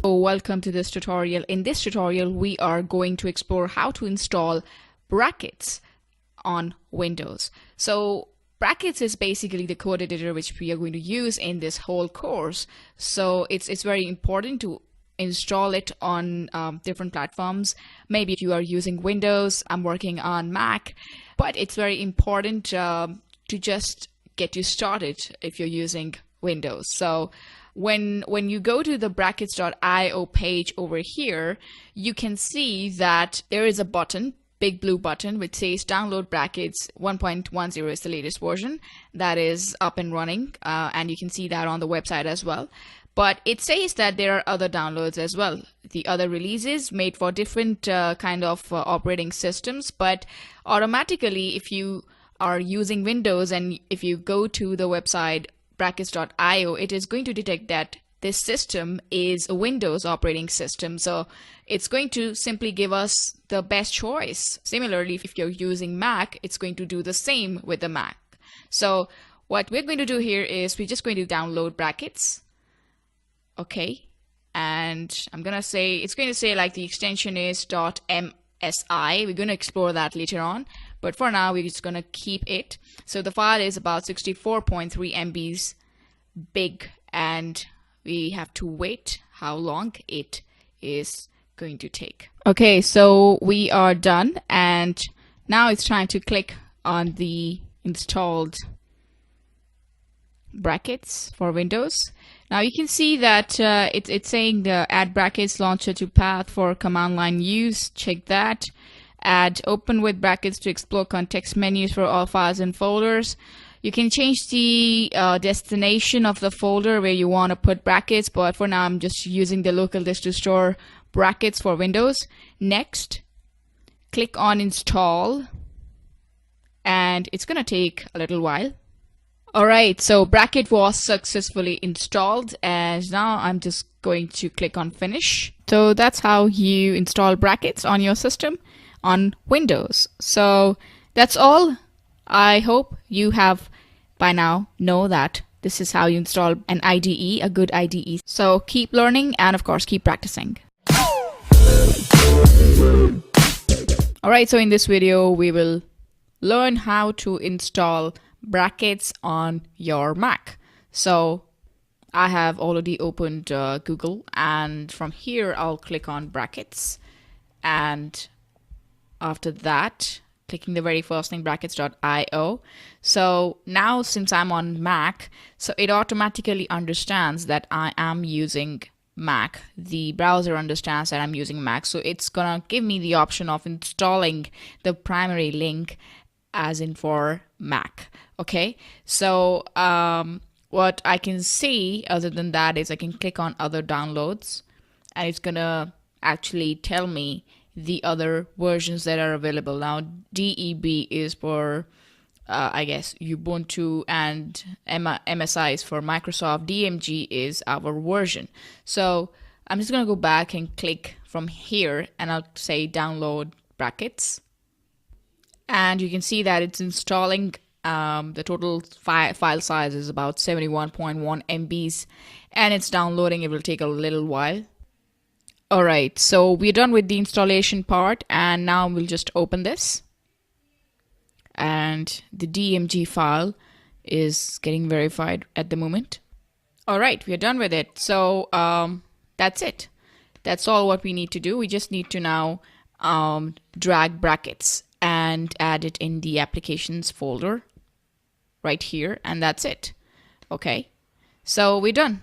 Welcome to this tutorial. In this tutorial, we are going to explore how to install brackets on Windows. So brackets is basically the code editor which we are going to use in this whole course. So it's very important to install it on different platforms. Maybe you are using Windows, I'm working on Mac, but it's very important to just get you started if you're using Windows. So when you go to the brackets.io page over here, you can see that there is a button, big blue button, which says download brackets 1.10 is the latest version that is up and running, and you can see that on the website as well. But it says that there are other downloads as well, the other releases made for different kind of operating systems. But automatically, if you are using Windows and if you go to the website brackets.io, it is going to detect that this system is a Windows operating system. So it's going to simply give us the best choice. Similarly, if you're using Mac, it's going to do the same with the Mac. So what we're going to do here is we're just going to download brackets. Okay. And I'm going to say, it's going to say like the extension is .msi. We're going to explore that later on, but for now we're just going to keep it. So the file is about 64.3 MBs big, and we have to wait how long it is going to take. Okay, so we are done, and now it's time to click on the installed brackets for Windows. Now you can see that it's saying the add brackets launcher to path for command line use. Check that. Add open with brackets to explore context menus for all files and folders. You can change the destination of the folder where you want to put brackets, but for now I'm just using the local disk to store brackets for Windows. Next, click on install, and it's gonna take a little while. Alright, so bracket was successfully installed, and now I'm just going to click on finish. So that's how you install brackets on your system on Windows. So that's all. I hope you have by now know that this is how you install an IDE, a good IDE. So keep learning and of course keep practicing. Alright, so in this video we will learn how to install brackets on your Mac. So I have already opened Google, and from here I'll click on brackets, and after that clicking the very first thing, brackets.io. So now since I'm on Mac, so it automatically understands that I am using Mac. The browser understands that I'm using Mac, so it's gonna give me the option of installing the primary link as in for Mac. Okay, so what I can see other than that is I can click on other downloads, and it's gonna actually tell me the other versions that are available. Now DEB is for I guess Ubuntu, and MSI is for Microsoft. DMG is our version. So I'm just gonna go back and click from here, and I'll say download brackets, and you can see that it's installing. The total file size is about 71.1 MBs, and it's downloading. It will take a little while. Alright, so we're done with the installation part, and now we'll just open this, and the DMG file is getting verified at the moment. Alright, we're done with it. So that's it. That's all what we need to do. We just need to now drag brackets and add it in the applications folder right here, and that's it. Okay, so we're done.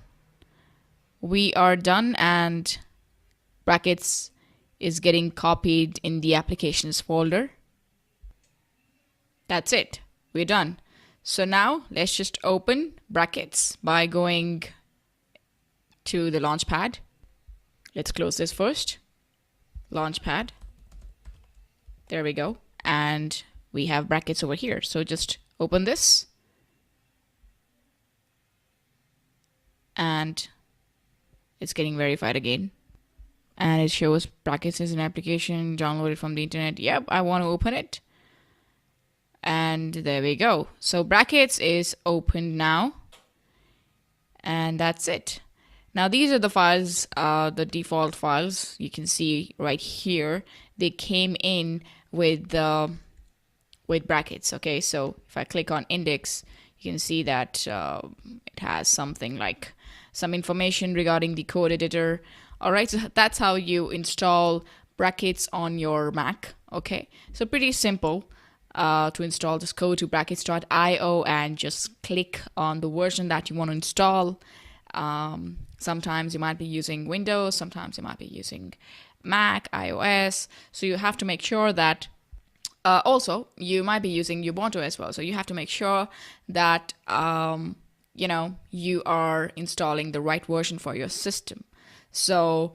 We are done, and brackets is getting copied in the applications folder. That's it. We're done. So now let's just open brackets by going to the Launchpad. Let's close this first. Launchpad. There we go. And we have brackets over here. So just open this. And it's getting verified again. And it shows brackets is an application downloaded from the internet. Yep, I want to open it. And there we go. So brackets is open now. And that's it. Now these are the files, the default files. You can see right here, they came in with brackets. Okay, so if I click on index, you can see that it has something like some information regarding the code editor. All right, so that's how you install brackets on your Mac. Okay, so pretty simple to install. Just go to brackets.io and just click on the version that you want to install. Sometimes you might be using Windows, sometimes you might be using Mac, iOS. So you have to make sure that also you might be using Ubuntu as well. So you have to make sure that you are installing the right version for your system. So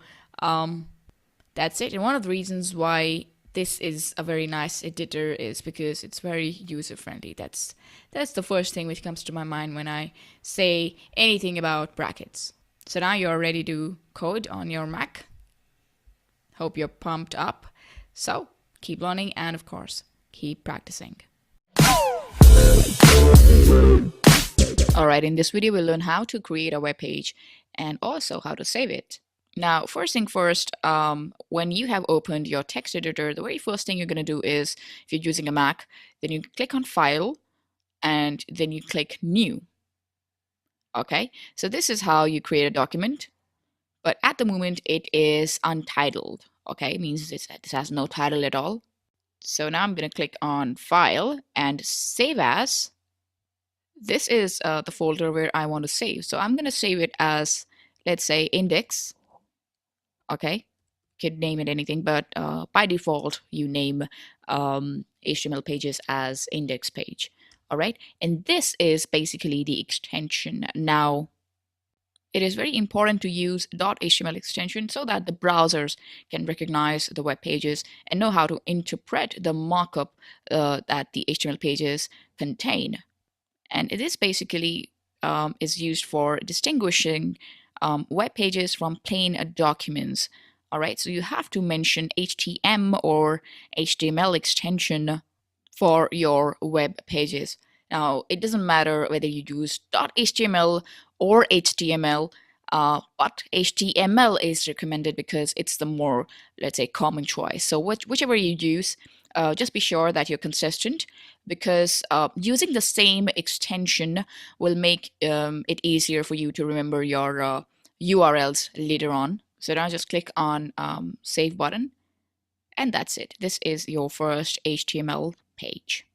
that's it. And one of the reasons why this is a very nice editor is because it's very user friendly. That's the first thing which comes to my mind when I say anything about brackets. So now you're ready to code on your Mac. Hope you're pumped up. So keep learning and of course keep practicing. Alright, in this video we'll learn how to create a web page and also how to save it. Now, first thing first, when you have opened your text editor, the very first thing you're going to do is, if you're using a Mac, then you click on File and then you click New. Okay, so this is how you create a document, but at the moment it is untitled. Okay, it means this has no title at all. So now I'm going to click on File and Save As. This is the folder where I want to save. So I'm going to save it as, let's say, index. Okay, you can name it anything, but by default you name HTML pages as index page. All right, and this is basically the extension. Now it is very important to use .html extension so that the browsers can recognize the web pages and know how to interpret the markup that the HTML pages contain. And it is basically is used for distinguishing web pages from plain documents. All right, so you have to mention HTML or HTML extension for your web pages. Now, it doesn't matter whether you use .html or HTML, but HTML is recommended because it's the more, let's say, common choice. So whichever you use, just be sure that you're consistent, because using the same extension will make it easier for you to remember your URLs later on. So now just click on Save button, and that's it. This is your first HTML page.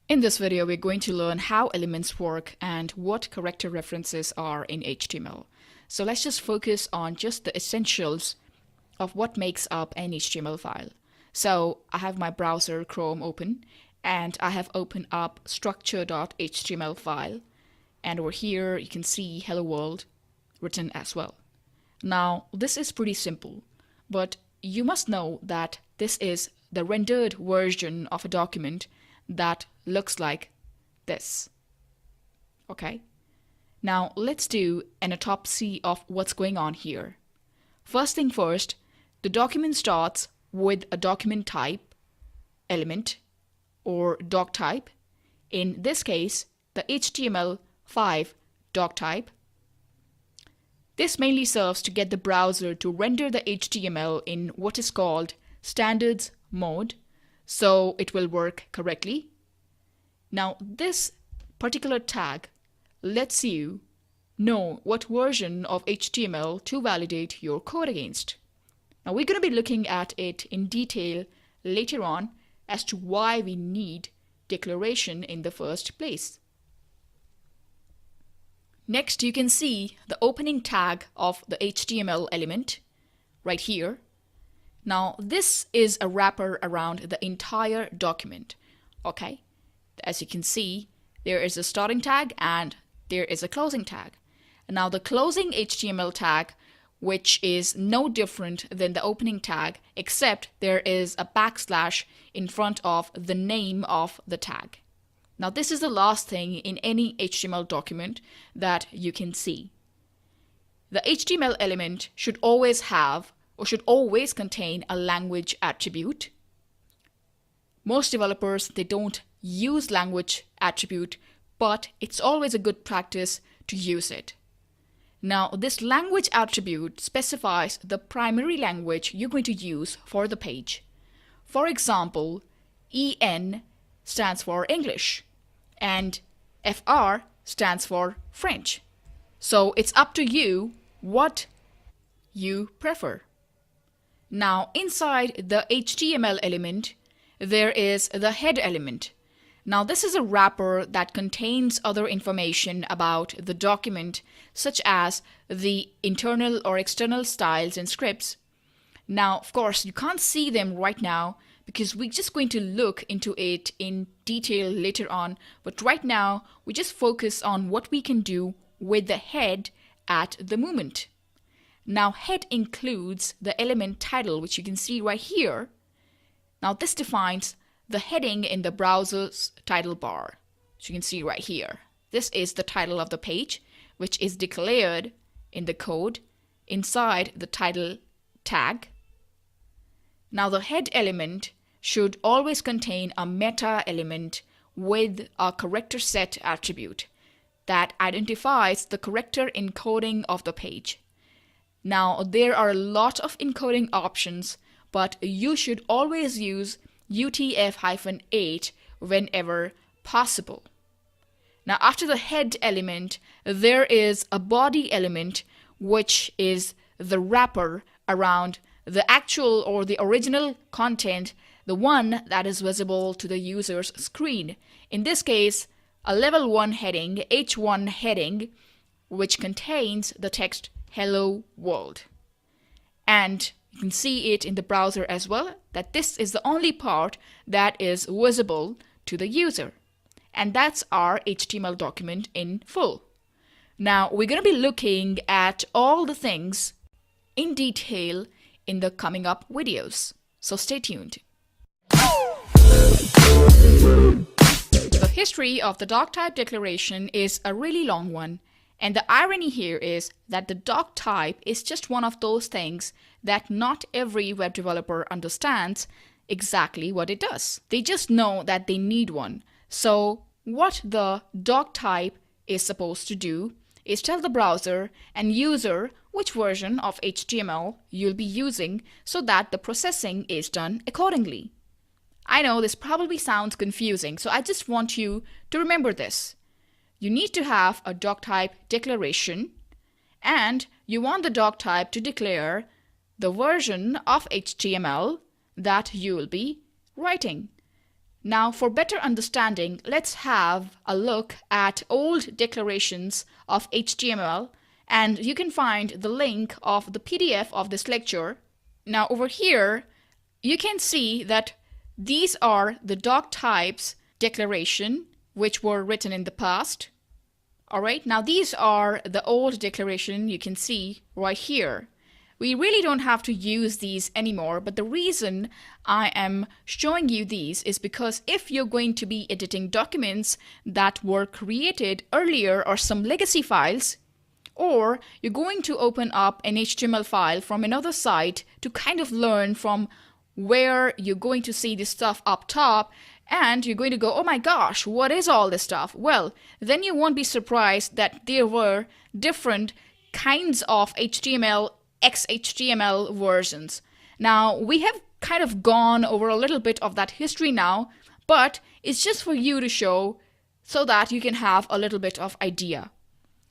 In this video, we're going to learn how elements work and what character references are in HTML. So let's just focus on just the essentials of what makes up an HTML file. So I have my browser Chrome open, and I have opened up structure.html file, and over here you can see hello world written as well. Now this is pretty simple, but you must know that this is the rendered version of a document that looks like this. Okay, now let's do an autopsy of what's going on here. First thing first, the document starts with a document type element or doc type. In this case, the HTML5 doc type. This mainly serves to get the browser to render the HTML in what is called standards mode, so it will work correctly. Now this particular tag lets you know what version of HTML to validate your code against. Now we're going to be looking at it in detail later on as to why we need declaration in the first place. Next, you can see the opening tag of the HTML element right here. Now this is a wrapper around the entire document. Okay, as you can see, there is a starting tag and there is a closing tag. Now the closing HTML tag, which is no different than the opening tag, except there is a backslash in front of the name of the tag. Now this is the last thing in any HTML document that you can see. The HTML element should always have or should always contain a language attribute. Most developers, they don't use language attribute but it's always a good practice to use it. Now, this language attribute specifies the primary language you're going to use for the page. For example, EN stands for English and FR stands for French. So it's up to you what you prefer. Now, inside the HTML element, there is the head element. Now, this is a wrapper that contains other information about the document, such as the internal or external styles and scripts. Now, of course, you can't see them right now because we're just going to look into it in detail later on. But right now, we just focus on what we can do with the head at the moment. Now, head includes the element title, which you can see right here. Now, this defines the heading in the browser's title bar, which you can see right here. This is the title of the page, which is declared in the code inside the title tag. Now, the head element should always contain a meta element with a character set attribute that identifies the character encoding of the page. Now, there are a lot of encoding options, but you should always use UTF-8 whenever possible. Now, after the head element, there is a body element, which is the wrapper around the actual or the original content, the one that is visible to the user's screen. In this case, a level 1 heading, H1 heading, which contains the text Hello World. And you can see it in the browser as well, that this is the only part that is visible to the user. And that's our HTML document in full. Now, we're going to be looking at all the things in detail in the coming up videos. So stay tuned. The history of the doc type declaration is a really long one. And the irony here is that the doc type is just one of those things that not every web developer understands exactly what it does. They just know that they need one. So what the doc type is supposed to do is tell the browser and user which version of HTML you'll be using so that the processing is done accordingly. I know this probably sounds confusing, so I just want you to remember this. You need to have a doc type declaration, and you want the doc type to declare the version of HTML that you will be writing. Now, for better understanding, let's have a look at old declarations of HTML, and you can find the link of the PDF of this lecture. Now, over here, you can see that these are the doc types declaration which were written in the past. Alright, now these are the old declaration you can see right here. We really don't have to use these anymore, but the reason I am showing you these is because if you're going to be editing documents that were created earlier or some legacy files, or you're going to open up an HTML file from another site to kind of learn from where you're going to see this stuff up top, and you're going to go, oh my gosh, what is all this stuff? Well, then you won't be surprised that there were different kinds of HTML, XHTML versions. Now, we have kind of gone over a little bit of that history now, but it's just for you to show so that you can have a little bit of idea.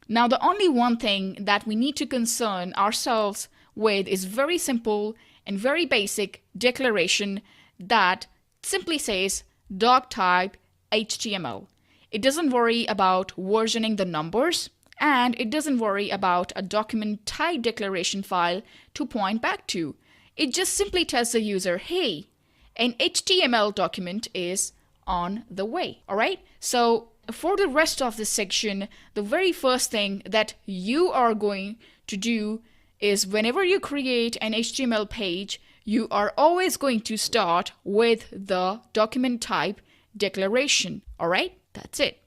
Now, the only one thing that we need to concern ourselves with is very simple and very basic declaration that simply says doc type HTML. It doesn't worry about versioning the numbers, and it doesn't worry about a document type declaration file to point back to. It just simply tells the user, hey, an HTML document is on the way. All right? So for the rest of this section, the very first thing that you are going to do is whenever you create an HTML page, you are always going to start with the document type declaration. All right, that's it.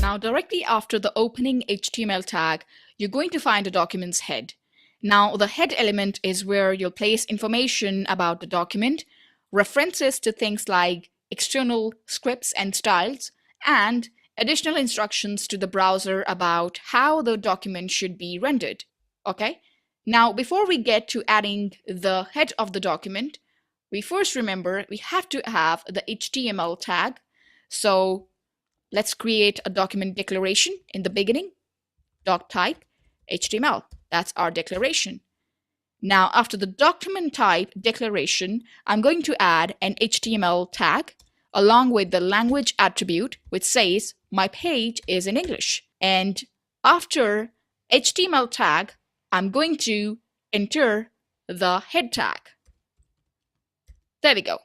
Now, directly after the opening HTML tag, you're going to find the document's head. Now, the head element is where you'll place information about the document, references to things like external scripts and styles, and additional instructions to the browser about how the document should be rendered. Okay? Now, before we get to adding the head of the document, we first remember we have to have the HTML tag. So let's create a document declaration in the beginning. Doc type HTML. That's our declaration. Now, after the document type declaration, I'm going to add an HTML tag along with the language attribute, which says my page is in English. And after HTML tag, I'm going to enter the head tag. There we go.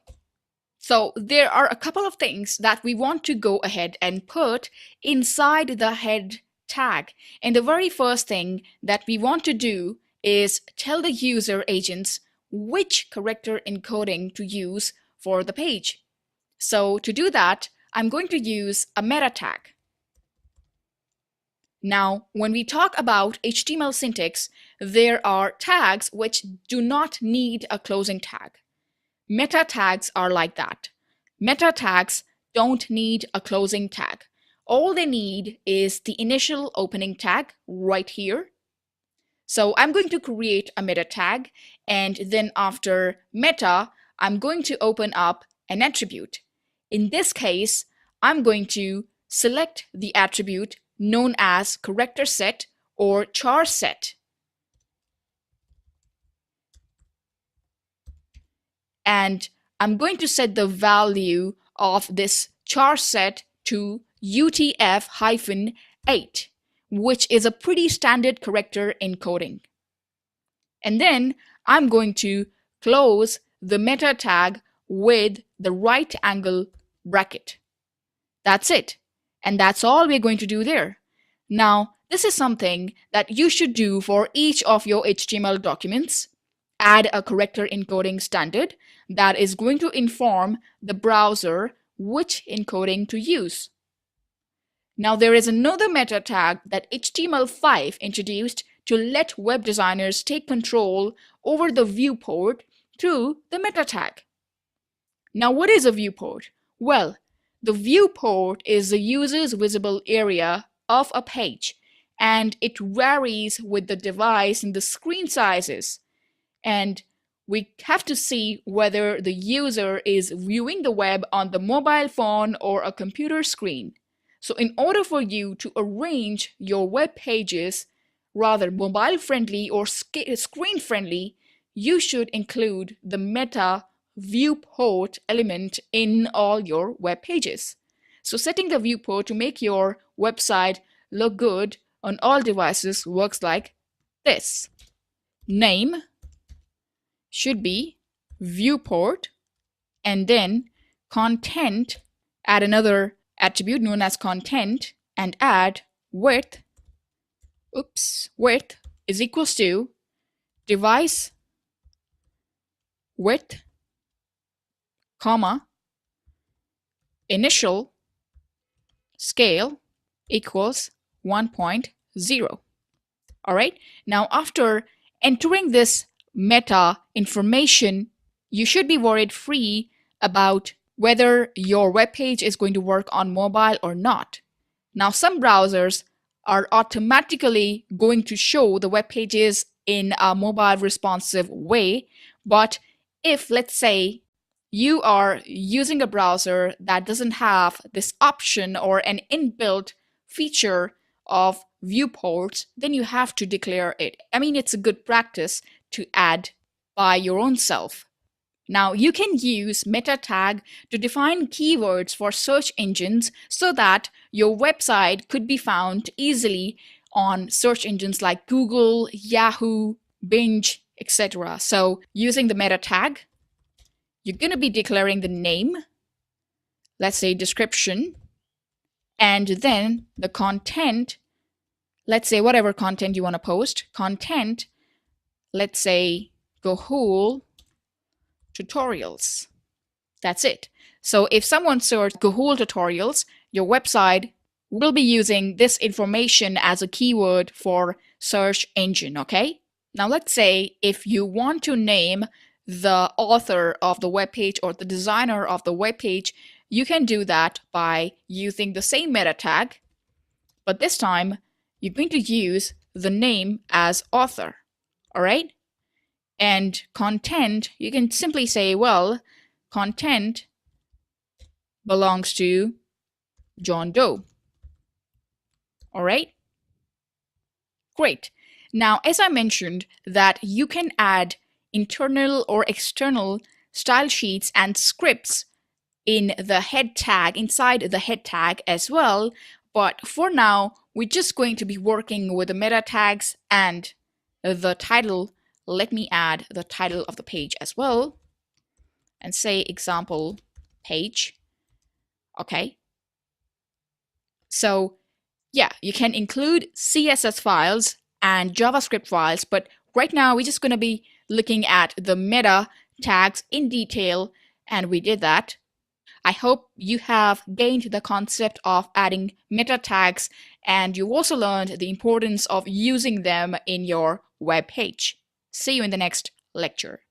So there are a couple of things that we want to go ahead and put inside the head tag. And the very first thing that we want to do is tell the user agents which character encoding to use for the page. So to do that, I'm going to use a meta tag. Now, when we talk about HTML syntax, there are tags which do not need a closing tag. Meta tags are like that. Meta tags don't need a closing tag. All they need is the initial opening tag right here. So I'm going to create a meta tag, and then after meta, I'm going to open up an attribute. In this case, I'm going to select the attribute known as character set or char set. And I'm going to set the value of this char set to UTF-8, which is a pretty standard character encoding. And then I'm going to close the meta tag with the right angle bracket. That's it. And that's all we're going to do there. Now, this is something that you should do for each of your HTML documents. Add a character encoding standard that is going to inform the browser which encoding to use. Now, there is another meta tag that HTML5 introduced to let web designers take control over the viewport through the meta tag. Now, what is a viewport? Well, the viewport is the user's visible area of a page, and it varies with the device and the screen sizes. And we have to see whether the user is viewing the web on the mobile phone or a computer screen. So in order for you to arrange your web pages rather mobile friendly or screen friendly, you should include the meta viewport element in all your web pages. So setting the viewport to make your website look good on all devices works like this. Name should be viewport, and then content, add another attribute known as content, and add width. Width is equals to device width, comma, initial scale equals 1.0. All right. Now, after entering this meta information, you should be worried free about whether your web page is going to work on mobile or not. Now, some browsers are automatically going to show the web pages in a mobile responsive way, but if, let's say, you are using a browser that doesn't have this option or an inbuilt feature of viewports, then you have to declare it. I mean, it's a good practice to add by your own self. Now, you can use meta tag to define keywords for search engines so that your website could be found easily on search engines like Google, Yahoo, Bing, etc. So using the meta tag, you're going to be declaring the name, let's say description, and then the content, let's say whatever content you want to post, content, let's say Gahul tutorials. That's it. So if someone searched Gahul tutorials, your website will be using this information as a keyword for search engine, okay? Now let's say if you want to name the author of the web page or the designer of the web page, you can do that by using the same meta tag, but this time you're going to use the name as author. All right? And content, you can simply say, well, content belongs to John Doe. All right? Great. Now, as I mentioned, that you can add internal or external style sheets and scripts in the head tag, inside the head tag as well. But for now, we're just going to be working with the meta tags and the title. Let me add the title of the page as well and say example page. Okay. So yeah, you can include CSS files and JavaScript files, but right now we're just going to be looking at the meta tags in detail, and we did that. I hope you have gained the concept of adding meta tags, and you also learned the importance of using them in your web page. See you in the next lecture.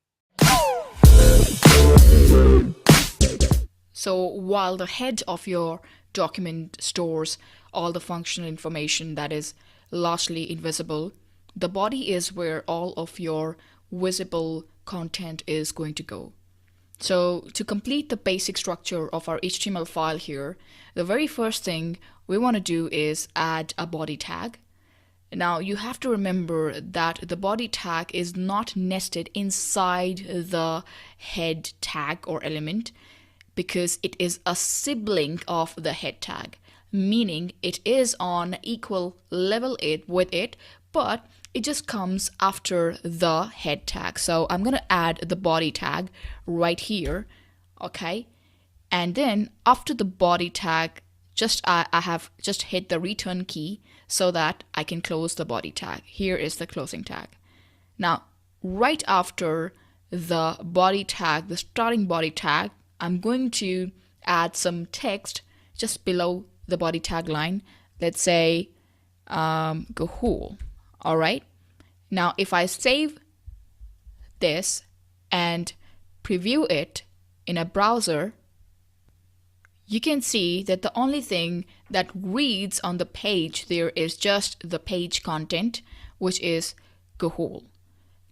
So while the head of your document stores all the functional information that is largely invisible, the body is where all of your visible content is going to go. So to complete the basic structure of our HTML file here, the very first thing we want to do is add a body tag. Now you have to remember that the body tag is not nested inside the head tag or element, because it is a sibling of the head tag, meaning it is on equal level with it, but it just comes after the head tag. So I'm going to add the body tag right here, okay? And then after the body tag, I have just hit the return key so that I can close the body tag. Here is the closing tag. Now, right after the body tag, the starting body tag, I'm going to add some text just below the body tag line. Let's say Gahul. All right. Now, if I save this and preview it in a browser, you can see that the only thing that reads on the page there is just the page content, which is Gahul.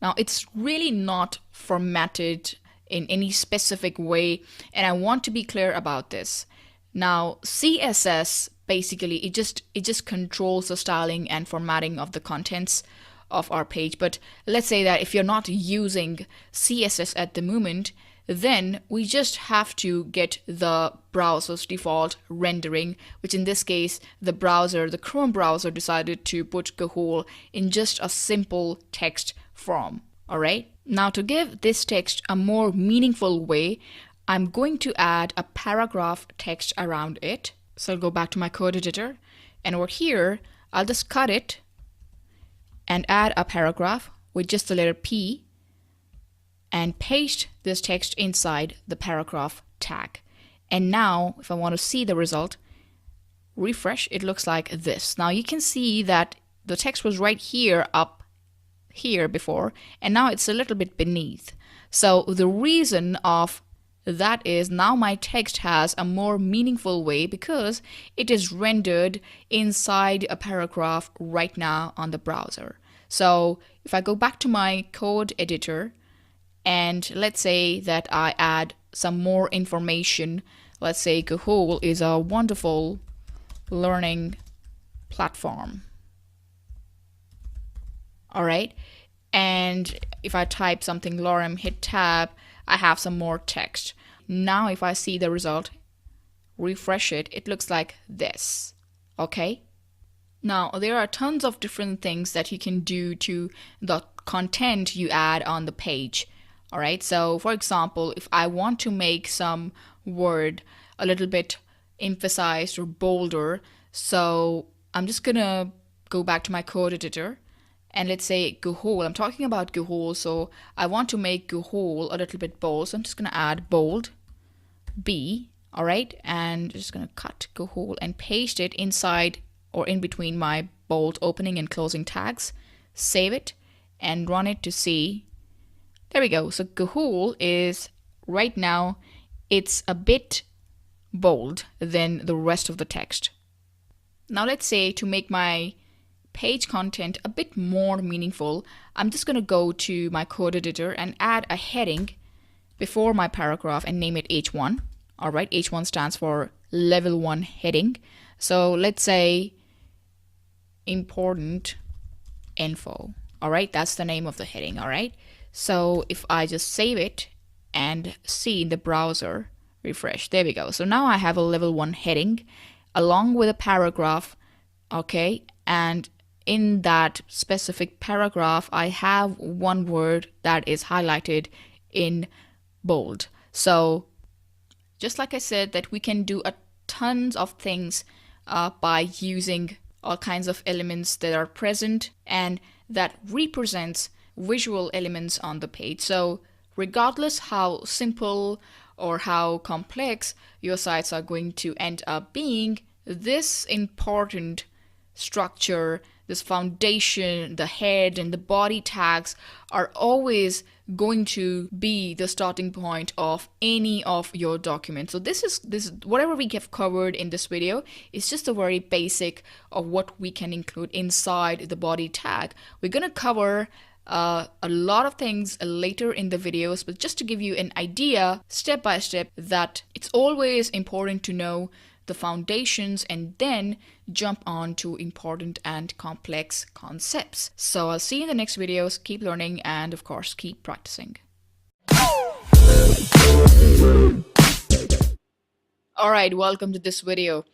Now, it's really not formatted in any specific way, and I want to be clear about this. Now, CSS basically it just controls the styling and formatting of the contents of our page. But let's say that if you're not using CSS at the moment, then we just have to get the browser's default rendering, which in this case, the Chrome browser decided to put Gahul in just a simple text form. All right. Now, to give this text a more meaningful way, I'm going to add a paragraph text around it. So I'll go back to my code editor, and over here, I'll just cut it and add a paragraph with just the letter P and paste this text inside the paragraph tag. And now, if I want to see the result, refresh, it looks like this. Now you can see that the text was right here up here before, and now it's a little bit beneath. So the reason of that is now my text has a more meaningful way because it is rendered inside a paragraph right now on the browser. So if I go back to my code editor and let's say that I add some more information, let's say Gahul is a wonderful learning platform. All right. And if I type something lorem, hit tab, I have some more text. Now if I see the result, refresh it, it looks like this. Okay. Now there are tons of different things that you can do to the content you add on the page. All right. So for example, if I want to make some word a little bit emphasized or bolder, so I'm just gonna go back to my code editor. And let's say Gahul, I'm talking about Gahul, so I want to make Gahul a little bit bold. So I'm just going to add bold B, all right? And just going to cut Gahul and paste it inside or in between my bold opening and closing tags. Save it and run it to see There we go. So Gahul is right now, it's a bit bold than the rest of the text. Now let's say to make my page content a bit more meaningful, I'm just going to go to my code editor and add a heading before my paragraph and name it H1. All right, H1 stands for level 1 heading. So let's say important info. All right, that's the name of the heading. All right, so if I just save it and see in the browser, refresh, there we go. So now I have a level 1 heading along with a paragraph. Okay, and in that specific paragraph I have one word that is highlighted in bold. So just like I said, that we can do a tons of things by using all kinds of elements that are present and that represents visual elements on the page. So regardless how simple or how complex your sites are going to end up being, this important structure, this foundation, the head and the body tags are always going to be the starting point of any of your documents. So this is whatever we have covered in this video is just a very basic of what we can include inside the body tag. We're going to cover a lot of things later in the videos, but just to give you an idea step by step that it's always important to know the foundations and then jump on to important and complex concepts. So I'll see you in the next videos. Keep learning and of course keep practicing. Alright, welcome to this video.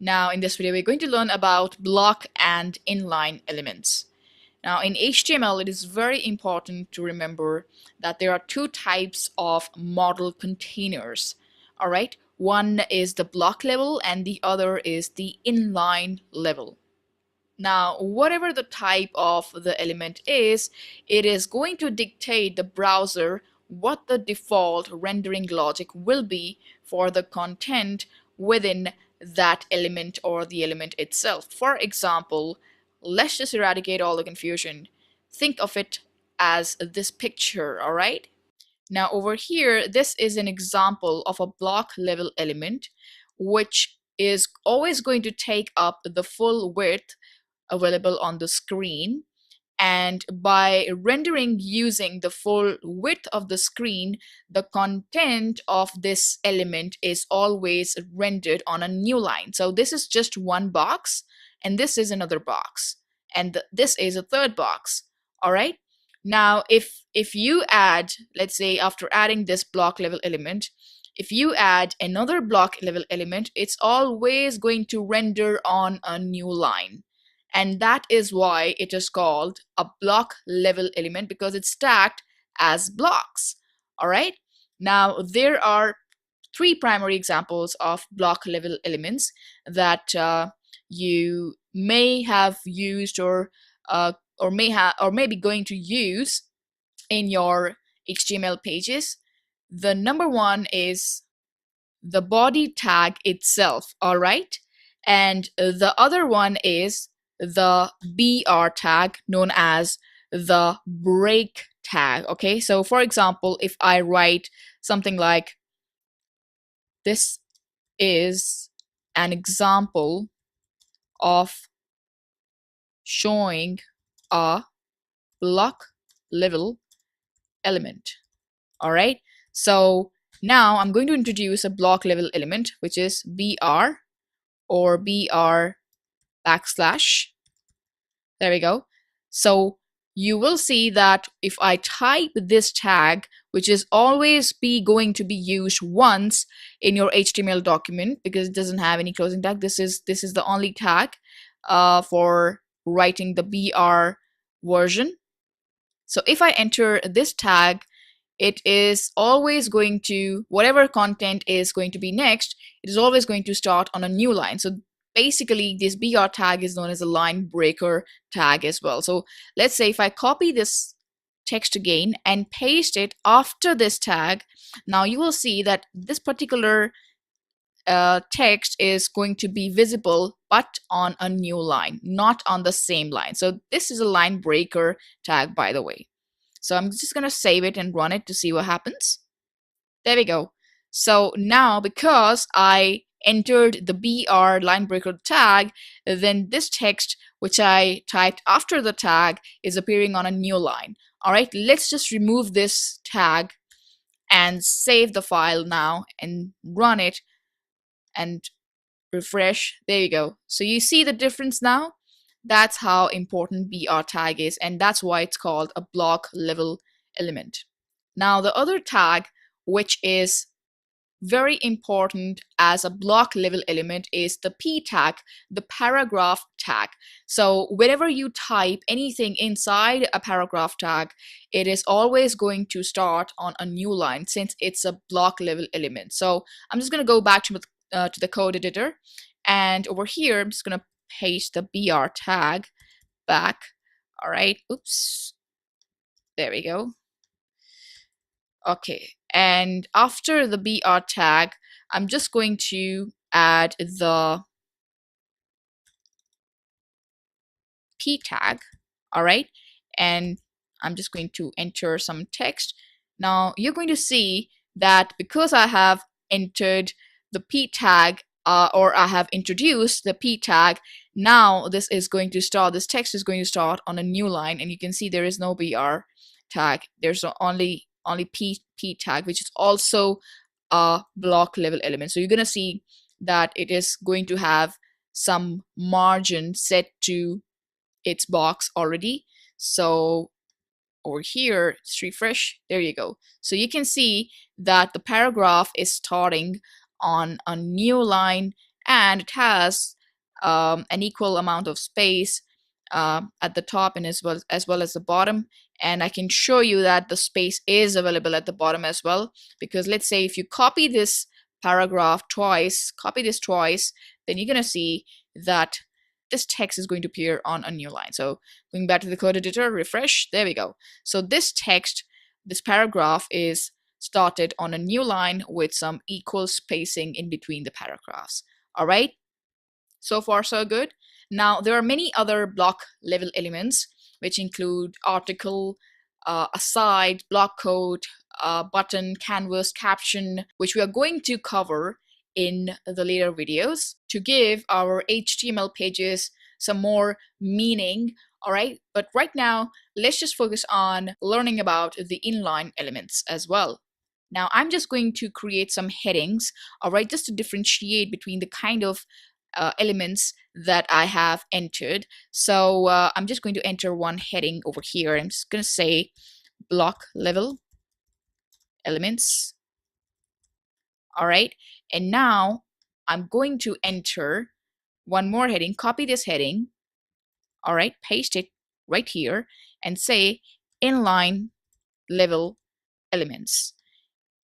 Now in this video we're going to learn about block and inline elements. Now in HTML it is very important to remember that there are two types of model containers. Alright, one is the block level and the other is the inline level. Now, whatever the type of the element is, it is going to dictate the browser what the default rendering logic will be for the content within that element or the element itself. For example, let's just eradicate all the confusion. Think of it as this picture, all right? Now over here, this is an example of a block level element, which is always going to take up the full width available on the screen. And by rendering using the full width of the screen, the content of this element is always rendered on a new line. So this is just one box, and this is another box, and this is a third box. All right. Now, if you add, let's say after adding this block level element, if you add another block level element, it's always going to render on a new line. And that is why it is called a block level element, because it's stacked as blocks. All right. Now there are three primary examples of block level elements that you may have used or may be going to use in your HTML pages. The number one is the body tag itself. All right. And the other one is the BR tag, known as the break tag. Okay, so for example, if I write something like, this is an example of showing a block level element. All right, so now I'm going to introduce a block level element, which is BR or BR backslash. There we go. So you will see that if I type this tag, which is always going to be used once in your HTML document because it doesn't have any closing tag. This is the only tag for writing the BR version. So if I enter this tag, it is always going to, whatever content is going to be next, it is always going to start on a new line. So basically this BR tag is known as a line breaker tag as well. So let's say if I copy this text again and paste it after this tag, now you will see that this particular text is going to be visible but on a new line, not on the same line. So this is a line breaker tag, by the way. So I'm just going to save it and run it to see what happens. There we go. So now because I entered the BR line breaker tag, then this text which I typed after the tag is appearing on a new line. All right, let's just remove this tag and save the file now and run it and refresh. There you go. So you see the difference now? That's how important BR tag is, and that's why it's called a block level element. Now the other tag, which is very important as a block level element, is the P tag, the paragraph tag. So whenever you type anything inside a paragraph tag, it is always going to start on a new line since it's a block level element. So I'm just going to go back to the code editor, and over here I'm just going to paste the BR tag back. All right, oops, there we go. Okay, and after the BR tag, I'm just going to add the P tag, all right? And I'm just going to enter some text. Now you're going to see that because I have entered the P tag, or I have introduced the P tag, now this text is going to start on a new line, and you can see there is no BR tag. There's only P tag, which is also a block level element. So you're going to see that it is going to have some margin set to its box already. So over here, let's refresh. There you go. So you can see that the paragraph is starting on a new line, and it has an equal amount of space at the top and as well as the bottom. And I can show you that the space is available at the bottom as well, because let's say if you copy this paragraph twice, then you're gonna see that this text is going to appear on a new line. So going back to the code editor, refresh, there we go. So this text, this paragraph is started on a new line with some equal spacing in between the paragraphs. All right, so far so good. Now there are many other block level elements which include article, aside, block code, button, canvas, caption, which we are going to cover in the later videos to give our HTML pages some more meaning. All right, but right now let's just focus on learning about the inline elements as well. Now I'm just going to create some headings, all right, just to differentiate between the kind of elements that I have entered. So I'm just going to enter one heading over here. I'm just going to say block level elements. All right, and now I'm going to enter one more heading, copy this heading, all right, paste it right here and say inline level elements.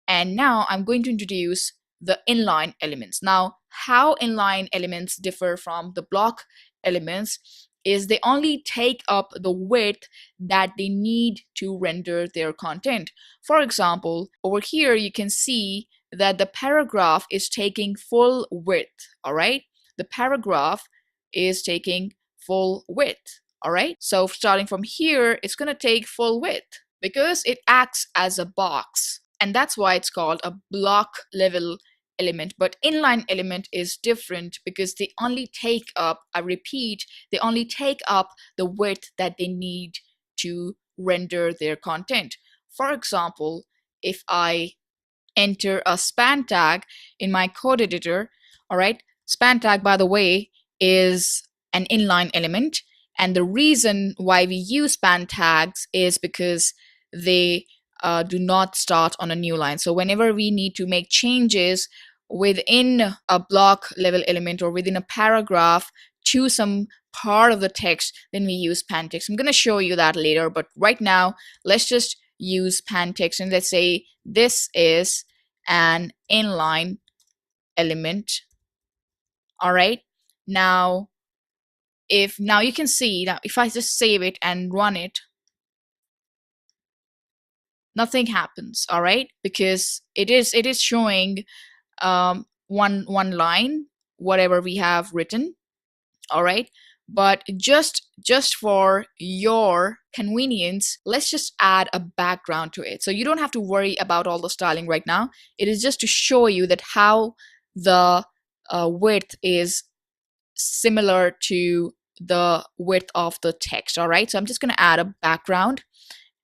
And now I'm going to introduce the inline elements. Now, how inline elements differ from the block elements is they only take up the width that they need to render their content. For example, over here you can see that the paragraph is taking full width, all right? The paragraph is taking full width, all right? So starting from here, it's going to take full width because it acts as a box. And that's why it's called a block level element. But inline element is different because they only take up, I repeat, they only take up the width that they need to render their content. For example, if I enter a span tag in my code editor, all right, span tag, by the way, is an inline element. And the reason why we use span tags is because they do not start on a new line. So whenever we need to make changes within a block level element or within a paragraph to some part of the text, then we use span text. I'm going to show you that later, but right now let's just use span text, and let's say this is an inline element. All right, now you can see that if I just save it and run it, nothing happens, all right, because it is showing one line, whatever we have written, all right, But just for your convenience, let's just add a background to it. So you don't have to worry about all the styling right now. It is just to show you that how the width is similar to the width of the text. All right, so I'm just going to add a background,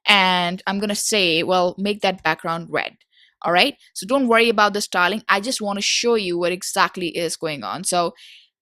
and I'm going to say, well, make that background red. All right, so don't worry about the styling. I just want to show you what exactly is going on. So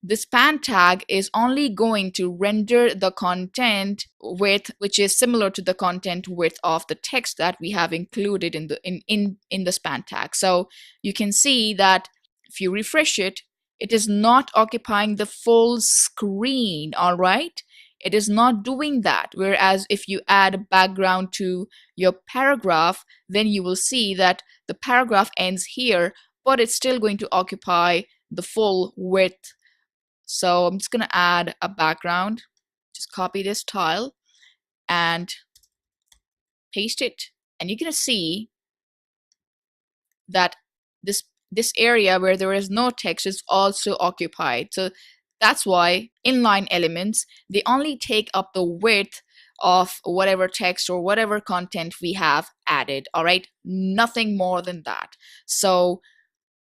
this span tag is only going to render the content width which is similar to the content width of the text that we have included in the in the span tag. So you can see that if you refresh it, it is not occupying the full screen. All right, it is not doing that. Whereas if you add a background to your paragraph, then you will see that the paragraph ends here, but it's still going to occupy the full width. So I'm just going to add a background, just copy this tile and paste it. And you're going to see that this area where there is no text is also occupied. So that's why inline elements, they only take up the width of whatever text or whatever content we have added. All right, nothing more than that. So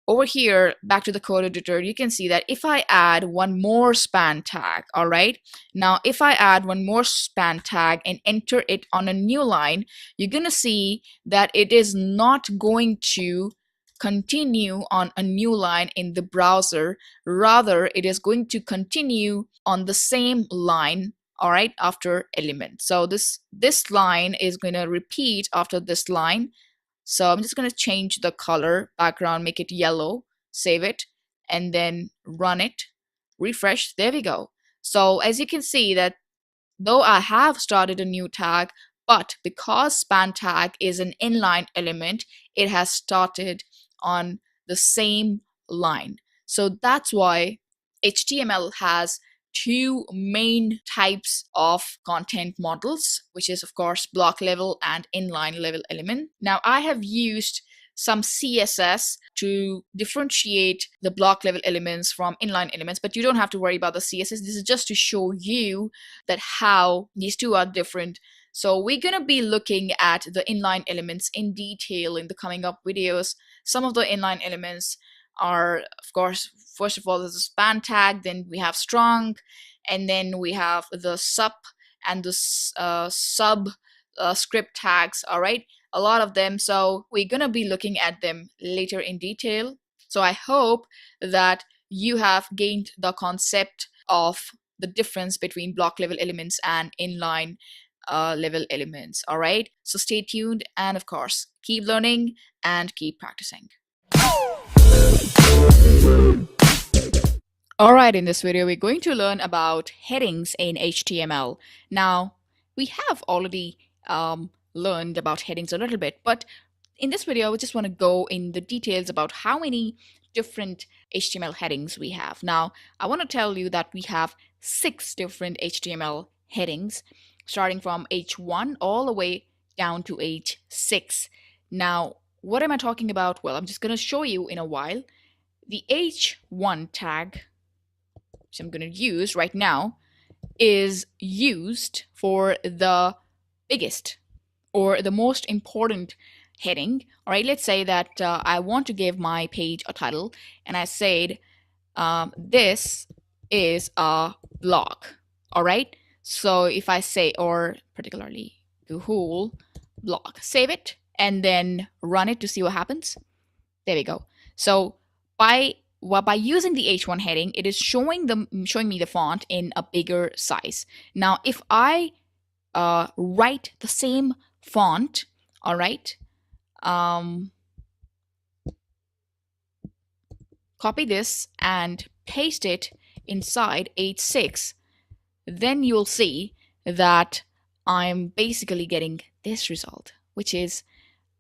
over here, back to the code editor, you can see that if I add one more span tag, all right, now if I add one more span tag and enter it on a new line, you're going to see that it is not going to continue on a new line in the browser. Rather, it is going to continue on the same line, all right, after element. So this line is going to repeat after this line. So I'm just going to change the color background, make it yellow, save it, and then run it, refresh. There we go. So as you can see that though I have started a new tag, but because span tag is an inline element, it has started on the same line. So that's why HTML has two main types of content models, which is of course block level and inline level element. Now I have used some CSS to differentiate the block level elements from inline elements, but you don't have to worry about the CSS. This is just to show you that how these two are different. So we're going to be looking at the inline elements in detail in the coming up videos. Some of the inline elements are, of course, first of all, there's a span tag, then we have strong, and then we have the sup and the sub script tags. All right, a lot of them. So we're going to be looking at them later in detail. So I hope that you have gained the concept of the difference between block level elements and inline level elements. All right, so stay tuned, and of course keep learning and keep practicing. Alright, in this video we're going to learn about headings in HTML. Now, we have already learned about headings a little bit, but in this video I just want to go in the details about how many different HTML headings we have. Now, I want to tell you that we have 6 different HTML headings, starting from H1 all the way down to H6. Now, what am I talking about? Well, I'm just going to show you in a while. The H1 tag, which I'm going to use right now, is used for the biggest or the most important heading. All right, let's say that I want to give my page a title, and I said this is a blog. All right, so if I say, or particularly the whole blog, save it and then run it to see what happens. There we go. So by using the H1 heading, it is showing me the font in a bigger size. Now, if I write the same font, all right, copy this and paste it inside H6, then you'll see that I'm basically getting this result, which is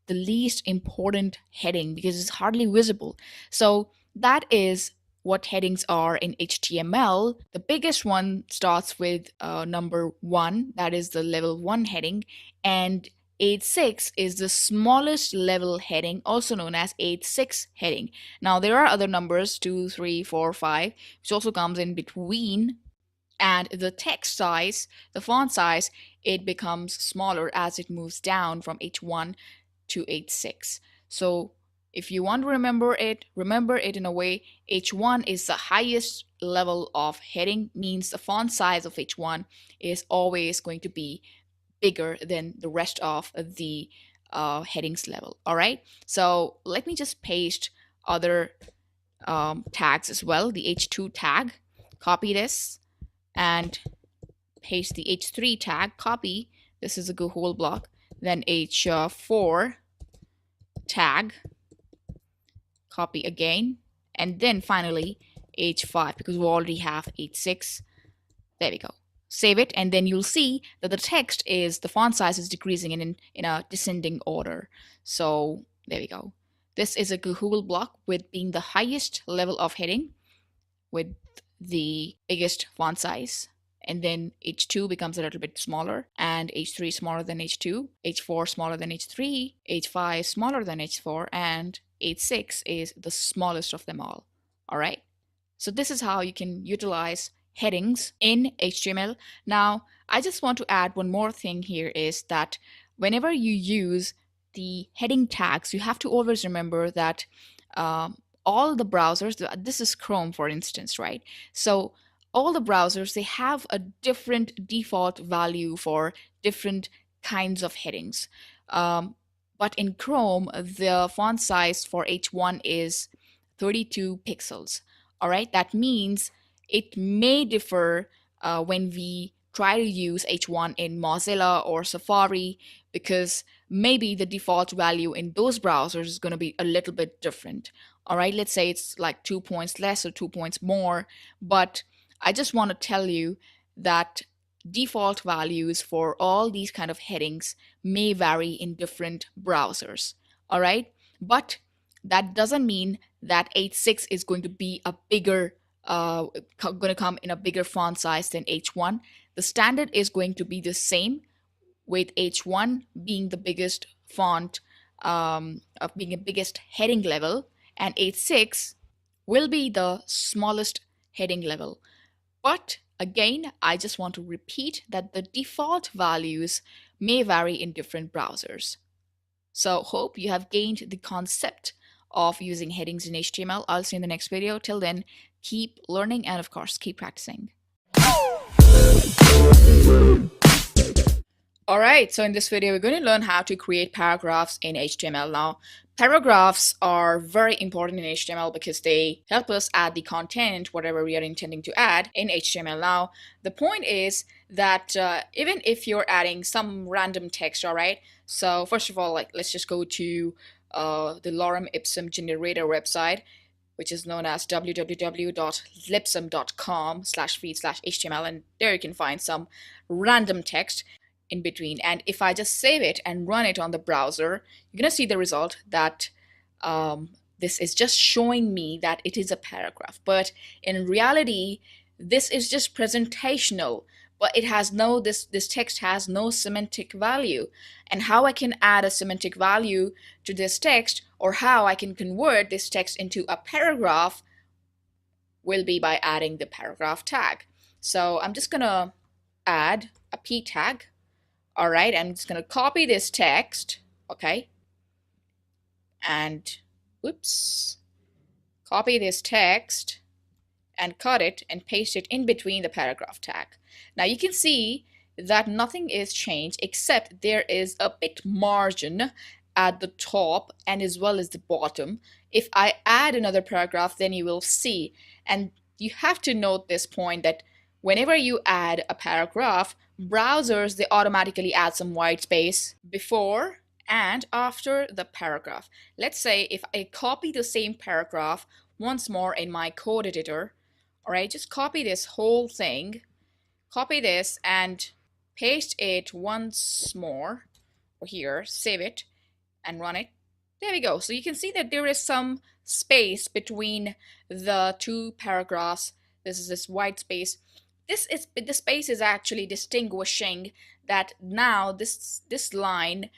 the least important heading because it's hardly visible. So that is what headings are in HTML. The biggest one starts with number 1, that is the level 1 heading, and H6 is the smallest level heading, also known as H6 heading. Now there are other numbers, 2, 3, 4, 5, which also comes in between, And the text size, the font size, it becomes smaller as it moves down from H1 to H6. So if you want to remember it in a way. H1 is the highest level of heading, means the font size of H1 is always going to be bigger than the rest of the headings level. All right, so let me just paste other tags as well. The H2 tag, copy this and paste the H3 tag, copy. This is a whole block. Then H4 tag, copy again. And then finally H5, because we already have H6. There we go. Save it, and then you'll see that the text is, the font size is decreasing in a descending order. So there we go. This is a Google block with being the highest level of heading with the biggest font size. And then H2 becomes a little bit smaller, and H3 smaller than H2, H4 smaller than H3, H5 smaller than H4, and H6 is the smallest of them all. All right. So this is how you can utilize headings in HTML. Now, I just want to add one more thing here, is that whenever you use the heading tags, you have to always remember that all the browsers, this is Chrome for instance, right? So all the browsers, they have a different default value for different kinds of headings. But in Chrome, the font size for H1 is 32 pixels. All right, that means it may differ when we try to use H1 in Mozilla or Safari, because maybe the default value in those browsers is going to be a little bit different. All right, let's say it's like 2 points less or 2 points more, but I just want to tell you that default values for all these kind of headings may vary in different browsers. All right, but that doesn't mean that H6 is going to be a bigger going to come in a bigger font size than H1. The standard is going to be the same, with H1 being the biggest font, of being the biggest heading level, and H6 will be the smallest heading level. But again, I just want to repeat that the default values may vary in different browsers. So hope you have gained the concept of using headings in HTML. I'll see you in the next video. Till then, keep learning and of course, keep practicing. All right, so in this video, we're going to learn how to create paragraphs in HTML. Now, paragraphs are very important in HTML because they help us add the content, whatever we are intending to add in HTML. Now, the point is that even if you're adding some random text, all right, so first of all, like, let's just go to the lorem ipsum generator website, which is known as www.lipsum.com/feed/html, and there you can find some random text in between. And if I just save it and run it on the browser, you're gonna see the result that this is just showing me that it is a paragraph. But in reality, this is just presentational, but it has no, this text has no semantic value. And how I can add a semantic value to this text, or how I can convert this text into a paragraph, will be by adding the paragraph tag. So I'm just gonna add a p tag. All right, I'm just gonna copy this text, okay, and whoops, copy this text and cut it and paste it in between the paragraph tag. Now you can see that nothing is changed, except there is a bit margin at the top and as well as the bottom. If I add another paragraph, then you will see. And you have to note this point, that whenever you add a paragraph, browsers, they automatically add some white space before and after the paragraph. Let's say if I copy the same paragraph once more in my code editor, all right, just copy this whole thing, copy this and paste it once more here, save it and run it. There we go. So you can see that there is some space between the two paragraphs. This is this white space. The space is actually distinguishing that now this line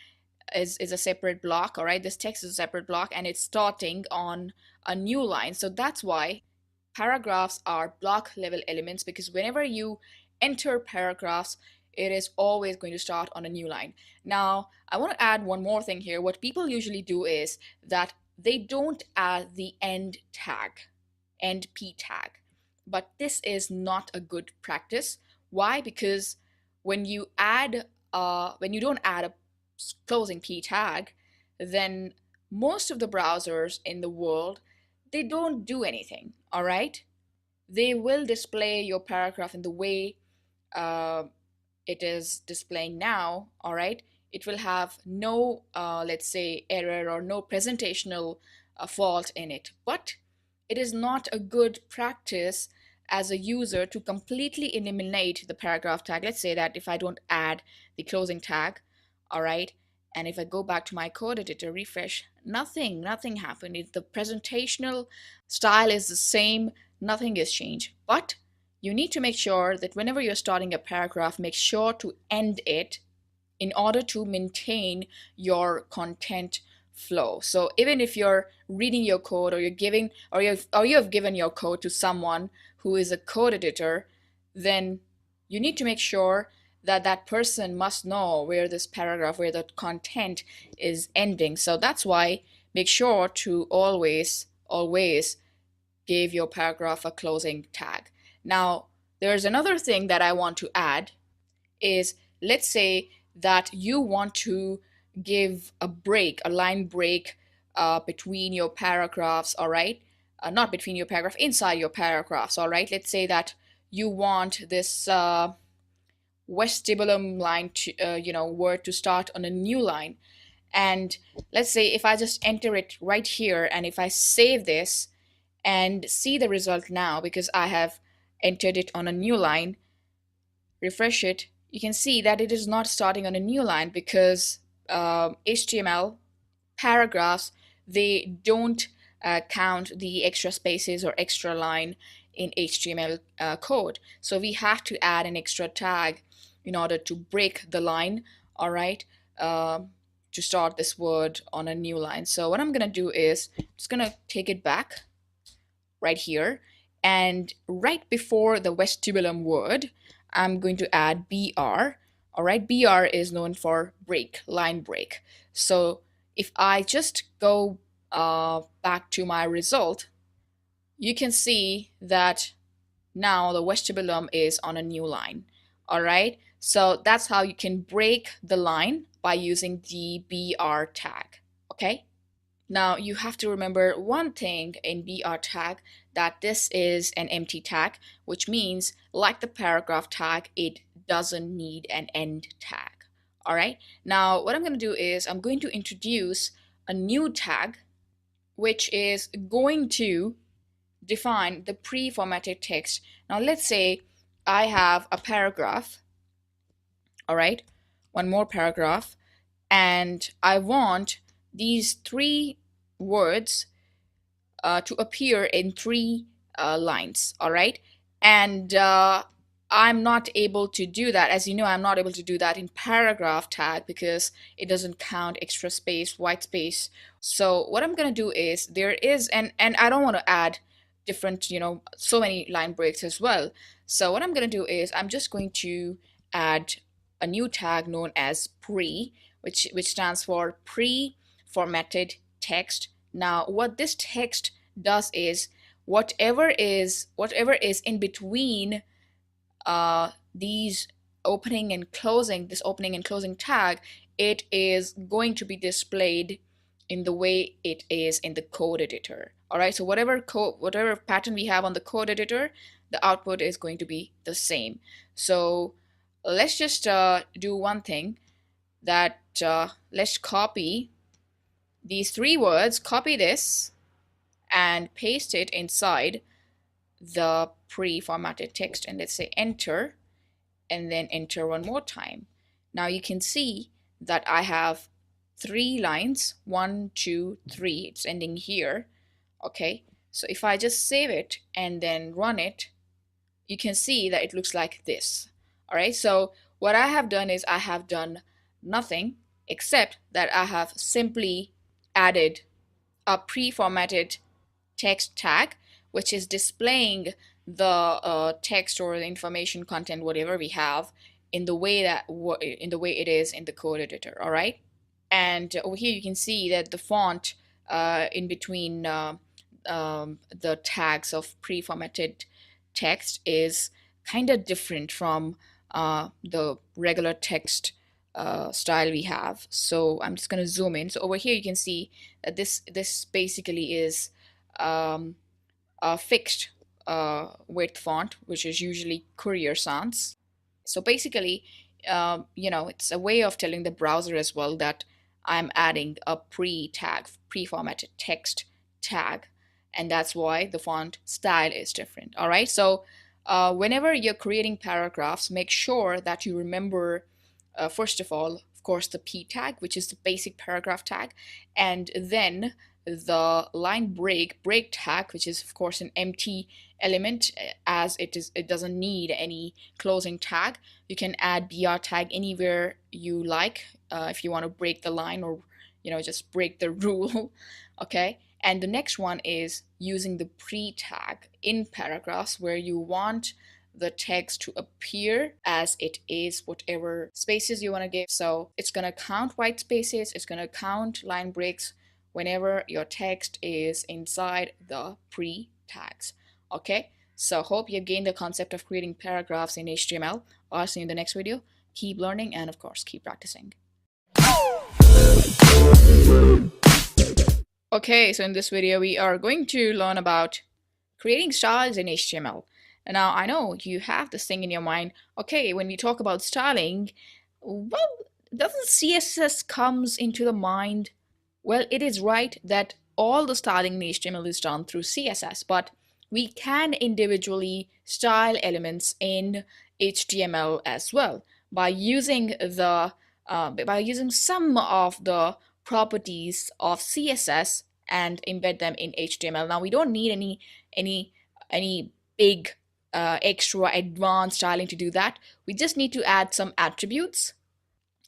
is a separate block. All right, this text is a separate block and it's starting on a new line. So that's why paragraphs are block level elements because whenever you enter paragraphs, it is always going to start on a new line. Now, I want to add one more thing here. What people usually do is that they don't add the end tag, end p tag. But this is not a good practice. Why? Because when you don't add a closing p tag, then most of the browsers in the world, they don't do anything, all right? They will display your paragraph in the way uh, it is displaying now, all right? It will have no, let's say, error or no presentational fault in it. But it is not a good practice as a user to completely eliminate the paragraph tag. Let's say that if I don't add the closing tag, all right, and if I go back to my code editor, refresh, nothing happened. If the presentational style is the same, nothing is changed. But you need to make sure that whenever you're starting a paragraph, make sure to end it in order to maintain your content flow. So even if you're reading your code or you're giving or you have given your code to someone who is a code editor, then you need to make sure that that person must know where this paragraph, where the content is ending. So that's why make sure to always give your paragraph a closing tag. Now, there's another thing that I want to add is, let's say that you want to give a break, a line break between your paragraphs, all right? Not between your paragraph, inside your paragraphs, all right? Let's say that you want this vestibulum line to, word to start on a new line. And let's say if I just enter it right here and if I save this and see the result now because I have entered it on a new line, refresh it, you can see that it is not starting on a new line because HTML paragraphs, they don't count the extra spaces or extra line in HTML code. So we have to add an extra tag in order to break the line, all right, to start this word on a new line. So what I'm going to do is just going to take it back right here, and right before the vestibulum word, I'm going to add BR. All right, BR is known for break, line break. So if I just go back to my result, you can see that now the vestibulum is on a new line. All right, so that's how you can break the line by using the BR tag. Okay. Now you have to remember one thing in BR tag, that this is an empty tag, which means like the paragraph tag, it doesn't need an end tag. All right. Now what I'm going to do is I'm going to introduce a new tag, which is going to define the pre-formatted text. Now let's say I have a paragraph, all right, one more paragraph, and I want these three words to appear in three lines, all right? And I'm not able to do that. As you know, I'm not able to do that in paragraph tag because it doesn't count extra space, white space. So what I'm going to do is there is, and I don't want to add different, so many line breaks as well. So what I'm going to do is I'm just going to add a new tag known as pre, which stands for pre-formatted text. Now, what this text does is whatever is in between these opening and closing, this opening and closing tag, it is going to be displayed in the way it is in the code editor. All right, so whatever pattern we have on the code editor, the output is going to be the same. So let's just do one thing, that let's copy these three words, copy this and paste it inside the pre-formatted text, and let's say enter, and then enter one more time. Now you can see that I have three lines, 1, 2, 3, it's ending here. Okay, so if I just save it and then run it, you can see that it looks like this. All right, so what I have done is I have done nothing except that I have simply added a pre-formatted text tag, which is displaying the text or the information content, whatever we have, in the way it is in the code editor. All right. And over here you can see that the font in between the tags of pre-formatted text is kind of different from the regular text style we have. So I'm just going to zoom in. So over here you can see that this basically is a fixed width font, which is usually Courier Sans. So basically, it's a way of telling the browser as well that I'm adding a pre-formatted text tag, and that's why the font style is different. All right. So whenever you're creating paragraphs, make sure that you remember, first of all, of course, the p tag, which is the basic paragraph tag, and then the line break tag, which is of course an empty element, as it doesn't need any closing tag. You can add br tag anywhere you like if you want to break the line, or just break the rule. Okay. And the next one is using the pre tag in paragraphs, where you want the text to appear as it is, whatever spaces you want to give. So it's going to count white spaces, it's going to count line breaks whenever your text is inside the pre tags. Okay, so hope you've gained the concept of creating paragraphs in HTML. I'll see you in the next video. Keep learning and of course keep practicing. Okay, so in this video we are going to learn about creating styles in HTML. And now I know you have this thing in your mind, okay, when we talk about styling, well, doesn't CSS comes into the mind? Well, it is right that all the styling in HTML is done through CSS, but we can individually style elements in HTML as well by using some of the properties of CSS and embed them in HTML. Now we don't need any big extra advanced styling to do that. We just need to add some attributes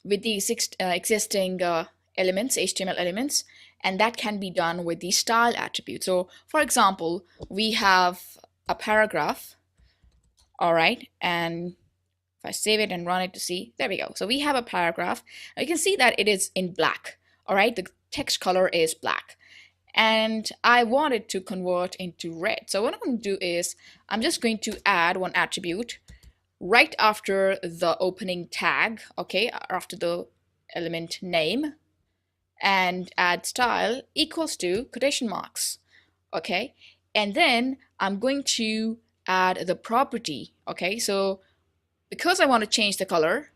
with the existing elements, HTML elements, and that can be done with the style attribute. So for example, we have a paragraph, all right, and if I save it and run it to see, there we go. So we have a paragraph. Now you can see that it is in black, all right, the text color is black, and I want it to convert into red. So what I'm going to do is I'm just going to add one attribute right after the opening tag, okay, after the element name, and add style equals to quotation marks, okay, and then I'm going to add the property, okay. So because I want to change the color,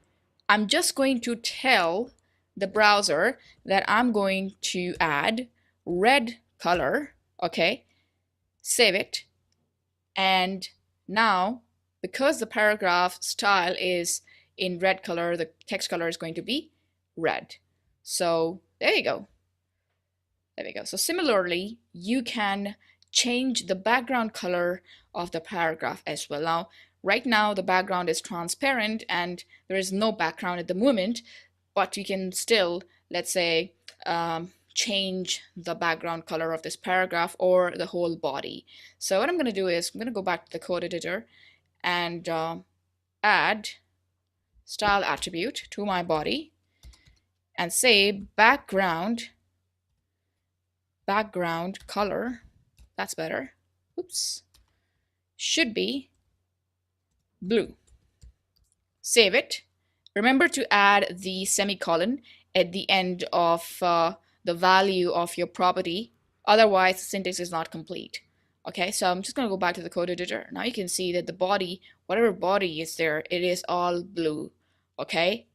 I'm just going to tell the browser that I'm going to add red color, okay, save it, and now because the paragraph style is in red color, the text color is going to be red. So there you go. There we go. So similarly, you can change the background color of the paragraph as well. Now, right now the background is transparent and there is no background at the moment, but you can still, let's say, change the background color of this paragraph or the whole body. So what I'm going to do is I'm going to go back to the code editor and add style attribute to my body and say background color, that's better, oops, should be blue. Save it. Remember to add the semicolon at the end of the value of your property, otherwise the syntax is not complete. Okay, so I'm just going to go back to the code editor. Now you can see that the body, whatever body is there, it is all blue. Okay,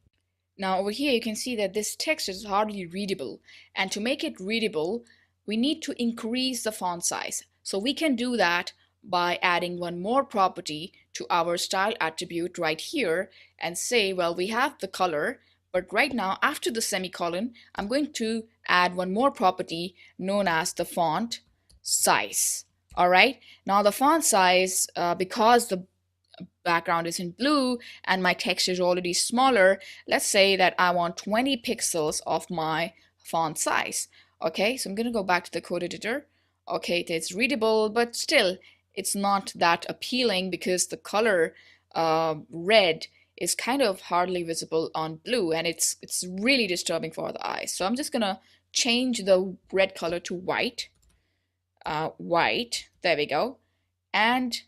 now over here you can see that this text is hardly readable, and to make it readable we need to increase the font size. So we can do that by adding one more property to our style attribute right here and say, well, we have the color, but right now after the semicolon I'm going to add one more property known as the font size. All right, now the font size, because the background is in blue and my text is already smaller, let's say that I want 20 pixels of my font size. Okay, so I'm going to go back to the code editor. Okay, it is readable, but still it's not that appealing because the color red is kind of hardly visible on blue, and it's really disturbing for the eyes. So I'm just gonna change the red color to white. White, there we go. And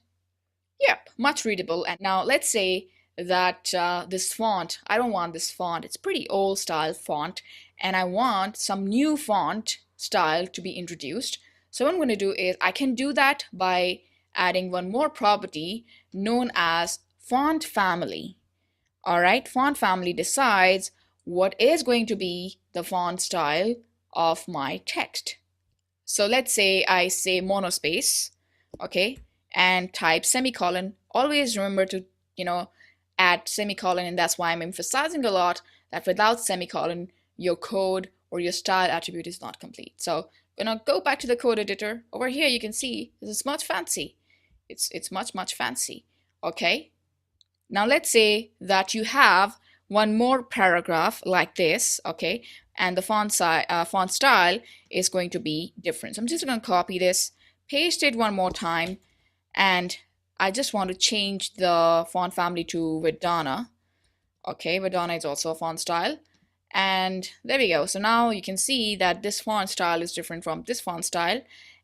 yep, much readable. And now let's say that this font, I don't want this font. It's pretty old style font, and I want some new font style to be introduced. So what I'm going to do is I can do that by adding one more property known as font family. All right, font family decides what is going to be the font style of my text. So let's say I say monospace, okay, and type semicolon. Always remember to, add semicolon, and that's why I'm emphasizing a lot that without semicolon, your code or your style attribute is not complete. So I'm gonna go back to the code editor. Over here, you can see this is much fancy. It's much fancy, okay? Now let's say that you have one more paragraph like this, okay, and the font style is going to be different. So I'm just going to copy this, paste it one more time, and I just want to change the font family to Verdana. Okay, Verdana is also a font style. And there we go. So now you can see that this font style is different from this font style.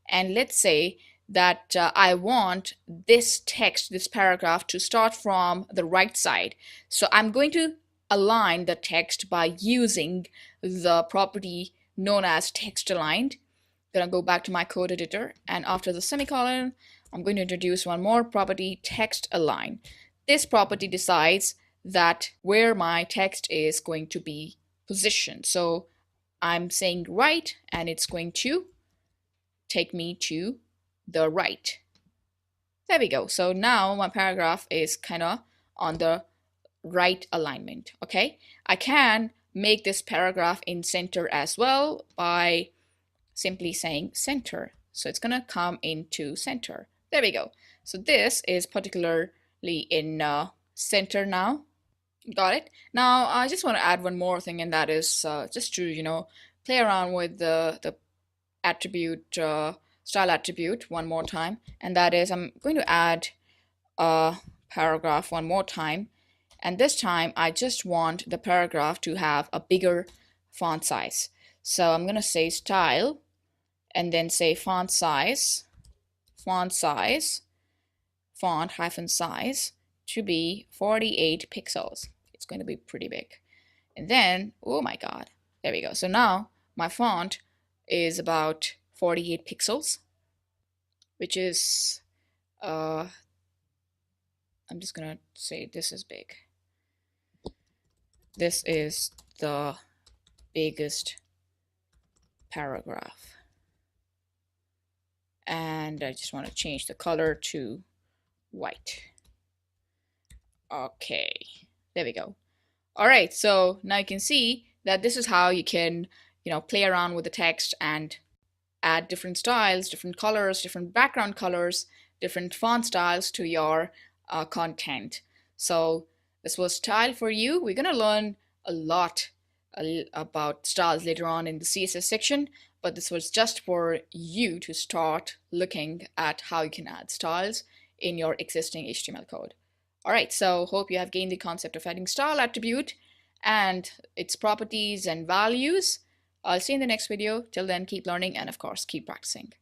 And let's say that I want this text, this paragraph, to start from the right side. So I'm going to align the text by using the property known as text aligned. I'm gonna go back to my code editor, and after the semicolon, I'm going to introduce one more property, text align. This property decides that where my text is going to be positioned. So I'm saying right, and it's going to take me to the right. There we go. So now my paragraph is kind of on the right alignment. Okay, I can make this paragraph in center as well by simply saying center. So it's gonna come into center. There we go. So this is particularly in center now. Got it. Now I just want to add one more thing, and that is just to play around with the attribute style attribute one more time, and that is I'm going to add a paragraph one more time, and this time I just want the paragraph to have a bigger font size. So I'm going to say style and then say font size font hyphen size to be 48 pixels. It's going to be pretty big. And then, oh my god, there we go. So now my font is about 48 pixels, which is I'm just gonna say this is big. This is the biggest paragraph, and I just want to change the color to white. Okay, there we go. All right, so now you can see that this is how you can play around with the text and add different styles, different colors, different background colors, different font styles to your content. So this was style for you. We're gonna learn a lot about styles later on in the CSS section, but this was just for you to start looking at how you can add styles in your existing HTML code. All right, so hope you have gained the concept of adding style attribute and its properties and values. I'll see you in the next video. Till then, keep learning and of course, keep practicing.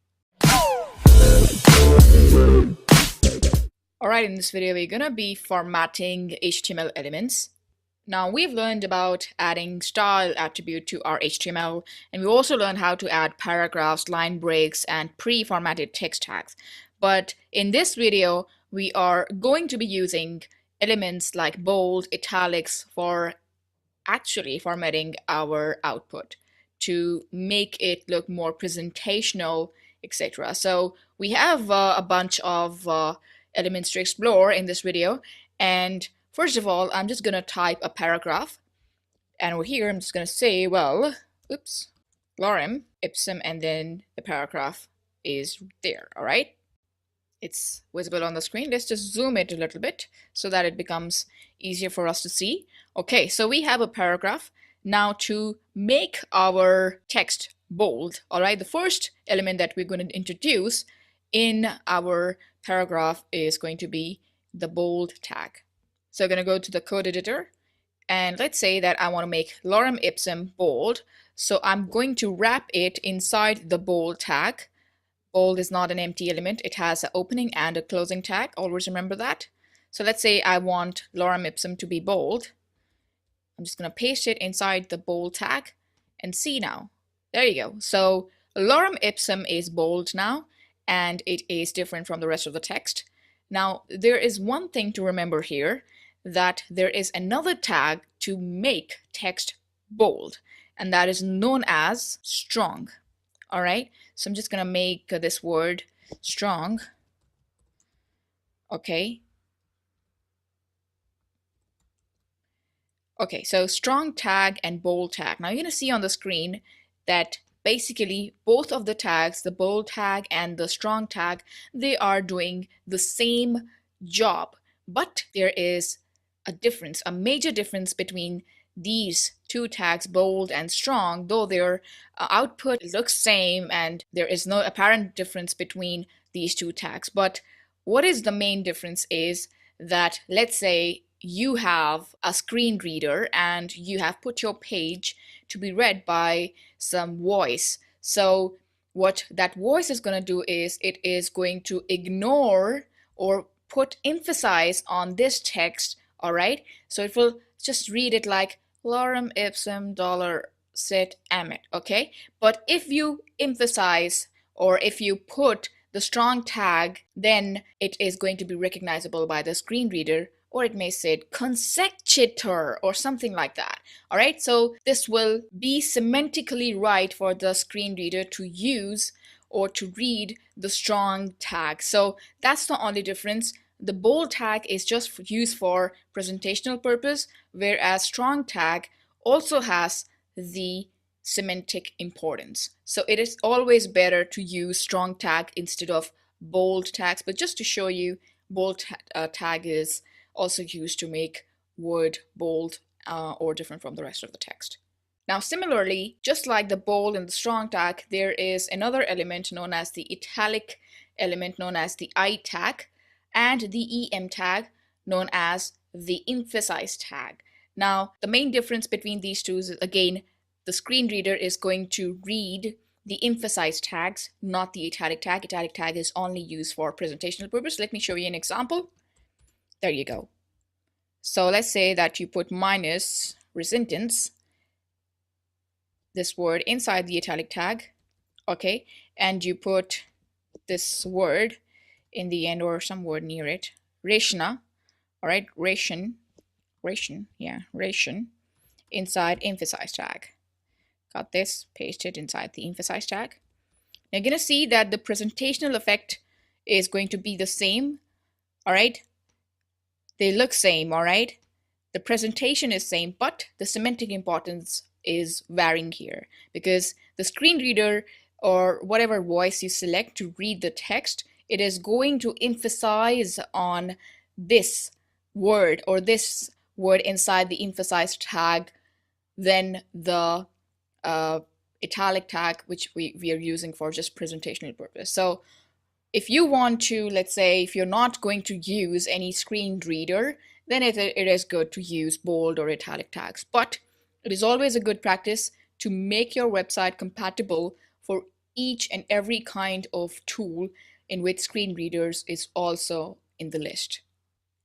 All right, in this video, we're gonna be formatting HTML elements. Now we've learned about adding style attribute to our HTML, and we also learned how to add paragraphs, line breaks, and pre-formatted text tags. But in this video, we are going to be using elements like bold, italics for actually formatting our output to make it look more presentational, etc. So we have a bunch of elements to explore in this video, and first of all, I'm just gonna type a paragraph, and over here I'm just gonna say, well, oops, lorem ipsum, and then the paragraph is there. All right, it's visible on the screen. Let's just zoom it a little bit so that it becomes easier for us to see. Okay, so we have a paragraph. Now to make our text bold. All right, the first element that we're going to introduce in our paragraph is going to be the bold tag. So I'm going to go to the code editor, and let's say that I want to make lorem ipsum bold. So I'm going to wrap it inside the bold tag. Bold is not an empty element. It has an opening and a closing tag. Always remember that. So let's say I want lorem ipsum to be bold. I'm just going to paste it inside the bold tag and see now. There you go. So lorem ipsum is bold now, and it is different from the rest of the text. Now, there is one thing to remember here, that there is another tag to make text bold, and that is known as strong. All right, so I'm just going to make this word strong. Okay. Okay, so strong tag and bold tag. Now you're going to see on the screen that basically both of the tags, the bold tag and the strong tag, they are doing the same job. But there is a difference, a major difference between these two tags, bold and strong, though their output looks same and there is no apparent difference between these two tags. But what is the main difference is that, let's say you have a screen reader and you have put your page to be read by some voice. So what that voice is going to do is it is going to ignore or put emphasis on this text. All right, so it will just read it like lorem ipsum dollar sit amit. Okay, but if you emphasize or if you put the strong tag, then it is going to be recognizable by the screen reader, or it may say consecutor or something like that. All right, so this will be semantically right for the screen reader to use or to read the strong tag. So that's the only difference. The bold tag is just used for presentational purpose, whereas strong tag also has the semantic importance. So it is always better to use strong tag instead of bold tags. But just to show you, bold tag is also used to make word bold or different from the rest of the text. Now, similarly, just like the bold and the strong tag, there is another element known as the italic element known as the I tag, and the EM tag known as the emphasize tag. Now, the main difference between these two is, again, the screen reader is going to read the emphasize tags, not the italic tag. Italic tag is only used for presentational purpose. Let me show you an example. There you go. So let's say that you put minus resentence, this word, inside the italic tag, okay, and you put this word in the end or some word near it, rationa, all right, ration, inside emphasize tag. Got this, paste it inside the emphasize tag. Now you're going to see that the presentational effect is going to be the same, all right? They look same, all right? The presentation is same, but the semantic importance is varying here because the screen reader or whatever voice you select to read the text, it is going to emphasize on this word or this word inside the emphasize tag than the italic tag, which we are using for just presentational purpose. So if you want to, let's say, if you're not going to use any screen reader, then it is good to use bold or italic tags. But it is always a good practice to make your website compatible for each and every kind of tool in which screen readers is also in the list.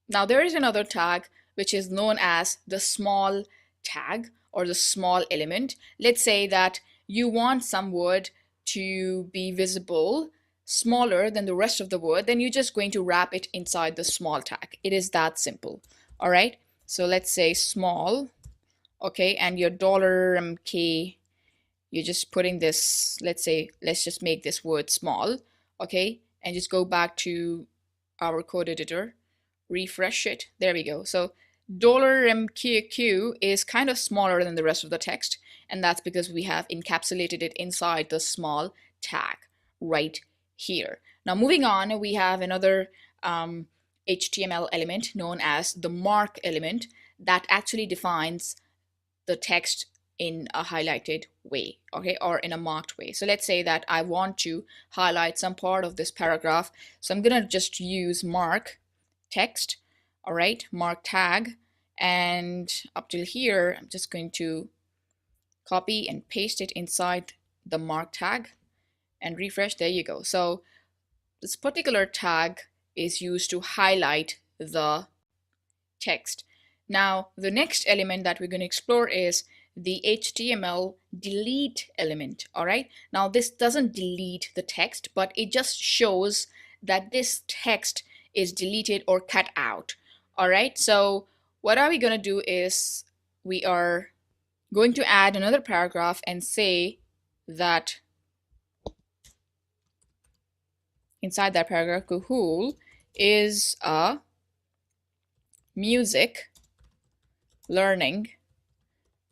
Now there is another tag which is known as the small tag or the small element. Let's say that you want some word to be visible smaller than the rest of the word, then you're just going to wrap it inside the small tag. It is that simple. All right, so let's say small, okay, and your $K, you're just putting this, let's say, let's just make this word small, okay, and just go back to our code editor, refresh it, there we go. So $MQQ is kind of smaller than the rest of the text, and that's because we have encapsulated it inside the small tag right here. Now moving on, we have another HTML element known as the mark element that actually defines the text in a highlighted way, okay, or in a marked way. So let's say that I want to highlight some part of this paragraph. So I'm gonna just use mark text, all right, mark tag, and up till here, I'm just going to copy and paste it inside the mark tag and refresh. There you go. So this particular tag is used to highlight the text. Now, the next element that we're going to explore is the HTML delete element. All right. Now, this doesn't delete the text, but it just shows that this text is deleted or cut out. All right. So what are we going to do is we are going to add another paragraph and say that inside that paragraph, Google is a music learning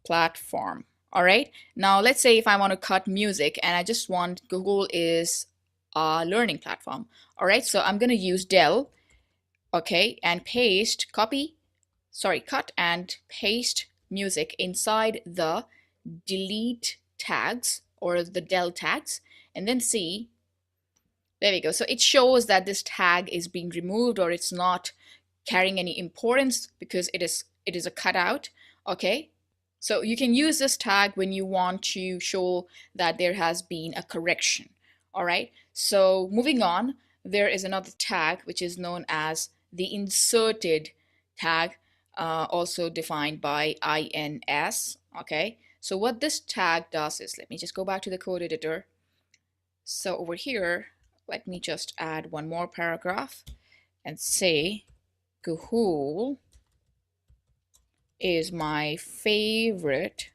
platform. All right. Now let's say if I want to cut music and I just want Google is a learning platform. All right. So I'm going to use del, okay, and paste, cut and paste music inside the delete tags or the del tags, and then see. There we go. So it shows that this tag is being removed or it's not carrying any importance because it is a cutout. Okay. So you can use this tag when you want to show that there has been a correction. All right. So moving on, there is another tag which is known as the inserted tag, also defined by ins. Okay. So what this tag does is, let me just go back to the code editor. So over here, let me just add one more paragraph and say Google is my favorite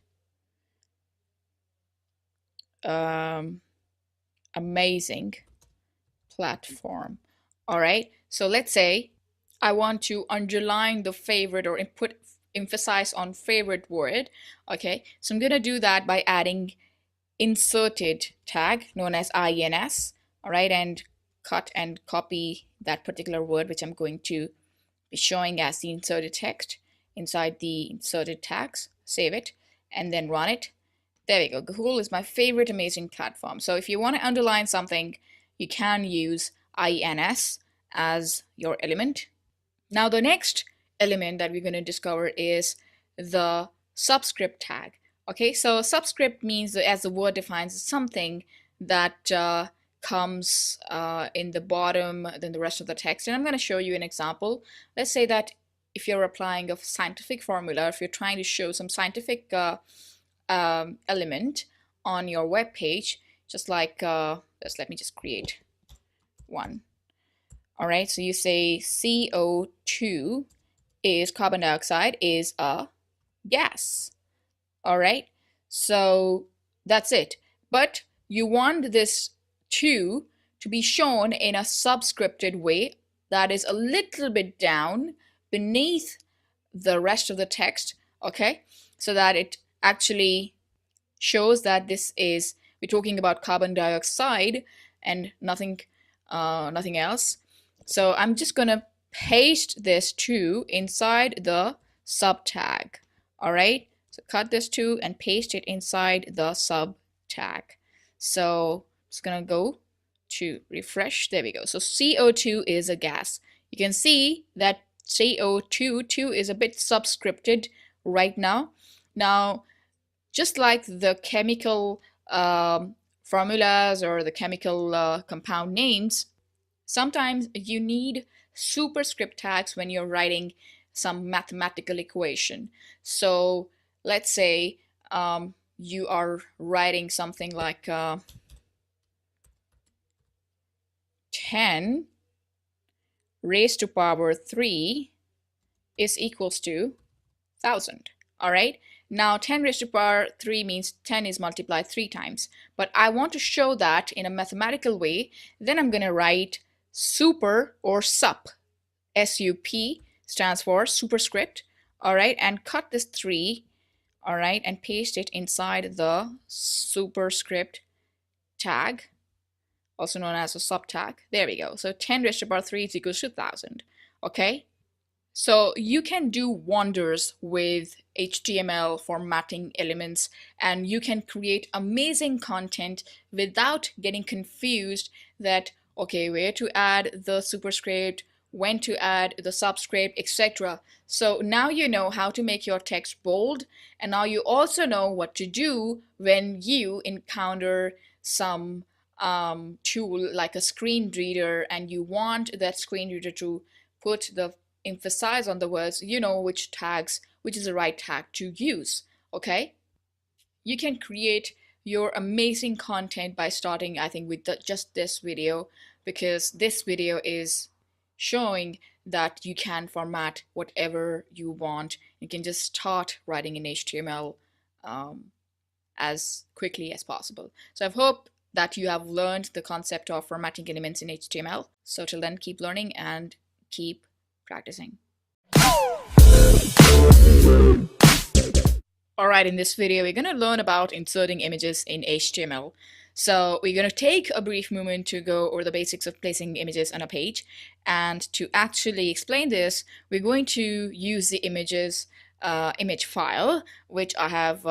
amazing platform. All right. So let's say I want to underline the favorite or emphasize on favorite word. Okay. So I'm going to do that by adding inserted tag known as ins. All right. And cut and copy that particular word, which I'm going to be showing as the inserted text inside the inserted tags. Save it and then run it. There we go. Google is my favorite amazing platform. So if you want to underline something, you can use ins as your element. Now the next element that we're going to discover is the subscript tag. Okay, so subscript means, as the word defines, something that comes in the bottom than the rest of the text. And I'm going to show you an example. Let's say that if you're applying a scientific formula, if you're trying to show some scientific element on your web page, just like let me just create one. All right, so you say CO2 is carbon dioxide is a gas. All right, so that's it. But you want this 2 to be shown in a subscripted way that is a little bit down beneath the rest of the text, okay, so that it actually shows that we're talking about carbon dioxide and nothing else. So I'm just gonna paste this 2 inside the sub tag. All right, so cut this 2 and paste it inside the sub tag. So it's gonna go to refresh. There we go. So CO2 is a gas. You can see that CO2 is a bit subscripted right now. Now, just like the chemical formulas or the chemical compound names, sometimes you need superscript tags when you're writing some mathematical equation. So let's say you are writing something like 10 raised to power 3 is equals to 1000. All right. Now 10 raised to power 3 means 10 is multiplied 3 times. But I want to show that in a mathematical way. Then I'm going to write super or sup. S-U-P stands for superscript. All right. And cut this 3. All right. And paste it inside the superscript tag, also known as a subtag. There we go. So 10 raised to power 3 is equals to 1000. Okay. So you can do wonders with HTML formatting elements, and you can create amazing content without getting confused that, okay, where to add the superscript, when to add the subscript, etc. So now you know how to make your text bold, and now you also know what to do when you encounter some tool like a screen reader and you want that screen reader to put the emphasize on the words, you know which tags, which is the right tag to use. Okay, you can create your amazing content by starting, I think, with just this video, because this video is showing that you can format whatever you want. You can just start writing in HTML as quickly as possible. So I hope that you have learned the concept of formatting elements in HTML. So till then, keep learning and keep practicing. Alright, in this video, we're going to learn about inserting images in HTML. So we're going to take a brief moment to go over the basics of placing images on a page. And to actually explain this, we're going to use the image file, which I have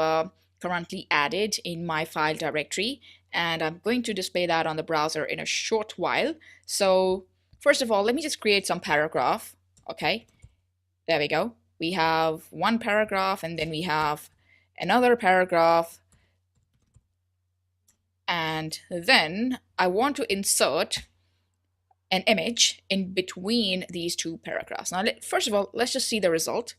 currently added in my file directory. And I'm going to display that on the browser in a short while. So first of all, let me just create some paragraph. Okay, there we go. We have one paragraph, and then we have another paragraph, and then I want to insert an image in between these two paragraphs. Now, first of all, let's just see the result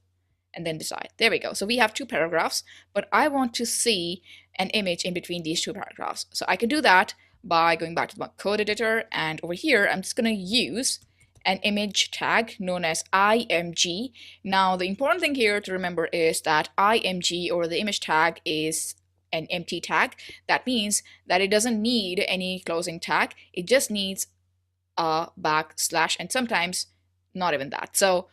and then decide. There we go. So we have two paragraphs, but I want to see an image in between these two paragraphs. So I can do that by going back to my code editor, and over here, I'm just going to use an image tag known as img. Now, the important thing here to remember is that img, or the image tag, is an empty tag. That means that it doesn't need any closing tag. It just needs a backslash, and sometimes not even that. So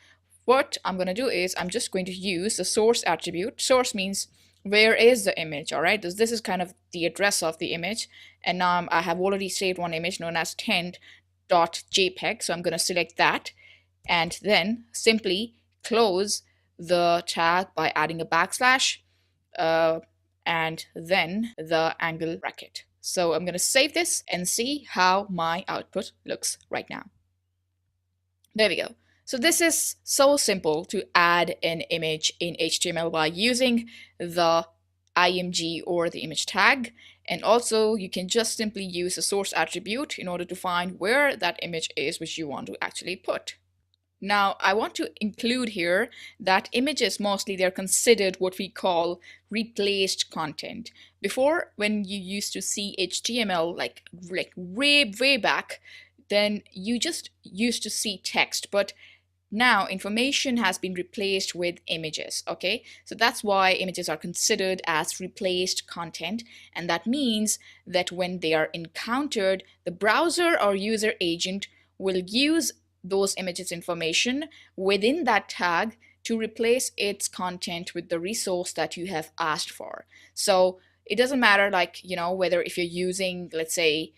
what I'm going to do is I'm just going to use the source attribute. Source means where is the image, all right? This is kind of the address of the image. And now I have already saved one image known as tent.jpg. So I'm going to select that and then simply close the tag by adding a backslash and then the angle bracket. So I'm going to save this and see how my output looks right now. There we go. So this is so simple to add an image in HTML by using the img or the image tag. And also you can just simply use a source attribute in order to find where that image is which you want to actually put. Now, I want to include here that images mostly they're considered what we call replaced content. Before, when you used to see HTML like way back, then you just used to see text, but now information has been replaced with images. Okay, so that's why images are considered as replaced content, and that means that when they are encountered, the browser or user agent will use those images information within that tag to replace its content with the resource that you have asked for. So it doesn't matter, like, you know, whether if you're using, let's say,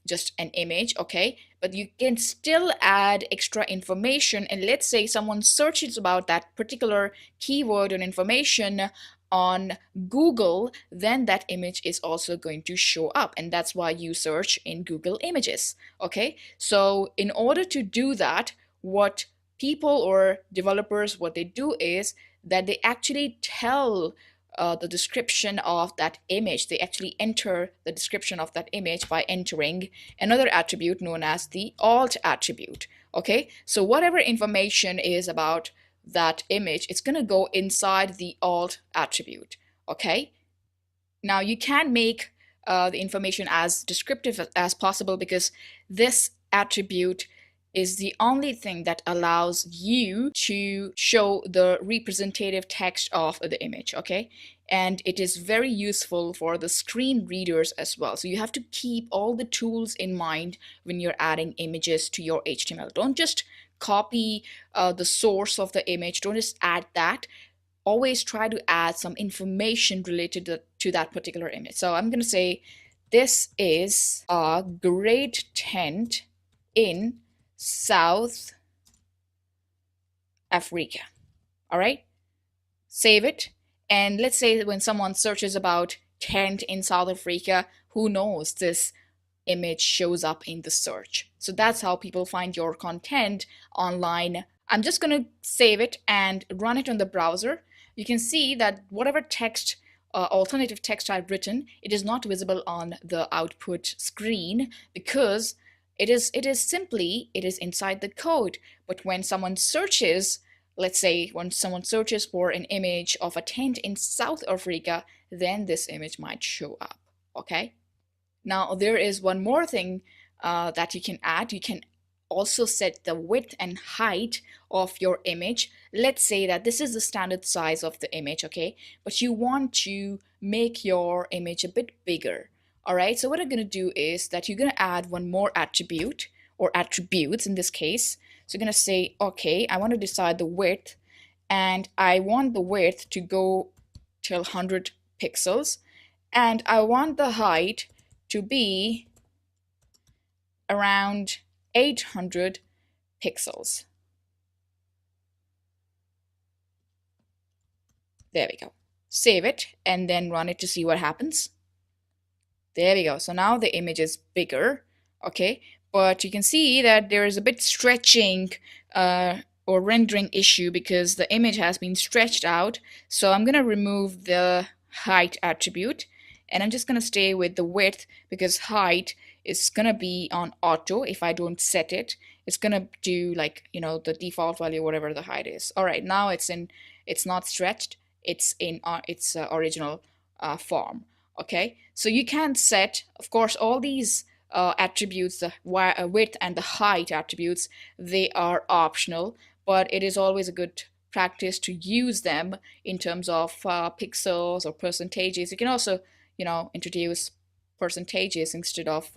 just an image, okay, but you can still add extra information. And let's say someone searches about that particular keyword and information on Google, then that image is also going to show up, and that's why you search in Google Images. Okay, so in order to do that, what people or developers, what they do is that they actually tell the description of that image. They actually enter the description of that image by entering another attribute known as the alt attribute. Okay, so whatever information is about that image, it's going to go inside the alt attribute. Okay, now you can make the information as descriptive as possible, because this attribute is the only thing that allows you to show the representative text of the image. Okay, and it is very useful for the screen readers as well. So you have to keep all the tools in mind when you're adding images to your HTML. Don't just copy the source of the image, don't just add that. Always try to add some information related to that particular image. So I'm going to say this is a great tent in South Africa. All right, save it. And let's say when someone searches about tent in South Africa, who knows, this image shows up in the search. So that's how people find your content online. I'm just going to save it and run it on the browser. You can see that whatever text, alternative text I've written, it is not visible on the output screen because it is inside the code. But when someone searches, let's say when someone searches for an image of a tent in South Africa, then this image might show up. Okay. Now there is one more thing that you can add. You can also set the width and height of your image. Let's say that this is the standard size of the image, okay? But you want to make your image a bit bigger. All right, so what I'm gonna do is that you're gonna add one more attribute, or attributes in this case. So you're gonna say, okay, I want to decide the width, and I want the width to go till 100 pixels, and I want the height to be around 800 pixels. There we go. Save it and then run it to see what happens. There we go. So now the image is bigger, okay? But you can see that there is a bit stretching or rendering issue because the image has been stretched out. So I'm gonna remove the height attribute and I'm just gonna stay with the width because height is gonna be on auto. If I don't set it, it's gonna do like, you know, the default value, whatever the height is. All right, now it's not stretched, it's in its original form. Okay, so you can set, of course, all these attributes, the width and the height attributes, they are optional, but it is always a good practice to use them in terms of pixels or percentages. You can also, you know, introduce percentages instead of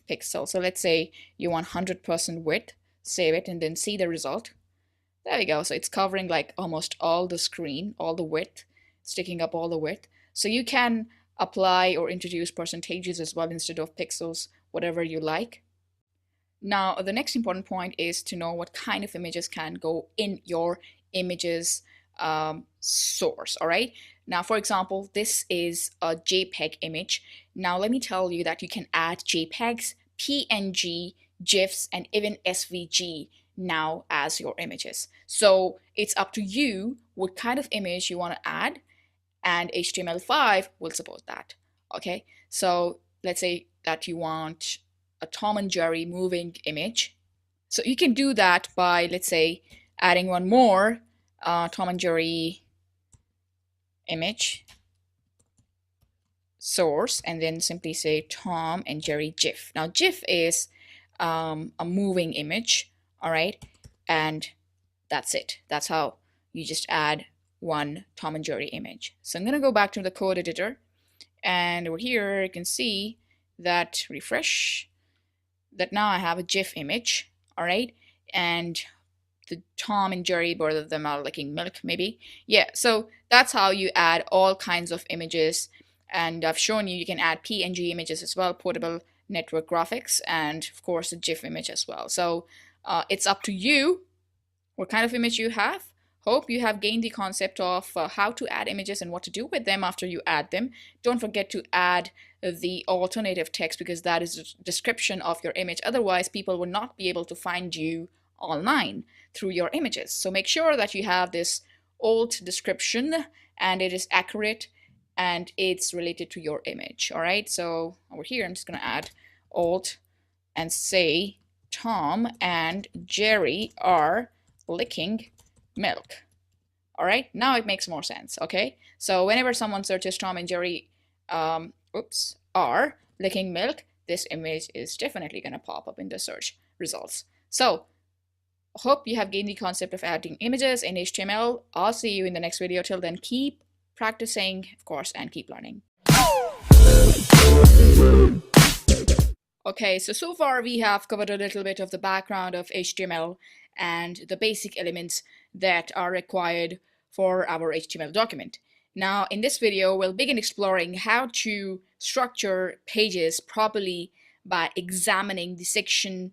pixels. So let's say you want 100% width, save it, and then see the result. There we go. So it's covering like almost all the screen, all the width, sticking up all the width. So you can apply or introduce percentages as well instead of pixels, whatever you like. Now, the next important point is to know what kind of images can go in your images source. All right. Now, for example, this is a JPEG image. Now, let me tell you that you can add JPEGs, PNG, GIFs, and even SVG now as your images. So it's up to you what kind of image you want to add, and HTML5 will support that. Okay, so let's say that you want a Tom and Jerry moving image. So you can do that by, let's say, adding one more Tom and Jerry image source and then simply say Tom and Jerry GIF. Now GIF is a moving image, all right, and that's it. That's how you just add one Tom and Jerry image. So I'm going to go back to the code editor, and over here you can see that, refresh, that now I have a GIF image, all right, and the Tom and Jerry, both of them are licking milk, maybe. Yeah, so that's how you add all kinds of images, and I've shown you can add PNG images as well, portable network graphics, and of course a GIF image as well. So it's up to you what kind of image you have. Hope you have gained the concept of how to add images and what to do with them after you add them. Don't forget to add the alternative text because that is a description of your image. Otherwise, people will not be able to find you online through your images. So make sure that you have this alt description and it is accurate and it's related to your image. All right, so over here, I'm just going to add alt and say Tom and Jerry are licking milk. All right, now it makes more sense. Okay, so whenever someone searches Tom and Jerry are licking milk, this image is definitely going to pop up in the search results. So hope you have gained the concept of adding images in HTML. I'll see you in the next video. Till then, keep practicing, of course, and keep learning. Okay, so far we have covered a little bit of the background of HTML and the basic elements that are required for our HTML document. Now, in this video, we'll begin exploring how to structure pages properly by examining the section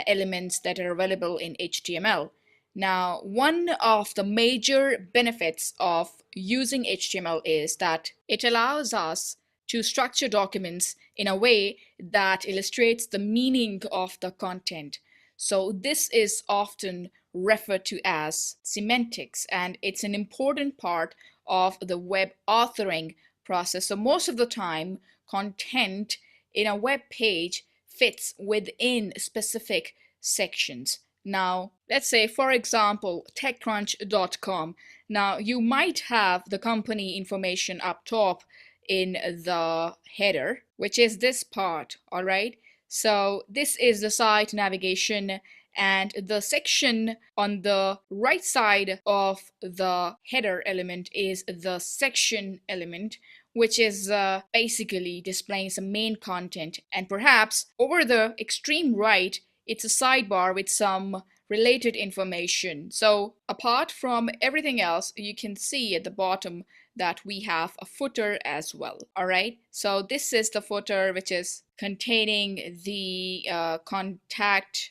elements that are available in HTML. Now, one of the major benefits of using HTML is that it allows us to structure documents in a way that illustrates the meaning of the content. So this is often referred to as semantics, and it's an important part of the web authoring process. So most of the time, content in a web page fits within specific sections. Now, let's say, for example, TechCrunch.com. Now, you might have the company information up top in the header, which is this part, all right? So this is the site navigation, and the section on the right side of the header element is the section element, which is basically displaying some main content. And perhaps over the extreme right, it's a sidebar with some related information. So apart from everything else, you can see at the bottom that we have a footer as well. All right, so this is the footer, which is containing the contact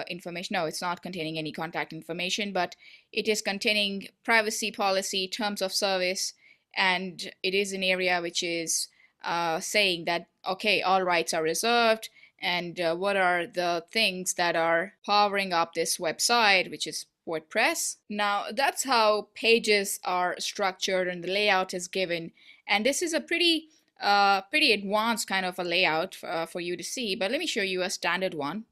information. No, it's not containing any contact information, but it is containing privacy policy, terms of service, and it is an area which is saying that, okay, all rights are reserved, and what are the things that are powering up this website, which is WordPress. Now, that's how pages are structured and the layout is given. And this is a pretty advanced kind of a layout for you to see, but let me show you a standard one.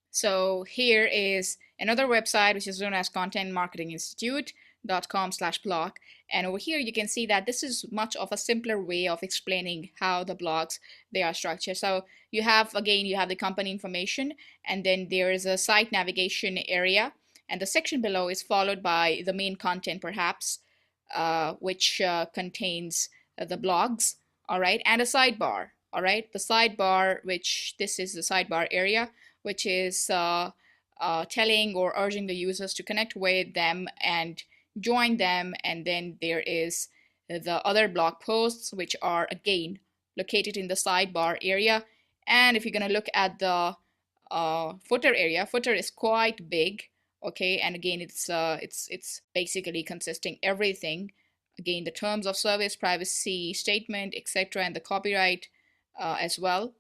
So here is another website, which is known as contentmarketinginstitute.com/blog. And over here, you can see that this is much of a simpler way of explaining how the blogs, they are structured. So you have, again, you have the company information, and then there is a site navigation area. And the section below is followed by the main content, perhaps, which contains the blogs, all right, and a sidebar, all right. The sidebar, which this is the sidebar area, which is telling or urging the users to connect with them and join them. And then there is the other blog posts, which are again located in the sidebar area. And if you're going to look at the footer area, footer is quite big, okay. And again, it's basically consisting everything. Again, the terms of service, privacy statement, etc., and the copyright as well.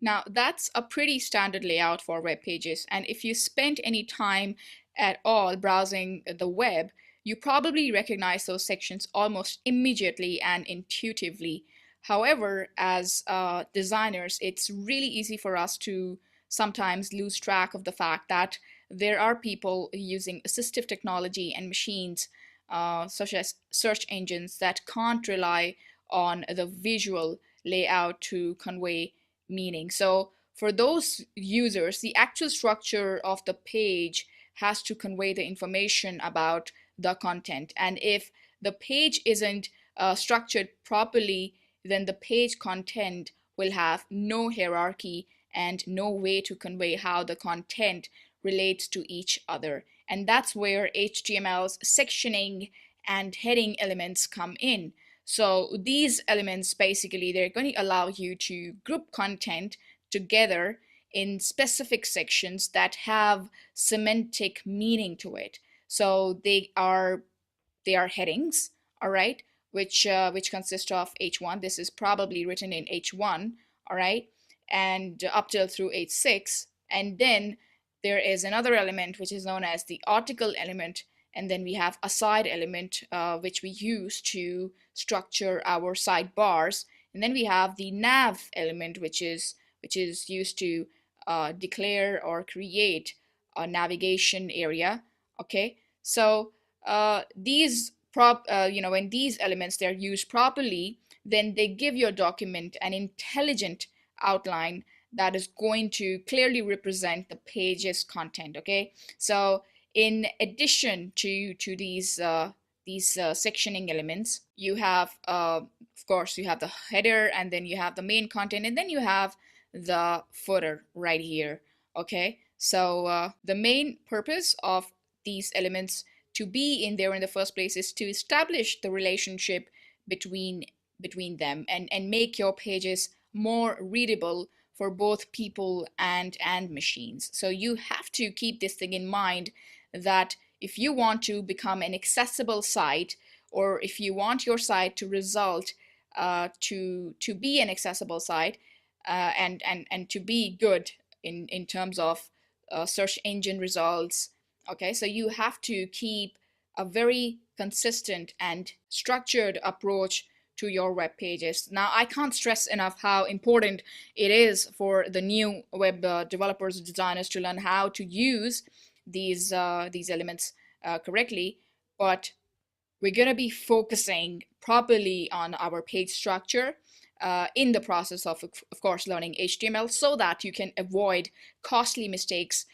Now, that's a pretty standard layout for web pages, and if you spent any time at all browsing the web, you probably recognize those sections almost immediately and intuitively. However, as designers, it's really easy for us to sometimes lose track of the fact that there are people using assistive technology and machines, such as search engines, that can't rely on the visual layout to convey meaning. So for those users, the actual structure of the page has to convey the information about the content. And if the page isn't structured properly, then the page content will have no hierarchy and no way to convey how the content relates to each other. And that's where HTML's sectioning and heading elements come in. So these elements, basically, they're going to allow you to group content together in specific sections that have semantic meaning to it. So they are headings, all right, which consist of H1. This is probably written in H1, all right, and up till through H6. And then there is another element which is known as the article element, and then we have a side element which we use to structure our sidebars, and then we have the nav element, which is used to declare or create a navigation area. Okay, so when these elements, they're used properly, then they give your document an intelligent outline that is going to clearly represent the page's content. Okay, so in addition to these sectioning elements, you have of course you have the header, and then you have the main content, and then you have the footer right here. Okay, so the main purpose of these elements to be in there in the first place is to establish the relationship between them, and make your pages more readable for both people and machines. So you have to keep this thing in mind, that if you want to become an accessible site, or if you want your site to result to be an accessible site, and to be good in terms of search engine results. Okay, so you have to keep a very consistent and structured approach to your web pages. Now, I can't stress enough how important it is for the new web developers, designers, to learn how to use these elements correctly. But we're going to be focusing properly on our page structure in the process of course, learning HTML, so that you can avoid costly mistakes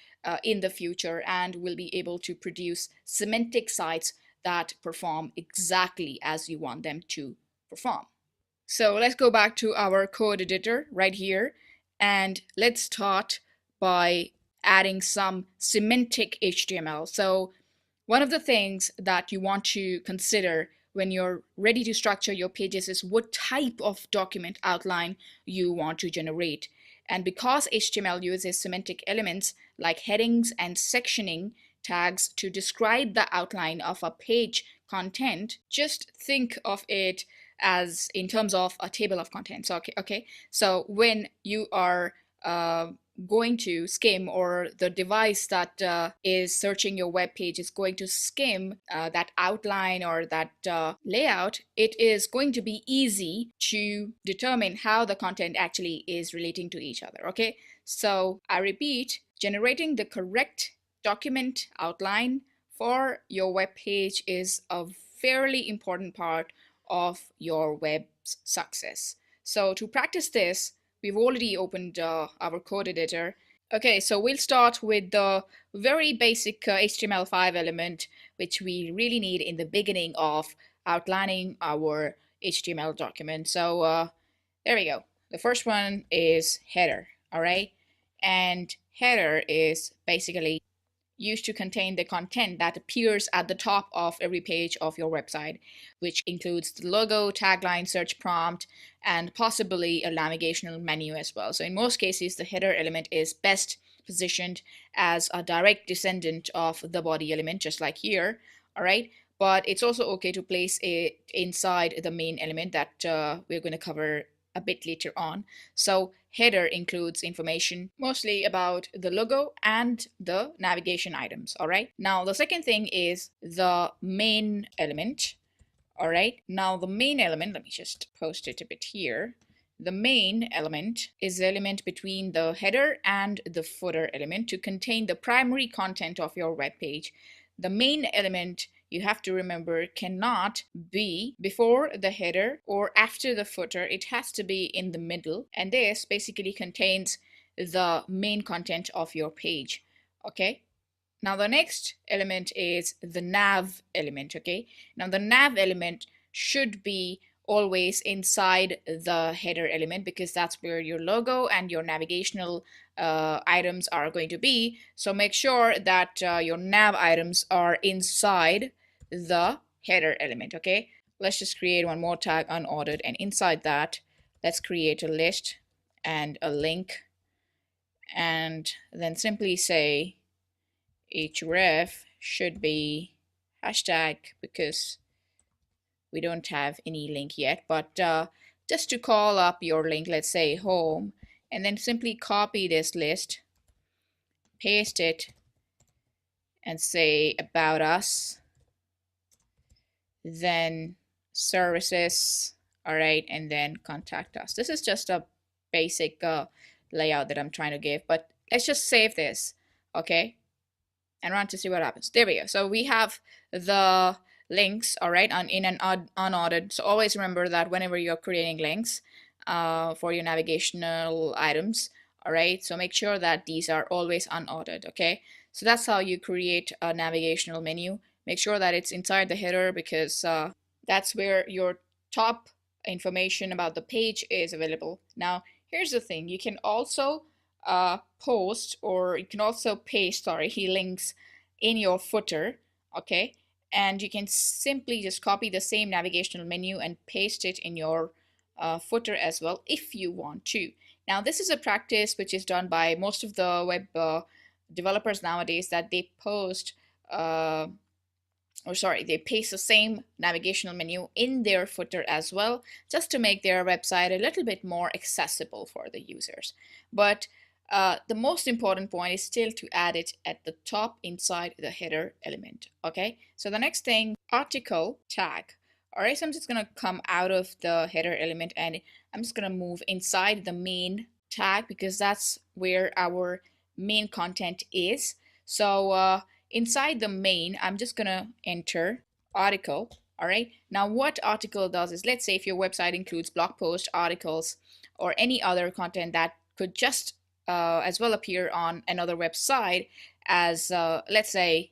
in the future, and will be able to produce semantic sites that perform exactly as you want them to perform. So let's go back to our code editor right here, and let's start by adding some semantic HTML. So one of the things that you want to consider when you're ready to structure your pages is what type of document outline you want to generate. And because HTML uses semantic elements like headings and sectioning tags to describe the outline of a page content, just think of it as in terms of a table of contents. Okay. So when you are going to skim, or the device that is searching your web page is going to skim that outline or that layout, it is going to be easy to determine how the content actually is relating to each other. Okay, so I repeat, generating the correct document outline for your web page is a fairly important part of your web's success. So to practice this, we've already opened our code editor. Okay, so we'll start with the very basic HTML5 element, which we really need in the beginning of outlining our HTML document. So there we go. The first one is header, all right? And header is basically used to contain the content that appears at the top of every page of your website, which includes the logo, tagline, search prompt, and possibly a navigational menu as well. So in most cases, the header element is best positioned as a direct descendant of the body element, just like here, all right? But it's also okay to place it inside the main element that we're going to cover a bit later on. So header includes information mostly about the logo and the navigation items. All right. Now the second thing is the main element. All right. Now the main element, let me just post it a bit here. The main element is the element between the header and the footer element to contain the primary content of your web page. The main element, you have to remember, cannot be before the header or after the footer. It has to be in the middle, and this basically contains the main content of your page. Okay. Now the next element is the nav element. Okay. Now the nav element should be always inside the header element, because that's where your logo and your navigational items are going to be. So make sure that your nav items are inside the header element. Okay, let's just create one more tag, unordered, and inside that let's create a list and a link, and then simply say href should be hashtag, because we don't have any link yet, but just to call up your link, let's say home, and then simply copy this list, paste it, and say about us, then services, all right, and then contact us. This is just a basic layout that I'm trying to give, but let's just save this, okay, and run to see what happens. There we go. So we have the links, all right, in an unordered. So always remember that whenever you're creating links for your navigational items, all right, so make sure that these are always unordered. Okay, so that's how you create a navigational menu. Make sure that it's inside the header, because that's where your top information about the page is available. Now here's the thing, you can also post, or you can also paste, sorry, links in your footer. Okay, and you can simply just copy the same navigational menu and paste it in your footer as well if you want to. Now this is a practice which is done by most of the web developers nowadays, that they post they paste the same navigational menu in their footer as well, just to make their website a little bit more accessible for the users. But the most important point is still to add it at the top inside the header element. Okay, so the next thing, article tag. All right, so I'm just gonna come out of the header element and I'm just gonna move inside the main tag, because that's where our main content is. So inside the main, I'm just gonna enter article. All right, now what article does is, let's say if your website includes blog posts, articles, or any other content that could just as well appear on another website as let's say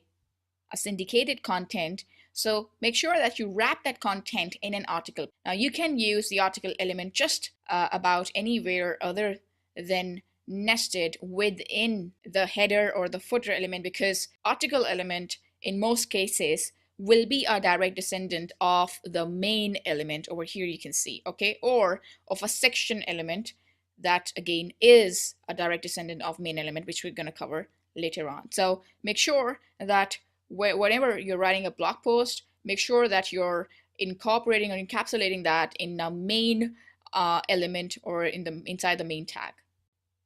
a syndicated content. So make sure that you wrap that content in an article. Now you can use the article element just about anywhere other than nested within the header or the footer element, because article element in most cases will be a direct descendant of the main element over here, you can see, okay, or of a section element that again is a direct descendant of main element, which we're going to cover later on. So make sure that whenever you're writing a blog post, make sure that you're incorporating or encapsulating that in a main element or inside the main tag.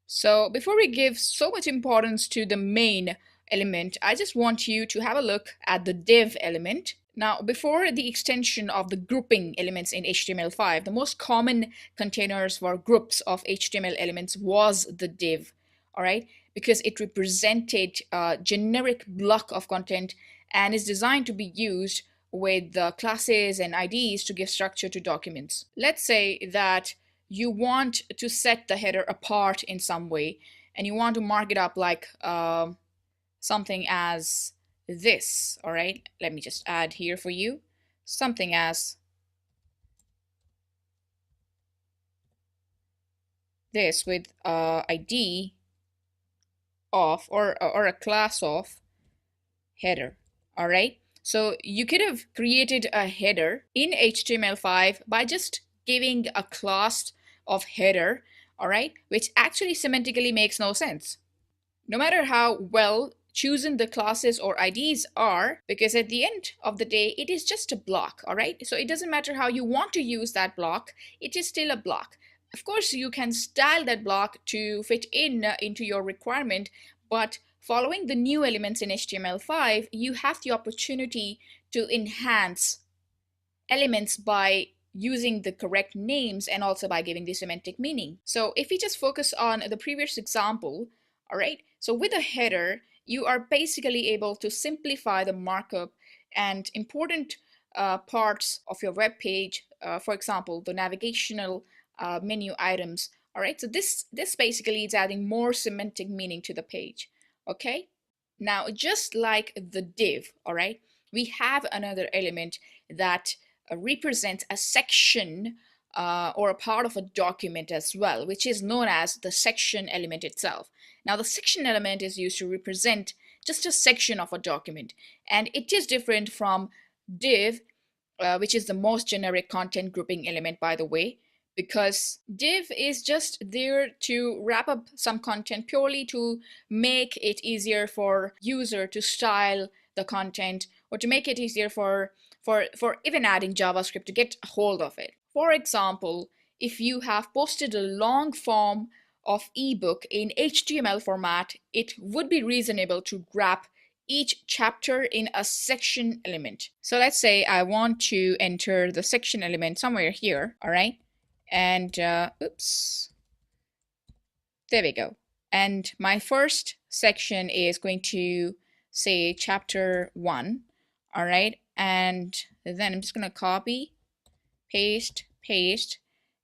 So before we give so much importance to the main element, I just want you to have a look at the div element. Now, before the extension of the grouping elements in HTML5, the most common containers for groups of HTML elements was the div, all right? Because it represented a generic block of content and is designed to be used with the classes and IDs to give structure to documents. Let's say that you want to set the header apart in some way and you want to mark it up like something as this. All right, let me just add here for you something as this with ID of or a class of header. All right, so you could have created a header in HTML5 by just giving a class of header, all right, which actually semantically makes no sense, no matter how well chosen the classes or IDs are, because at the end of the day, it is just a block, all right? So it doesn't matter how you want to use that block, it is still a block. Of course, you can style that block to fit into your requirement, but following the new elements in HTML5, you have the opportunity to enhance elements by using the correct names and also by giving the semantic meaning. So if we just focus on the previous example, all right, so with a header, you are basically able to simplify the markup and important parts of your web page, for example, the navigational menu items. All right, so this basically is adding more semantic meaning to the page. Okay, now just like the div, all right, we have another element that represents a section or a part of a document as well, which is known as the section element itself. Now the section element is used to represent just a section of a document, and it is different from div, which is the most generic content grouping element, by the way, because div is just there to wrap up some content purely to make it easier for user to style the content, or to make it easier for even adding JavaScript to get a hold of it. For example, if you have posted a long form of ebook in HTML format, it would be reasonable to wrap each chapter in a section element. So let's say I want to enter the section element somewhere here, all right? And oops, there we go. And my first section is going to say chapter 1, all right? And then I'm just going to copy, paste,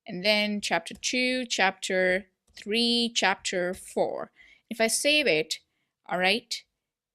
and then chapter 2, chapter 3, chapter 4. If I save it, all right,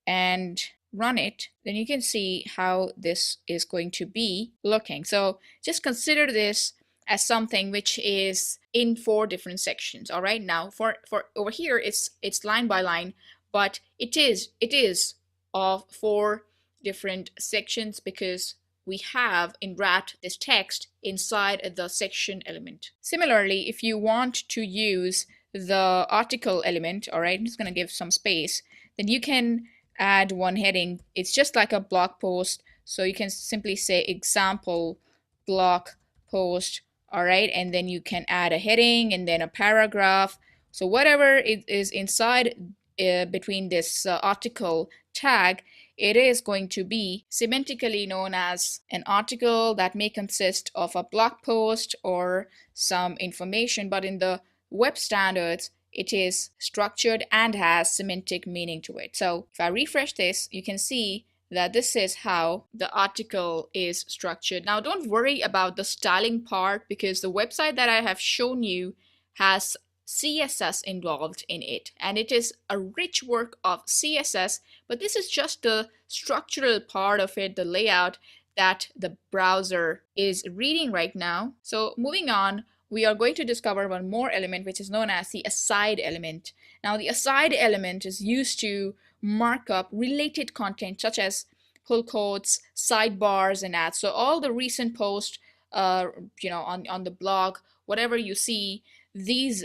and run it, then you can see how this is going to be looking. So just consider this as something which is in 4 different sections. All right, now for over here it's line by line, but it is of 4 different sections because we have wrapped this text inside the section element. Similarly, if you want to use the article element, all right, I'm just going to give some space, then you can add one heading. It's just like a blog post. So you can simply say example blog post, all right? And then you can add a heading and then a paragraph. So whatever it is inside between this article tag, it is going to be semantically known as an article that may consist of a blog post or some information, but in the web standards, it is structured and has semantic meaning to it. So if I refresh this, you can see that this is how the article is structured. Now, don't worry about the styling part because the website that I have shown you has CSS involved in it, and it is a rich work of CSS, but this is just the structural part of it, the layout that the browser is reading right now. So moving on, we are going to discover one more element, which is known as the aside element. Now, the aside element is used to mark up related content such as pull quotes, sidebars, and ads. So all the recent posts, on the blog, whatever you see, this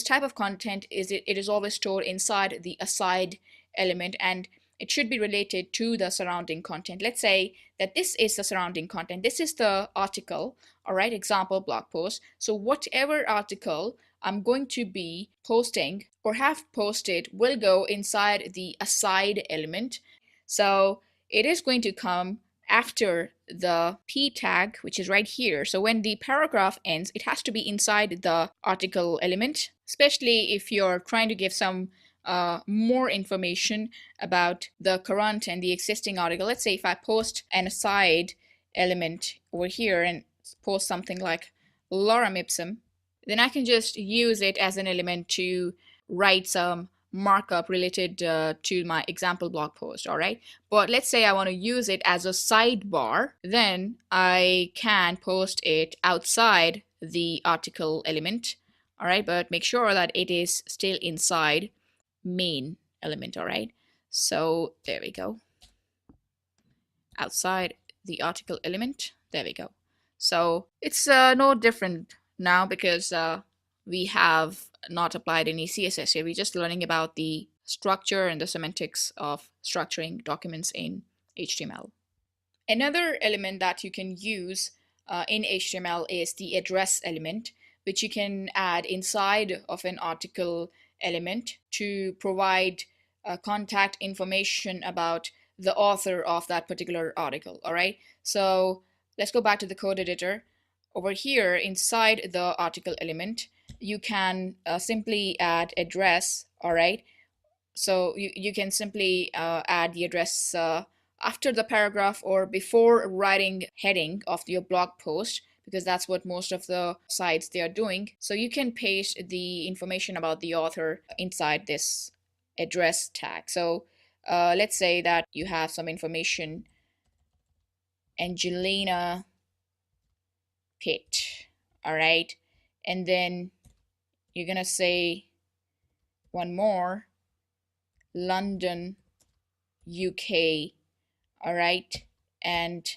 type of content it is always stored inside the aside element, and it should be related to the surrounding content. Let's say that this is the surrounding content. This is the article, all right, example blog post. So whatever article I'm going to be posting or have posted will go inside the aside element. So it is going to come after the p tag, which is right here. So when the paragraph ends, it has to be inside the article element, especially if you're trying to give some more information about the current and the existing article. Let's say if I post an aside element over here and post something like lorem ipsum, then I can just use it as an element to write some markup related to my example blog post, all right? But let's say I want to use it as a sidebar, then I can post it outside the article element, all right? But make sure that it is still inside main element, all right? So there we go. Outside the article element, there we go. So it's no different now because we have not applied any CSS here. We're just learning about the structure and the semantics of structuring documents in HTML. Another element that you can use in HTML is the address element, which you can add inside of an article element to provide contact information about the author of that particular article, all right? So let's go back to the code editor. Over here inside the article element, you can simply add address, all right? So you can simply add the address after the paragraph or before writing heading of your blog post, because that's what most of the sites they are doing. So you can paste the information about the author inside this address tag. So let's say that you have some information, Angelina Pitt, all right? And then you're gonna say one more, London, UK, all right? And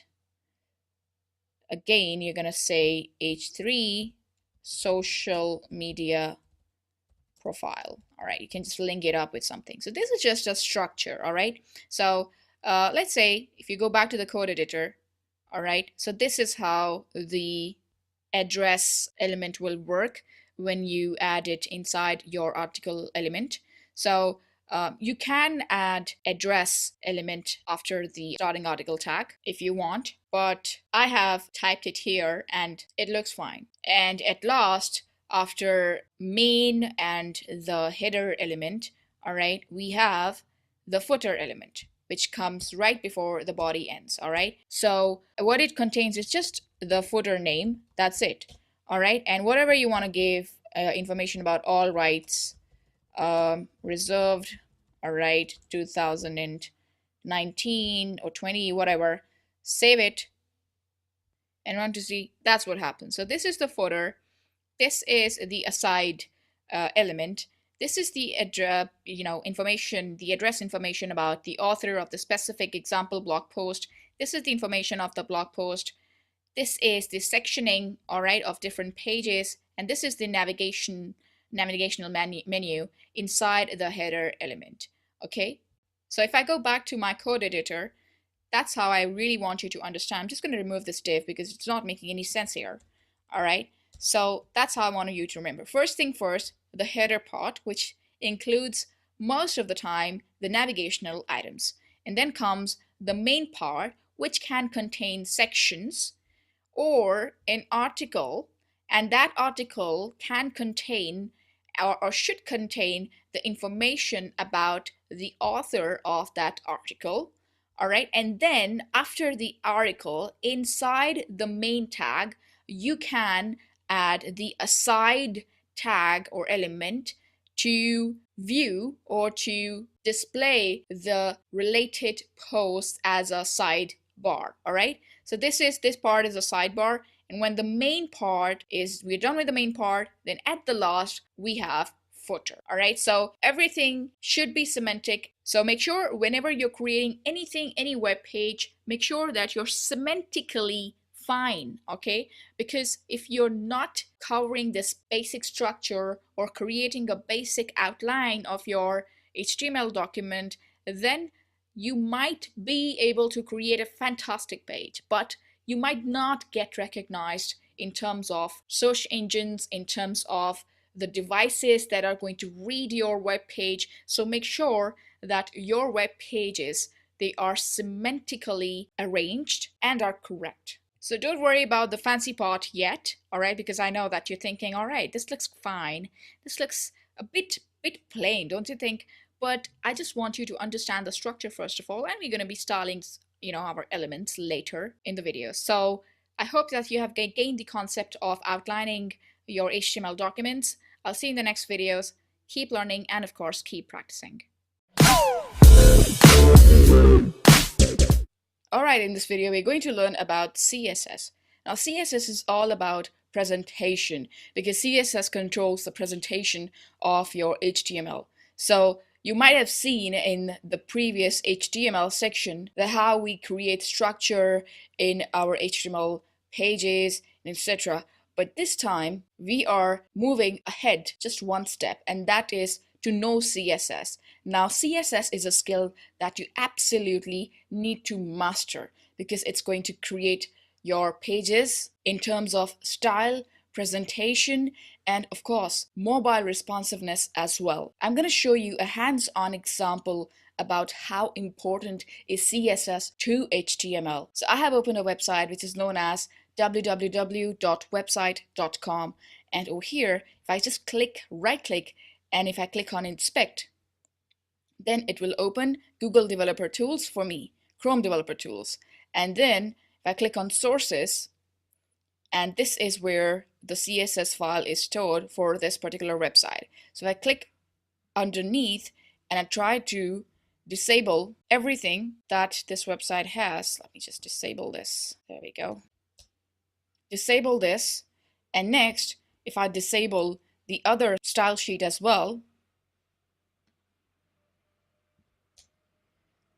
again, you're gonna say H3 social media profile, all right? You can just link it up with something. So this is just a structure, all right? So let's say if you go back to the code editor, all right? So this is how the address element will work when you add it inside your article element. So you can add address element after the starting article tag if you want, but I have typed it here and it looks fine. And at last, after main and the header element, all right, we have the footer element, which comes right before the body ends, all right? So what it contains is just the footer name, that's it, all right? And whatever you want to give information about all rights reserved, all right, 2019 or 20, whatever, save it, and want to see, that's what happens. So this is the footer, this is the aside element. This is the information, the address information about the author of the specific example blog post. This is the information of the blog post. This is the sectioning, all right, of different pages, and this is the navigational menu inside the header element. Okay. So if I go back to my code editor, that's how I really want you to understand. I'm just going to remove this div because it's not making any sense here. All right. So that's how I want you to remember. First thing first, the header part, which includes most of the time the navigational items. And then comes the main part, which can contain sections or an article, and that article can contain or should contain the information about the author of that article. All right, and then after the article, inside the main tag, you can add the aside tag or element to view or to display the related post as a sidebar. All right, so this part is a sidebar, and when the main part is, we're done with the main part, then at the last we have footer. All right, so everything should be semantic. So make sure whenever you're creating anything, any web page, make sure that you're semantically fine, okay? Because if you're not covering this basic structure or creating a basic outline of your HTML document, then you might be able to create a fantastic page, but you might not get recognized in terms of search engines, in terms of the devices that are going to read your web page. So make sure that your web pages, they are semantically arranged and are correct. So don't worry about the fancy part yet, all right? Because I know that you're thinking, all right, this looks fine. This looks a bit plain, don't you think? But I just want you to understand the structure first of all, and we're going to be styling, our elements later in the video. So I hope that you have gained the concept of outlining your HTML documents. I'll see you in the next videos. Keep learning and of course keep practicing. Alright, in this video we're going to learn about CSS. Now CSS is all about presentation because CSS controls the presentation of your HTML. So you might have seen in the previous HTML section that how we create structure in our HTML pages, etc. But this time we are moving ahead just one step, and that is to know CSS. Now CSS is a skill that you absolutely need to master because it's going to create your pages in terms of style, presentation, and of course mobile responsiveness as well. I'm going to show you a hands-on example about how important is CSS to HTML. So I have opened a website which is known as www.website.com, and over here if I just right click and if I click on inspect, then it will open Google Developer Tools for me, Chrome Developer Tools, and then if I click on sources, and this is where the CSS file is stored for this particular website. So if I click underneath and I try to disable everything that this website has, let me just disable this, there we go, disable this, and next if I disable the other style sheet as well,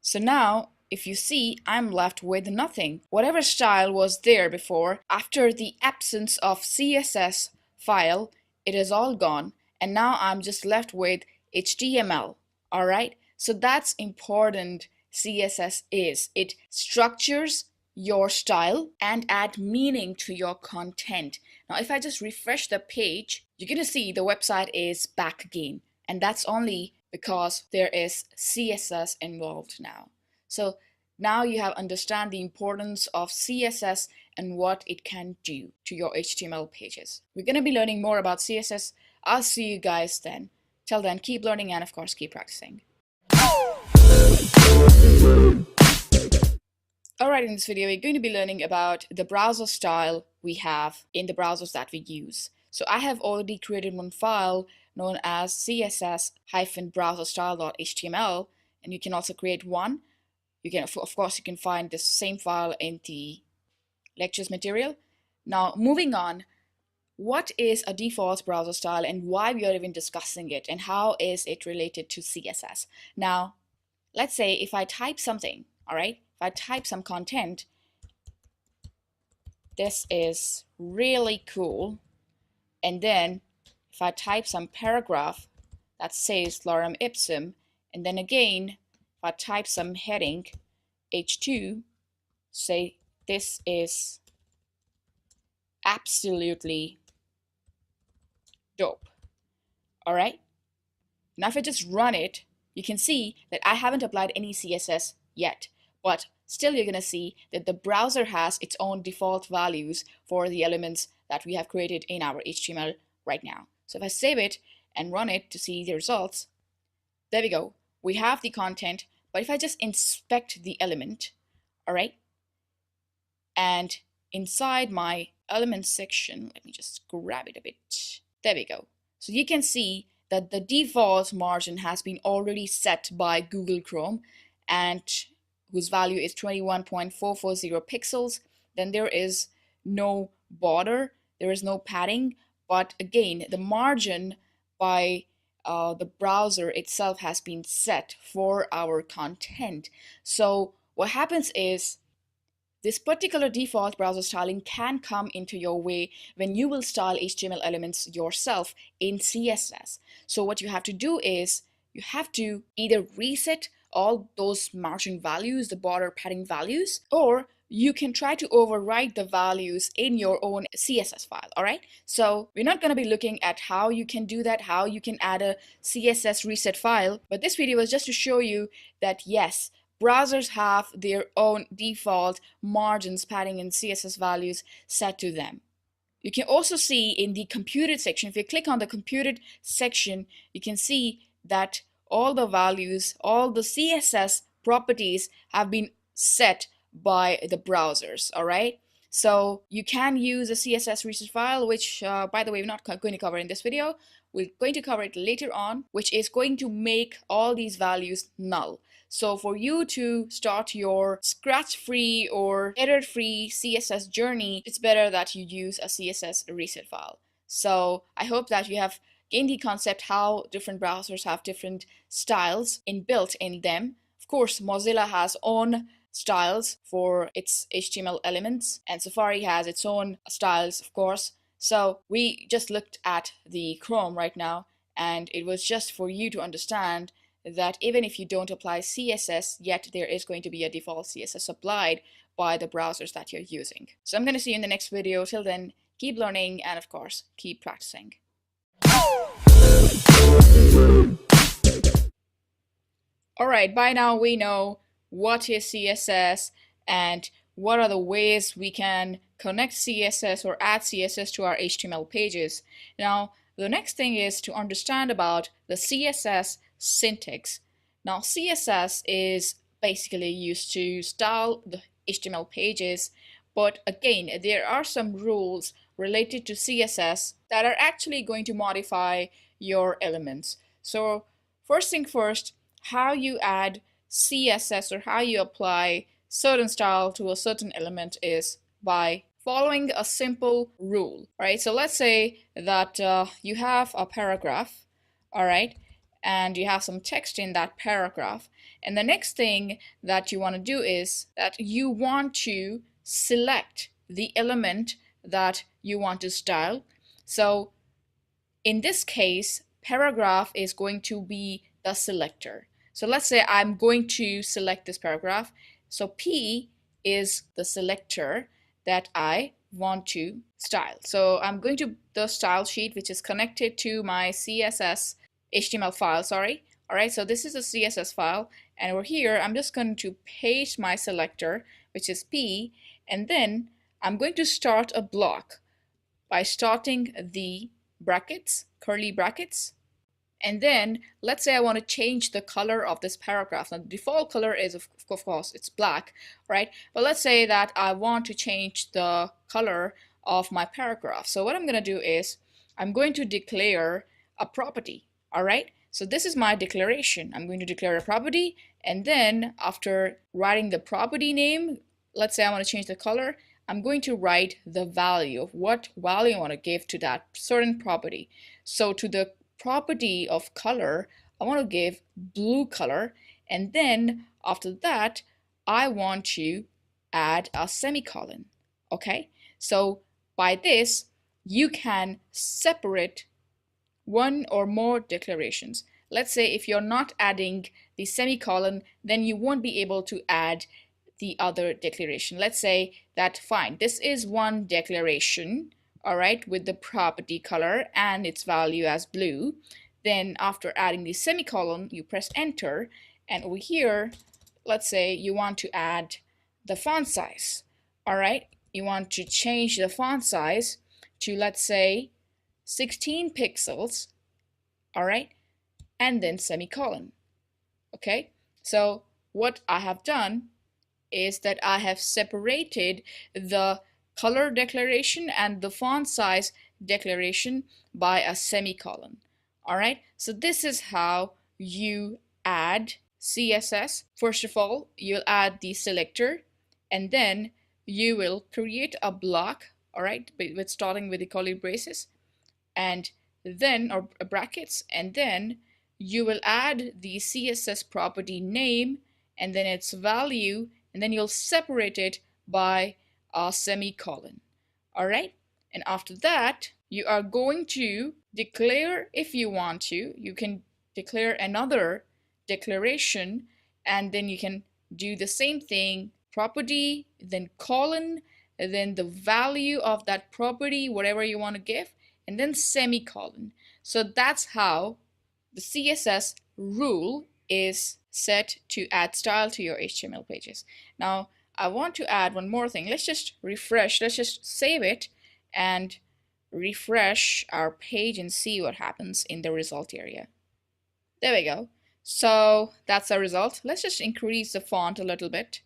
so now if you see, I'm left with nothing. Whatever style was there before, after the absence of CSS file, it is all gone, and now I'm just left with HTML. All right, so that's important. CSS is, it structures your style and add meaning to your content. Now if I just refresh the page, you're gonna see the website is back again, and that's only because there is CSS involved now. So now you have understand the importance of CSS and what it can do to your HTML pages. We're going to be learning more about CSS. I'll see you guys then. Till then, keep learning and of course keep practicing. Alright, in this video we're going to be learning about the browser style we have in the browsers that we use. So I have already created one file known as css-browserstyle.html, and you can also create one. You can, of course, you can find the same file in the lectures material. Now, moving on, what is a default browser style and why we are even discussing it and how is it related to CSS? Now, let's say if I type something, all right, if I type some content, this is really cool, and then if I type some paragraph that says lorem ipsum, and then again, if I type some heading H2, say this is absolutely dope. All right. Now if I just run it, you can see that I haven't applied any CSS yet, but still you're going to see that the browser has its own default values for the elements that we have created in our HTML right now. So if I save it and run it to see the results, there we go. We have the content, but if I just inspect the element, all right, and inside my element section, let me just grab it a bit. There we go. So you can see that the default margin has been already set by Google Chrome and whose value is 21.440 pixels. Then there is no border, there is no padding, but again, the margin by the browser itself has been set for our content. So what happens is this particular default browser styling can come into your way when you will style HTML elements yourself in CSS. So what you have to do is you have to either reset all those margin values, the border padding values, or you can try to override the values in your own CSS file, all right? So we're not going to be looking at how you can do that, how you can add a CSS reset file, but this video was just to show you that yes, browsers have their own default margins, padding, and CSS values set to them. You can also see in the computed section, if you click on the computed section, you can see that all the values, all the CSS properties have been set by the browsers, all right? So you can use a CSS reset file, which by the way, we're not going to cover in this video. We're going to cover it later on, which is going to make all these values null. So for you to start your scratch-free or error-free CSS journey, it's better that you use a CSS reset file. So I hope that you have gained the concept how different browsers have different styles inbuilt in them. Of course, Mozilla has own styles for its HTML elements, and Safari has its own styles, of course. So we just looked at the Chrome right now, and it was just for you to understand that even if you don't apply CSS, yet there is going to be a default CSS applied by the browsers that you're using. So I'm going to see you in the next video. Till then, keep learning and of course, keep practicing. Alright, by now we know what is CSS and what are the ways we can connect CSS or add CSS to our HTML pages. Now, the next thing is to understand about the CSS syntax. Now, CSS is basically used to style the HTML pages, but again, there are some rules related to CSS that are actually going to modify your elements. So, first thing first, how you add CSS or how you apply certain style to a certain element is by following a simple rule. All right, so let's say that you have a paragraph, all right, and you have some text in that paragraph, and the next thing that you want to do is that you want to select the element that you want to style. So in this case, paragraph is going to be the selector. So let's say I'm going to select this paragraph. So P is the selector that I want to style. So I'm going to the style sheet, which is connected to my CSS HTML file, sorry. All right, so this is a CSS file, and over here, I'm just going to paste my selector, which is P, and then I'm going to start a block by starting the brackets, curly brackets. And then let's say I want to change the color of this paragraph. Now the default color is of course it's black, right? But let's say that I want to change the color of my paragraph. So what I'm going to do is I'm going to declare a property, all right? So this is my declaration. I'm going to declare a property, and then after writing the property name, let's say I want to change the color, I'm going to write the value of what value I want to give to that certain property. So to the property of color, I want to give blue color, and then after that I want to add a semicolon. Okay, so by this you can separate one or more declarations. let's say if you're not adding the semicolon, then you won't be able to add the other declaration. Let's say that fine, this is one declaration, all right, with the property color and its value as blue. Then after adding the semicolon, you press enter, and over here, let's say you want to add the font size. All right, you want to change the font size to, let's say, 16 pixels. All right, and then semicolon. Okay, so what I have done is that I have separated the color declaration and the font size declaration by a semicolon. All right, so this is how you add CSS. First of all, you'll add the selector, and then you will create a block, all right, with starting with the curly braces, and then, or brackets, and then you will add the CSS property name and then its value, and then you'll separate it by a semicolon. All right, and after that you are going to declare, if you want to, you can declare another declaration, and then you can do the same thing, property, then colon, and then the value of that property, whatever you want to give, and then semicolon. So that's how the CSS rule is set to add style to your HTML pages. Now, I want to add one more thing. Let's just refresh. Let's just save it and refresh our page and see what happens in the result area. There we go. So that's our result. Let's just increase the font a little bit.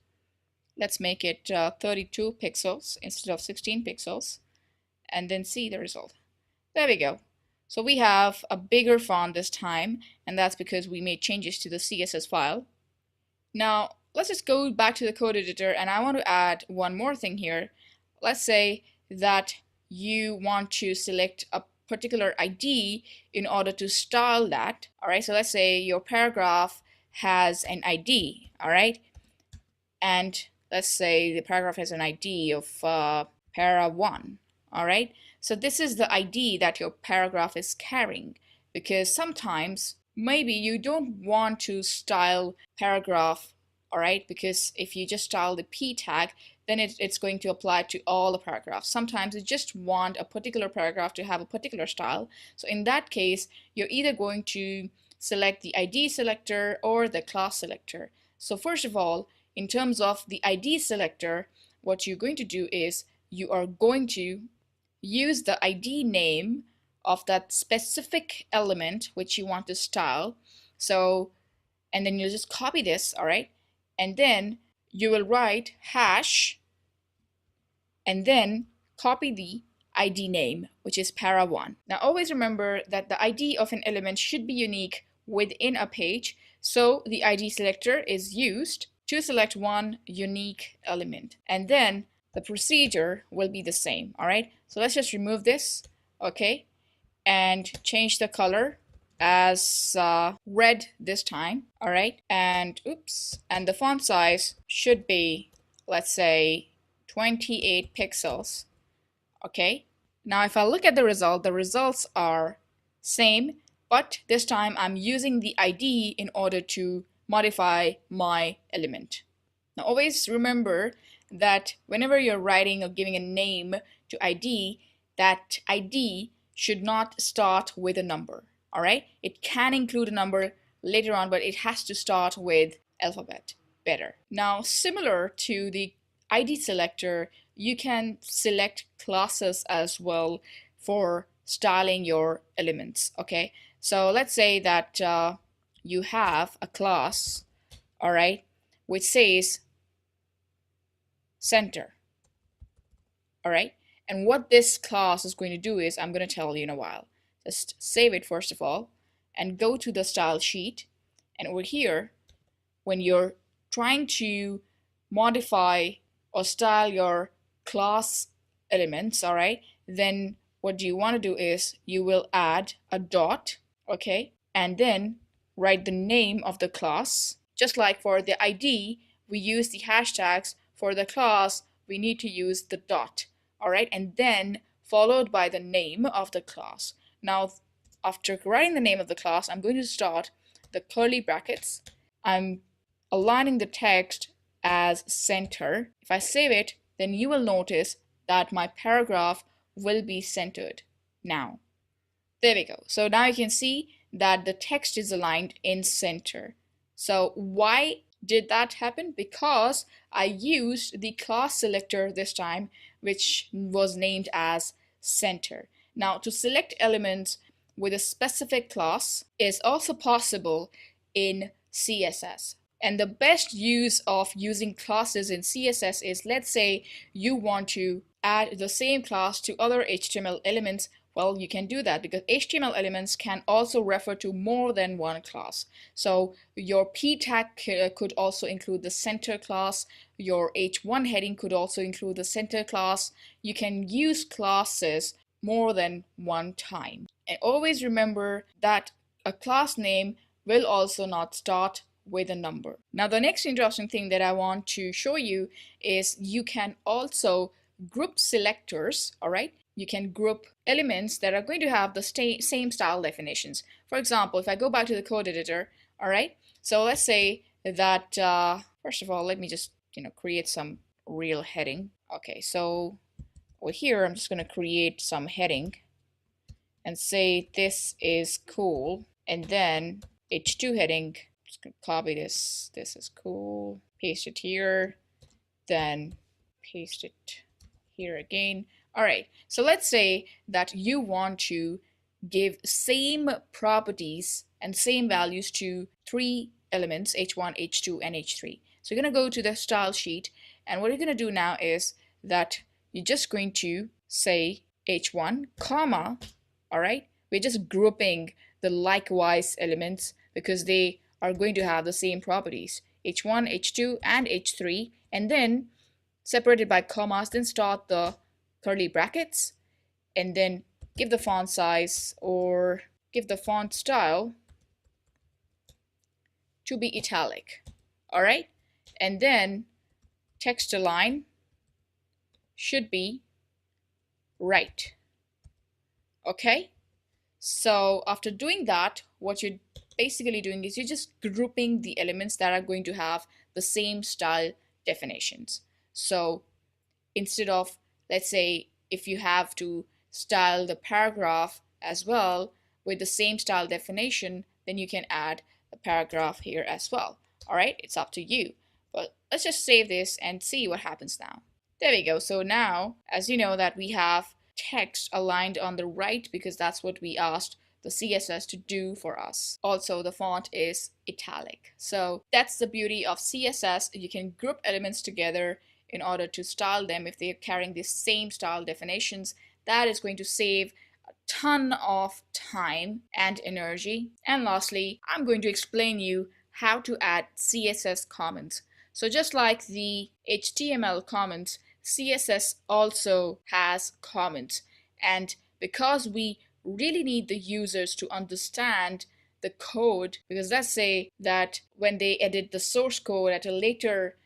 Let's make it 32 pixels instead of 16 pixels, and then see the result. There we go. So we have a bigger font this time, and that's because we made changes to the CSS file. Now, let's just go back to the code editor, and I want to add one more thing here. Let's say that you want to select a particular ID in order to style that. All right, so let's say your paragraph has an ID, all right? And let's say the paragraph has an ID of para 1, all right? So this is the ID that your paragraph is carrying, because sometimes maybe you don't want to style paragraph, all right? Because if you just style the P tag, then it's going to apply to all the paragraphs. Sometimes you just want a particular paragraph to have a particular style. So in that case, you're either going to select the ID selector or the class selector. So first of all, in terms of the ID selector, what you're going to do is you are going to use the ID name of that specific element which you want to style. So, and then you just copy this, all right? And then you will write hash and then copy the ID name, which is para1. Now always remember that the ID of an element should be unique within a page, so the ID selector is used to select one unique element, and then the procedure will be the same. All right, so let's just remove this, okay, and change the color as red this time. All right, and oops, and the font size should be, let's say, 28 pixels. Okay, now if I look at the result, the results are same, but this time I'm using the ID in order to modify my element. Now always remember that whenever you're writing or giving a name to ID, that ID should not start with a number. All right, it can include a number later on, but it has to start with alphabet better. Now similar to the ID selector, you can select classes as well for styling your elements. Okay, so let's say that you have a class, all right, which says center. All right, and what this class is going to do is, I'm going to tell you in a while. Just save it first of all and go to the style sheet, and over here, when you're trying to modify or style your class elements, all right, then what you want to do is you will add a dot, okay, and then write the name of the class. Just like for the ID, we use the hashtags. For the class, we need to use the dot, all right, and then followed by the name of the class. Now, after writing the name of the class, I'm going to start the curly brackets. I'm aligning the text as center. If I save it, then you will notice that my paragraph will be centered now. There we go. So now you can see that the text is aligned in center. So why did that happen? Because I used the class selector this time, which was named as center. Now, to select elements with a specific class is also possible in CSS. And the best use of using classes in CSS is, let's say you want to add the same class to other HTML elements. Well, you can do that because HTML elements can also refer to more than one class. So your P tag could also include the center class. Your H1 heading could also include the center class. You can use classes more than one time. And always remember that a class name will also not start with a number. Now, the next interesting thing that I want to show you is you can also group selectors, all right? You can group elements that are going to have the same style definitions. For example, if I go back to the code editor, all right? So let's say that, first of all, let me just, create some real heading. Okay, so over here, I'm just going to create some heading and say this is cool. And then H2 heading, I'm just going to copy this. This is cool. Paste it here. Then paste it here again. All right, so let's say that you want to give same properties and same values to 3 elements, H1, H2, and H3. So you're going to go to the style sheet, and what you're going to do now is that you're just going to say H1, comma, all right? We're just grouping the likewise elements because they are going to have the same properties, H1, H2, and H3, and then separated by commas, then start the curly brackets, and then give the font size or give the font style to be italic. All right, and then text align should be right. Okay, so after doing that, what you're basically doing is you're just grouping the elements that are going to have the same style definitions. So instead of, let's say, if you have to style the paragraph as well with the same style definition, then you can add a paragraph here as well. All right, it's up to you. But let's just save this and see what happens now. There we go. So now, as you know, that we have text aligned on the right because that's what we asked the CSS to do for us. Also, the font is italic. So that's the beauty of CSS. You can group elements together in order to style them if they are carrying the same style definitions. That is going to save a ton of time and energy. And lastly, I'm going to explain you how to add CSS comments. So just like the HTML comments, CSS also has comments. And because we really need the users to understand the code, because let's say that when they edit the source code at a later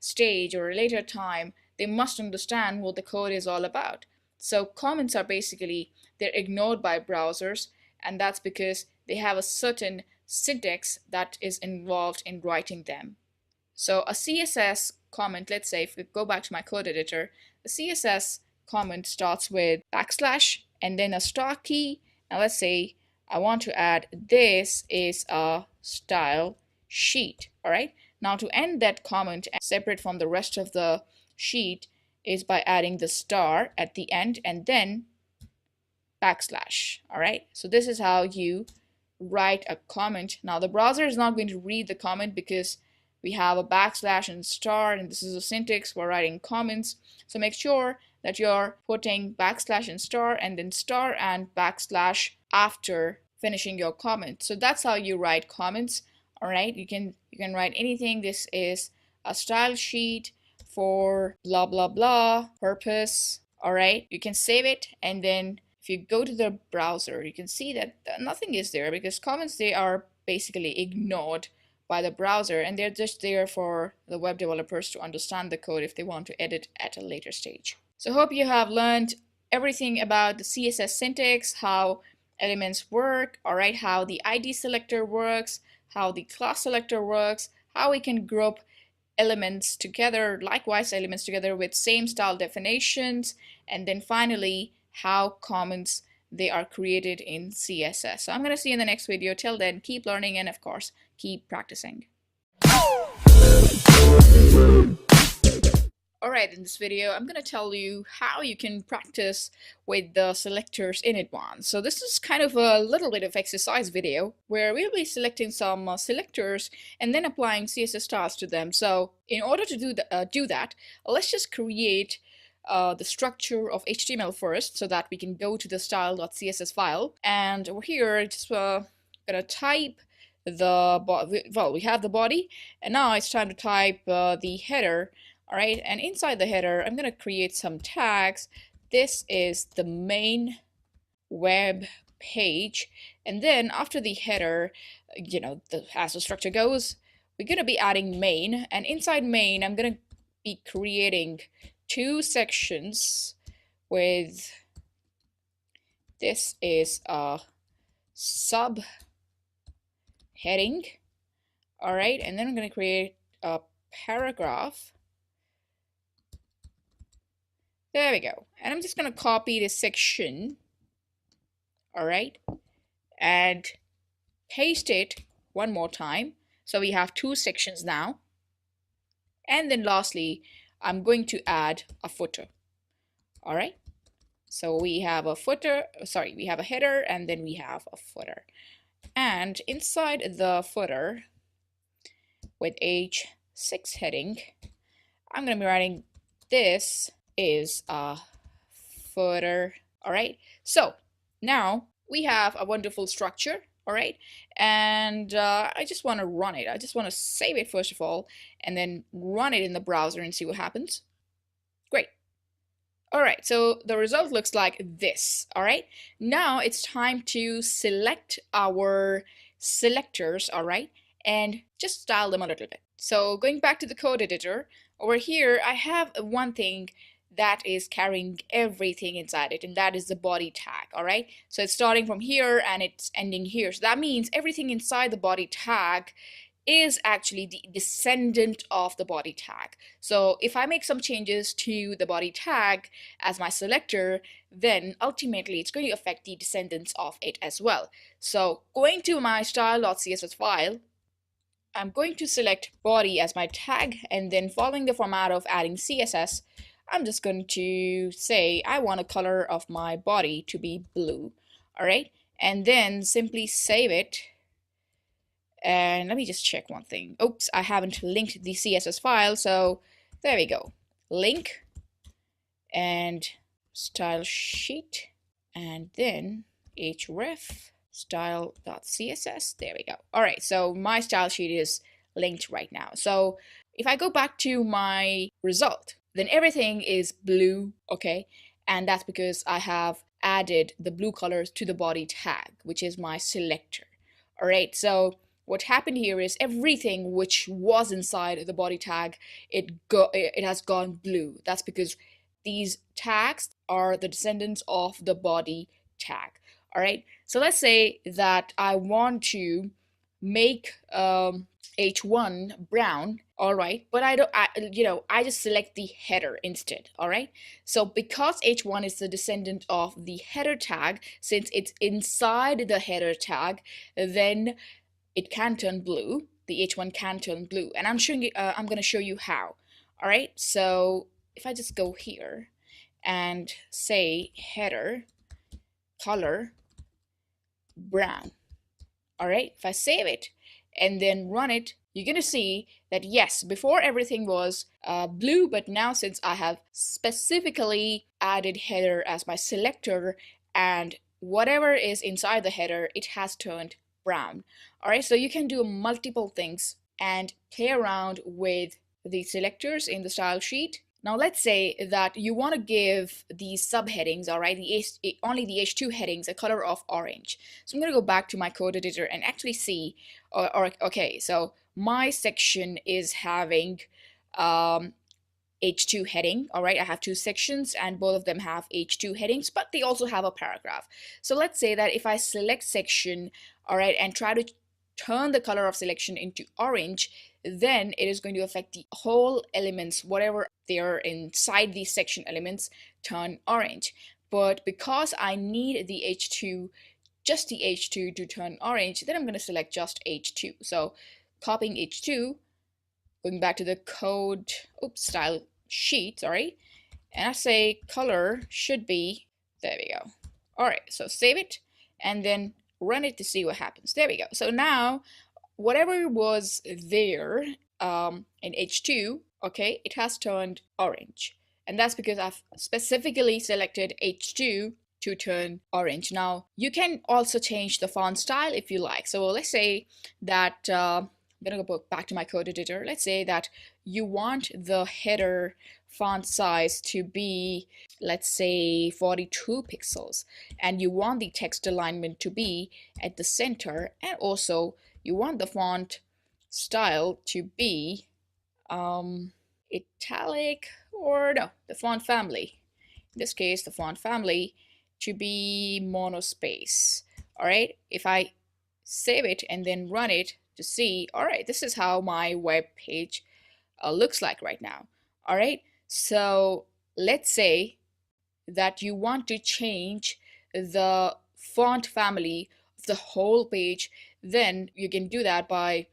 stage or a later time, they must understand what the code is all about. So comments are basically, they're ignored by browsers, and that's because they have a certain syntax that is involved in writing them. So a CSS comment, let's say if we go back to my code editor, the CSS comment starts with backslash and then a star key. Now let's say I want to add this is a style sheet. All right, now to end that comment separate from the rest of the sheet is by adding the star at the end and then backslash. All right, so this is how you write a comment. Now the browser is not going to read the comment because we have a backslash and star, and this is a syntax for writing comments. So make sure that you're putting backslash and star and backslash after finishing your comment. So that's how you write comments. All right, you can write anything. This is a style sheet for blah blah blah purpose. All right, you can save it, and then if you go to the browser, you can see that nothing is there because comments, they are basically ignored by the browser, and they're just there for the web developers to understand the code if they want to edit at a later stage. So hope you have learned everything about the CSS syntax, how elements work, all right, how the ID selector works, how the class selector works, how we can group elements together, likewise elements together with same style definitions, and then finally how comments they are created in CSS. So I'm going to see you in the next video. Till then, keep learning and of course keep practicing. Alright, in this video I'm going to tell you how you can practice with the selectors in advance. So this is kind of a little bit of exercise video where we'll be selecting some selectors and then applying CSS styles to them. So in order to do that, let's just create the structure of HTML first so that we can go to the style.css file. And over here, just gonna type we have the body, and now it's time to type the header. All right, and inside the header, I'm going to create some tags. This is the main web page. And then after the header, as the structure goes, we're going to be adding main. And inside main, I'm going to be creating two sections with, this is a sub heading. All right, and then I'm going to create a paragraph. There we go. And I'm just going to copy this section, all right, and paste it one more time. So we have two sections now. And then lastly, I'm going to add a footer, all right. So we have a we have a header and then we have a footer. And inside the footer with H6 heading, I'm going to be writing this is a footer. All right, so now we have a wonderful structure. All right, and I just want to run it. I just want to save it first of all and then run it in the browser and see what happens. Great. All right, so the result looks like this. All right, now it's time to select our selectors, all right, and just style them a little bit. So going back to the code editor, over here I have one thing that is carrying everything inside it, and that is the body tag. All right, so it's starting from here and it's ending here. So that means everything inside the body tag is actually the descendant of the body tag. So if I make some changes to the body tag as my selector, then ultimately it's going to affect the descendants of it as well. So going to my style.css file, I'm going to select body as my tag, and then following the format of adding CSS, I'm just going to say I want a color of my body to be blue. All right, and then simply save it. And let me just check one thing. Oops, I haven't linked the CSS file, so there we go. Link and style sheet, and then href style.css. There we go. All right, so my style sheet is linked right now. So if I go back to my result, then everything is blue, okay? And that's because I have added the blue colors to the body tag, which is my selector. All right, so what happened here is everything which was inside the body tag, it has gone blue. That's because these tags are the descendants of the body tag. All right, so let's say that I want to make H1 brown. All right, but I just select the header instead. All right, so because H1 is the descendant of the header tag, since it's inside the header tag, then it can turn blue. The H1 can turn blue, and I'm going to show you how. All right, so if I just go here and say header color brown, all right, if I save it and then run it, you're going to see that yes, before everything was blue, but now since I have specifically added header as my selector and whatever is inside the header, it has turned brown. All right, so you can do multiple things and play around with the selectors in the style sheet. Now let's say that you want to give these subheadings, all right, only the H2 headings, a color of orange. So I'm going to go back to my code editor and actually see, okay, so my section is having H2 heading. All right, I have two sections and both of them have H2 headings, but they also have a paragraph. So let's say that if I select section, all right, and try to turn the color of selection into orange, then it is going to affect the whole elements, whatever they are inside these section elements, turn orange. But because I need the H2, just the H2 to turn orange, then I'm going to select just H2. So copying H2, going back to the code, style sheet, sorry, and I say color should be, there we go. All right, so save it and then run it to see what happens. There we go. So now whatever was there in H2, okay, it has turned orange. And that's because I've specifically selected H2 to turn orange. Now, you can also change the font style if you like. So let's say that, I'm gonna go back to my code editor. Let's say that you want the header font size to be, let's say, 42 pixels, and you want the text alignment to be at the center, and also you want the font style to be italic, or no, the font family. In this case, the font family to be monospace. All right, if I save it and then run it to see, all right, this is how my web page looks like right now. All right, so let's say that you want to change the font family of the whole page, then you can do that by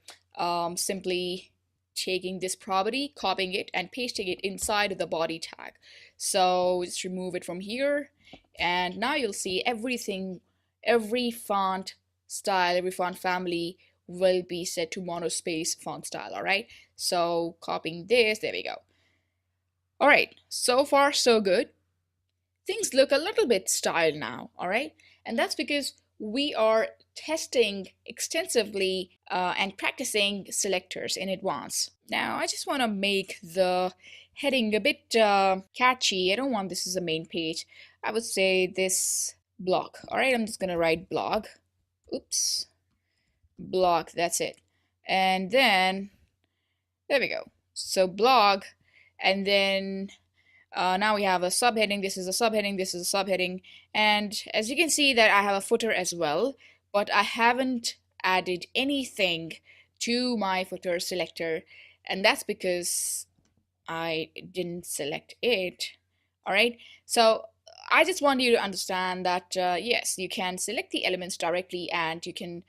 simply taking this property, copying it, and pasting it inside the body tag. So just remove it from here, and now you'll see everything, every font style, every font family will be set to monospace font style. All right, so copying this, there we go. All right, so far so good. Things look a little bit styled now, all right? And that's because we are testing extensively and practicing selectors in advance. Now, I just want to make the heading a bit catchy. I don't want this as a main page. I would say this blog. All right, I'm just going to write blog. Oops. Blog, that's it. And then, there we go. So blog, and then now we have a subheading. This is a subheading, this is a subheading, and as you can see that I have a footer as well, but I haven't added anything to my footer selector, and that's because I didn't select it. All right, so I just want you to understand that yes, you can select the elements directly and you can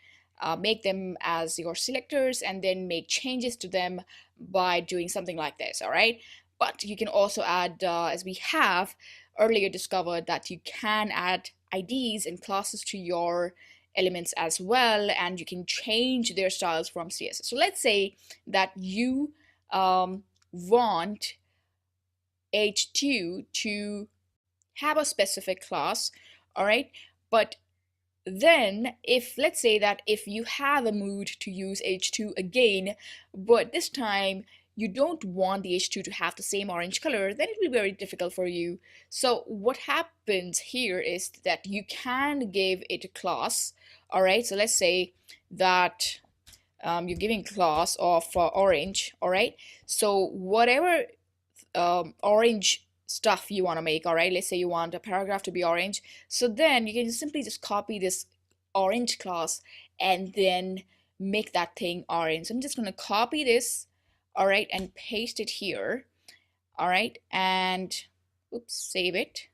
make them as your selectors and then make changes to them by doing something like this. All right, but you can also add, as we have earlier discovered, that you can add IDs and classes to your elements as well, and you can change their styles from CSS. So let's say that you want H2 to have a specific class, all right, but then if, let's say that if you have a mood to use H2 again, but this time you don't want the H2 to have the same orange color, then it will be very difficult for you. So what happens here is that you can give it a class. All right, so let's say that you're giving class of orange. All right, so whatever orange stuff you want to make, all right, let's say you want a paragraph to be orange, so then you can simply just copy this orange class and then make that thing orange. So I'm just going to copy this, all right, and paste it here, all right, and oops, save it,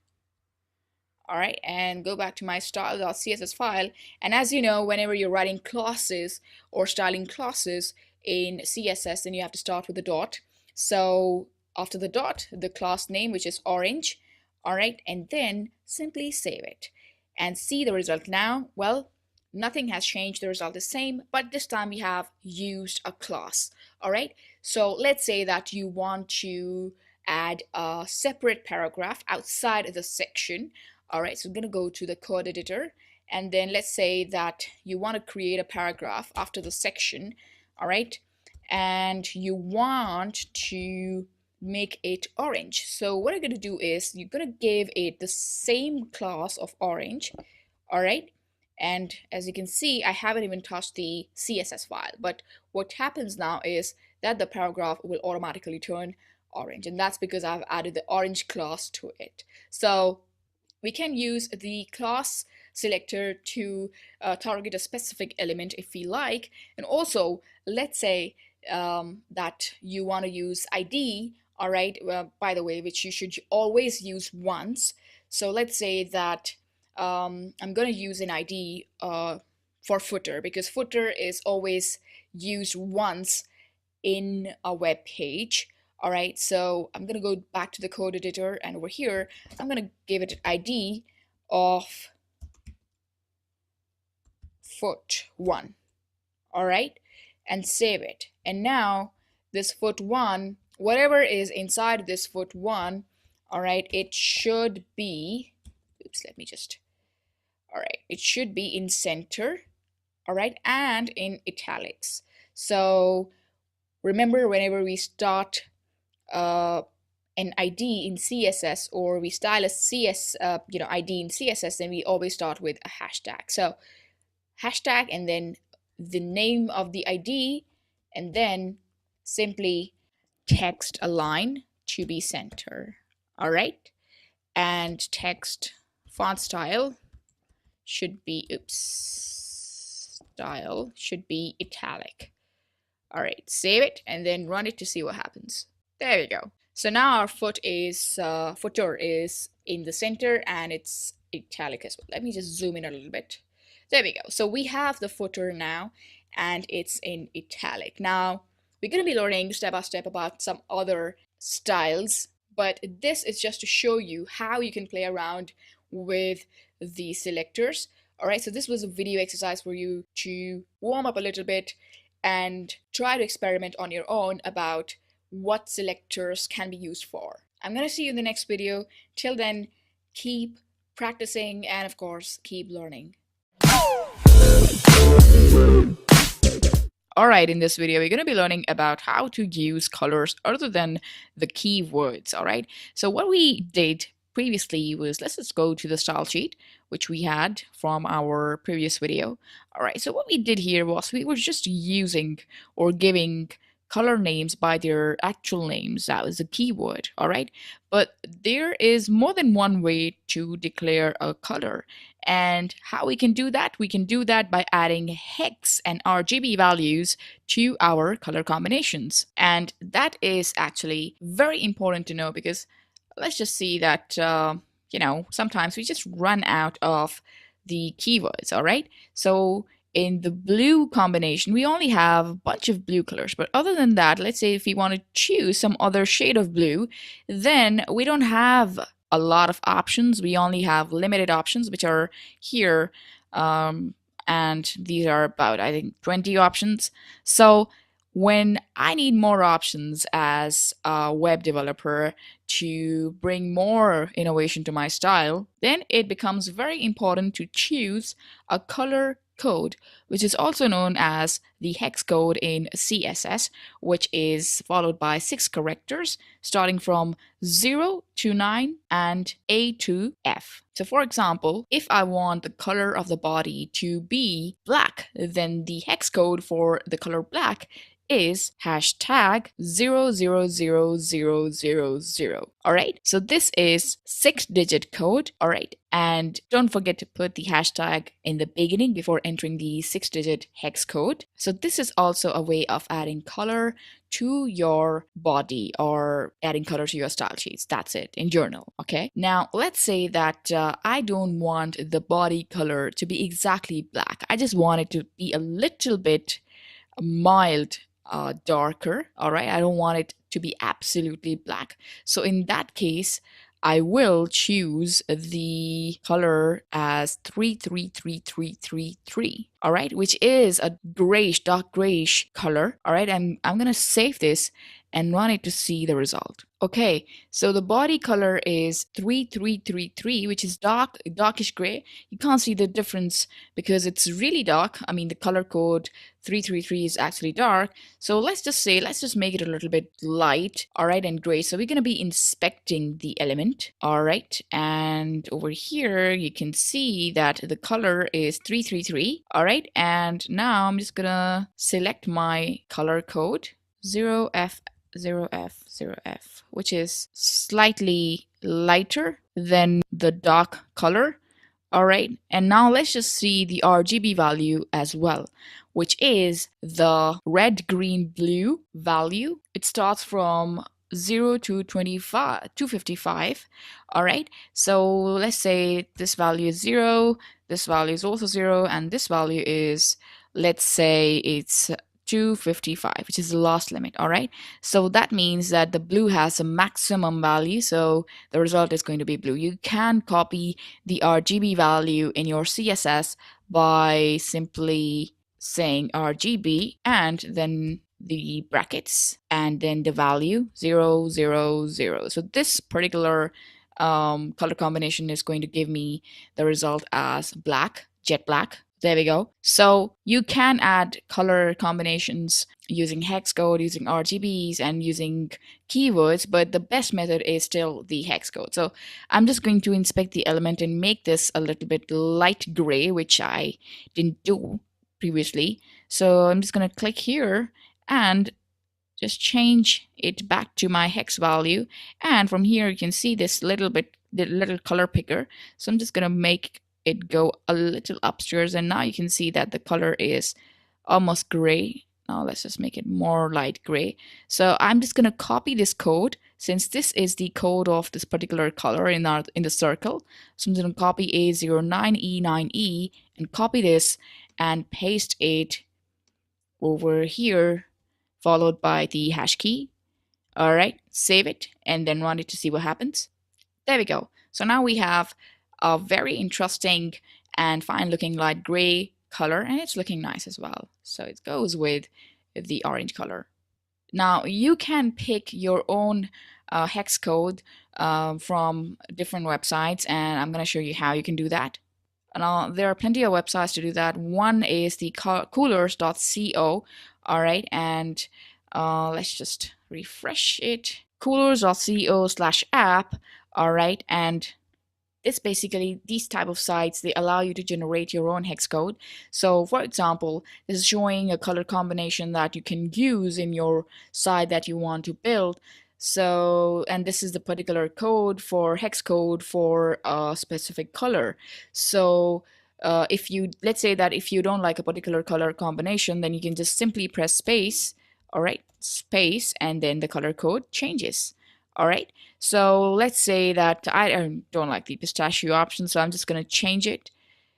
all right, and go back to my style.css file. And as you know, whenever you're writing classes or styling classes in CSS, then you have to start with a dot. So after the dot, the class name, which is orange, all right, and then simply save it and see the result now. Well, nothing has changed, the result is same, but this time we have used a class, all right? So let's say that you want to add a separate paragraph outside the section, all right? So I'm gonna go to the code editor, and then let's say that you want to create a paragraph after the section, all right? And you want to make it orange. So what I'm going to do is you're going to give it the same class of orange, all right? And as you can see, I haven't even touched the CSS file, but what happens now is that the paragraph will automatically turn orange, and that's because I've added the orange class to it. So we can use the class selector to target a specific element if we like. And also, let's say that you want to use ID, all right, by the way, which you should always use once. So let's say that I'm going to use an ID for footer, because footer is always used once in a web page. All right, so I'm going to go back to the code editor, and over here, I'm going to give it an ID of foot1. All right, and save it. And now this foot1, whatever is inside this foot1, all right, it should be, oops, let me just, all right, it should be in center, all right, and in italics. So remember, whenever we start an ID in CSS, or we style a ID in CSS, then we always start with a hashtag. So hashtag, and then the name of the ID, and then simply text align to be center. All right, and text font style should be style should be italic. All right, save it and then run it to see what happens. There we go. So now our footer is in the center and it's italic as well. Let me just zoom in a little bit. There we go. So we have the footer now and it's in italic. Now we're going to be learning step by step about some other styles, but this is just to show you how you can play around with the selectors. All right, so this was a video exercise for you to warm up a little bit and try to experiment on your own about what selectors can be used for. I'm going to see you in the next video. Till then, keep practicing and of course, keep learning. Alright, in this video, we're going to be learning about how to use colors other than the keywords, alright? So what we did previously was, let's just go to the style sheet, which we had from our previous video. Alright, so what we did here was we were just using or giving color names by their actual names. That was a keyword, alright? But there is more than one way to declare a color. And how we can do that? We can do that by adding hex and RGB values to our color combinations. And that is actually very important to know, because let's just see that, sometimes we just run out of the keywords, all right? So in the blue combination, we only have a bunch of blue colors. But other than that, let's say if we want to choose some other shade of blue, then we don't have a lot of options. We only have limited options, which are here. And these are about, I think, 20 options. So when I need more options as a web developer to bring more innovation to my style, then it becomes very important to choose a color code, which is also known as the hex code in CSS, which is followed by 6 characters starting from 0 to 9 and A to F. So for example, if I want the color of the body to be black, then the hex code for the color black is hashtag 000000. All right, so this is 6-digit code. All right, and don't forget to put the hashtag in the beginning before entering the 6-digit hex code. So this is also a way of adding color to your body or adding color to your style sheets. That's it in journal. Okay, now let's say that I don't want the body color to be exactly black. I just want it to be a little bit mild darker. All right, I don't want it to be absolutely black. So in that case, I will choose the color as 333333, all right, which is a grayish, dark grayish color. All right, I'm gonna save this and run it to see the result. Okay, so the body color is 3333, which is darkish gray. You can't see the difference because it's really dark. I mean, the color code 333 is actually dark. So let's just make it a little bit light, all right, and gray. So we're going to be inspecting the element, all right, and over here you can see that the color is 333, all right, and now I'm just gonna select my color code 0F 0F0F, which is slightly lighter than the dark color. All right, and now let's just see the RGB value as well, which is the red, green, blue value. It starts from 0 to 25, 255. All right, so let's say this value is 0, this value is also 0, and this value is, let's say it's 255, which is the last limit. All right, so that means that the blue has a maximum value, so the result is going to be blue. You can copy the RGB value in your CSS by simply saying RGB and then the brackets and then the value 0, 0, 0. So this particular color combination is going to give me the result as black, jet black. There we go. So you can add color combinations using hex code, using RGBs, and using keywords, but the best method is still the hex code. So I'm just going to inspect the element and make this a little bit light gray, which I didn't do previously. So I'm just going to click here and just change it back to my hex value. And from here, you can see this little bit, the little color picker. So I'm just going to make it go a little upstairs, and now you can see that the color is almost gray. Now let's just make it more light gray. So I'm just going to copy this code, since this is the code of this particular color in the circle. So I'm going to copy A09E9E and copy this and paste it over here, followed by the hash key. All right, save it and then run it to see what happens. There we go. So now we have a very interesting and fine looking light gray color, and it's looking nice as well. So it goes with the orange color. Now you can pick your own hex code from different websites, and I'm going to show you how you can do that. Now there are plenty of websites to do that. One is the coolors.co. All right, and let's just refresh it. coolors.co/app. All right, and it's basically these type of sites, they allow you to generate your own hex code. So for example, this is showing a color combination that you can use in your site that you want to build. So, and this is the particular code for hex code for a specific color. So if you, let's say that if you don't like a particular color combination, then you can just simply press space, all right, space, and then the color code changes. All right, so let's say that I don't like the pistachio option, so I'm just going to change it.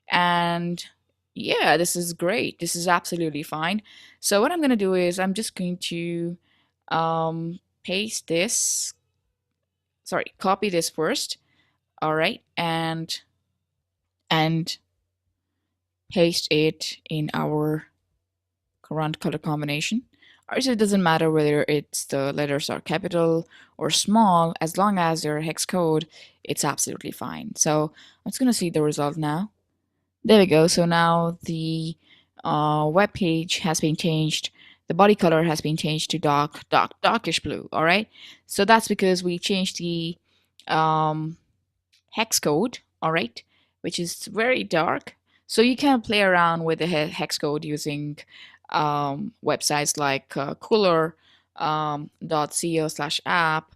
And yeah, this is great. This is absolutely fine. So what I'm going to do is I'm just going to paste this, sorry, copy this first. All right, and paste it in our current color combination. So it doesn't matter whether it's the letters are capital or small, as long as they're hex code, it's absolutely fine. So I'm just going to see the result now. There we go. So now the web page has been changed. The body color has been changed to darkish blue. All right. So that's because we changed the hex code. All right, which is very dark. So you can play around with the hex code using websites like cooler.co/app,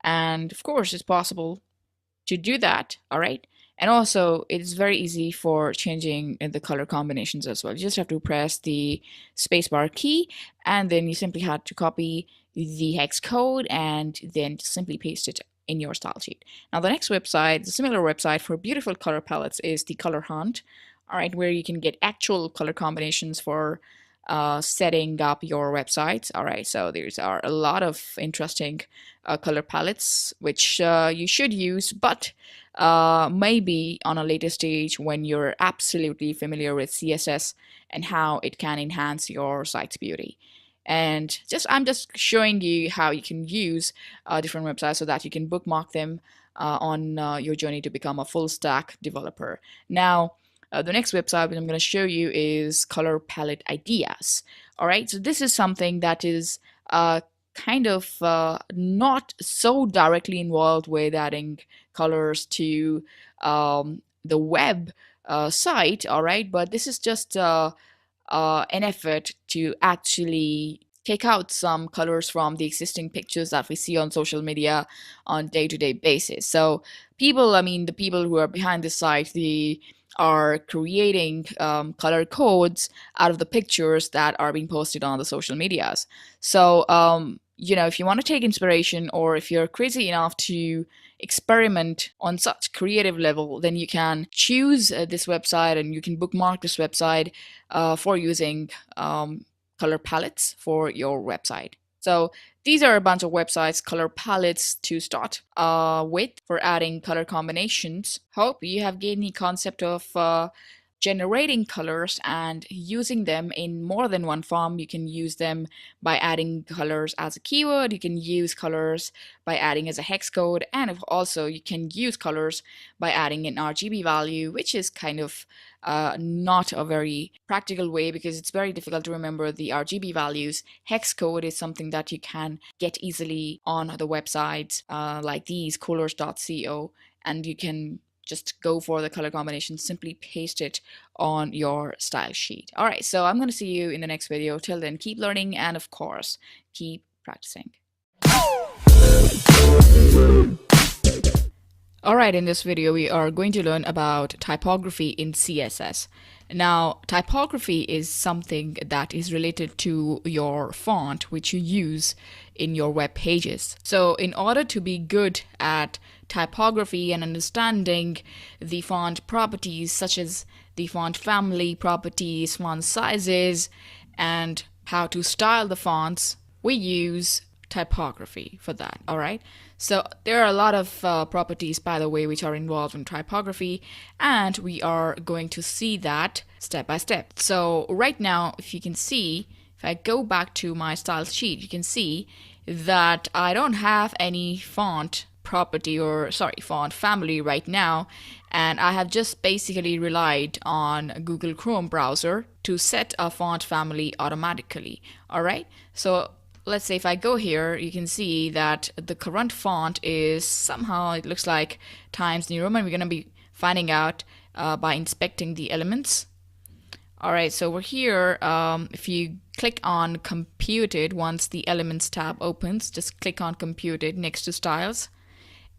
and of course it's possible to do that. All right, and also it's very easy for changing the color combinations as well. You just have to press the spacebar key, and then you simply have to copy the hex code and then simply paste it in your style sheet. Now the next website, the similar website for beautiful color palettes, is the Color Hunt. All right, where you can get actual color combinations for setting up your websites. All right, so there's are a lot of interesting color palettes which you should use, but maybe on a later stage when you're absolutely familiar with CSS and how it can enhance your site's beauty. And I'm just showing you how you can use different websites so that you can bookmark them on your journey to become a full stack developer. Now, the next website that I'm going to show you is Color Palette Ideas. All right, so this is something that is kind of not so directly involved with adding colors to the web site. All right, but this is just an effort to actually take out some colors from the existing pictures that we see on social media on day-to-day basis. So people, I mean, the people who are behind this site, they are creating color codes out of the pictures that are being posted on the social medias. So if you want to take inspiration, or if you're crazy enough to experiment on such creative level, then you can choose this website, and you can bookmark this website for using color palettes for your website. So these are a bunch of websites, color palettes to start with for adding color combinations. Hope you have gained the concept of generating colors and using them in more than one form. You can use them by adding colors as a keyword. You can use colors by adding as a hex code. And also you can use colors by adding an RGB value, which is kind of not a very practical way, because it's very difficult to remember the RGB values. Hex code is something that you can get easily on the websites like these, colors.co, and you can just go for the color combination, simply paste it on your style sheet. All right, so I'm going to see you in the next video. Till then, keep learning, and of course, keep practicing. Alright, in this video we are going to learn about typography in CSS. Now, typography is something that is related to your font which you use in your web pages. So in order to be good at typography and understanding the font properties, such as the font family properties, font sizes, and how to style the fonts, we use typography for that. All right, so there are a lot of properties, by the way, which are involved in typography, and we are going to see that step by step. So right now, if you can see, if I go back to my style sheet, you can see that I don't have any font property, or sorry, font family right now, and I have just basically relied on Google Chrome browser to set a font family automatically. All right, so let's say if I go here, you can see that the current font is somehow, it looks like Times New Roman. We're going to be finding out by inspecting the elements. All right, so we're here. If you click on Computed, once the Elements tab opens, just click on Computed next to Styles.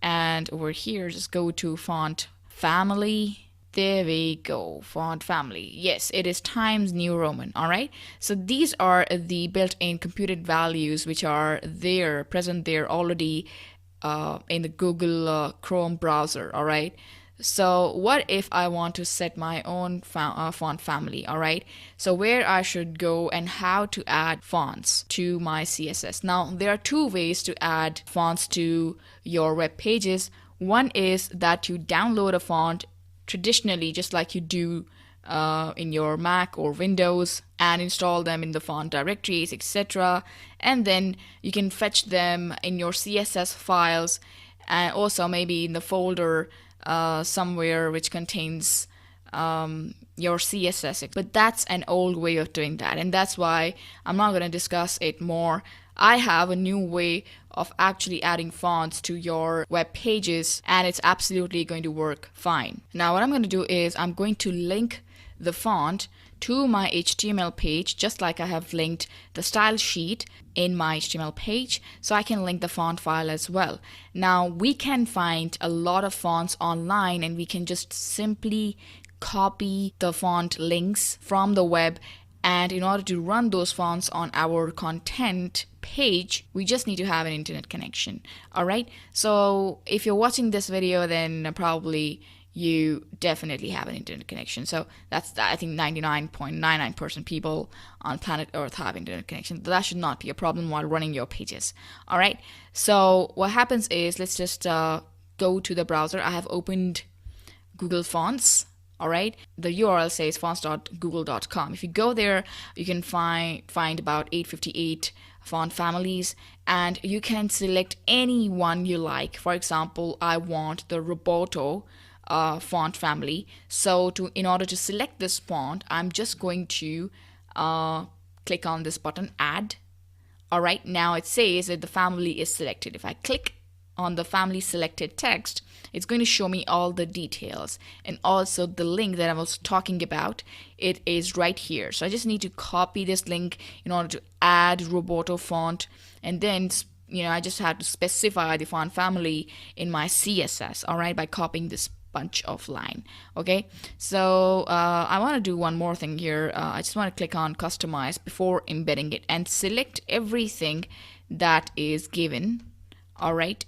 And over here, just go to Font Family. There we go, font family. Yes, it is Times New Roman. All right, so these are the built-in computed values which are there, present there already in the Google Chrome browser. All right, so what if I want to set my own font family? All right, so where I should go and how to add fonts to my CSS. Now, there are two ways to add fonts to your web pages. One is that you download a font traditionally, just like you do in your Mac or Windows, and install them in the font directories, etc. And then you can fetch them in your CSS files, and also maybe in the folder somewhere which contains your CSS. But that's an old way of doing that, and that's why I'm not going to discuss it more. I have a new way of actually adding fonts to your web pages, and it's absolutely going to work fine. Now what I'm going to do is I'm going to link the font to my HTML page, just like I have linked the style sheet in my HTML page, so I can link the font file as well. Now we can find a lot of fonts online, and we can just simply copy the font links from the web, and in order to run those fonts on our content page, we just need to have an internet connection. All right, so if you're watching this video, then probably you definitely have an internet connection. So that's, I think, 99.99% people on planet Earth have internet connection. That should not be a problem while running your pages. All right, so what happens is, let's just go to the browser. I have opened Google Fonts. All right, the URL says fonts.google.com. If you go there, you can find about 858 font families, and you can select any one you like. For example, I want the Roboto font family. So in order to select this font, I'm just going to click on this button, Add. All right, now it says that the family is selected. If I click on the family selected text, It's going to show me all the details, and also the link that I was talking about, it is right here. So I just need to copy this link in order to add Roboto font, and then I just have to specify the font family in my CSS, all right, by copying this bunch of line. Okay, so I want to do one more thing here. I just want to click on customize before embedding it and select everything that is given. All right,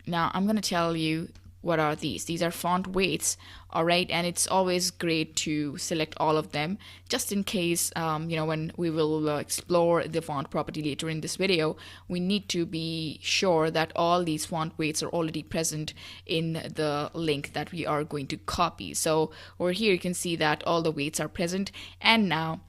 now I'm going to tell you what are these. These are font weights, all right, and it's always great to select all of them just in case, when we will explore the font property later in this video, we need to be sure that all these font weights are already present in the link that we are going to copy. So over here you can see that all the weights are present, and now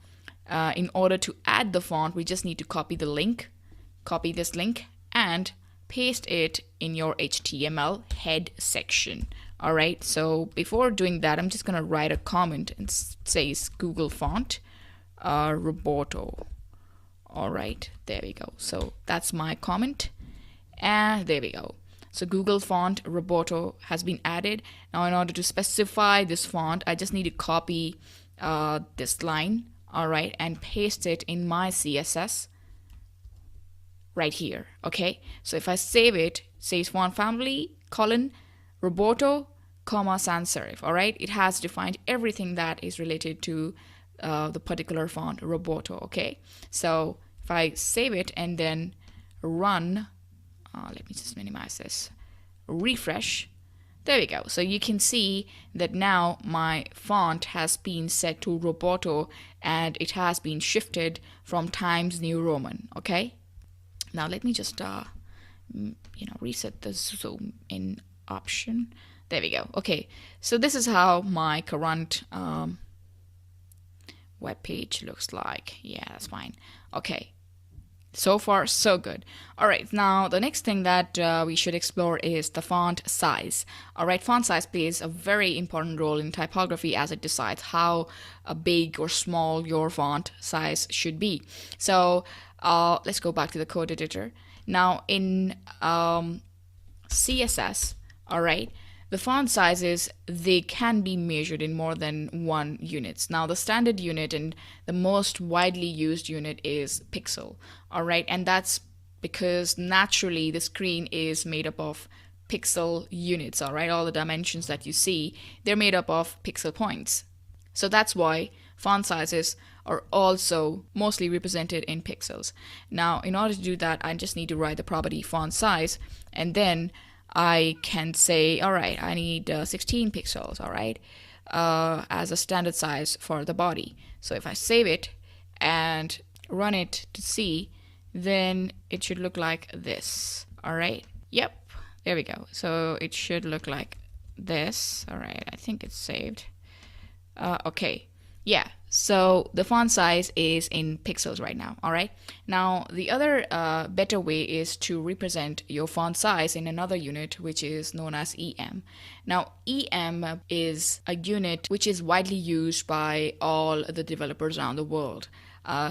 in order to add the font, we just need to copy this link and paste it in your HTML head section. All right, so before doing that, I'm just gonna write a comment and says Google font Roboto. All right, there we go. So that's my comment, and there we go. So Google font Roboto has been added. Now in order to specify this font, I just need to copy this line, all right, and paste it in my CSS right here. Okay, so if I save it, says font family colon Roboto comma sans serif. All right, it has defined everything that is related to the particular font Roboto. Okay, so if I save it and then run, let me just minimize this, refresh, there we go. So you can see that now my font has been set to Roboto and it has been shifted from Times New Roman. Okay, now let me just reset the zoom in option. There we go. Okay, so this is how my current web page looks like. Yeah, that's fine. Okay, so far so good. All right, now the next thing that we should explore is the font size. All right, font size plays a very important role in typography as it decides how big or small your font size should be. So let's go back to the code editor. Now in CSS, all right, the font sizes, they can be measured in more than one units. Now the standard unit and the most widely used unit is pixel, all right, and that's because naturally the screen is made up of pixel units, all right. All the dimensions that you see, they're made up of pixel points. So that's why font sizes are also mostly represented in pixels. Now in order to do that, I just need to write the property font size, and then I can say, all right, I need 16 pixels, all right, as a standard size for the body. So if I save it and run it to see, then it should look like this. All right, yep, there we go. So it should look like this. All right, I think it's saved. Okay, yeah, so the font size is in pixels right now. All right, now the other better way is to represent your font size in another unit, which is known as EM. Now EM is a unit which is widely used by all the developers around the world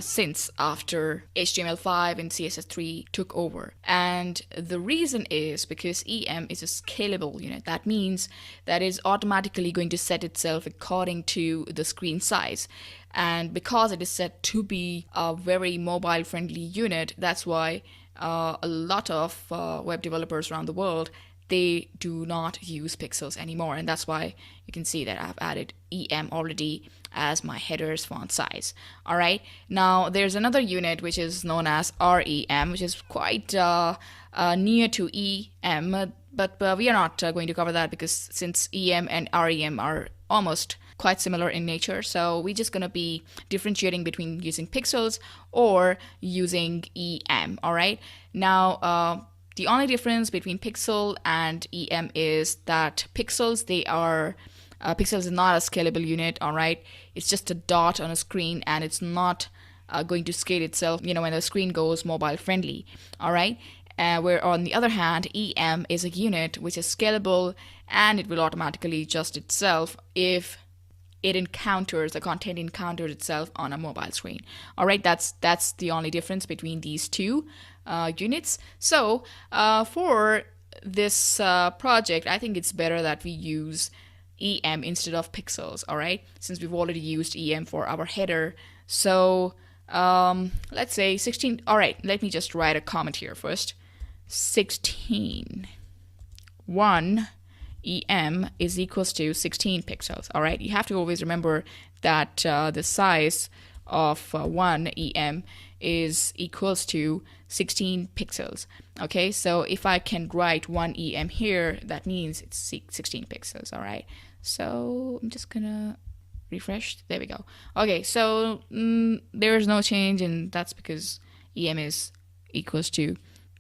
since after HTML5 and CSS3 took over. And the reason is because EM is a scalable unit. That means that it's automatically going to set itself according to the screen size. And because it is set to be a very mobile friendly unit, that's why a lot of web developers around the world, they do not use pixels anymore. And that's why you can see that I've added EM already as my header's font size. All right, now there's another unit which is known as REM, which is quite near to EM, but we are not going to cover that because since EM and REM are almost quite similar in nature, so we're just going to be differentiating between using pixels or using EM. All right, now the only difference between pixel and EM is that pixels, pixels is not a scalable unit, all right? It's just a dot on a screen, and it's not going to scale itself, when the screen goes mobile friendly, all right? Where on the other hand, EM is a unit which is scalable, and it will automatically adjust itself if the content encounters itself on a mobile screen. All right, that's the only difference between these two units. So for this project, I think it's better that we use EM instead of pixels, all right? Since we've already used EM for our header. So let's say 16. All right, let me just write a comment here first. 16. 1 EM is equals to 16 pixels, all right? You have to always remember that the size of 1 EM is equals to 16 pixels. Okay, so if I can write 1 EM here, that means it's 16 pixels, all right? So I'm just gonna refresh. There we go. Okay, so there's no change, and that's because EM is equals to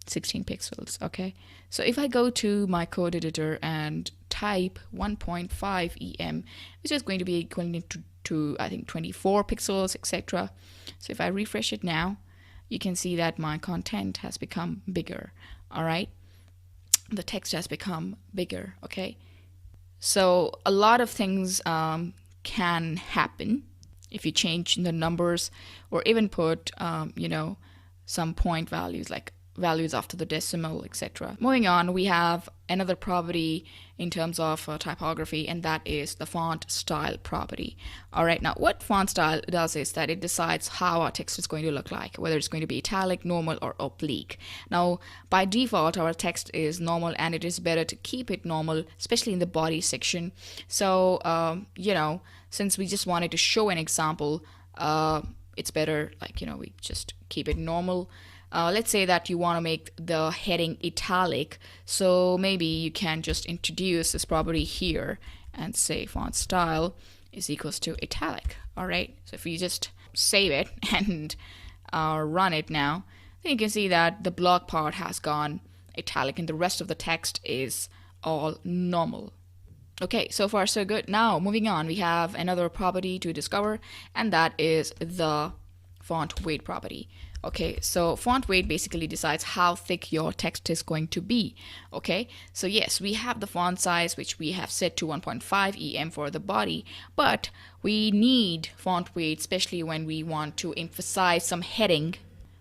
16 pixels. Okay, so if I go to my code editor and type 1.5 EM, which is going to be equivalent to I think 24 pixels, etc. So if I refresh it now, you can see that my content has become bigger. All right, the text has become bigger. Okay, so a lot of things can happen if you change the numbers or even put some point values like values after the decimal, etc. Moving on, we have another property in terms of typography, and that is the font style property. All right, now what font style does is that it decides how our text is going to look like, whether it's going to be italic, normal, or oblique. Now, by default, our text is normal, and it is better to keep it normal, especially in the body section. So, since we just wanted to show an example, it's better, we just keep it normal. Let's say that you want to make the heading italic, so maybe you can just introduce this property here and say font style is equals to italic. All right, so if you just save it and run it now, then you can see that the block part has gone italic and the rest of the text is all normal. Okay, so far so good. Now moving on, we have another property to discover, and that is the font weight property. Okay, so font weight basically decides how thick your text is going to be. Okay, so yes, we have the font size, which we have set to 1.5 EM for the body, but we need font weight, especially when we want to emphasize some heading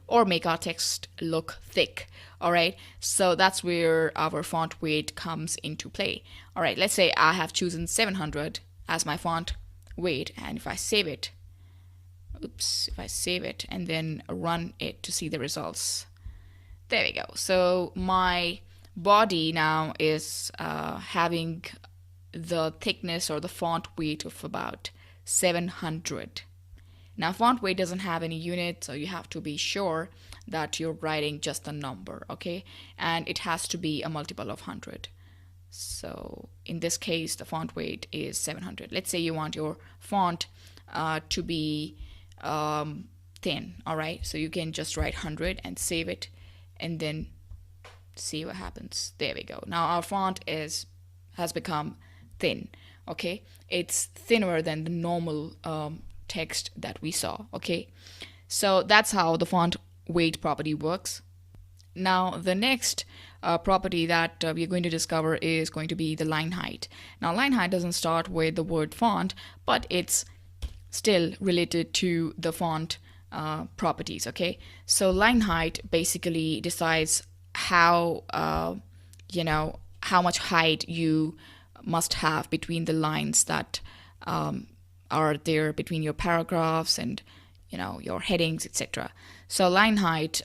or make our text look thick. All right, so that's where our font weight comes into play. All right, let's say I have chosen 700 as my font weight, and if I save it, if I save it and then run it to see the results, there we go. So my body now is having the thickness or the font weight of about 700. Now font weight doesn't have any unit, so you have to be sure that you're writing just a number, okay? And it has to be a multiple of 100. So in this case, the font weight is 700. Let's say you want your font to be thin, all right? So you can just write 100 and save it and then see what happens. There we go. Now our font has become thin, okay? It's thinner than the normal text that we saw, okay? So that's how the font weight property works. Now the next property that we're going to discover is going to be the line height. Now line height doesn't start with the word font, but it's still related to the font properties, okay? So line height basically decides how much height you must have between the lines that are there between your paragraphs and your headings, etc. So line height,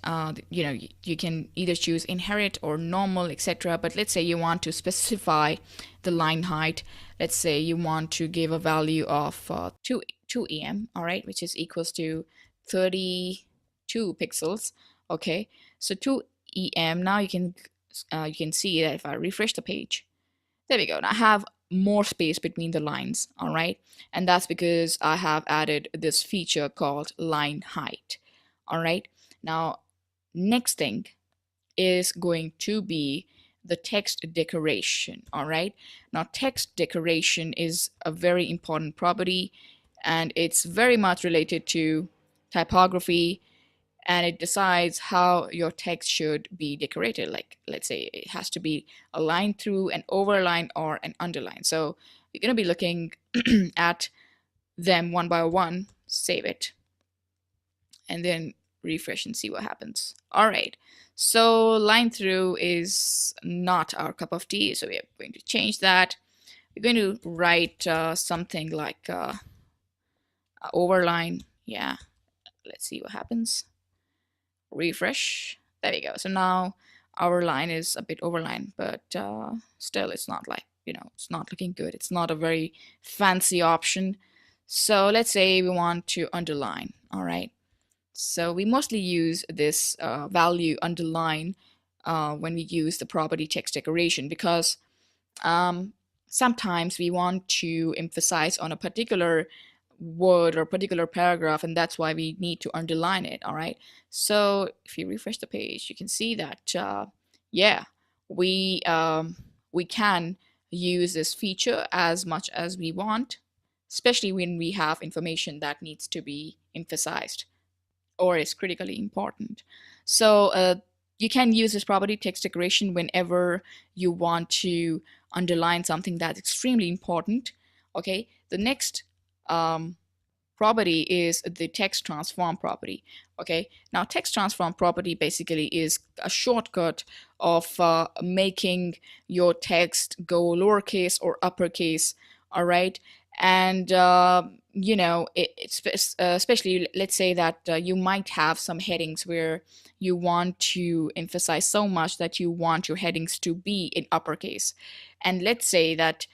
you can either choose inherit or normal, etc. But let's say you want to specify the line height. Let's say you want to give a value of 2 EM, all right, which is equals to 32 pixels. Okay, so 2 EM. Now you can see that if I refresh the page, there we go. Now I have more space between the lines, all right? And that's because I have added this feature called line height, all right? Now, next thing is going to be the text decoration, all right? Now, text decoration is a very important property, and it's very much related to typography, and it decides how your text should be decorated. Like, let's say it has to be a line through, an overline, or an underline. So you're going to be looking at them one by one. Save it and then refresh and see what happens. All right, So line through is not our cup of tea, so we are going to change that. We're going to write something like overline. Yeah, let's see what happens. Refresh. There we go. So now our line is a bit overline, but still it's not like, it's not looking good. It's not a very fancy option. So let's say we want to underline. All right. So we mostly use this value underline when we use the property text decoration, because um, sometimes we want to emphasize on a particular word or particular paragraph, and that's why we need to underline it. All right. So if you refresh the page, you can see that yeah, we we can use this feature as much as we want, especially when we have information that needs to be emphasized or is critically important. So you can use this property text decoration whenever you want to underline something that's extremely important. Okay, the next property is the text transform property. Okay, now text transform property basically is a shortcut of making your text go lowercase or uppercase. All right, and it's especially, let's say that you might have some headings where you want to emphasize so much that you want your headings to be in uppercase, and let's say that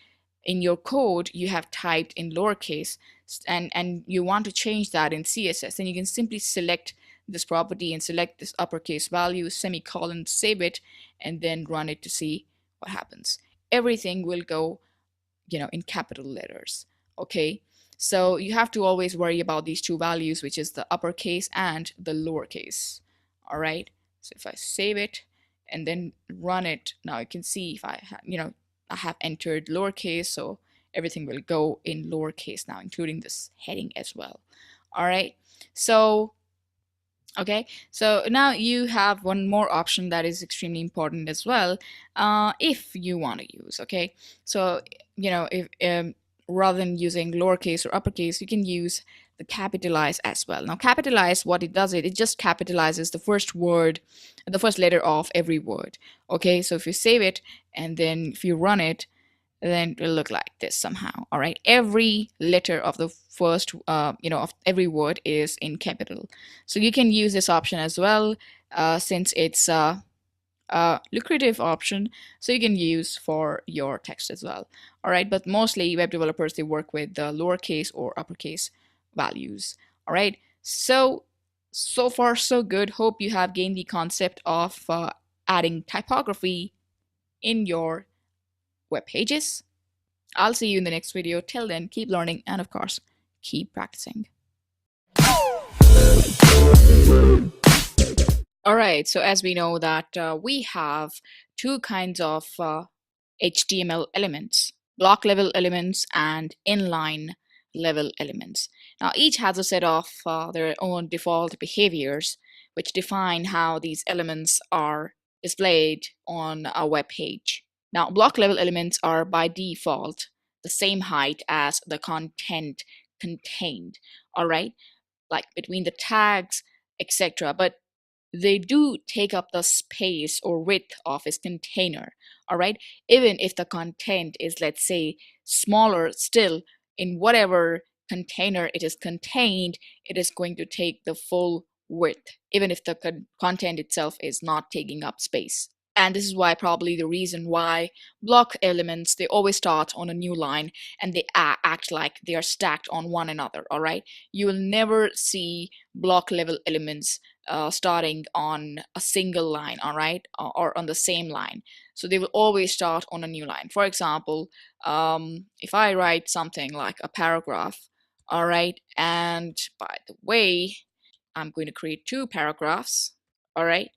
in your code you have typed in lowercase, and you want to change that in CSS, then you can simply select this property and select this uppercase value, semicolon, save it, and then run it to see what happens. Everything will go, in capital letters. Okay, so you have to always worry about these two values, which is the uppercase and the lowercase. All right, so if I save it and then run it, now you can see if I have entered lowercase, so everything will go in lowercase now, including this heading as well. All right, so okay, so now you have one more option that is extremely important as well, if you want to use. Okay, so if rather than using lowercase or uppercase, you can use the capitalize as well. Now capitalize, what it does, it just capitalizes the first word, the first letter of every word. Okay, so if you save it and then if you run it, then it will look like this somehow. All right, every letter of the first of every word is in capital. So you can use this option as well, since it's a lucrative option, so you can use for your text as well. All right, but mostly web developers, they work with the lowercase or uppercase values. All right, so far so good. Hope you have gained the concept of adding typography in your web pages. I'll see you in the next video. Till then, keep learning and, of course, keep practicing. All right, so as we know that we have two kinds of HTML elements: block level elements and inline level elements. Now, each has a set of their own default behaviors, which define how these elements are displayed on a web page. Now, block level elements are by default the same height as the content contained, all right, like between the tags, etc. But they do take up the space or width of its container. All right, even if the content is, let's say, smaller, still in whatever container it is contained, it is going to take the full width, even if the content itself is not taking up space. And this is why, probably the reason why, block elements, they always start on a new line and they act like they are stacked on one another. All right, you will never see block level elements starting on a single line, all right, or on the same line. So they will always start on a new line. For example, if I write something like a paragraph, all right, and by the way, I'm going to create two paragraphs, all right,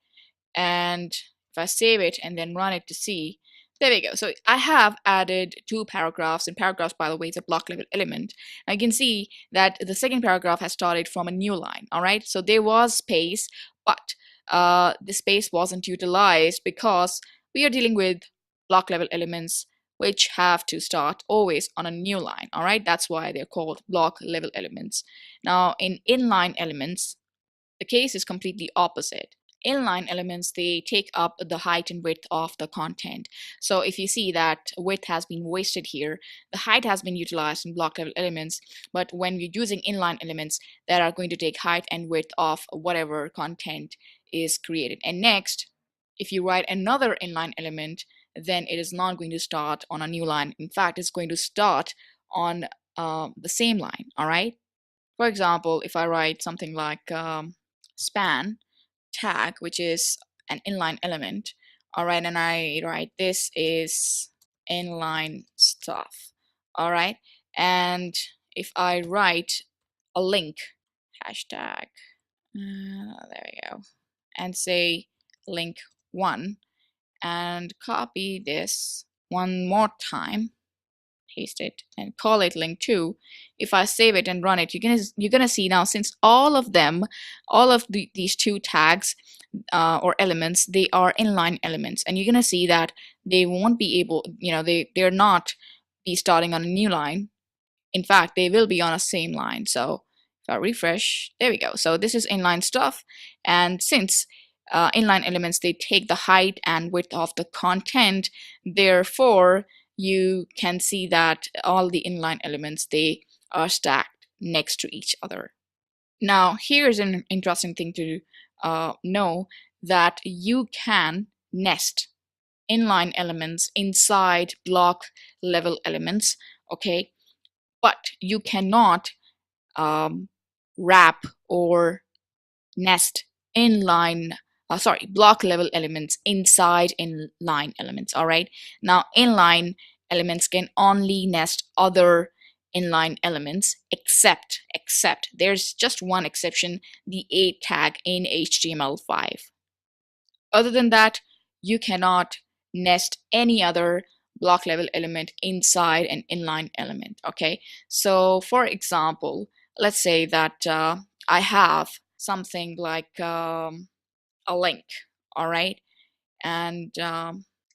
and if I save it and then run it to see, there we go. So I have added two paragraphs, and paragraphs, by the way, is a block level element. I can see that the second paragraph has started from a new line. All right, so there was space, but the space wasn't utilized because we are dealing with block level elements which have to start always on a new line. All right, that's why they're called block level elements. Now in inline elements, the case is completely opposite. inline elements, they take up the height and width of the content. So if you see that width has been wasted here, the height has been utilized in block level elements, but when we're using inline elements, that are going to take height and width of whatever content is created. And next, if you write another inline element, then it is not going to start on a new line. In fact, it's going to start on the same line. All right. For example, if I write something like span tag, which is an inline element, all right, and I write this is inline stuff, all right, and if I write a link, hashtag, there we go, and say link 1, and copy this one more time, paste it, and call it link 2. If I save it and run it, you're gonna see now, since all of them, these two tags or elements, they are inline elements, and you're gonna see that they won't be able, they're not be starting on a new line. In fact, they will be on a same line. So if I refresh, there we go. So this is inline stuff. And since inline elements, they take the height and width of the content, therefore you can see that all the inline elements, they are stacked next to each other. Now, here's an interesting thing to know, that you can nest inline elements inside block level elements, okay? But you cannot wrap or nest block level elements inside inline elements. All right. Now, inline elements can only nest other inline elements, except there's just one exception, the a tag in HTML5. Other than that, you cannot nest any other block level element inside an inline element. Okay, so for example, let's say that I have something like a link, all right, and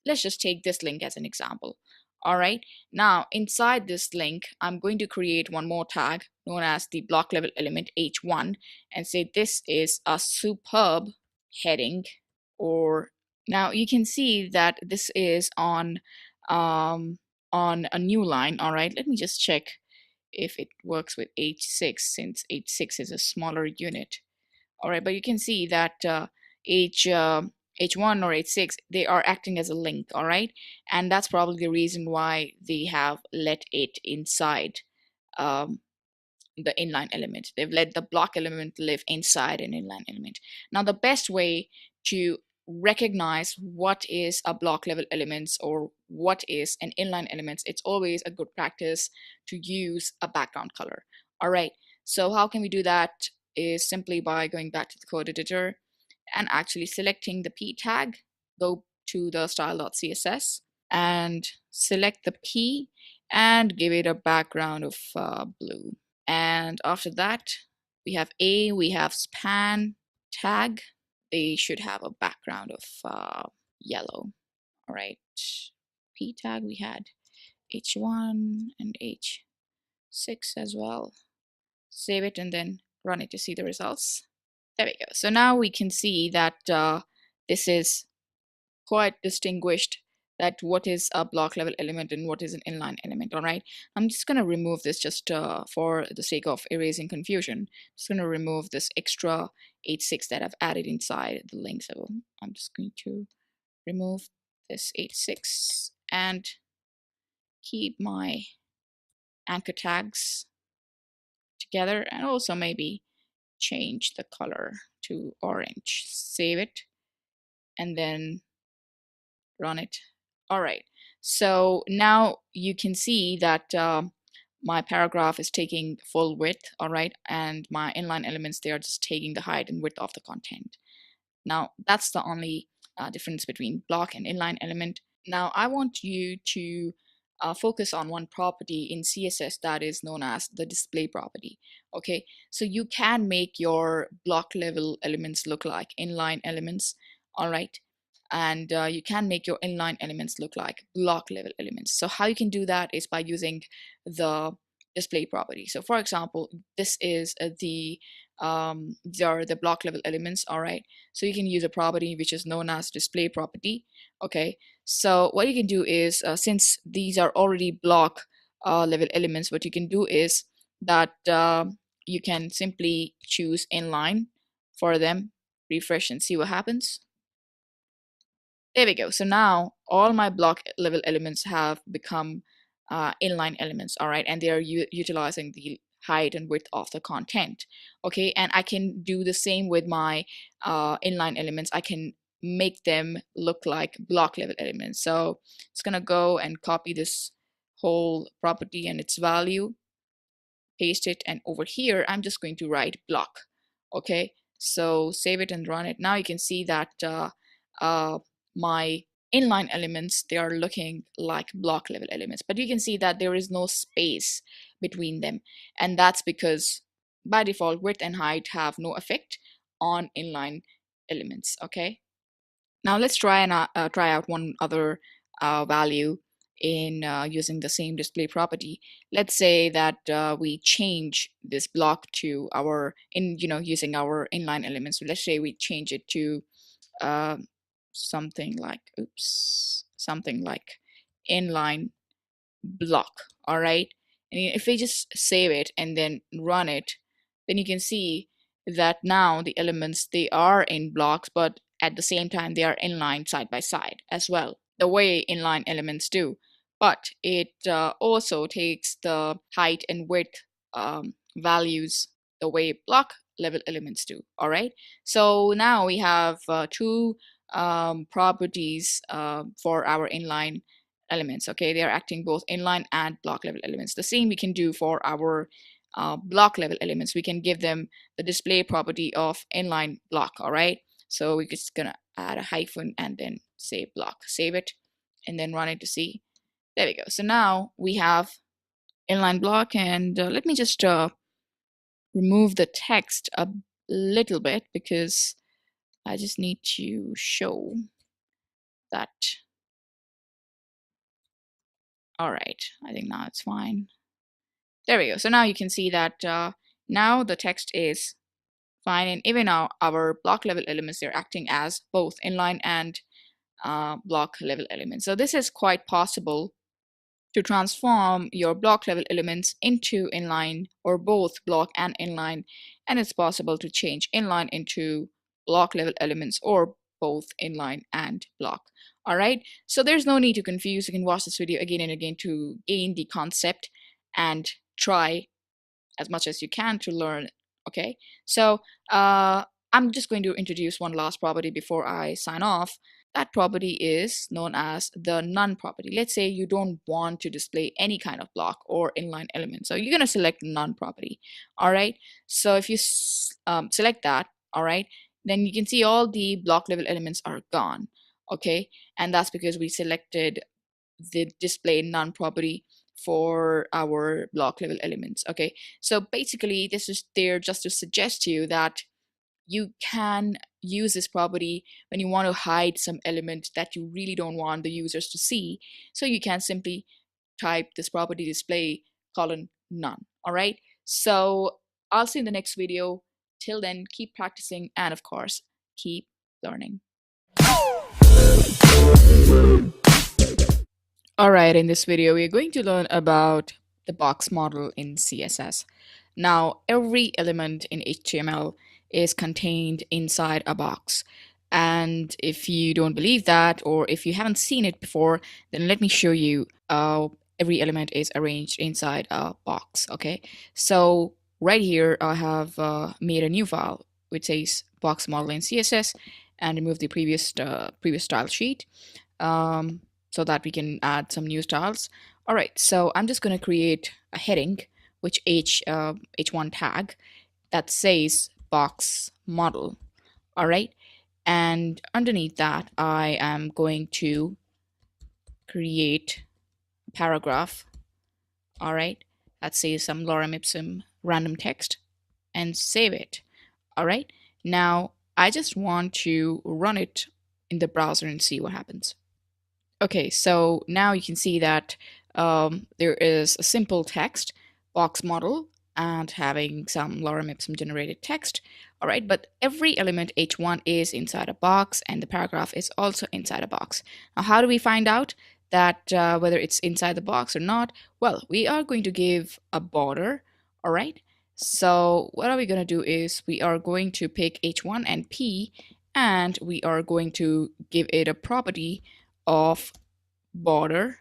let's just take this link as an example. All right, now inside this link, I'm going to create one more tag known as the block level element h1, and say this is a superb heading. Or now you can see that this is on a new line. All right, let me just check if it works with h6, since h6 is a smaller unit. All right, but you can see that h1 or h6, they are acting as a link. All right, and that's probably the reason why they have let it inside um, the inline element. They've let the block element live inside an inline element. Now, the best way to recognize what is a block level elements or what is an inline elements, it's always a good practice to use a background color. All right, so how can we do that? Is simply by going back to the code editor and actually selecting the p tag, go to the style.css and select the p and give it a background of blue. And after that, we have span tag. They should have a background of yellow. All right, p tag, we had h1 and h6 as well. Save it and then run it to see the results. There we go. So now we can see that this is quite distinguished, that what is a block level element and what is an inline element. All right, I'm just going to remove this just for the sake of erasing confusion. Just going to remove this extra h6 that I've added inside the link. So I'm just going to remove this h6 and keep my anchor tags together, and also maybe change the color to orange. Save it and then run it. All right, so now you can see that my paragraph is taking full width, all right, and my inline elements, they are just taking the height and width of the content. Now that's the only difference between block and inline element. Now I want you to focus on one property in CSS that is known as the display property. Okay, so you can make your block level elements look like inline elements, all right, and you can make your inline elements look like block level elements. So how you can do that is by using the display property. So for example, this is the these are the block level elements. All right, so you can use a property which is known as display property. Okay, so what you can do is, since these are already block level elements, what you can do is that you can simply choose inline for them, refresh and see what happens. There we go. So now all my block level elements have become inline elements, all right, and they are utilizing the height and width of the content. Okay, and I can do the same with my inline elements. I can make them look like block level elements. So it's gonna go and copy this whole property and its value, paste it, and over here I'm just going to write block. Okay, so save it and run it. Now you can see that my inline elements, they are looking like block level elements, but you can see that there is no space between them, and that's because by default width and height have no effect on inline elements. Okay, now let's try out one other value in using the same display property. Let's say that we change this block to our using our inline elements. So let's say we change it to uh, something like something like inline block. All right, and if we just save it and then run it, then you can see that now the elements, they are in blocks, but at the same time they are inline side by side as well, the way inline elements do. But it also takes the height and width values the way block level elements do. All right, so now we have two properties for our inline elements. Okay, they are acting both inline and block level elements. The same we can do for our block level elements. We can give them the display property of inline block. All right, so we're just gonna add a hyphen and then say block, save it, and then run it to see. There we go. So now we have inline block, and let me just remove the text a little bit because I just need to show that. All right, I think now it's fine. There we go. So now you can see that now the text is fine, and even now our block level elements, they're acting as both inline and block level elements. So this is quite possible to transform your block level elements into inline or both block and inline, and it's possible to change inline into block level elements or both inline and block. All right, so there's no need to confuse. You can watch this video again and again to gain the concept and try as much as you can to learn. Okay, so I'm just going to introduce one last property before I sign off. That property is known as the none property. Let's say you don't want to display any kind of block or inline element, so you're going to select none property. All right, so if you select that, all right, then you can see all the block level elements are gone. Okay, and that's because we selected the display none property for our block level elements. Okay, so basically this is there just to suggest to you that you can use this property when you want to hide some element that you really don't want the users to see. So you can simply type this property display colon none. All right, so I'll see you in the next video. Till then, keep practicing and of course keep learning. Alright, in this video we are going to learn about the box model in CSS. Now, every element in HTML is contained inside a box. And if you don't believe that, or if you haven't seen it before, then let me show you how every element is arranged inside a box. Okay, so right here I have made a new file which says box model in CSS and remove the previous style sheet. So that we can add some new styles. All right, so I'm just going to create a heading, which h1 tag that says box model. All right, and underneath that, I am going to create a paragraph. All right, that says some lorem ipsum random text, and save it. All right, now I just want to run it in the browser and see what happens. Okay, so now you can see that there is a simple text box model and having some lorem ipsum generated text. All right, but every element h1 is inside a box and the paragraph is also inside a box. Now, how do we find out that whether it's inside the box or not? Well, we are going to give a border. All right, so what are we going to do is we are going to pick h1 and p, and we are going to give it a property of border.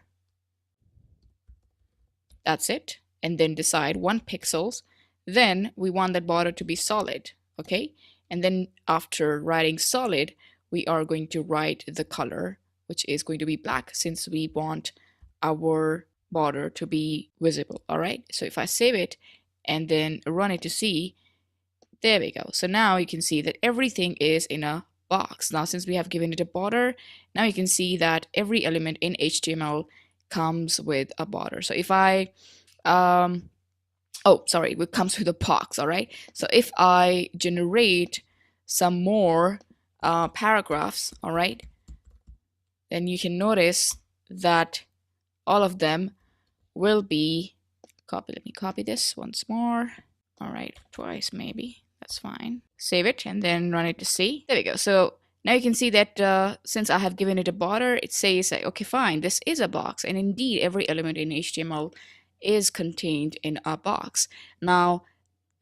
That's it. And then decide 1 pixels. Then we want that border to be solid. Okay. And then after writing solid, we are going to write the color, which is going to be black, since we want our border to be visible. All right. So if I save it and then run it to see, there we go. So now you can see that everything is in a box. Now, since we have given it a border, now you can see that every element in HTML comes with a border. So if I, oh, sorry, it comes with a box, all right? So if I generate some more paragraphs, all right, then you can notice that all of them will be, let me copy this once more. All right, twice maybe. That's fine. Save it and then run it to see. There we go. So now you can see that since I have given it a border, it says, okay, fine, this is a box. And indeed, every element in HTML is contained in a box. Now,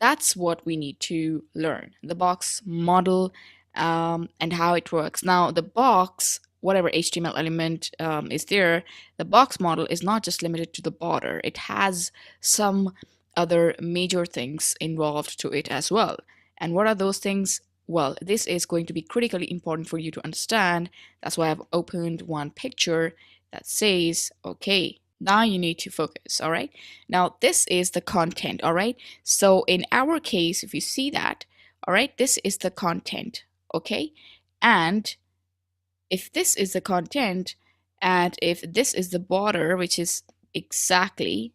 that's what we need to learn, the box model and how it works. Now, the box, whatever HTML element is there, the box model is not just limited to the border. It has some other major things involved to it as well. And what are those things? Well, this is going to be critically important for you to understand. That's why I've opened one picture that says, okay, now you need to focus, all right? Now, this is the content, all right? So in our case, if you see that, all right, this is the content, okay? And if this is the content, and if this is the border, which is exactly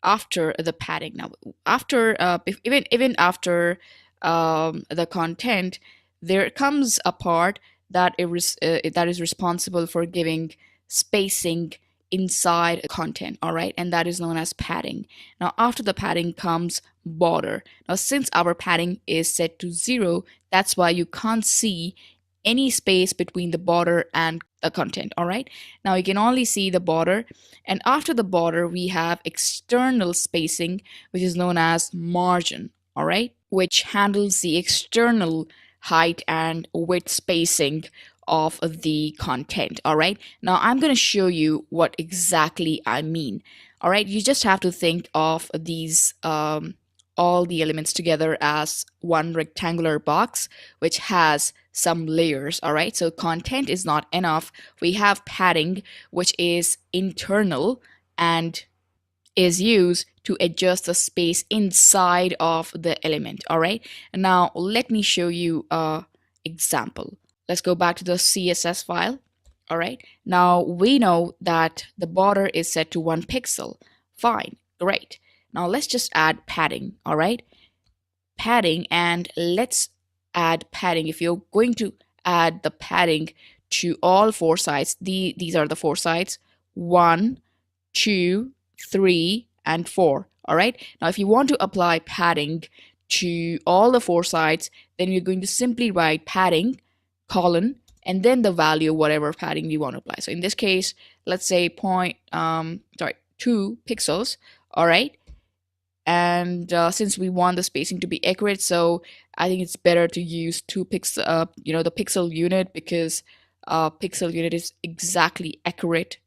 after the padding. Now, after even after the content, there comes a part that is responsible for giving spacing inside content, all right, and that is known as padding. Now, after the padding comes border. Now, since our padding is set to 0, that's why you can't see any space between the border and the content, all right? Now you can only see the border, and after the border we have external spacing, which is known as margin, all right, which handles the external height and width spacing of the content, all right? Now I'm going to show you what exactly I mean, all right? You just have to think of these all the elements together as one rectangular box which has some layers, all right? So content is not enough. We have padding, which is internal and is used to adjust the space inside of the element, all right? And now let me show you a example. Let's go back to the CSS file, all right? Now we know that the border is set to 1 pixel. Fine, great. Now let's just add padding, all right? Padding, and let's add padding. If you're going to add the padding to all 4 sides, these are the 4 sides, 1, 2, 3, and 4, all right? Now, if you want to apply padding to all the 4 sides, then you're going to simply write padding, colon, and then the value, whatever padding you want to apply. So in this case, let's say 2 pixels, all right? And since we want the spacing to be accurate, so I think it's better to use 2 pixel, the pixel unit, because pixel unit is exactly accurate.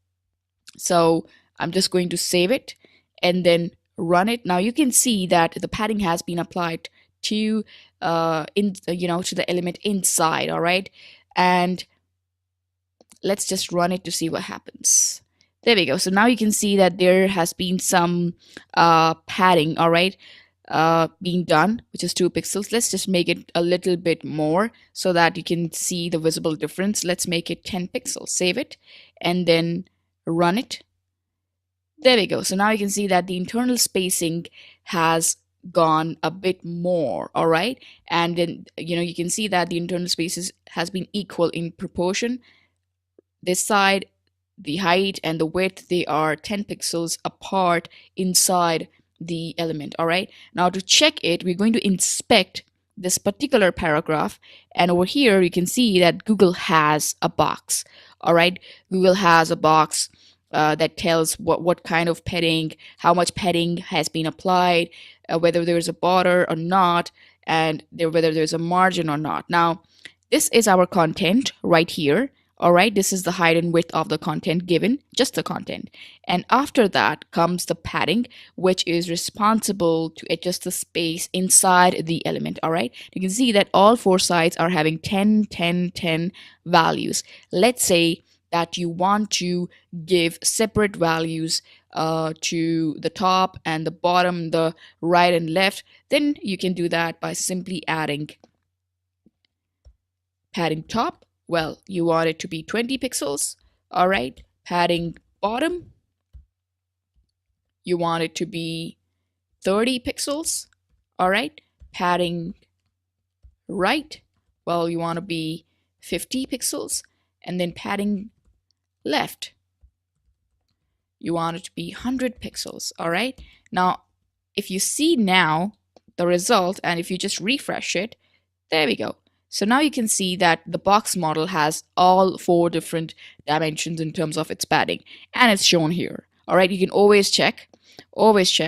So I'm just going to save it and then run it. Now you can see that the padding has been applied to to the element inside, all right? And let's just run it to see what happens. There we go. So now you can see that there has been some padding, all right, being done, which is 2 pixels. Let's just make it a little bit more so that you can see the visible difference. Let's make it 10 pixels. Save it and then run it. There we go. So now you can see that the internal spacing has gone a bit more, all right? And then, you can see that the internal spaces has been equal in proportion. This side, the height and the width, they are 10 pixels apart inside the element. All right, now to check it, we're going to inspect this particular paragraph, and over here you can see that Google has a box. All right, Google has a box that tells what kind of padding, how much padding has been applied, whether there's a border or not, and whether there's a margin or not. Now, this is our content right here. All right, this is the height and width of the content given, just the content. And after that comes the padding, which is responsible to adjust the space inside the element. All right, you can see that all four sides are having 10, 10, 10 values. Let's say that you want to give separate values to the top and the bottom, the right and left, then you can do that by simply adding padding top. Well, you want it to be 20 pixels. All right, padding bottom, you want it to be 30 pixels. All right, padding right, well, you want to be 50 pixels. And then padding left, you want it to be 100 pixels. All right, now if you see now the result, and if you just refresh it, there we go. So now you can see that the box model has all four different dimensions in terms of its padding, and it's shown here. All right, you can always check what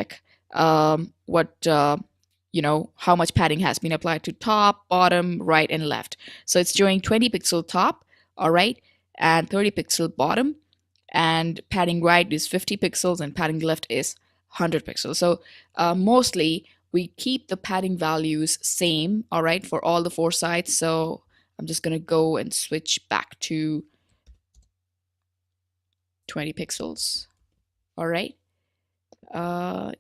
how much padding has been applied to top, bottom, right, and left. So it's showing 20 pixel top, all right, and 30 pixel bottom, and padding right is 50 pixels, and padding left is 100 pixels. So mostly we keep the padding values same, all right, for all the four sides. So I'm just going to go and switch back to 20 pixels. All right.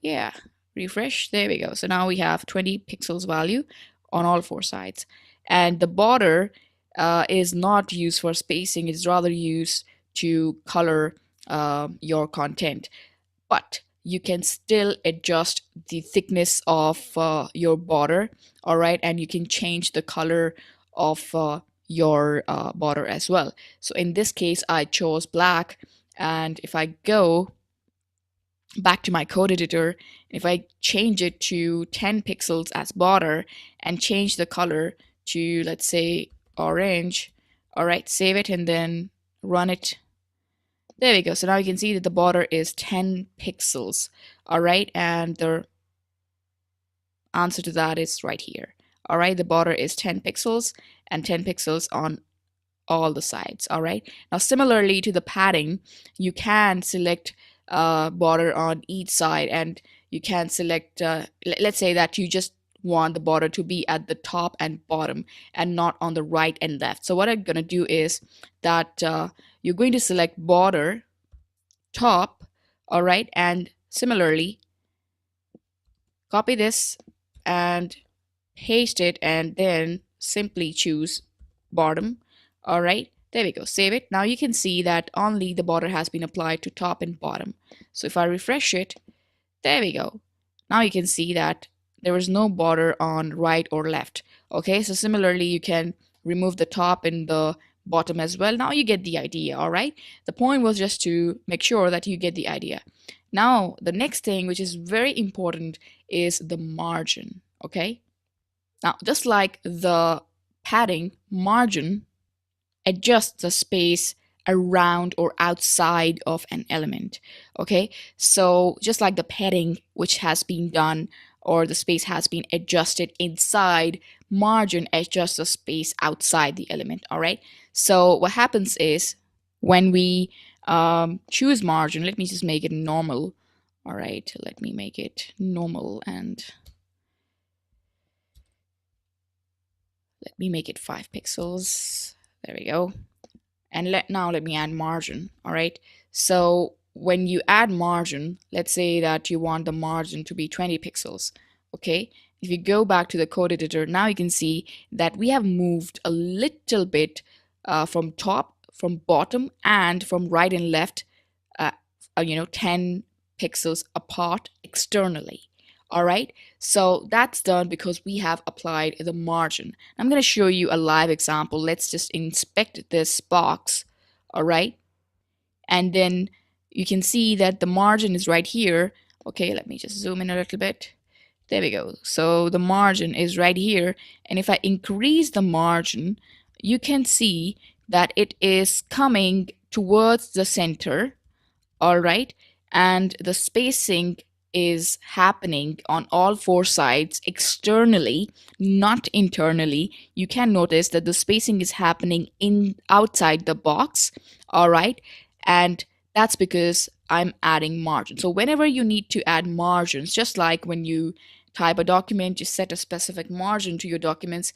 Yeah, refresh. There we go. So now we have 20 pixels value on all four sides. And the border is not used for spacing. It's rather used to color your content. But you can still adjust the thickness of your border, all right, and you can change the color of your border as well. So in this case, I chose black, and if I go back to my code editor, if I change it to 10 pixels as border and change the color to, let's say, orange, all right, save it and then run it. There we go. So now you can see that the border is 10 pixels. All right. And the answer to that is right here. All right. The border is 10 pixels and 10 pixels on all the sides. All right. Now, similarly to the padding, you can select border on each side, and you can select, let's say that you just want the border to be at the top and bottom and not on the right and left. So what I'm going to do is that you're going to select border top, all right, and similarly copy this and paste it, and then simply choose bottom. All right, there we go. Save it. Now you can see that only the border has been applied to top and bottom. So if I refresh it, there we go. Now you can see that there is no border on right or left. Okay, so similarly you can remove the top and the bottom as well. Now you get the idea. All right, the point was just to make sure that you get the idea. Now the next thing, which is very important, is the margin. Okay, now just like the padding, margin adjusts the space around or outside of an element. Okay, so just like the padding, which has been done, or the space has been adjusted inside, margin adjusts the space outside the element. All right, so what happens is when we choose margin, let me just make it normal. All right, let me make it normal, and let me make it 5 pixels. There we go. And now let me add margin. All right, so when you add margin, let's say that you want the margin to be 20 pixels. Okay, if you go back to the code editor, now you can see that we have moved a little bit from top, from bottom, and from right and left 10 pixels apart externally. All right, so that's done because we have applied the margin. I'm going to show you a live example. Let's just inspect this box. All right, and then you can see that the margin is right here. Okay, let me just zoom in a little bit. There we go. So the margin is right here. And if I increase the margin, you can see that it is coming towards the center. All right. And the spacing is happening on all four sides externally, not internally. You can notice that the spacing is happening in outside the box. All right. And that's because I'm adding margin. So whenever you need to add margins, just like when you type a document, you set a specific margin to your documents,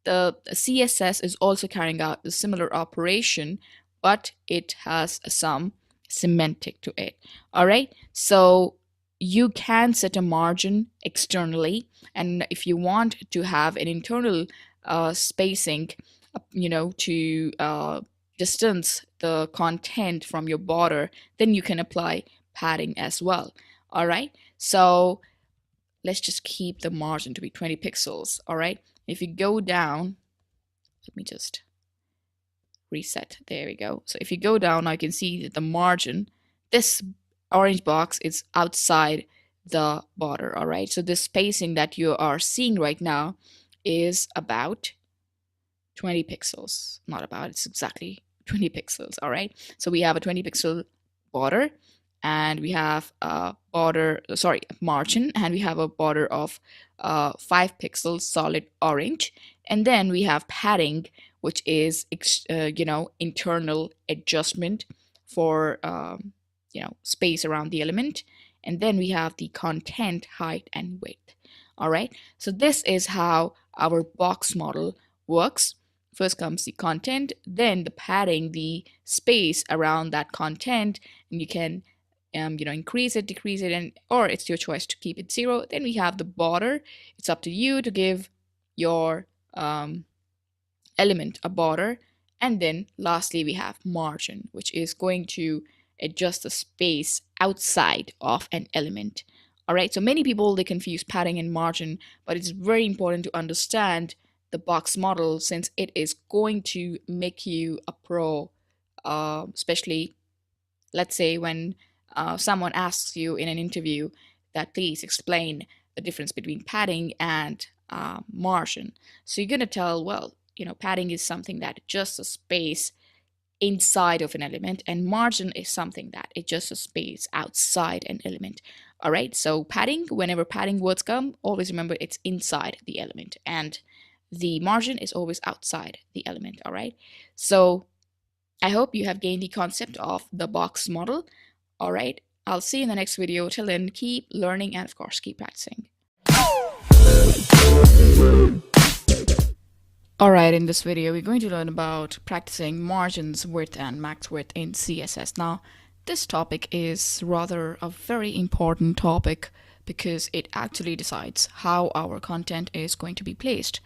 the CSS is also carrying out a similar operation, but it has some semantic to it. All right. So you can set a margin externally, and if you want to have an internal spacing, to distance the content from your border, then you can apply padding as well. All right. So let's just keep the margin to be 20 pixels. All right. If you go down, let me just reset. There we go. So if you go down, I can see that the margin, this orange box is outside the border. All right. So the spacing that you are seeing right now is about 20 pixels. Not about, it's exactly 20 pixels. All right. So we have a 20 pixel border, and we have a margin, and we have a border of 5 pixels solid orange. And then we have padding, which is internal adjustment for space around the element. And then we have the content height and width. All right. So this is how our box model works. First comes the content, then the padding, the space around that content, and you can increase it, decrease it, or it's your choice to keep it 0. Then we have the border. It's up to you to give your element a border. And then lastly, we have margin, which is going to adjust the space outside of an element. All right, so many people, they confuse padding and margin, but it's very important to understand the box model, since it is going to make you a pro, especially, let's say, when someone asks you in an interview that please explain the difference between padding and margin. So you're going to tell, well, padding is something that adjusts a space inside of an element, and margin is something that adjusts a space outside an element. All right, so padding, whenever padding words come, always remember it's inside the element, and the margin is always outside the element. All right, so I hope you have gained the concept of the box model. All right, I'll see you in the next video. Till then, keep learning and of course keep practicing. Alright, in this video we're going to learn about practicing margins, width and max width in CSS. Now, this topic is rather a very important topic because it actually decides how our content is going to be placed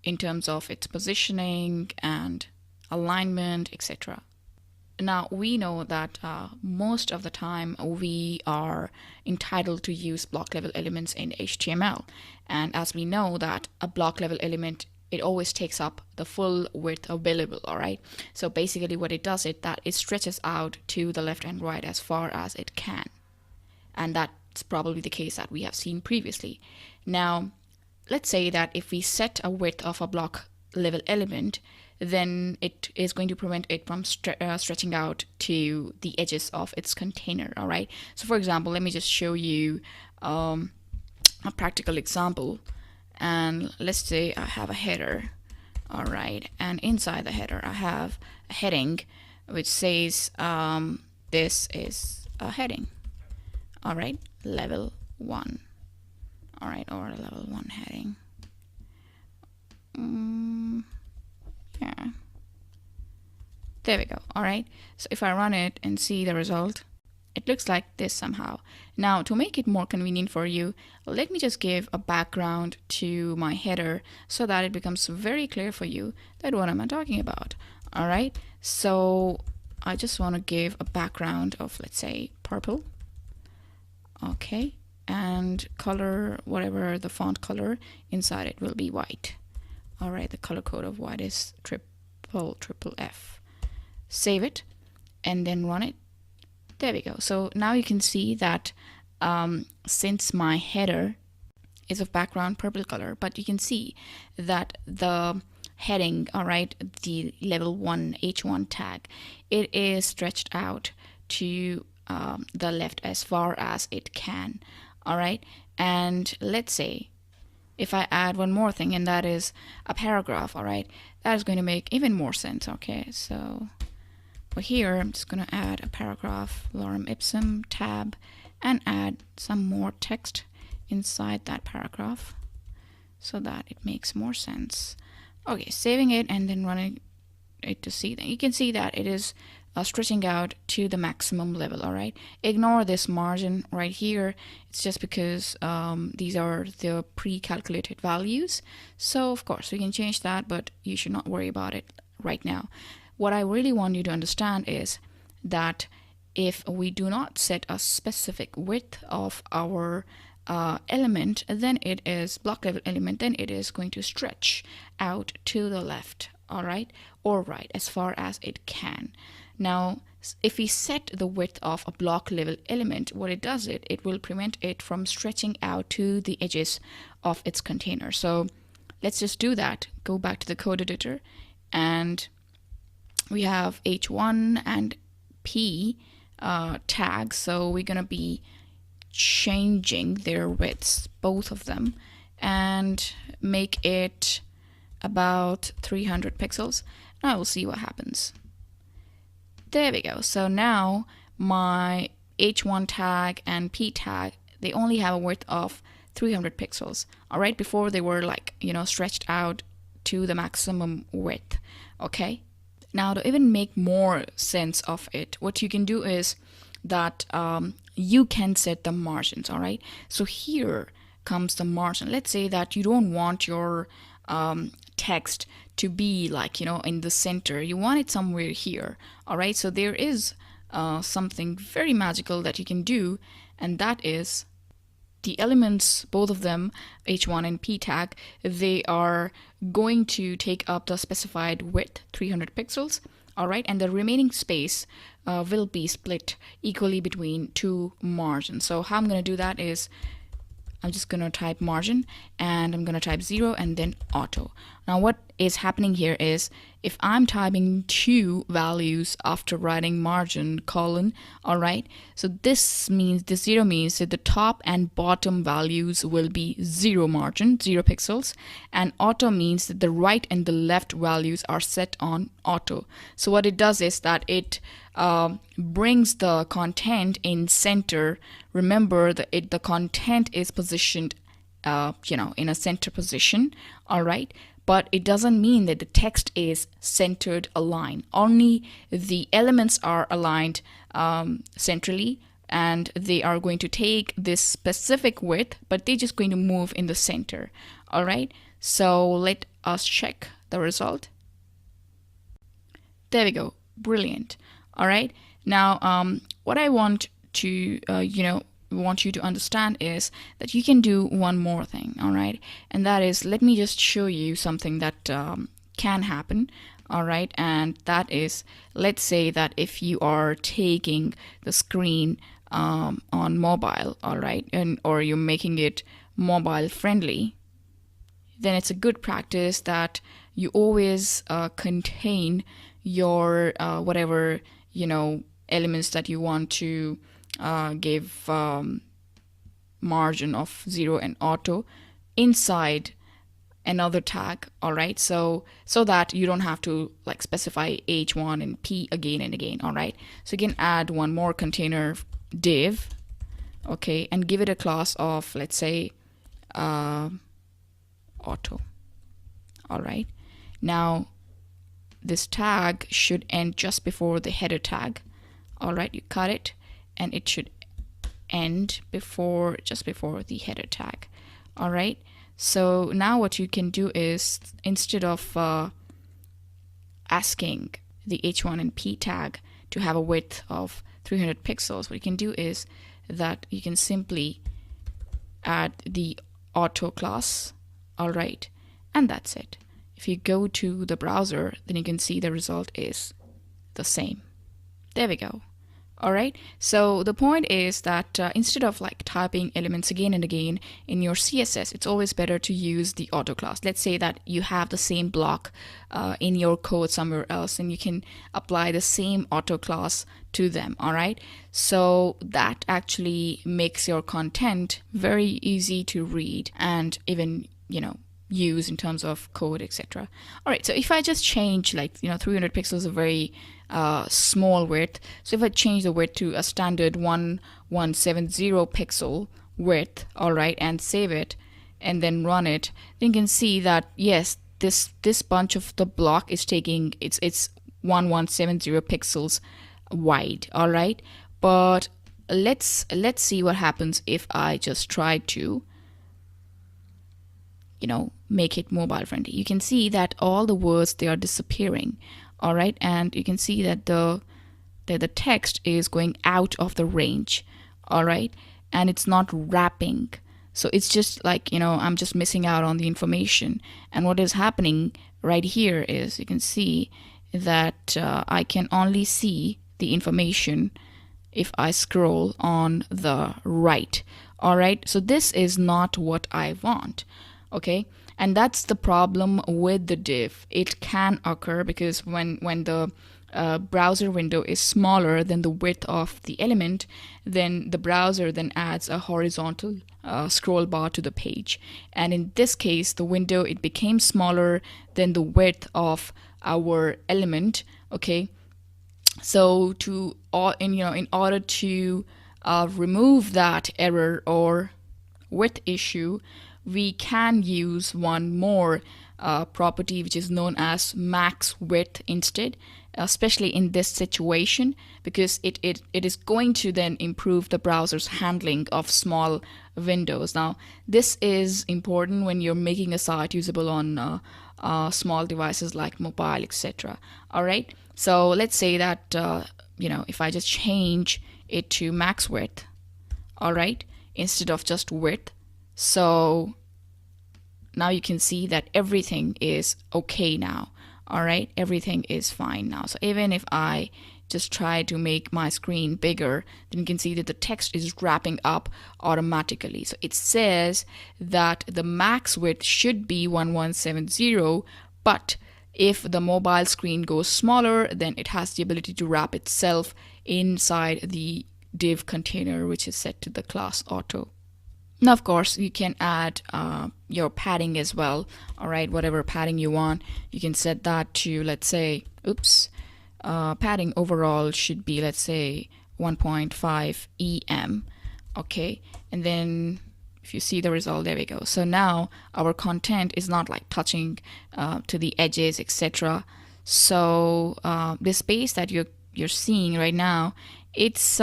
in terms of its positioning and alignment, etc. Now, we know that most of the time we are entitled to use block level elements in HTML. And as we know that a block level element, it always takes up the full width available. All right. So basically what it does is that it stretches out to the left and right as far as it can. And that's probably the case that we have seen previously. Now, let's say that if we set a width of a block level element, then it is going to prevent it from stretching out to the edges of its container. All right. So for example, let me just show you a practical example. And let's say I have a header. All right. And inside the header, I have a heading which says this is a heading. All right. Level 1. All right. Or a level 1 heading. Yeah, there we go. All right, so if I run it and see the result, it looks like this somehow. Now, to make it more convenient for you, let me just give a background to my header so that it becomes very clear for you that what am I talking about. All right, so I just want to give a background of, let's say, purple. Okay, and color, whatever the font color inside it will be white. All right, the color code of white is triple F. Save it and then run it. There we go. So now you can see that since my header is of background purple color, but you can see that the heading, all right, the level 1 H1 tag, it is stretched out to the left as far as it can, all right. And let's say if I add one more thing, and that is a paragraph, all right, that is going to make even more sense. Okay, so for here I'm just going to add a paragraph, lorem ipsum tab, and add some more text inside that paragraph so that it makes more sense. Okay, saving it and then running it to see that you can see that it is stretching out to the maximum level. All right, ignore this margin right here. It's just because these are the pre-calculated values, so of course we can change that, but you should not worry about it right now. What I really want you to understand is that if we do not set a specific width of our element, then it is block level element, then it is going to stretch out to the left, all right, or right, as far as it can. Now, if we set the width of a block level element, what it does, it will prevent it from stretching out to the edges of its container. So let's just do that. Go back to the code editor, and we have H1 and P tags. So we're going to be changing their widths, both of them, and make it about 300 pixels. Now we'll see what happens. There we go. So now my H1 tag and P tag, they only have a width of 300 pixels. All right, before they were like, stretched out to the maximum width. Okay, now to even make more sense of it, what you can do is that you can set the margins. All right, so here comes the margin. Let's say that you don't want your text to be like, in the center. You want it somewhere here. All right, so there is something very magical that you can do, and that is the elements, both of them, H1 and P tag, they are going to take up the specified width, 300 pixels. All right, and the remaining space will be split equally between two margins. So how I'm going to do that is I'm just going to type margin, and I'm going to type 0 and then auto. Now what is happening here is if I'm typing two values after writing margin colon, all right, so this 0 means that the top and bottom values will be 0 margin, 0 pixels, and auto means that the right and the left values are set on auto. So what it does is that it brings the content in center. Remember that the content is positioned in a center position, all right, but it doesn't mean that the text is centered aligned. Only the elements are aligned centrally, and they are going to take this specific width, but they're just going to move in the center. All right, so let us check the result. There we go. Brilliant. All right, now what I want to want you to understand is that you can do one more thing. All right, and that is, let me just show you something that can happen. All right, and that is, let's say that if you are taking the screen on mobile, all right, or you're making it mobile friendly, then it's a good practice that you always contain your whatever elements that you want to give margin of 0 and auto inside another tag. All right, so that you don't have to like specify H1 and P again and again. All right, so you can add one more container div, okay, and give it a class of, let's say, auto. All right, now this tag should end just before the header tag. All right, you cut it, and it should end just before the header tag. All right, so now what you can do is, instead of asking the H1 and P tag to have a width of 300 pixels, what you can do is that you can simply add the auto class. All right, and that's it. If you go to the browser, then you can see the result is the same. There we go. All right. So the point is that instead of like typing elements again and again in your CSS, it's always better to use the auto class. Let's say that you have the same block in your code somewhere else, and you can apply the same auto class to them. All right. So that actually makes your content very easy to read and even, use in terms of code, etc. All right, so if I just change 300 pixels, a very small width. So if I change the width to a standard 1170 pixel width, all right, and save it and then run it, then you can see that yes, this bunch of the block is taking it's 1170 pixels wide, all right. But let's see what happens if I just try to make it mobile friendly. You can see that all the words, they are disappearing, all right, and you can see that the text is going out of the range, all right, and it's not wrapping. So it's just like, I'm just missing out on the information. And what is happening right here is you can see that I can only see the information if I scroll on the right, all right. So this is not what I want. Okay, and that's the problem with the div. It can occur because when the browser window is smaller than the width of the element, then the browser then adds a horizontal scroll bar to the page. And in this case, the window, it became smaller than the width of our element. Okay, so in order to remove that error or width issue, we can use one more property, which is known as max width instead, especially in this situation, because it is going to then improve the browser's handling of small windows. Now, this is important when you're making a site usable on small devices like mobile, etc. All right. So let's say that, if I just change it to max width, all right, instead of just width. So now you can see that everything is okay now. All right, everything is fine now. So even if I just try to make my screen bigger, then you can see that the text is wrapping up automatically. So it says that the max width should be 1170, but if the mobile screen goes smaller, then it has the ability to wrap itself inside the div container, which is set to the class auto. Now, of course, you can add your padding as well. All right, whatever padding you want, you can set that to, let's say, padding overall should be, let's say, 1.5 EM. Okay, and then if you see the result, there we go. So now our content is not like touching to the edges, etc. So the space that you're seeing right now, it's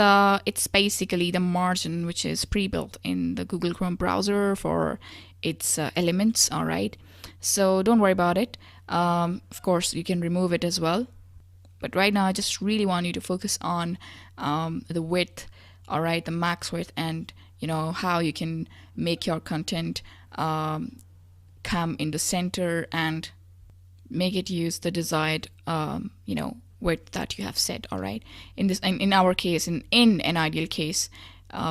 basically the margin which is pre-built in the Google Chrome browser for its elements. All right, so don't worry about it. Of course, you can remove it as well, but right now I just really want you to focus on the width, all right, the max width, and how you can make your content come in the center and make it use the desired width that you have set. All right, in our case, in an ideal case,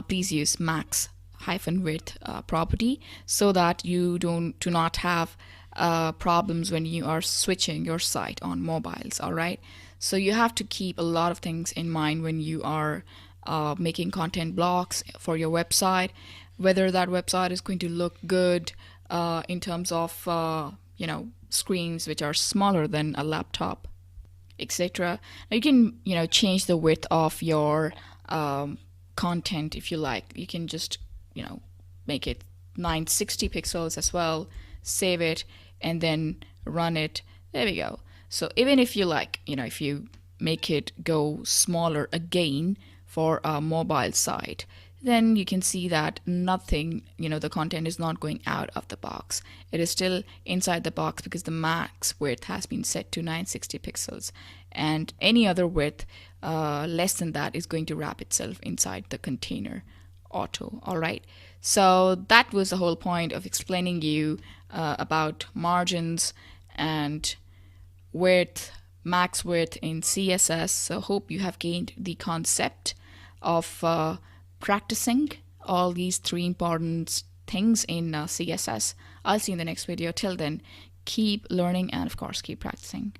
please use max width property so that you do not have problems when you are switching your site on mobiles. All right, so you have to keep a lot of things in mind when you are making content blocks for your website, whether that website is going to look good in terms of screens which are smaller than a laptop, etc. You can change the width of your content if you like. You can just make it 960 pixels as well, save it, and then run it. There we go. So even if you like, if you make it go smaller again for a mobile site, then you can see that nothing, the content is not going out of the box. It is still inside the box because the max width has been set to 960 pixels, and any other width less than that is going to wrap itself inside the container auto. All right, so that was the whole point of explaining you about margins and width, max width in CSS. So hope you have gained the concept. of practicing all these three important things in CSS. I'll see you in the next video. Till then, keep learning and of course keep practicing.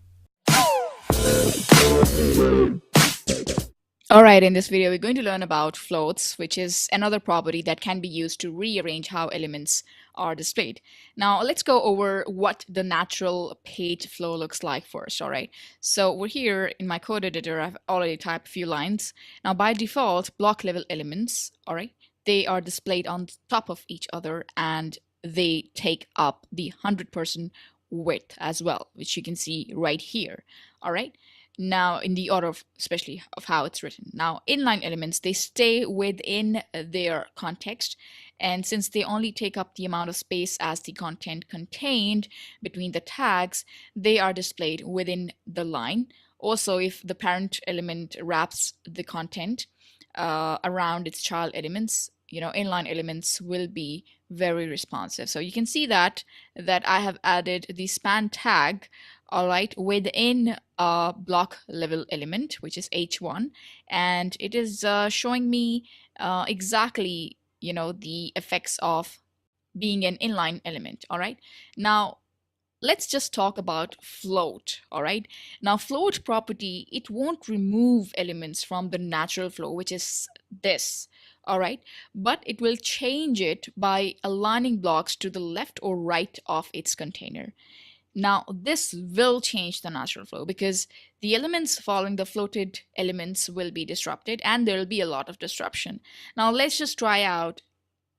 Alright, in this video we're going to learn about floats, which is another property that can be used to rearrange how elements are displayed. Now let's go over what the natural page flow looks like first. Alright, so we're here in my code editor. I've already typed a few lines. Now by default, block level elements, alright, they are displayed on top of each other and they take up the 100% width as well, which you can see right here. Alright, now in the order of especially of how it's written. Now inline elements, they stay within their context, and since they only take up the amount of space as the content contained between the tags, they are displayed within the line. Also, if the parent element wraps the content around its child elements, inline elements will be very responsive. So you can see that I have added the span tag, all right, within a block level element, which is h1, and it is showing me exactly the effects of being an inline element. All right, now let's just talk about float. All right, now float property, it won't remove elements from the natural flow, which is this. All right, but it will change it by aligning blocks to the left or right of its container. Now this will change the natural flow because the elements following the floated elements will be disrupted and there will be a lot of disruption. Now let's just try out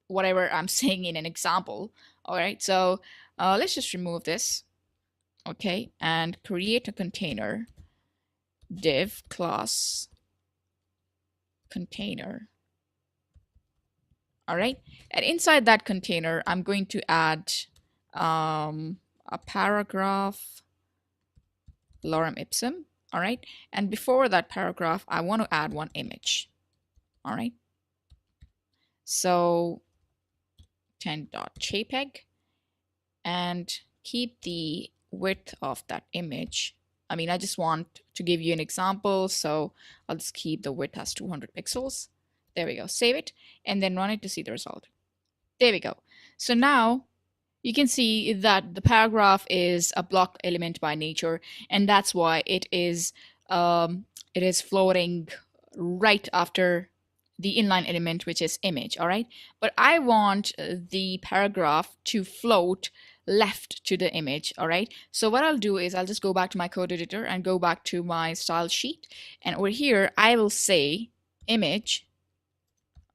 whatever I'm saying in an example. All right, so let's just remove this, okay, and create a container, div class container. All right, and inside that container I'm going to add a paragraph lorem ipsum. All right, and before that paragraph I want to add one image. All right, so 10.jpg, and keep the width of that image. I just want to give you an example, so I'll just keep the width as 200 pixels. There we go. Save it and then run it to see the result. There we go. So now you can see that the paragraph is a block element by nature, and that's why it is floating right after the inline element, which is image. All right, but I want the paragraph to float left to the image. All right, so what I'll do is I'll just go back to my code editor and go back to my style sheet, and over here I will say image,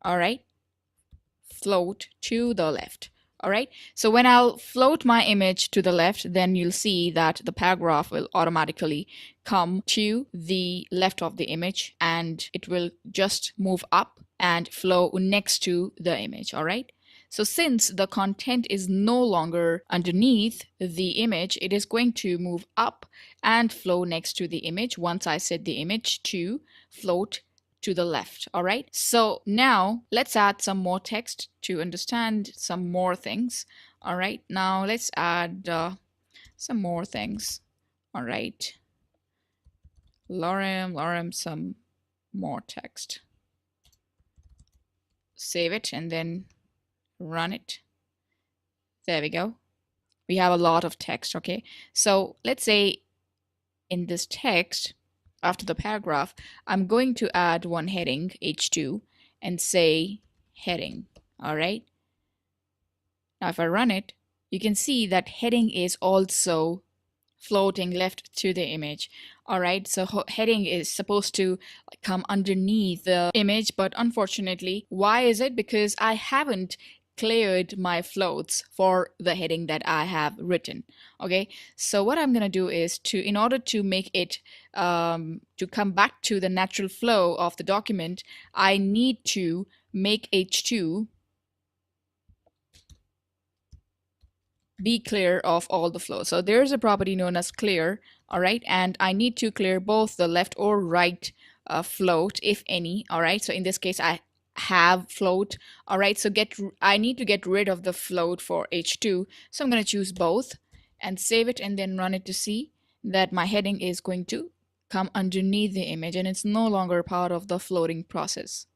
all right, float to the left. All right, so when I'll float my image to the left, then you'll see that the paragraph will automatically come to the left of the image and it will just move up and flow next to the image. All right, so since the content is no longer underneath the image, it is going to move up and flow next to the image once I set the image to float to the left. All right, so now let's add some more text to understand some more things. All right, now let's add some more things. All right, lorem some more text. Save it and then run it. There we go. We have a lot of text. Okay, so let's say in this text, after the paragraph, I'm going to add one heading, H2, and say heading. All right, now if I run it, you can see that heading is also floating left to the image. All right, so heading is supposed to come underneath the image, but unfortunately, why is it? Because I haven't cleared my floats for the heading that I have written. Okay, so what I'm gonna do is in order to make it to come back to the natural flow of the document, I need to make H2 be clear of all the flow. So there's a property known as clear. All right, and I need to clear both the left or right float, if any. All right, so in this case I have float. All right, so I need to get rid of the float for H2, so I'm going to choose both and save it and then run it to see that my heading is going to come underneath the image and it's no longer part of the floating process.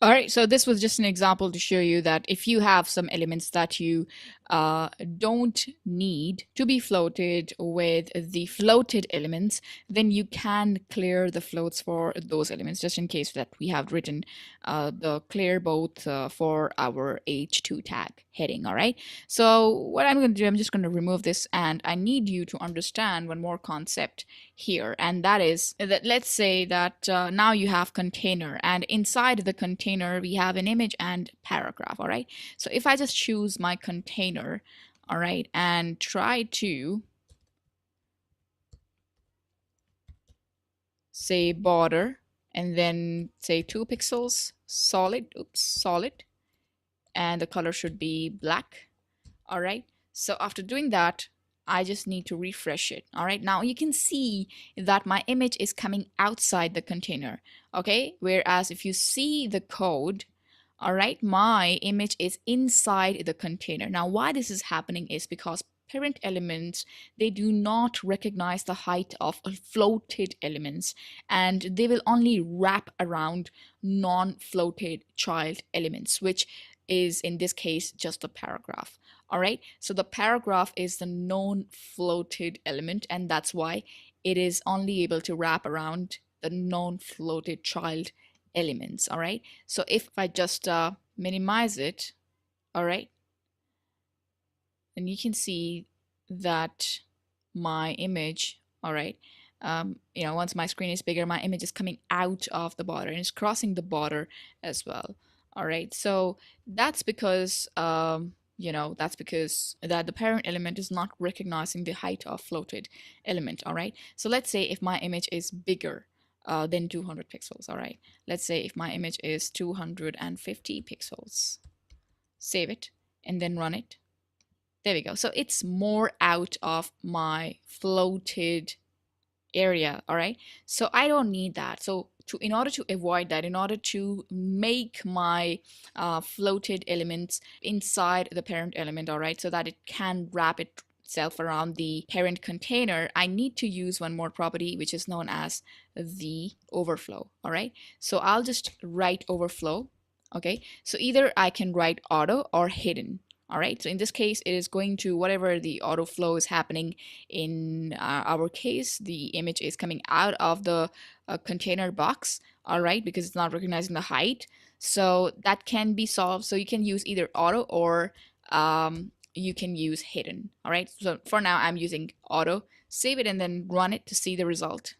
All right, so this was just an example to show you that if you have some elements that you don't need to be floated with the floated elements, then you can clear the floats for those elements, just in case that we have written the clear both for our h2 tag heading. All right, so what I'm going to do, I'm just going to remove this, and I need you to understand one more concept here, and that is that let's say that now you have container, and inside the container we have an image and paragraph. All right, so if I just choose my container, all right, and try to say border and then say 2 pixels solid, solid, and the color should be black. All right, so after doing that, I just need to refresh it. All right, now you can see that my image is coming outside the container. Okay, whereas if you see the code, all right, my image is inside the container. Now why this is happening is because parent elements, they do not recognize the height of floated elements, and they will only wrap around non-floated child elements, which is in this case just the paragraph. All right, so the paragraph is the non-floated element, and that's why it is only able to wrap around the non-floated child elements. All right, so if I just minimize it, all right, then you can see that my image, all right, once my screen is bigger, my image is coming out of the border and it's crossing the border as well. All right, so that's because that's because that the parent element is not recognizing the height of floated element. All right, so let's say if my image is bigger than 200 pixels. All right, let's say if my image is 250 pixels, save it and then run it. There we go. So it's more out of my floated area. All right, so I don't need that. So in order to avoid that, in order to make my floated elements inside the parent element, all right, so that it can wrap itself around the parent container, I need to use one more property, which is known as the overflow. All right, so I'll just write overflow. Okay, so either I can write auto or hidden. All right, so in this case, it is going to whatever the auto flow is happening. In our case, the image is coming out of the container box, all right, because it's not recognizing the height. So that can be solved. So you can use either auto or you can use hidden. All right, so for now, I'm using auto. Save it and then run it to see the result.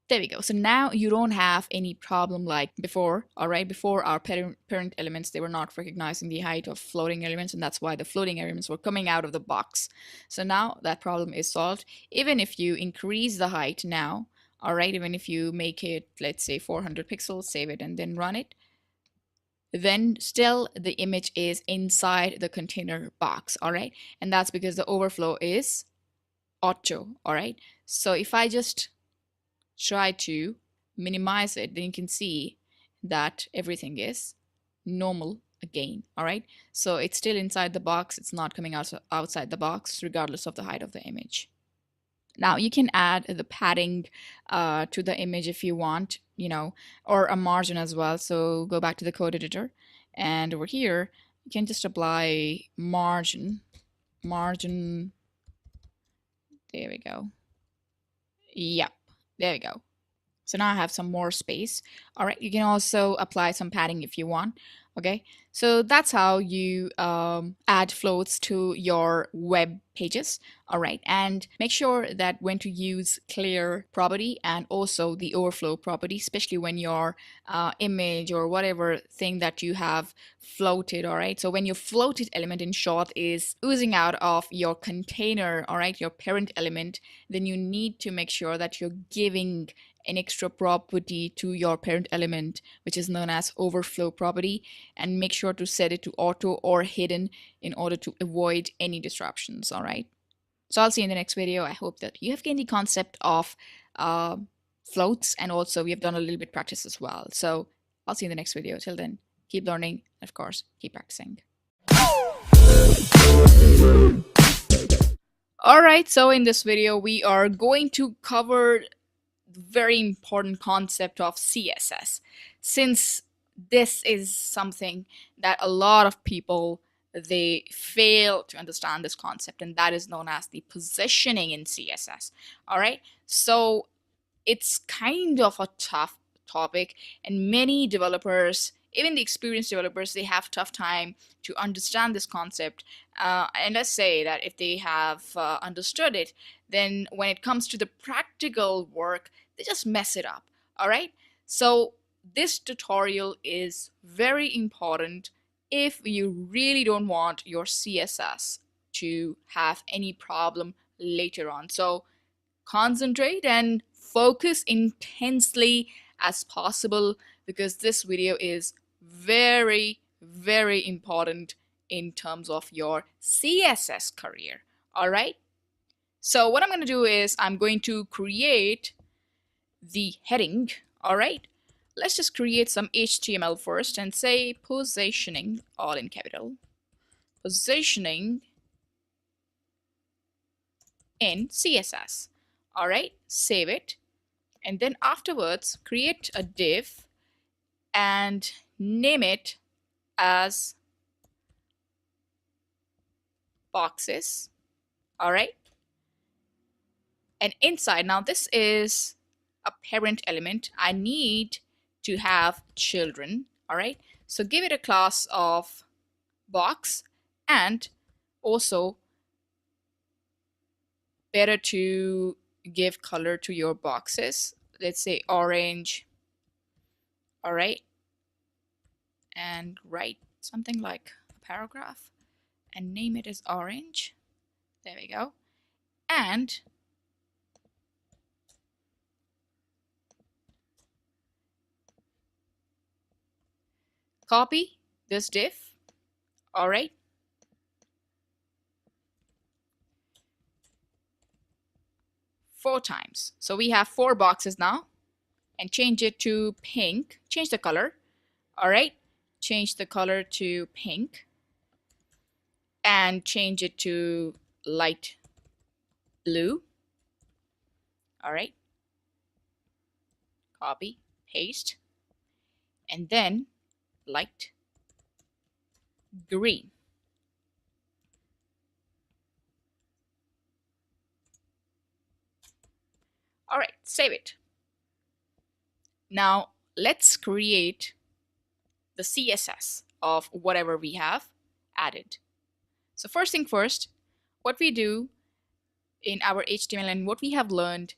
There we go. So now you don't have any problem like before. All right, before our parent elements, they were not recognizing the height of floating elements, and that's why the floating elements were coming out of the box. So now that problem is solved. Even if you increase the height now, all right, even if you make it, let's say 400 pixels, save it and then run it, then still the image is inside the container box. All right, and that's because the overflow is auto. All right, so if I just try to minimize it, then you can see that everything is normal again. All right, so it's still inside the box, it's not coming outside the box regardless of the height of the image. Now you can add the padding to the image if you want, or a margin as well. So go back to the code editor, and over here you can just apply margin. There we go. Yep, there we go. So now I have some more space. All right, you can also apply some padding if you want. Okay, so that's how you add floats to your web pages. All right, and make sure that when to use clear property and also the overflow property, especially when your image or whatever thing that you have floated. All right, so when your floated element, in short, is oozing out of your container, all right, your parent element, then you need to make sure that you're giving an extra property to your parent element, which is known as overflow property, and make sure to set it to auto or hidden in order to avoid any disruptions. All right, so I'll see you in the next video. I hope that you have gained the concept of floats, and also we have done a little bit practice as well. So I'll see you in the next video. Till then, keep learning, and of course, keep practicing. All right, so in this video we are going to cover very important concept of CSS, since this is something that a lot of people they fail to understand this concept, and that is known as the positioning in CSS. All right, so it's kind of a tough topic, and many developers, even the experienced developers, they have tough time to understand this concept. And let's say that if they have understood it, then when it comes to the practical work, they just mess it up. All right, so this tutorial is very important if you really don't want your CSS to have any problem later on. So concentrate and focus intensely as possible, because this video is very, very important in terms of your CSS career. All right. So what I'm going to do is I'm going to create the heading. All right. Let's just create some HTML first and say positioning, all in capital. Positioning in CSS. All right. Save it. And then afterwards, create a div and name it as boxes. All right. And inside, now this is a parent element. I need to have children. All right. So give it a class of box, and also better to give color to your boxes. Let's say orange. All right. And write something like a paragraph and name it as orange. There we go. And copy this div. All right. Four times. So we have four boxes now, and change it to pink. Change the color. All right. Change the color to pink and change it to light blue. All right. Copy, paste, and then light green. All right, save it. Now let's create the CSS of whatever we have added. So first thing first, what we do in our HTML and what we have learned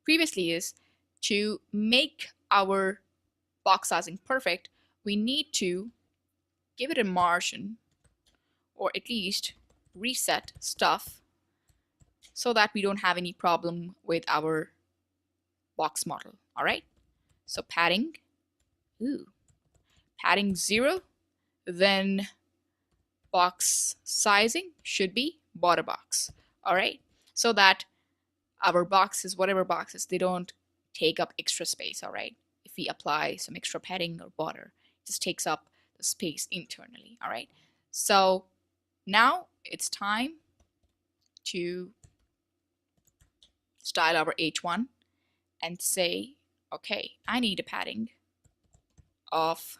previously is to make our box sizing perfect, we need to give it a margin, or at least reset stuff, so that we don't have any problem with our box model. All right. So padding, padding 0, then box sizing should be border box. All right. So that our boxes, whatever boxes, they don't take up extra space. All right. If we apply some extra padding or border, it just takes up the space internally. All right. So now it's time to style our H1 and say, okay, I need a padding of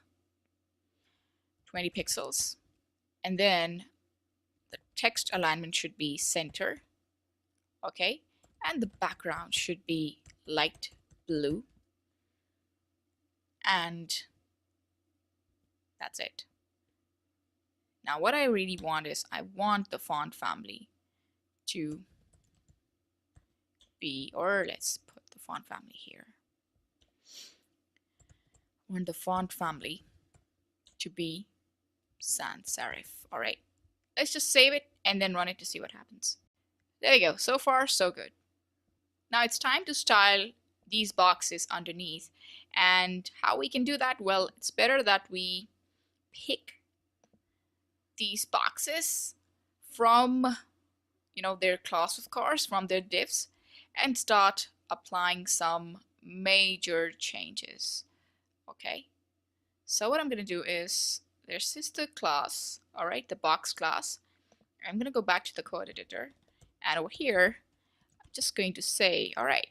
20 pixels. And then the text alignment should be center. Okay. And the background should be light blue. And that's it. Now what I really want is I want the font family to be, or let's put the font family here. I want the font family to be sans serif. All right, let's just save it and then run it to see what happens. There we go. So far, so good. Now it's time to style these boxes underneath. And how we can do that? Well, it's better that we pick these boxes from, their class, of course, from their divs, and start applying some major changes. Okay. So what I'm going to do is, their sister class, all right, the box class. I'm going to go back to the code editor, and over here, I'm just going to say, all right,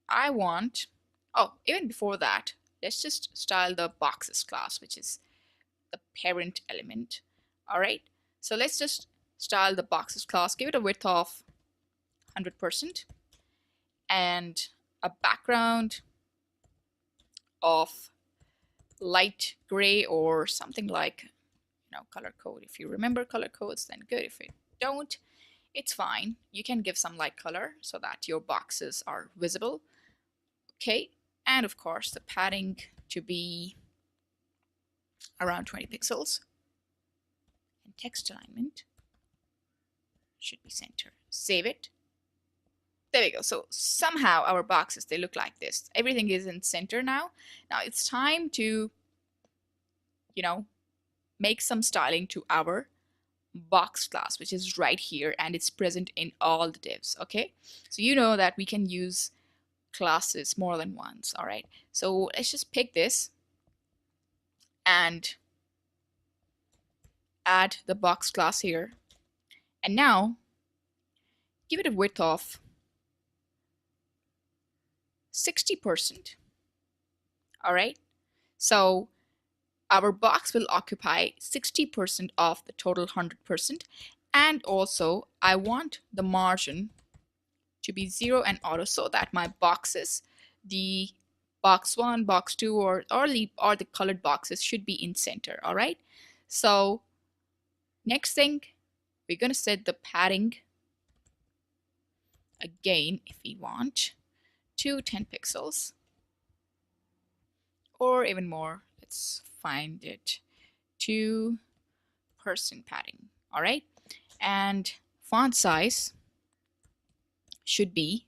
I want, oh, even before that, let's just style the boxes class, which is the parent element. All right, so let's just style the boxes class, give it a width of 100% and a background of light gray or something like, color code. If you remember color codes, then good. If you don't, it's fine. You can give some light color so that your boxes are visible. Okay, and of course the padding to be around 20 pixels, and text alignment should be center. Save it. There we go. So somehow our boxes, they look like this. Everything is in center now. Now it's time to, make some styling to our box class, which is right here, and it's present in all the divs. Okay, so you know that we can use classes more than once. All right, so let's just pick this and add the box class here, and now give it a width of 60%. All right, so our box will occupy 60% of the total 100%, and also I want the margin to be 0 and auto, so that my boxes, the box 1, box 2, or the colored boxes should be in center. All right, so next thing, we're going to set the padding again, if we want, to 10 pixels or even more. Let's find it, 2% padding. All right, and font size should be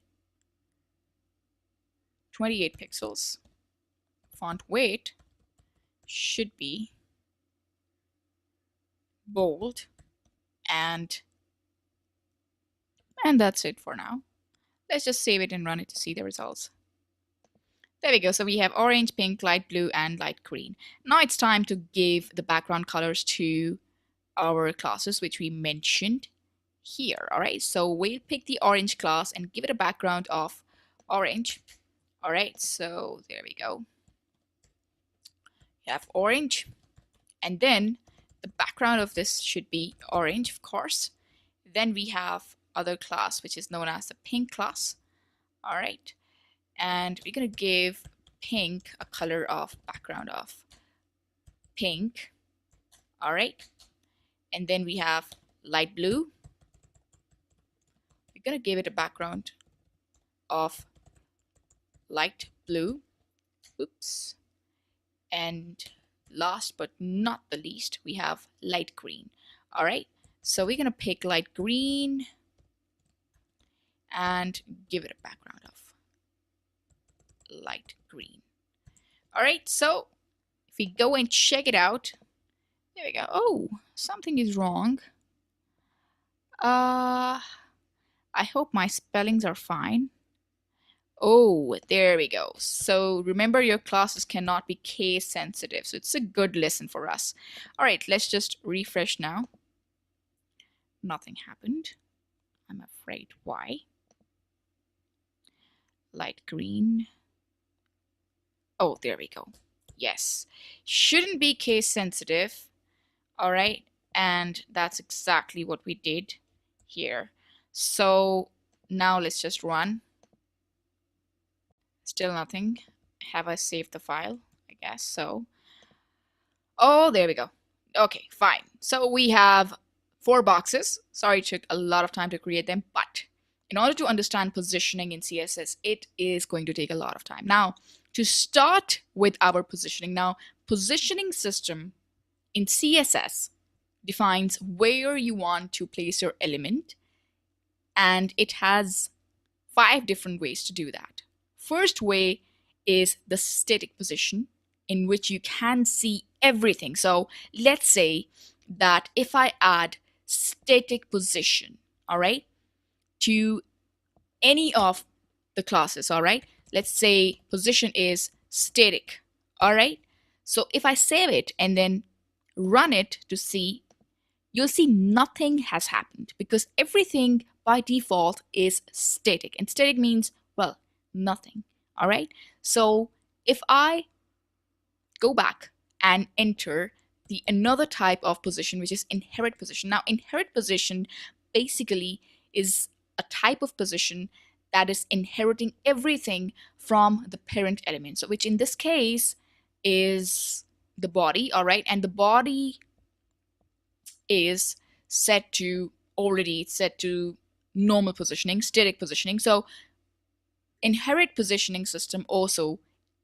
28 pixels. Font weight should be bold, and that's it for now. Let's just save it and run it to see the results. There we go. So we have orange, pink, light blue, and light green. Now it's time to give the background colors to our classes, which we mentioned here. All right, so we'll pick the orange class and give it a background of orange. All right, so there we go. You have orange, and then the background of this should be orange, of course. Then we have other class, which is known as the pink class. All right, and we're going to give pink a color of background of pink. All right, and then we have light blue. We're going to give it a background of light blue. Oops. And last but not the least, we have light green. All right, so we're going to pick light green and give it a background of light green. All right, so if we go and check it out, there we go. Oh, something is wrong. I hope my spellings are fine. Oh, there we go. So remember, your classes cannot be case sensitive, so it's a good lesson for us. All right, let's just refresh now. Nothing happened. I'm afraid. Why? Light green. Oh, there we go. Yes, shouldn't be case sensitive. All right, and that's exactly what we did here. So now let's just run. Still nothing. Have I saved the file? I guess so. Oh, there we go. Okay, fine. So we have 4 boxes. Sorry, it took a lot of time to create them, but in order to understand positioning in CSS, it is going to take a lot of time. Now, to start with our positioning, positioning system in CSS defines where you want to place your element, and it has 5 different ways to do that. First way is the static position, in which you can see everything. So let's say that if I add static position, all right, to any of the classes, all right, let's say position is static, all right, so if I save it and then run it to see, you'll see nothing has happened because everything by default is static. And static means, well, nothing. All right. So if I go back and enter the another type of position, which is inherit position. Now, inherit position basically is a type of position that is inheriting everything from the parent element. So, which in this case is the body, all right, and the body is set to normal positioning, static positioning. So, inherit positioning system also,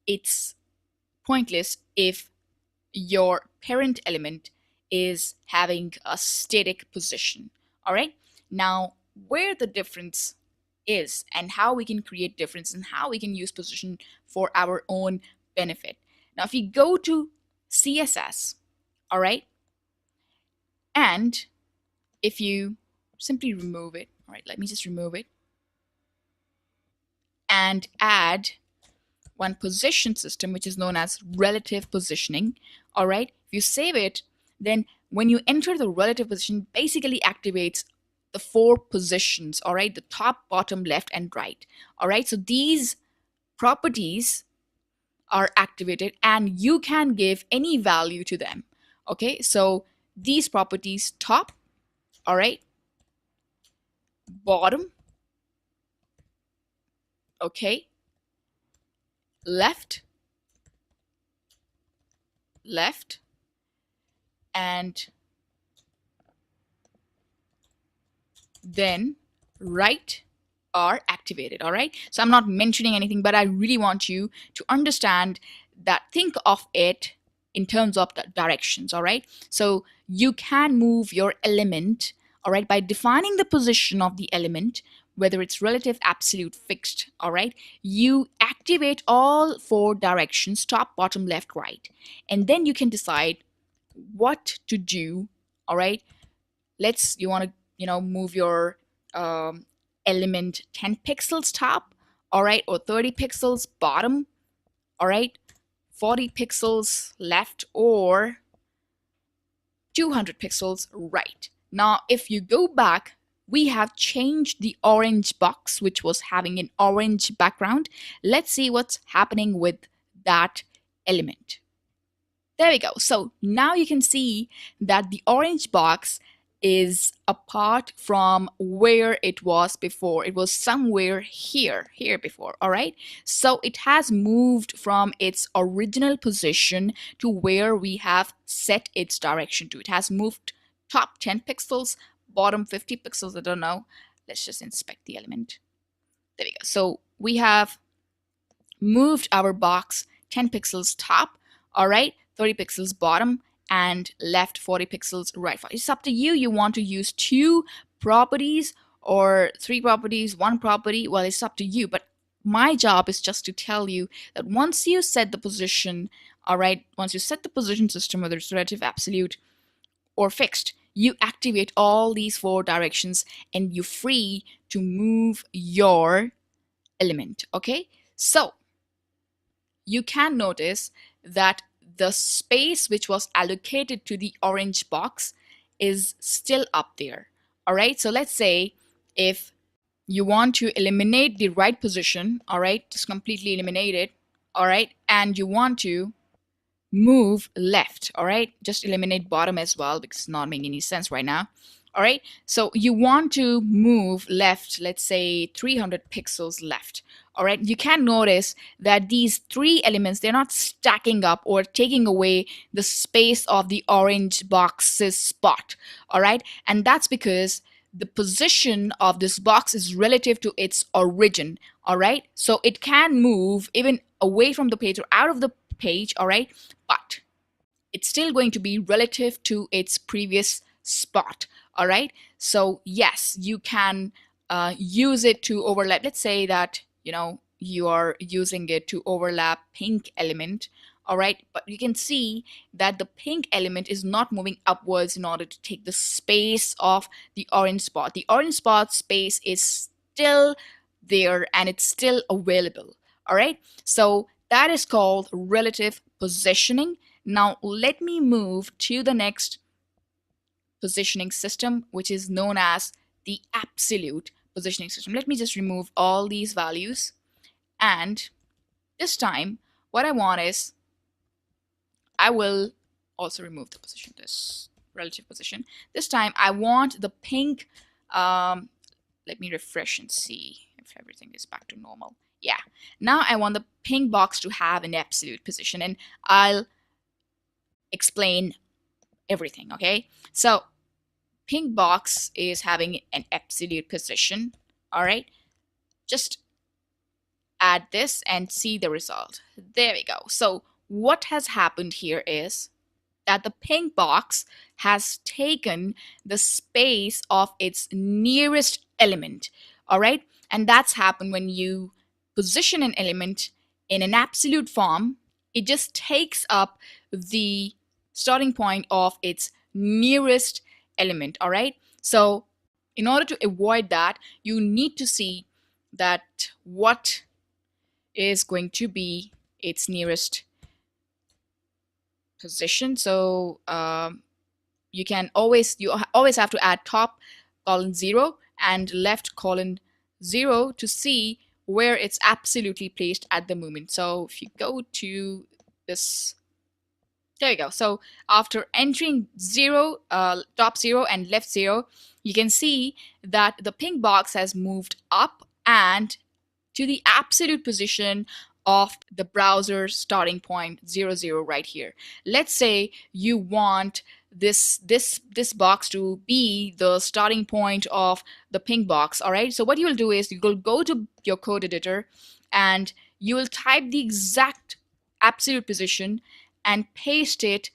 it's pointless if your parent element is having a static position. All right. Now, where the difference is and how we can create difference and how we can use position for our own benefit. Now, if you go to CSS, all right, and if you simply remove it, all right, let me just remove it and add one position system, which is known as relative positioning. All right, if you save it, then when you enter the relative position, basically activates the 4 positions. All right, the top, bottom, left, and right. All right, so these properties are activated and you can give any value to them. Okay, so these properties, top, all right, bottom, okay, left, left, and then right are activated. All right, so I'm not mentioning anything, but I really want you to understand that, think of it in terms of the directions. All right, so you can move your element, all right, by defining the position of the element, whether it's relative, absolute, fixed. All right, you activate all 4 directions, top, bottom, left, right, and then you can decide what to do. All right, you want to move your um, element 10 pixels top, all right, or 30 pixels bottom, all right, 40 pixels left, or 200 pixels right. Now if you go back, we have changed the orange box, which was having an orange background. Let's see what's happening with that element. There we go. So now you can see that the orange box is apart from where it was before. It was somewhere here before, all right? So it has moved from its original position to where we have set its direction to. It has moved top 10 pixels, bottom 50 pixels, I don't know. Let's just inspect the element. There we go. So we have moved our box 10 pixels top, all right, 30 pixels bottom, and left 40 pixels right. It's up to you. You want to use 2 properties or 3 properties, 1 property. Well, it's up to you. But my job is just to tell you that once you set the position, all right, once you set the position system, whether it's relative, absolute, or fixed, you activate all these 4 directions and you're free to move your element. Okay, so you can notice that the space which was allocated to the orange box is still up there. All right, so let's say if you want to eliminate the right position, all right, just completely eliminate it, all right, and you want to move left, all right, just eliminate bottom as well because it's not making any sense right now. All right, so you want to move left, let's say 300 pixels left. All right, you can notice that these 3 elements, they're not stacking up or taking away the space of the orange box's spot. All right, and that's because the position of this box is relative to its origin. All right, so it can move even away from the page or out of the page, all right, but it's still going to be relative to its previous spot. All right, so yes, you can use it to overlap. Let's say that you are using it to overlap pink element, all right, but you can see that the pink element is not moving upwards in order to take the space of the orange spot. The orange spot space is still there and it's still available. All right, so that is called relative positioning. Now let me move to the next positioning system, which is known as the absolute positioning system. Let me just remove all these values And this time, what I want is, I will also remove the position, this relative position. This time, I want the pink, let me refresh and see if everything is back to normal. Yeah, now I want the pink box to have an absolute position, and I'll explain everything, okay? So pink box is having an absolute position, all right? Just add this and see the result. There we go. So what has happened here is that the pink box has taken the space of its nearest element, all right? And that's happened when you position an element in an absolute form. It just takes up the starting point of its nearest element, all right? So in order to avoid that, you need to see that what is going to be its nearest position. So you always have to add top colon 0 and left colon 0 to see where it's absolutely placed at the moment. So if you go to this, there you go. So after entering 0, top 0 and left 0, you can see that the pink box has moved up and to the absolute position of the browser starting point 00 right here. Let's say you want this box to be the starting point of the pink box. All right, so what you'll do is you'll go to your code editor and you will type the exact absolute position and paste it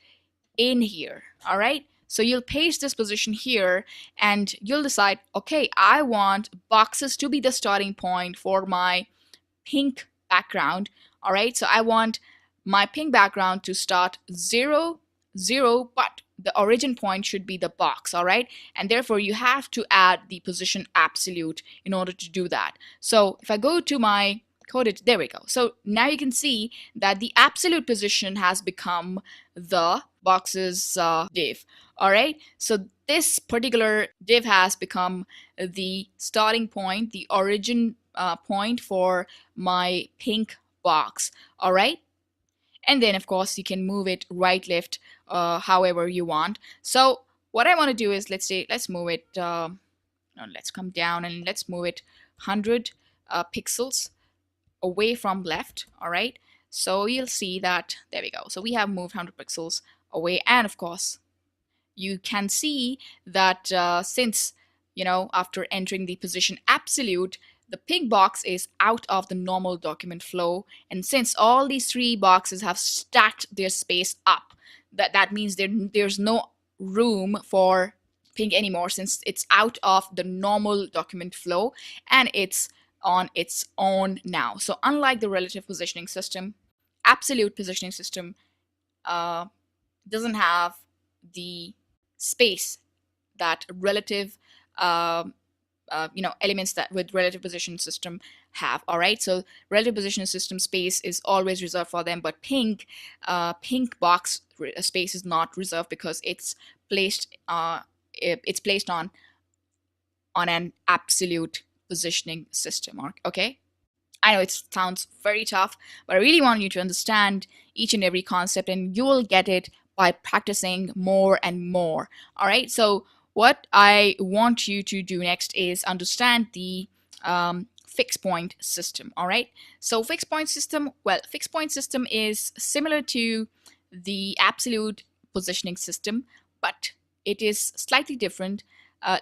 in here. All right, so you'll paste this position here and you'll decide, okay, I want boxes to be the starting point for my pink background. All right, so I want my pink background to start 0 0, but the origin point should be the box. All right, and therefore you have to add the position absolute in order to do that. So if I go to my code, there we go. So now you can see that the absolute position has become the box's div. All right, so this particular div has become the starting point, the origin point for my pink box. All right, and then of course you can move it right, left, however you want. So what I want to do is, let's move it, let's come down and let's move it 100 pixels away from left. All right, so you'll see that, there we go. So we have moved 100 pixels away, and of course you can see that since, after entering the position absolute, the pink box is out of the normal document flow, and since all these three boxes have stacked their space up, that means there's no room for pink anymore, since it's out of the normal document flow and it's on its own now. So unlike the relative positioning system, absolute positioning system doesn't have the space that relative elements that with relative position system have. All right, so relative position system space is always reserved for them, but pink box space is not reserved because it's placed on an absolute positioning system. Okay, I know it sounds very tough, but I really want you to understand each and every concept, and you will get it by practicing more and more. All right, so what I want you to do next is understand the fixed point system. All right, so fixed point system is similar to the absolute positioning system, but it is slightly different.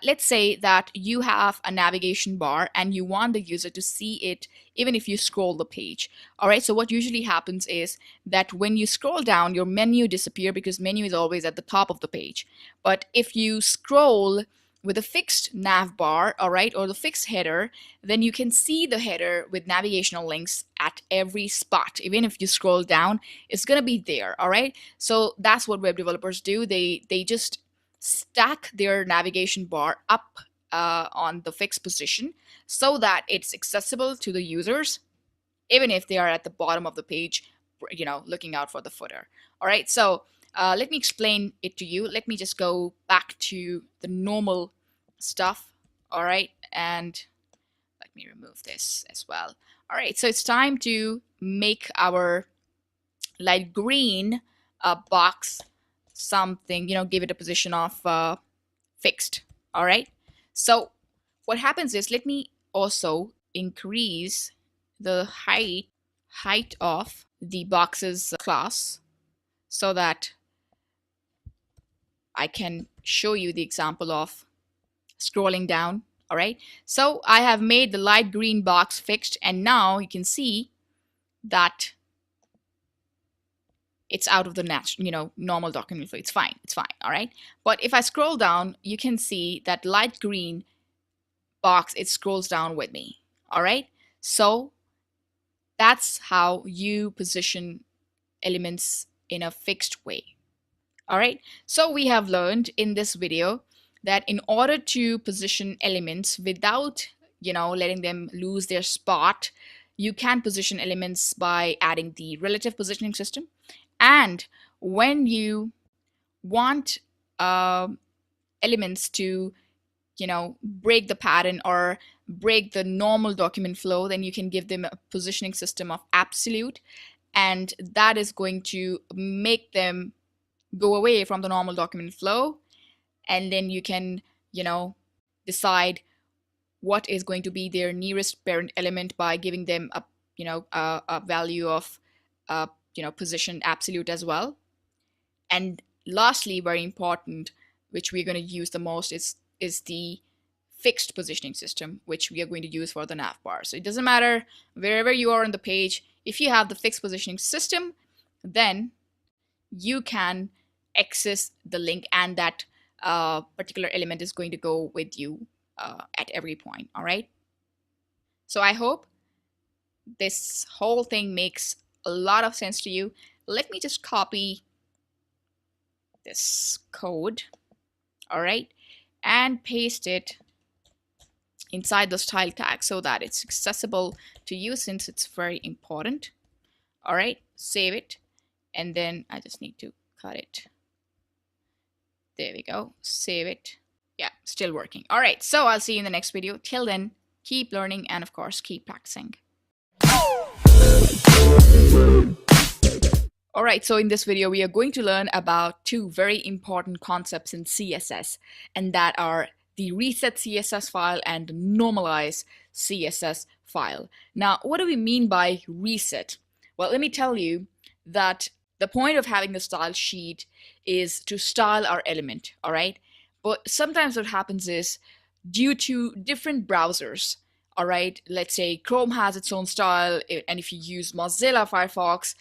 Let's say that you have a navigation bar and you want the user to see it even if you scroll the page. All right, so what usually happens is that when you scroll down, your menu disappears because menu is always at the top of the page. But if you scroll with a fixed nav bar, all right, or the fixed header, then you can see the header with navigational links at every spot. Even if you scroll down, it's going to be there. All right, so that's what web developers do. They just stack their navigation bar up on the fixed position so that it's accessible to the users even if they are at the bottom of the page, looking out for the footer. All right, so let me explain it to you. Let me just go back to the normal stuff. All right, and let me remove this as well. All right, so it's time to make our light green box something, give it a position of fixed. All right, so what happens is, let me also increase the height of the box's class so that I can show you the example of scrolling down. All right, so I have made the light green box fixed, and now you can see that it's out of the normal document flow. It's fine. It's fine. All right. But if I scroll down, you can see that light green box, it scrolls down with me. All right. So that's how you position elements in a fixed way. All right. So we have learned in this video that in order to position elements without, letting them lose their spot, you can position elements by adding the relative positioning system. And when you want elements to, break the pattern or break the normal document flow, then you can give them a positioning system of absolute, and that is going to make them go away from the normal document flow. And then you can, decide what is going to be their nearest parent element by giving them a value of position absolute as well. And lastly, very important, which we're going to use the most, is the fixed positioning system, which we are going to use for the nav bar. So it doesn't matter wherever you are on the page, if you have the fixed positioning system, then you can access the link, and that particular element is going to go with you at every point. All right. So I hope this whole thing makes a lot of sense to you. Let me just copy this code, all right, and paste it inside the style tag so that it's accessible to you, since it's very important. All right, save it, and then I just need to cut it. There we go, save it. Yeah, still working. All right, so I'll see you in the next video. Till then, keep learning and of course keep practicing. All right, so in this video, we are going to learn about two very important concepts in CSS, and that are the reset CSS file and normalize CSS file. Now, what do we mean by reset? Well, let me tell you that the point of having the style sheet is to style our element, all right? But sometimes what happens is, due to different browsers, all right, let's say Chrome has its own style, and if you use Mozilla Firefox,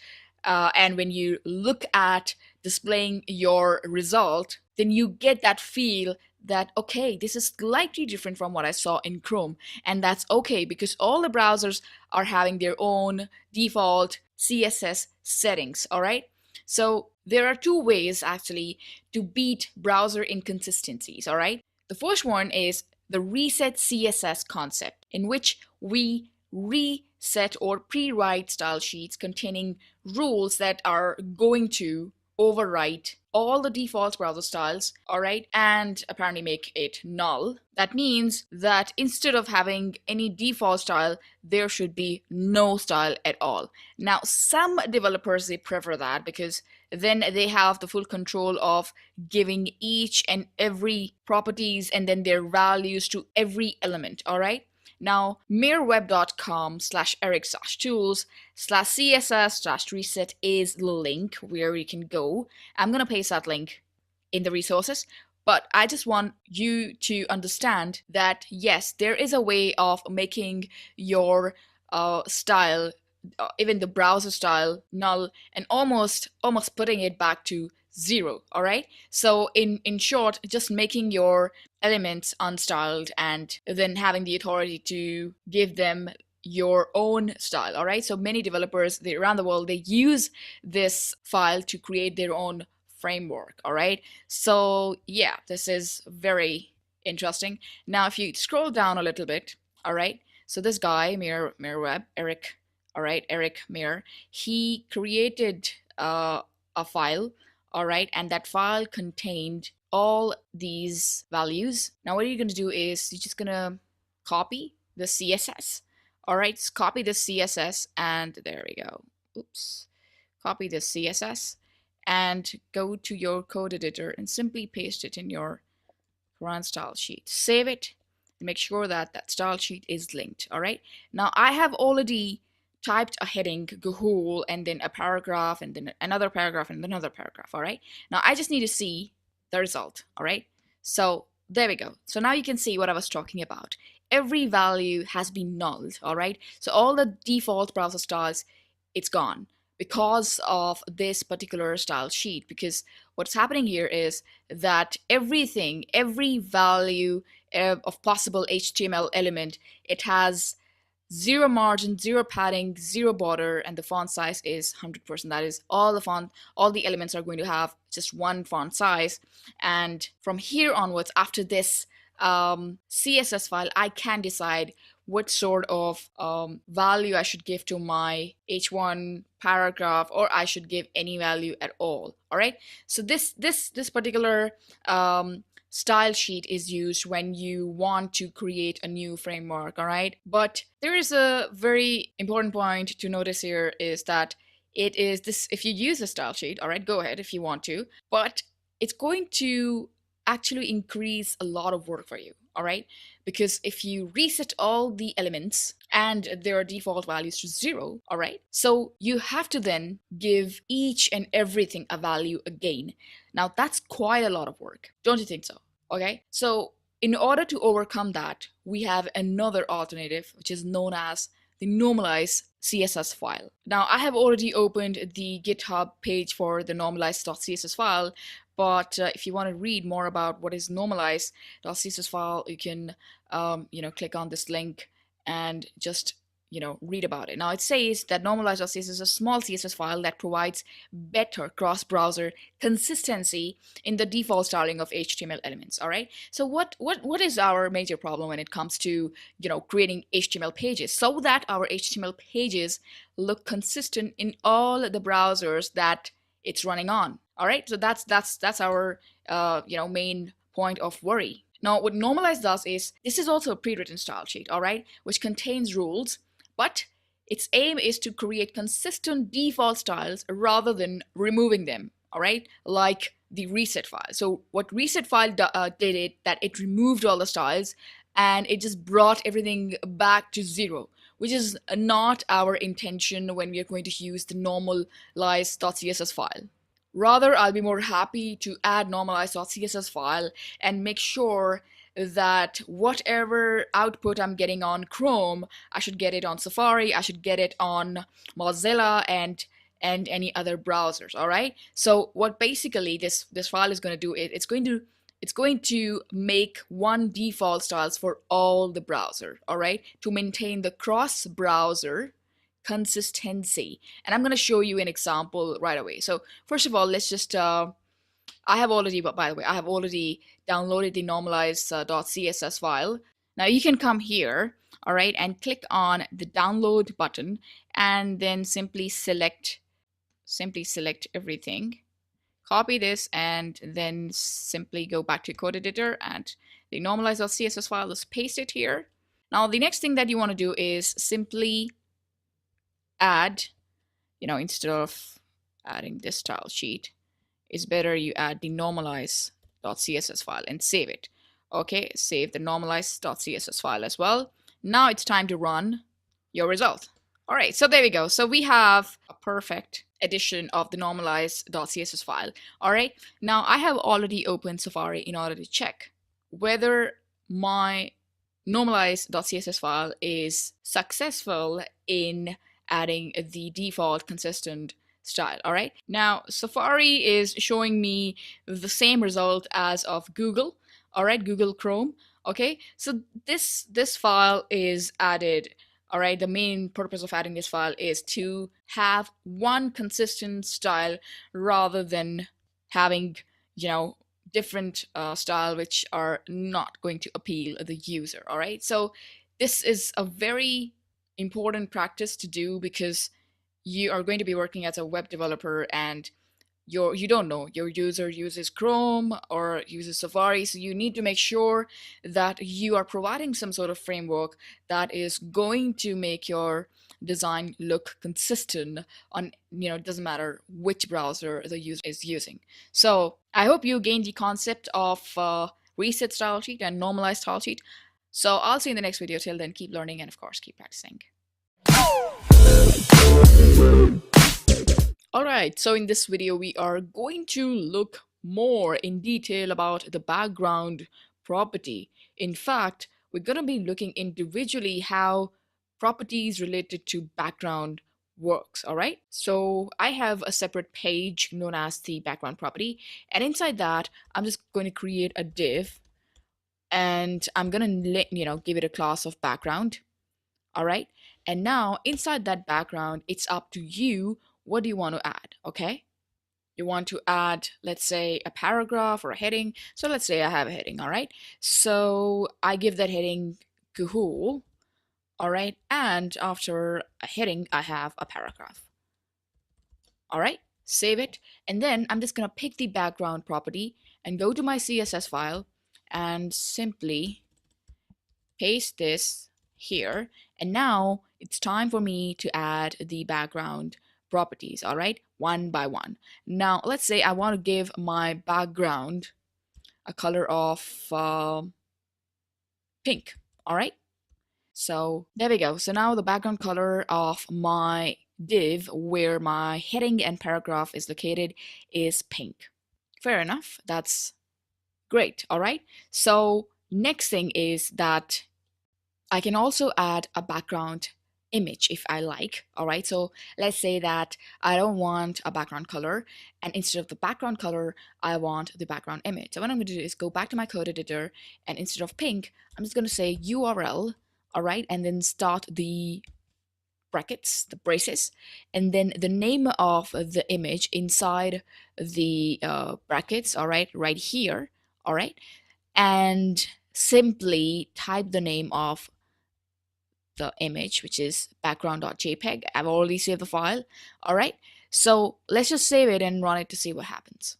and when you look at displaying your result, then you get that feel that, okay, this is slightly different from what I saw in Chrome. And that's okay, because all the browsers are having their own default CSS settings, all right? So there are two ways actually to beat browser inconsistencies, all right? The first one is the reset CSS concept, in which we reset or pre-write style sheets containing rules that are going to overwrite all the default browser styles, all right, and apparently make it null. That means that instead of having any default style, there should be no style at all. Now, some developers, they prefer that because then they have the full control of giving each and every properties and then their values to every element, all right? Now, mirweb.com/eric-tools/css-reset is the link where you can go. I'm going to paste that link in the resources, but I just want you to understand that, yes, there is a way of making your style, even the browser style, null, and almost putting it back to zero, all right? So in short, just making your elements unstyled and then having the authority to give them your own style, all right? So many developers around the world, they use this file to create their own framework, all right? So yeah, this is very interesting. Now, if you scroll down a little bit, all right? So this guy, Mirweb, Eric, all right, Eric Mir, he created a file, all right, and that file contained all these values. Now what you're going to do is you're just going to copy the CSS, All right, just copy this CSS and there we go. Oops. Copy this CSS and go to your code editor and simply paste it in your current style sheet. Save it and make sure that that style sheet is linked. All right. Now I have already typed a heading, whole, and then a paragraph, and then another paragraph, and another paragraph. All right. Now I just need to see the result. All right. So there we go. So now you can see what I was talking about. Every value has been nulled. All right. So all the default browser styles, it's gone because of this particular style sheet. Because what's happening here is that everything, every value of possible HTML element, it has zero margin, zero padding, zero border, and the font size is 100%. That is all the elements are going to have just one font size. And from here onwards, after this CSS file, I can decide what sort of value I should give to my H1 paragraph, or I should give any value at all. All right. So this particular style sheet is used when you want to create a new framework. All right. But there is a very important point to notice here is that it is this, if you use a style sheet, all right, go ahead if you want to, but it's going to actually increase a lot of work for you. All right. Because if you reset all the elements and their default values to 0, all right, so you have to then give each and everything a value again. Now that's quite a lot of work, don't you think so? Okay, so in order to overcome that, we have another alternative, which is known as the normalize CSS file. Now I have already opened the GitHub page for the normalize.css file, but if you want to read more about what is normalize.css file, you can click on this link and just read about it. Now it says that normalize.css is a small CSS file that provides better cross-browser consistency in the default styling of HTML elements. All right. So what is our major problem when it comes to creating HTML pages, so that our HTML pages look consistent in all the browsers that it's running on? All right. So that's our main point of worry. Now, what normalize does is, this is also a pre-written style sheet, all right, which contains rules, but its aim is to create consistent default styles rather than removing them, all right, like the reset file. So what reset file did it, that it removed all the styles and it just brought everything back to 0, which is not our intention when we are going to use the normalize.css file. Rather, I'll be more happy to add normalize.css file and make sure that whatever output I'm getting on Chrome, I should get it on Safari, I should get it on Mozilla and any other browsers. All right. So what basically this file is going to do, it's going to make one default styles for all the browser. All right, to maintain the cross-browser consistency. And I'm going to show you an example right away. So first of all, let's just I have already downloaded the normalize.css file. Now you can come here, all right, and click on the download button and then simply select everything. Copy this and then simply go back to code editor and the normalize.css file, just paste it here. Now the next thing that you want to do is simply add, instead of adding this style sheet, it's better you add the normalize.css file and save it. Okay, save the normalize.css file as well. Now it's time to run your result. All right, so there we go. So we have a perfect edition of the normalize.css file. All right, now I have already opened Safari in order to check whether my normalize.css file is successful in adding the default consistent style. All right, now Safari is showing me the same result as of Google. All right, Google Chrome. Okay, so this file is added. All right, the main purpose of adding this file is to have one consistent style rather than having different style which are not going to appeal the user. All right, so this is a very important practice to do because you are going to be working as a web developer, and you don't know, your user uses Chrome or uses Safari, so you need to make sure that you are providing some sort of framework that is going to make your design look consistent on, it doesn't matter which browser the user is using. So I hope you gained the concept of reset style sheet and normalized style sheet. So I'll see you in the next video. Till then, keep learning and of course keep practicing. Alright, so in this video we are going to look more in detail about the background property. In fact, we're going to be looking individually how properties related to background works. Alright, so I have a separate page known as the background property, and inside that I'm just going to create a div, and I'm going to give it a class of background. All right, and now inside that background, it's up to you. What do you want to add? Okay, you want to add, let's say, a paragraph or a heading. So let's say I have a heading. All right, so I give that heading cool. All right, and after a heading I have a paragraph. All right, save it, and then I'm just going to pick the background property and go to my CSS file and simply paste this here. And now it's time for me to add the background properties, all right, one by one. Now let's say I want to give my background a color of pink. All right, so there we go. So now the background color of my div where my heading and paragraph is located is pink. Fair enough, that's great. All right, so next thing is that I can also add a background image if I like. All right, so let's say that I don't want a background color, and instead of the background color I want the background image. So what I'm going to do is go back to my code editor, and instead of pink I'm just going to say URL, all right, and then start the brackets, the braces, and then the name of the image inside the brackets, all right, right here. All right, and simply type the name of the image, which is background.jpg. I've already saved the file. All right, so let's just save it and run it to see what happens.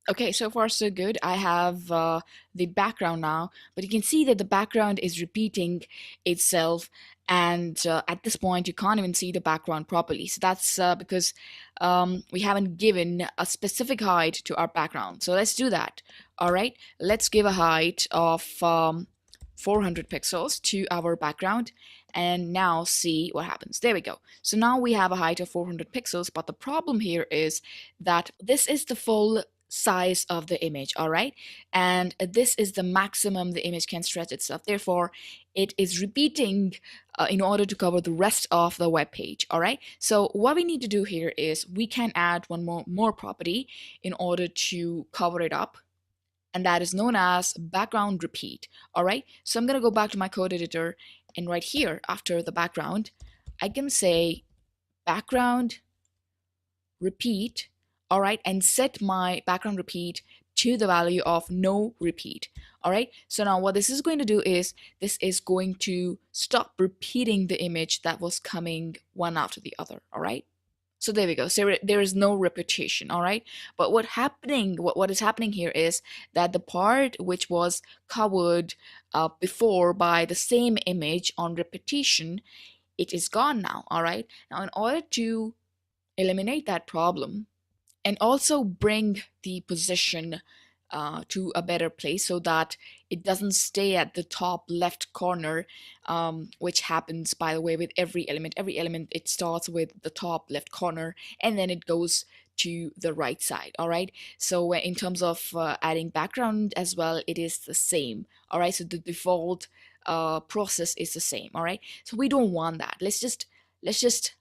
Okay, so far so good. I have the background now, but you can see that the background is repeating itself, and at this point you can't even see the background properly. So that's because we haven't given a specific height to our background. So let's do that. All right, let's give a height of 400 pixels to our background, and now see what happens. There we go. So now we have a height of 400 pixels, but the problem here is that this is the full size of the image, all right, and this is the maximum the image can stretch itself. Therefore it is repeating in order to cover the rest of the web page. All right, so what we need to do here is we can add one more property in order to cover it up, and that is known as background repeat. All right, so I'm going to go back to my code editor, and right here after the background I can say background repeat. All right, and set my background repeat to the value of no repeat. All right, so now what this is going to do is this is going to stop repeating the image that was coming one after the other. All right, so there we go. So there is no repetition. All right, but what is happening here is that the part which was covered before by the same image on repetition, it is gone now. All right, now in order to eliminate that problem and also bring the position to a better place so that it doesn't stay at the top left corner, which happens, by the way, with every element. Every element, it starts with the top left corner and then it goes to the right side. All right, so in terms of adding background as well, it is the same. All right, so the default process is the same. All right, so we don't want that. Let's just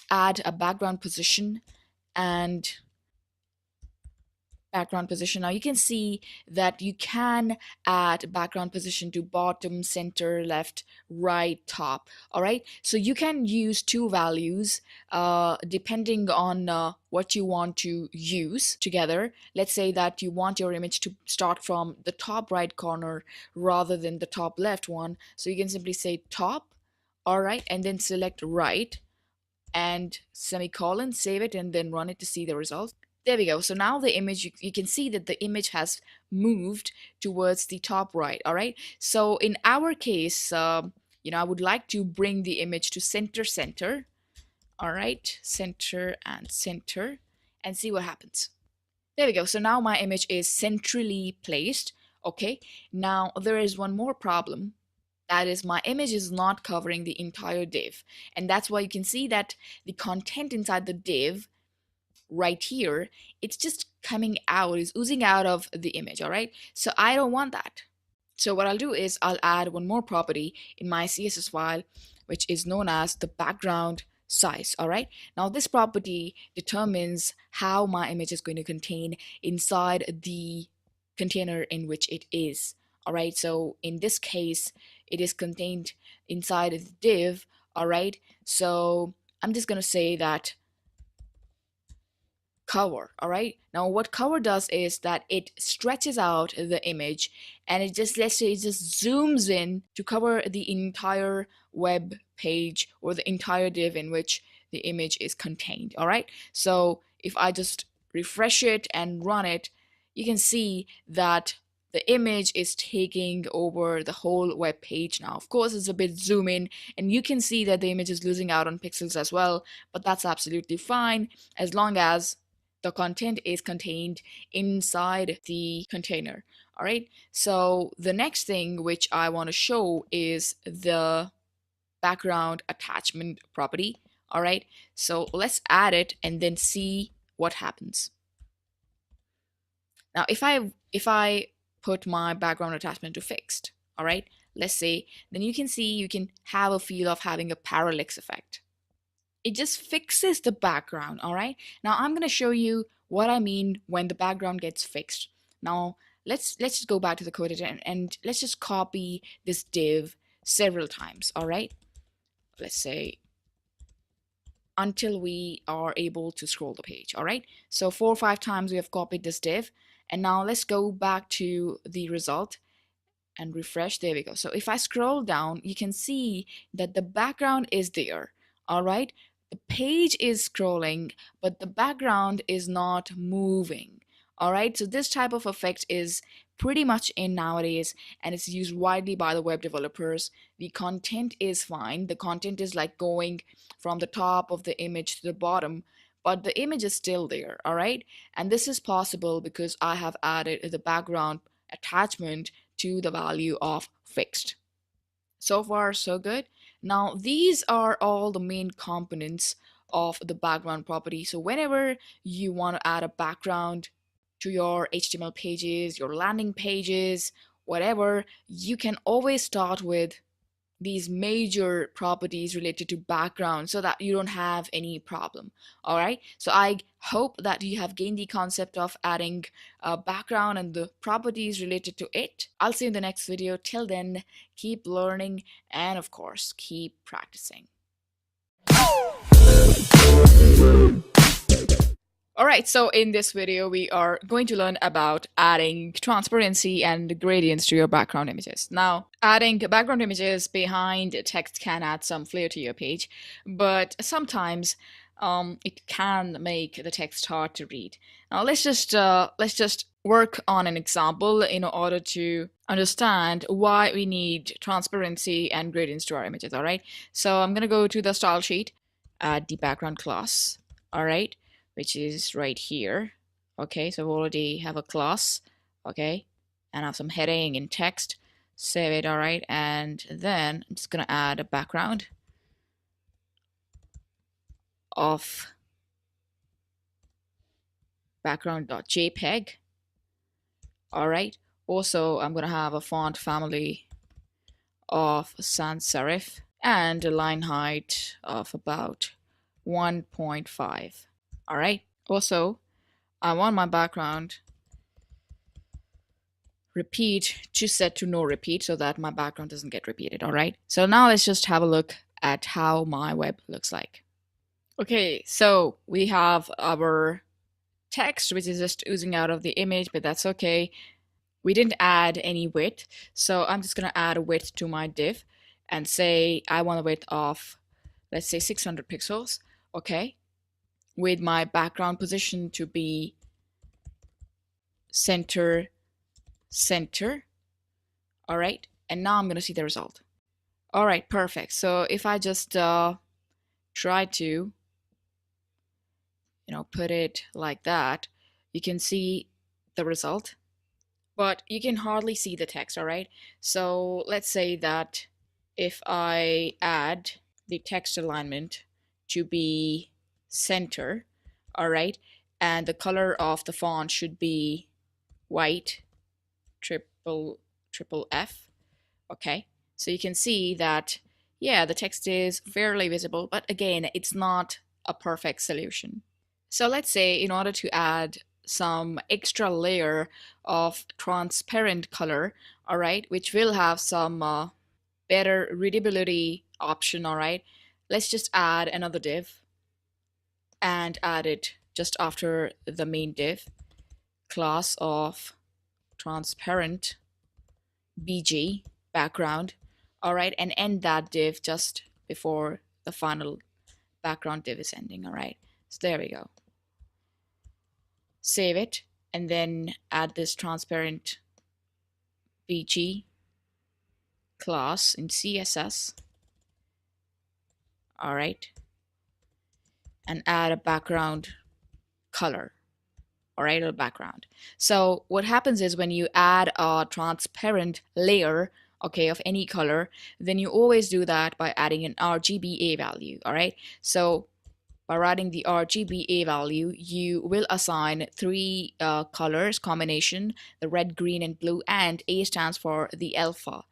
add a background position and background position. Now you can see that you can add background position to bottom, center, left, right, top. All right, so you can use two values depending on what you want to use together. Let's say that you want your image to start from the top right corner rather than the top left one, so you can simply say top, all right, and then select right and semicolon, save it, and then run it to see the results. There we go. So now the image, you can see that the image has moved towards the top right. All right. So in our case, I would like to bring the image to center. All right, center and center, and see what happens. There we go. So now my image is centrally placed. Okay. Now there is one more problem. That is, my image is not covering the entire div. And that's why you can see that the content inside the div right here, it's just coming out, is oozing out of the image, all right? So I don't want that. So what I'll do is I'll add one more property in my CSS file, which is known as the background size, all right? Now this property determines how my image is going to contain inside the container in which it is, all right? So in this case, it is contained inside the div, all right? So I'm just going to say that cover. All right, now what cover does is that it stretches out the image, and it just, let's say, it just zooms in to cover the entire web page or the entire div in which the image is contained. All right, so if I just refresh it and run it, you can see that the image is taking over the whole web page now. Of course, it's a bit zoom in, and you can see that the image is losing out on pixels as well, but that's absolutely fine as long as the content is contained inside the container. All right, so the next thing which I want to show is the background attachment property. All right, so let's add it and then see what happens. Now if I put my background attachment to fixed, all right, let's say, then you can see, you can have a feel of having a parallax effect. It just fixes the background. All right, now I'm going to show you what I mean when the background gets fixed. Now let's just go back to the code editor, and let's just copy this div several times. All right, let's say until we are able to scroll the page. All right, so 4 or 5 times we have copied this div, and now let's go back to the result and refresh. There we go. So if I scroll down, you can see that the background is there. All right, the page is scrolling, but the background is not moving. All right, so this type of effect is pretty much in nowadays, and it's used widely by the web developers. The content is fine. The content is like going from the top of the image to the bottom, but the image is still there. All right, and this is possible because I have added the background attachment to the value of fixed. So far, so good. Now, these are all the main components of the background property. So whenever you want to add a background to your HTML pages, your landing pages, whatever, you can always start with these major properties related to background so that you don't have any problem. All right, so I hope that you have gained the concept of adding a background and the properties related to it. I'll see you in the next video. Till then, keep learning and of course keep practicing. Alright, so in this video we are going to learn about adding transparency and gradients to your background images. Now, adding background images behind text can add some flair to your page, but sometimes it can make the text hard to read. Now let's just work on an example in order to understand why we need transparency and gradients to our images. Alright, so I'm gonna go to the style sheet, add the background class. Alright, which is right here. Okay, so we already have a class, okay, and I have some heading and text. Save it, all right, and then I'm just gonna add a background of background.jpg. All right, also I'm gonna have a font family of sans serif and a line height of about 1.5. All right, also I want my background repeat to set to no repeat so that my background doesn't get repeated. All right, so now let's just have a look at how my web looks like. Okay, so we have our text, which is just oozing out of the image, but that's okay. We didn't add any width, so I'm just gonna add a width to my div and say I want a width of, let's say, 600 pixels. Okay, with my background position to be center, center. All right, and now I'm going to see the result. All right, perfect. So if I just try to, put it like that, you can see the result, but you can hardly see the text. All right, so let's say that if I add the text alignment to be center, all right, and the color of the font should be white, triple F. Okay, so you can see that, yeah, the text is fairly visible, but again, it's not a perfect solution. So let's say in order to add some extra layer of transparent color, all right, which will have some better readability option, all right, let's just add another div and add it just after the main div, class of transparent bg background, all right, and end that div just before the final background div is ending. All right, so there we go. Save it and then add this transparent bg class in CSS, all right, and add a background color, all right, or background. So what happens is when you add a transparent layer, okay, of any color, then you always do that by adding an RGBA value, all right. So by writing the RGBA value, you will assign three colors combination, the red, green, and blue, and A stands for the alpha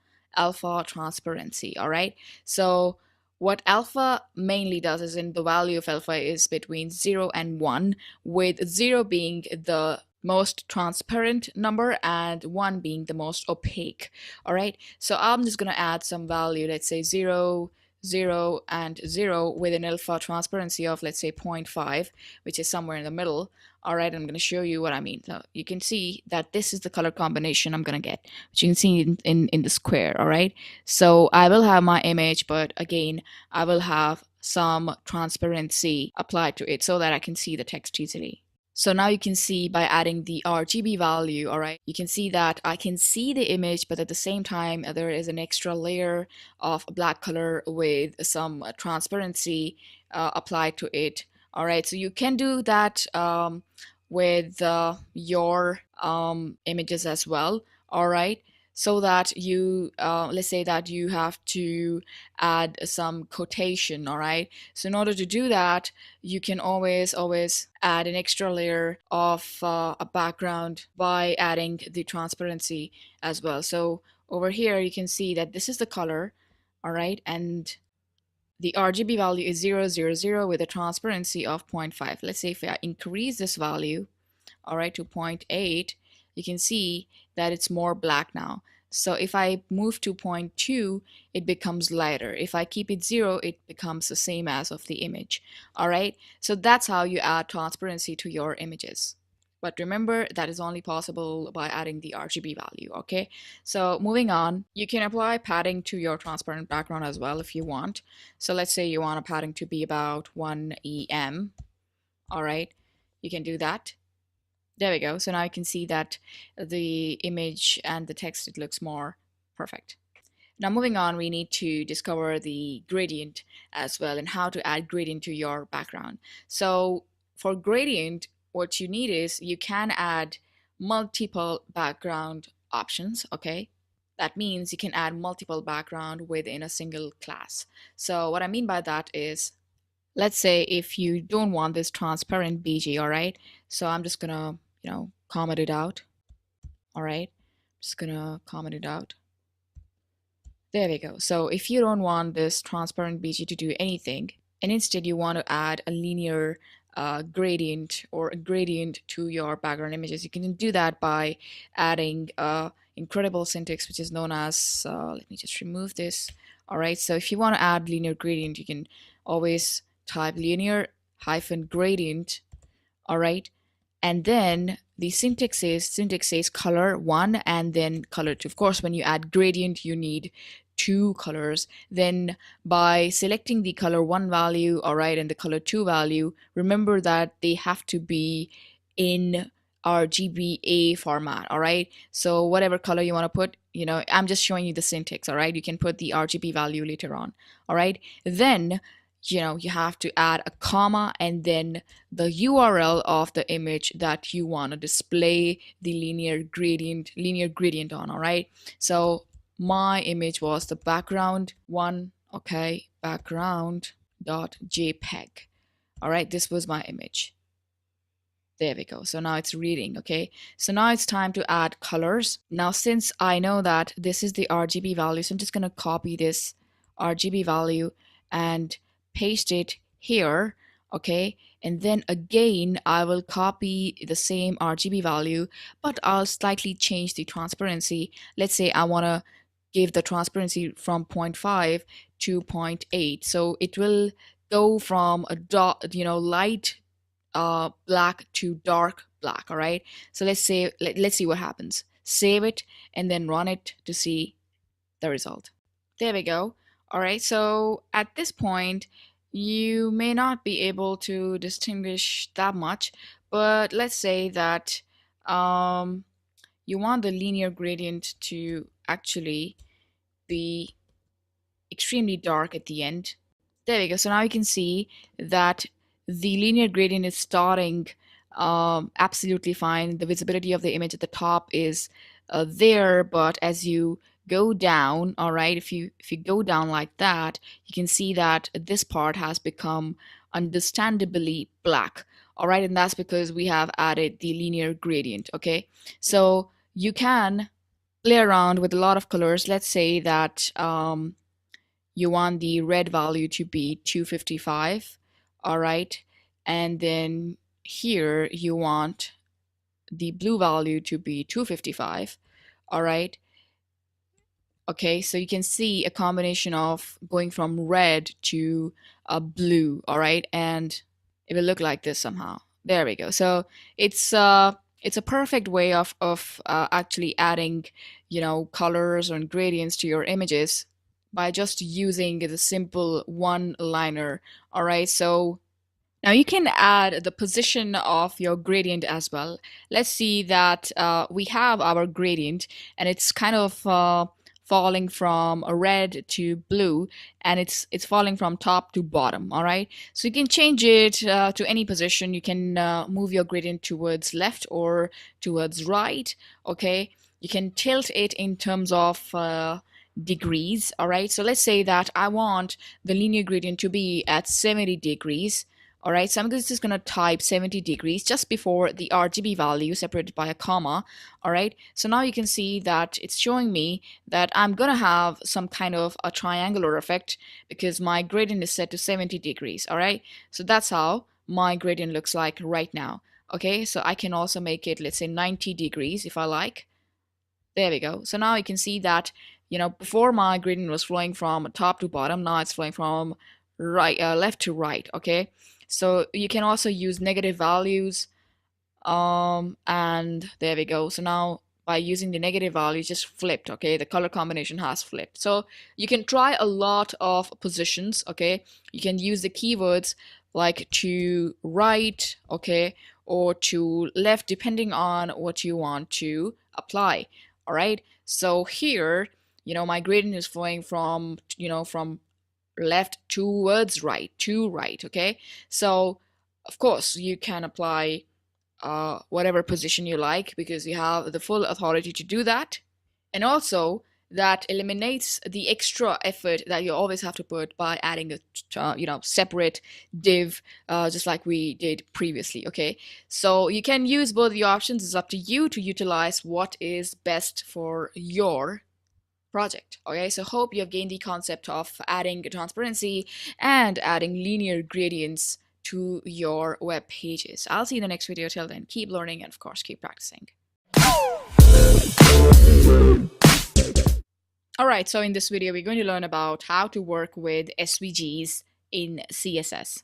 transparency, all right. So what alpha mainly does is, in the value of alpha is between 0 and 1, with 0 being the most transparent number and 1 being the most opaque, all right. So I'm just going to add some value, let's say 0, 0, and 0 with an alpha transparency of, let's say, 0.5, which is somewhere in the middle. All right, I'm going to show you what I mean. So you can see that this is the color combination I'm going to get, which you can see in the square. All right, so I will have my image, but again, I will have some transparency applied to it so that I can see the text easily. So now you can see by adding the RGB value, all right, you can see that I can see the image, but at the same time, there is an extra layer of black color with some transparency applied to it. All right, so you can do that with your images as well. All right, so that you, let's say that you have to add some quotation. All right, so in order to do that, you can always add an extra layer of a background by adding the transparency as well. So over here you can see that this is the color, all right, and the RGB value is 000 with a transparency of 0.5. Let's say if I increase this value, all right, to 0.8, you can see that it's more black now. So if I move to 0.2, it becomes lighter. If I keep it 0, it becomes the same as of the image. All right, so that's how you add transparency to your images. But remember, that is only possible by adding the RGB value, okay? So moving on, you can apply padding to your transparent background as well if you want. So let's say you want a padding to be about 1 em, all right? You can do that. There we go. So now you can see that the image and the text, it looks more perfect. Now moving on, we need to discover the gradient as well and how to add gradient to your background. So for gradient, what you need is you can add multiple background options, okay? That means you can add multiple background within a single class. So what I mean by that is, let's say if you don't want this transparent BG, all right? So I'm just gonna, comment it out, all right? Just gonna comment it out. There we go. So if you don't want this transparent BG to do anything, and instead you want to add a linear gradient or a gradient to your background images, you can do that by adding incredible syntax, which is known as, let me just remove this. All right, so if you want to add linear gradient, you can always type linear hyphen gradient, all right, and then the syntax says color 1 and then color 2. Of course, when you add gradient, you need two colors, then by selecting the color 1 value, all right, and the color 2 value, remember that they have to be in RGBA format, all right? So whatever color you want to put, I'm just showing you the syntax, all right? You can put the RGB value later on, all right? Then, you have to add a comma and then the URL of the image that you want to display the linear gradient on, all right? So my image was the background one, okay, background.jpg. All right, this was my image. There we go. So now it's reading, okay? So now it's time to add colors. Now, since I know that this is the RGB value, so I'm just going to copy this RGB value and paste it here, okay? And then again, I will copy the same RGB value, but I'll slightly change the transparency. Let's say I want to give the transparency from 0.5 to 0.8. So it will go from a light black to dark black. All right, so let's see what happens. Save it and then run it to see the result. There we go. All right, so at this point you may not be able to distinguish that much, but let's say that you want the linear gradient to actually be extremely dark at the end. There we go. So now you can see that the linear gradient is starting absolutely fine. The visibility of the image at the top is there, but as you go down, all right, if you go down like that, you can see that this part has become understandably black. All right, and that's because we have added the linear gradient. Okay, so you can play around with a lot of colors. Let's say that you want the red value to be 255, all right, and then here you want the blue value to be 255, all right. Okay, so you can see a combination of going from red to blue, all right, and it will look like this somehow. There we go. So it's a perfect way of actually adding colors and gradients to your images by just using the simple one liner. All right, so now you can add the position of your gradient as well. Let's see that we have our gradient and it's kind of falling from a red to blue, and it's falling from top to bottom. All right, so you can change it to any position. You can move your gradient towards left or towards right. Okay, you can tilt it in terms of degrees. All right, so let's say that I want the linear gradient to be at 70 degrees. All right, so I'm just going to type 70 degrees just before the RGB value separated by a comma. All right, so now you can see that it's showing me that I'm going to have some kind of a triangular effect because my gradient is set to 70 degrees. All right, so that's how my gradient looks like right now. Okay, so I can also make it, let's say 90 degrees if I like. There we go. So now you can see that, before my gradient was flowing from top to bottom, now it's flowing from left to right. Okay, so you can also use negative values, and there we go. So now by using the negative value, just flipped. Okay, the color combination has flipped. So you can try a lot of positions. Okay, you can use the keywords like to right, okay, or to left, depending on what you want to apply. All right, so here, my gradient is flowing from from left towards right to right. Okay, so of course you can apply whatever position you like because you have the full authority to do that, and also that eliminates the extra effort that you always have to put by adding a separate div, just like we did previously. Okay, so you can use both the options. It's up to you to utilize what is best for your project. Okay, so hope you have gained the concept of adding transparency and adding linear gradients to your web pages. I'll see you in the next video. Till then, keep learning and of course keep practicing. Alright, so in this video we're going to learn about how to work with SVGs in CSS.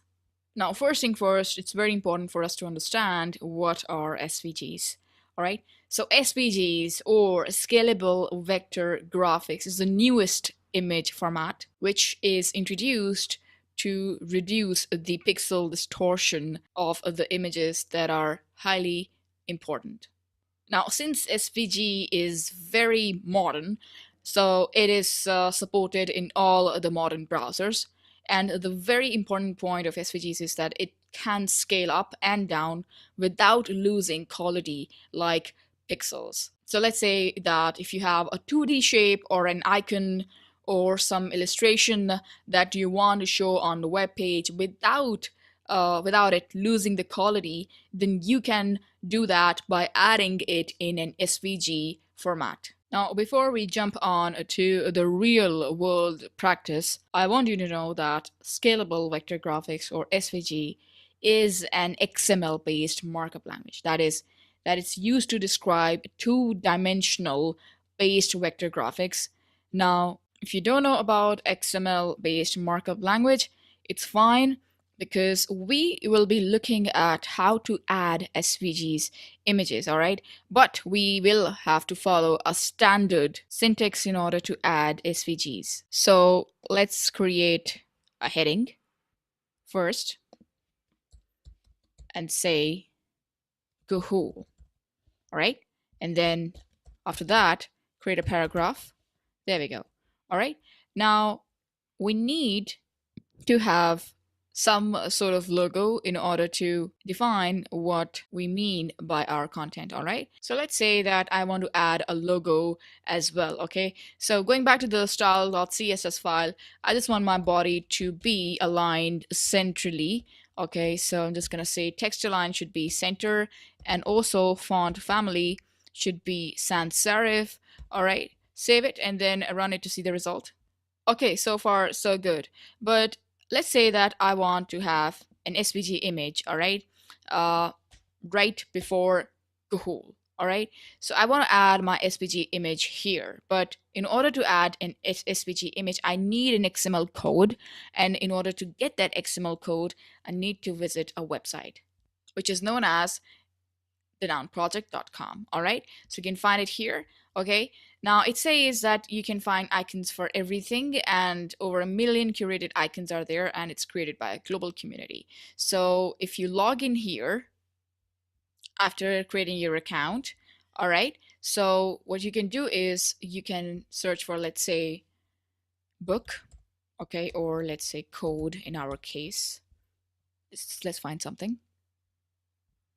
Now, first thing first, it's very important for us to understand what are SVGs. Alright, so SVGs, or Scalable Vector Graphics, is the newest image format, which is introduced to reduce the pixel distortion of the images that are highly important. Now, since SVG is very modern, so it is supported in all the modern browsers. And the very important point of SVGs is that it can scale up and down without losing quality like pixels. So let's say that if you have a 2D shape or an icon or some illustration that you want to show on the web page without it losing the quality, then you can do that by adding it in an SVG format. Now, before we jump on to the real world practice, I want you to know that Scalable Vector Graphics, or SVG, is an XML based markup language. That is used to describe two-dimensional based vector graphics. Now, if you don't know about XML based markup language, it's fine, because we will be looking at how to add SVG's images, all right? But we will have to follow a standard syntax in order to add SVGs. So let's create a heading first and say Gahul, all right? And then after that, create a paragraph. There we go. All right. Now we need to have some sort of logo in order to define what we mean by our content, all right? So let's say that I want to add a logo as well, okay? So going back to the style.css file, I just want my body to be aligned centrally, okay? So I'm just gonna say text align should be center, and also font family should be sans serif, all right? Save it and then run it to see the result. Okay, so far so good. But let's say that I want to have an SVG image, all right, right before Gahul, all right? So I want to add my SVG image here, but in order to add an SVG image, I need an XML code, and in order to get that XML code, I need to visit a website, which is known as thenounproject.com, all right? So you can find it here, okay? Now it says that you can find icons for everything, and over 1 million curated icons are there, and it's created by a global community. So if you log in here after creating your account, all right, so what you can do is you can search for, let's say, book, okay, or let's say code in our case. Let's find something.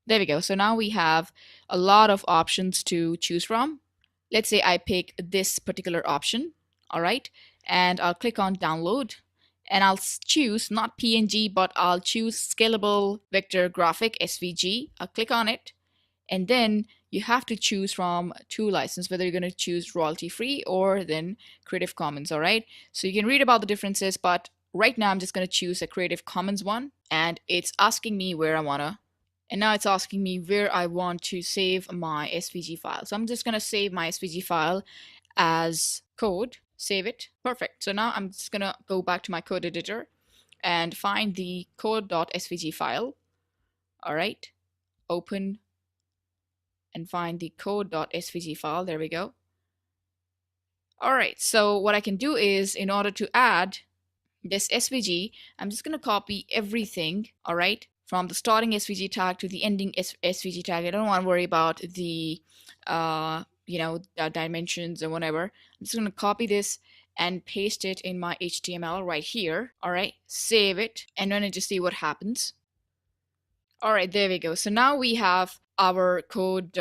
There we go. So now we have a lot of options to choose from. Let's say I pick this particular option, all right, and I'll click on download, and I'll choose not PNG, but I'll choose Scalable Vector Graphic, SVG. I'll click on it, and then you have to choose from two licenses, whether you're going to choose royalty free or then Creative Commons, all right? So you can read about the differences, but right now I'm just going to choose a Creative Commons one, and it's asking me where I want to. And now it's asking me where I want to save my SVG file. So I'm just going to save my SVG file as code, save it. Perfect. So now I'm just going to go back to my code editor and find the code.svg file. All right. Open and find the code.svg file. There we go. All right. So what I can do is, in order to add this SVG, I'm just going to copy everything. All right, from the starting SVG tag to the ending SVG tag. I don't want to worry about the dimensions or whatever. I'm just going to copy this and paste it in my HTML right here. All right, save it, and then just see what happens. All right, there we go. So now we have our code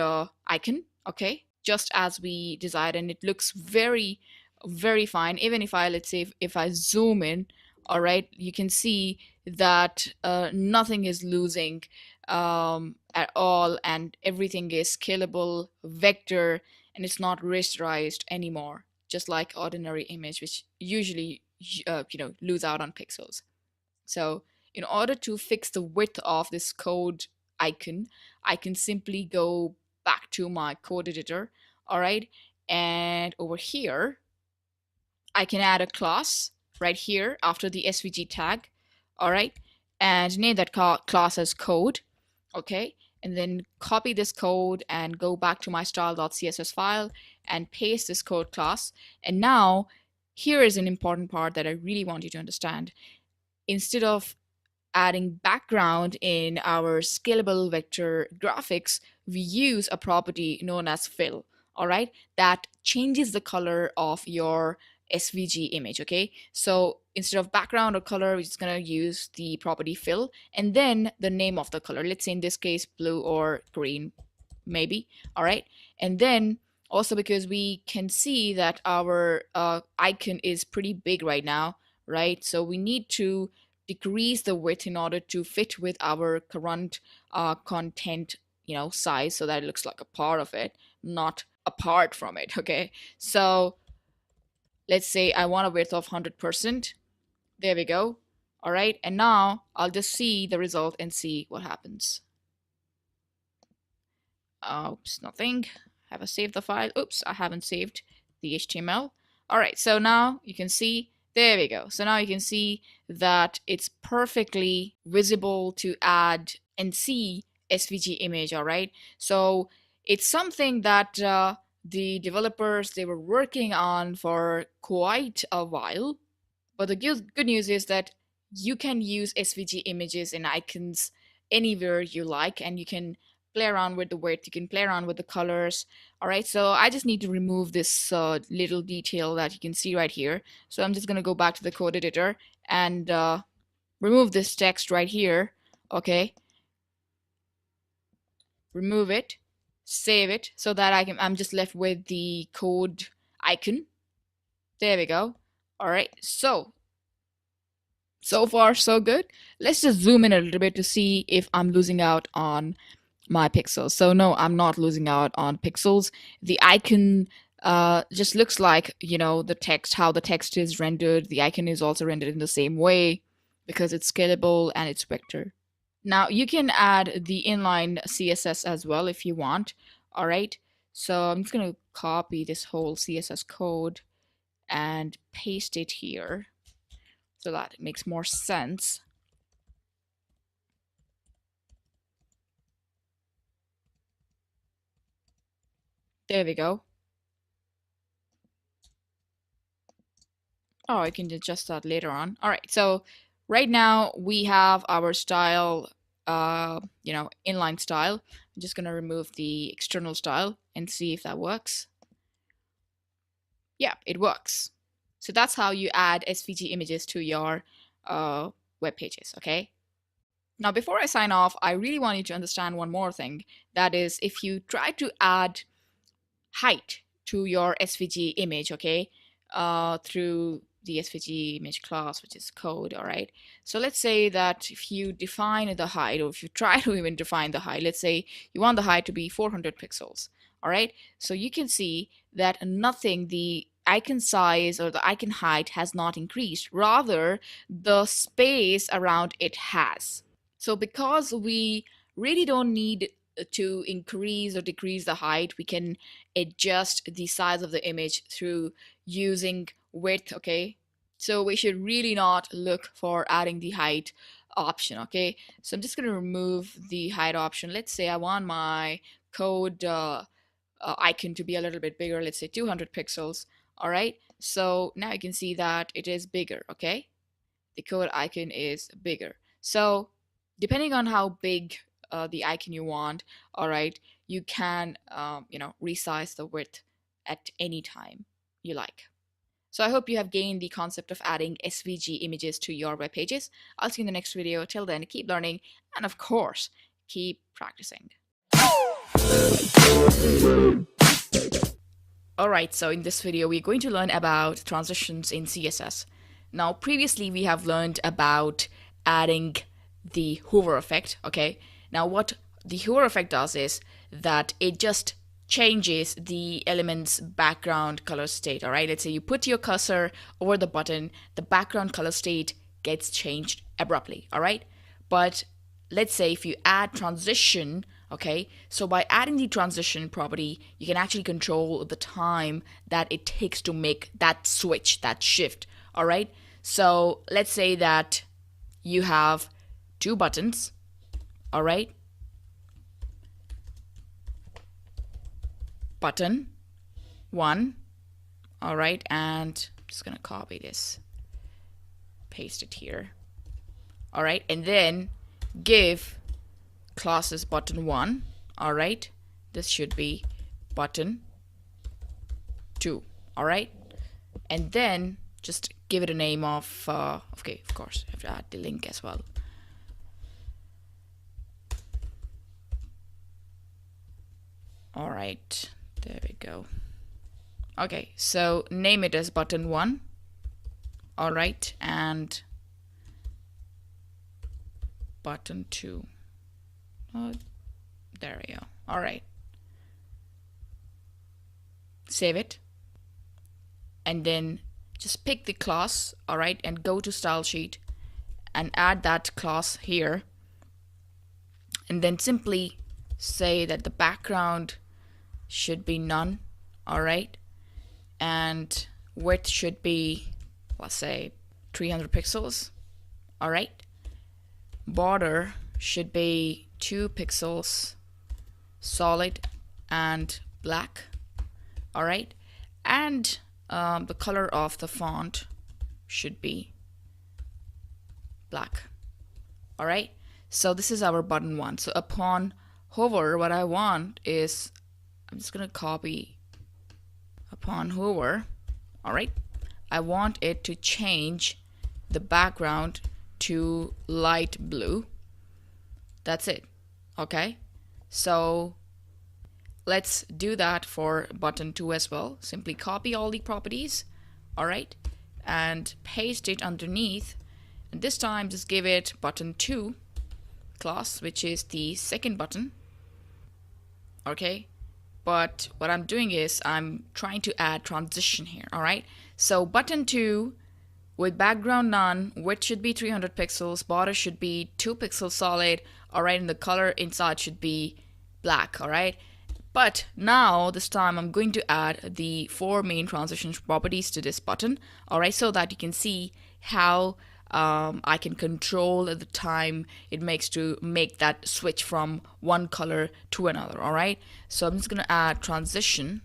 icon, okay, just as we desired, and it looks very, very fine. Even if I, let's say, if I zoom in, all right, you can see that nothing is losing at all, and everything is scalable vector, and it's not rasterized anymore, just like ordinary image, which usually lose out on pixels. So in order to fix the width of this code icon, I can simply go back to my code editor, all right, and over here I can add a class right here after the SVG tag, all right, and name that class as code, okay, and then copy this code and go back to my style.css file and paste this code class. And now here is an important part that I really want you to understand. Instead of adding background in our scalable vector graphics, we use a property known as fill, all right, that changes the color of your SVG image, okay? So instead of background or color, we're just gonna use the property fill and then the name of the color. Let's say in this case, blue or green, maybe, all right? And then also because we can see that our icon is pretty big right now, right? So we need to decrease the width in order to fit with our current content, size, so that it looks like a part of it, not apart from it, okay? So let's say I want a width of 100%. There we go. All right, and now I'll just see the result and see what happens. Oops, nothing. Have I saved the file? Oops, I haven't saved the HTML. All right, so now you can see, there we go. So now you can see that it's perfectly visible to add and see SVG image, all right? So it's something that the developers, they were working on for quite a while. But the good news is that you can use SVG images and icons anywhere you like, and you can play around with the width, you can play around with the colors. All right, so I just need to remove this little detail that you can see right here. So I'm just going to go back to the code editor and remove this text right here. Okay, remove it, save it, so that I'm just left with the code icon. There we go. All right, so far so good. Let's just zoom in a little bit to see if I'm losing out on my pixels. So no, I'm not losing out on pixels. The icon just looks like, the text, how the text is rendered. The icon is also rendered in the same way because it's scalable and it's vector. Now you can add the inline CSS as well if you want. All right, so I'm just going to copy this whole CSS code and paste it here so that it makes more sense. There we go. Oh, I can adjust that later on. All right, so right now we have our style, inline style. I'm just gonna remove the external style and see if that works. Yeah, it works. So that's how you add SVG images to your web pages, okay? Now, before I sign off, I really want you to understand one more thing. That is, if you try to add height to your SVG image, okay, through the SVG image class, which is code, all right? So let's say that if you define the height, or if you try to even define the height, let's say you want the height to be 400 pixels, all right? So you can see that nothing, the icon size or the icon height has not increased. Rather, the space around it has. So because we really don't need to increase or decrease the height, we can adjust the size of the image through using width, okay? So we should really not look for adding the height option, okay? So I'm just going to remove the height option. Let's say I want my code icon to be a little bit bigger, let's say 200 pixels, all right? So now you can see that it is bigger, okay? The code icon is bigger. So depending on how big the icon you want, all right, you can, resize the width at any time you like. So I hope you have gained the concept of adding SVG images to your web pages. I'll see you in the next video. Till then, keep learning and of course, keep practicing. Alright, so in this video, we're going to learn about transitions in CSS. Now, previously we have learned about adding the hover effect, okay? Now, what the hover effect does is that it just changes the element's background color state, all right? Let's say you put your cursor over the button, the background color state gets changed abruptly, all right? But let's say if you add transition, okay, so by adding the transition property, you can actually control the time that it takes to make that switch, that shift, all right? So let's say that you have two buttons, all right? Button 1, all right, and Just gonna copy this, paste it here. All right, and then give classes button1. All right, this should be button2. All right, and then just give it a name of okay, of course I have to add the link as well. All right, there we go. Okay, so name it as button1. All right, and button2. Oh, there we go. All right, save it, and then just pick the class. All right, and go to style sheet and add that class here, and then simply say that the background should be none. All right, and width should be, let's say, 300 pixels. All right, border should be 2 pixels, solid and black. All right, and the color of the font should be black. All right, so this is our button1. So upon hover, what I want is, I'm just gonna copy upon hover. All right, I want it to change the background to light blue. That's it. Okay, so let's do that for button2 as well. Simply copy all the properties. All right, and paste it underneath, and this time just give it button2 class, which is the second button. Okay, but what I'm doing is I'm trying to add transition here. All right, so button2 with background none, width should be 300 pixels, border should be 2 pixels solid. All right, and the color inside should be black. All right, but now this time I'm going to add the 4 main transition properties to this button. All right, so that you can see how I can control the time it makes to make that switch from one color to another. All right, so I'm just gonna add transition.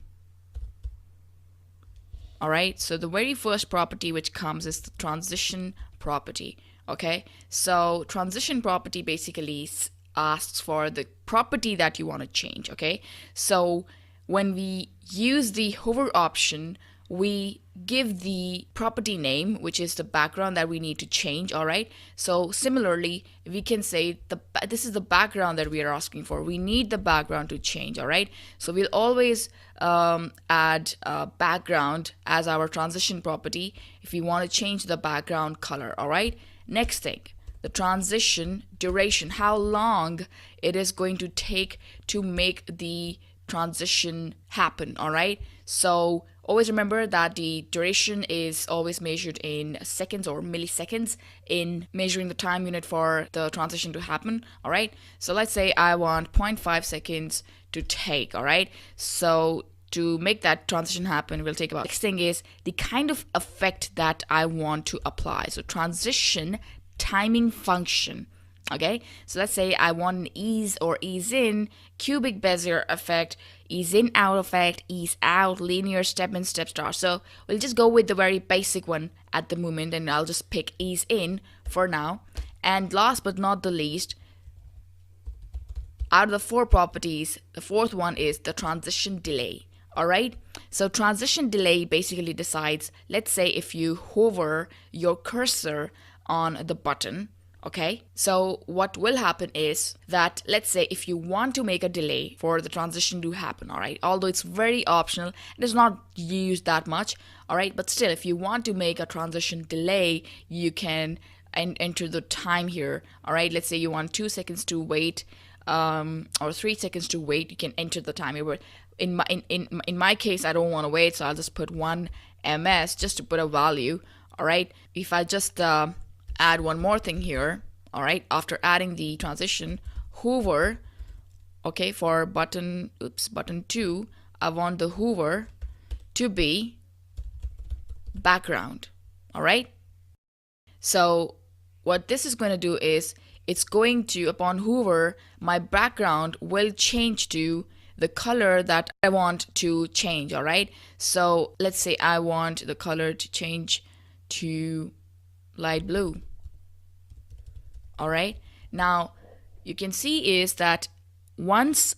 All right, so the very first property which comes is the transition property. Okay, so transition property basically asks for the property that you want to change. Okay, so when we use the hover option, we give the property name, which is the background that we need to change. All right, so similarly we can say this is the background that we are asking for. We need the background to change. All right, so we'll always add background as our transition property if we want to change the background color. All right, next thing, the transition duration, how long it is going to take to make the transition happen. All right, so always remember that the duration is always measured in seconds or milliseconds in measuring the time unit for the transition to happen. All right, so let's say I want 0.5 seconds to take. All right, so to make that transition happen will take about. Next thing is the kind of effect that I want to apply. So transition timing function. Okay, so let's say I want an ease or ease in, cubic bezier effect, ease in out effect, ease out, linear step in, step start. So we'll just go with the very basic one at the moment, and I'll just pick ease in for now. And last but not the least, out of the 4 properties, the 4th one is the transition delay. All right, so transition delay basically decides, let's say if you hover your cursor on the button. Okay, so what will happen is that, let's say if you want to make a delay for the transition to happen, all right, although it's very optional, it is not used that much, all right, but still, if you want to make a transition delay, you can enter the time here. All right, let's say you want 2 seconds to wait, or 3 seconds to wait, you can enter the time here. But in my case, I don't want to wait, so I'll just put 1 ms just to put a value. All right, if I just add one more thing here. All right, after adding the transition, hover. Okay, for button 2, I want the hover to be background. All right, so what this is going to do is it's going to, upon hover, my background will change to the color that I want to change. All right, so let's say I want the color to change to light blue. All right, now you can see is that once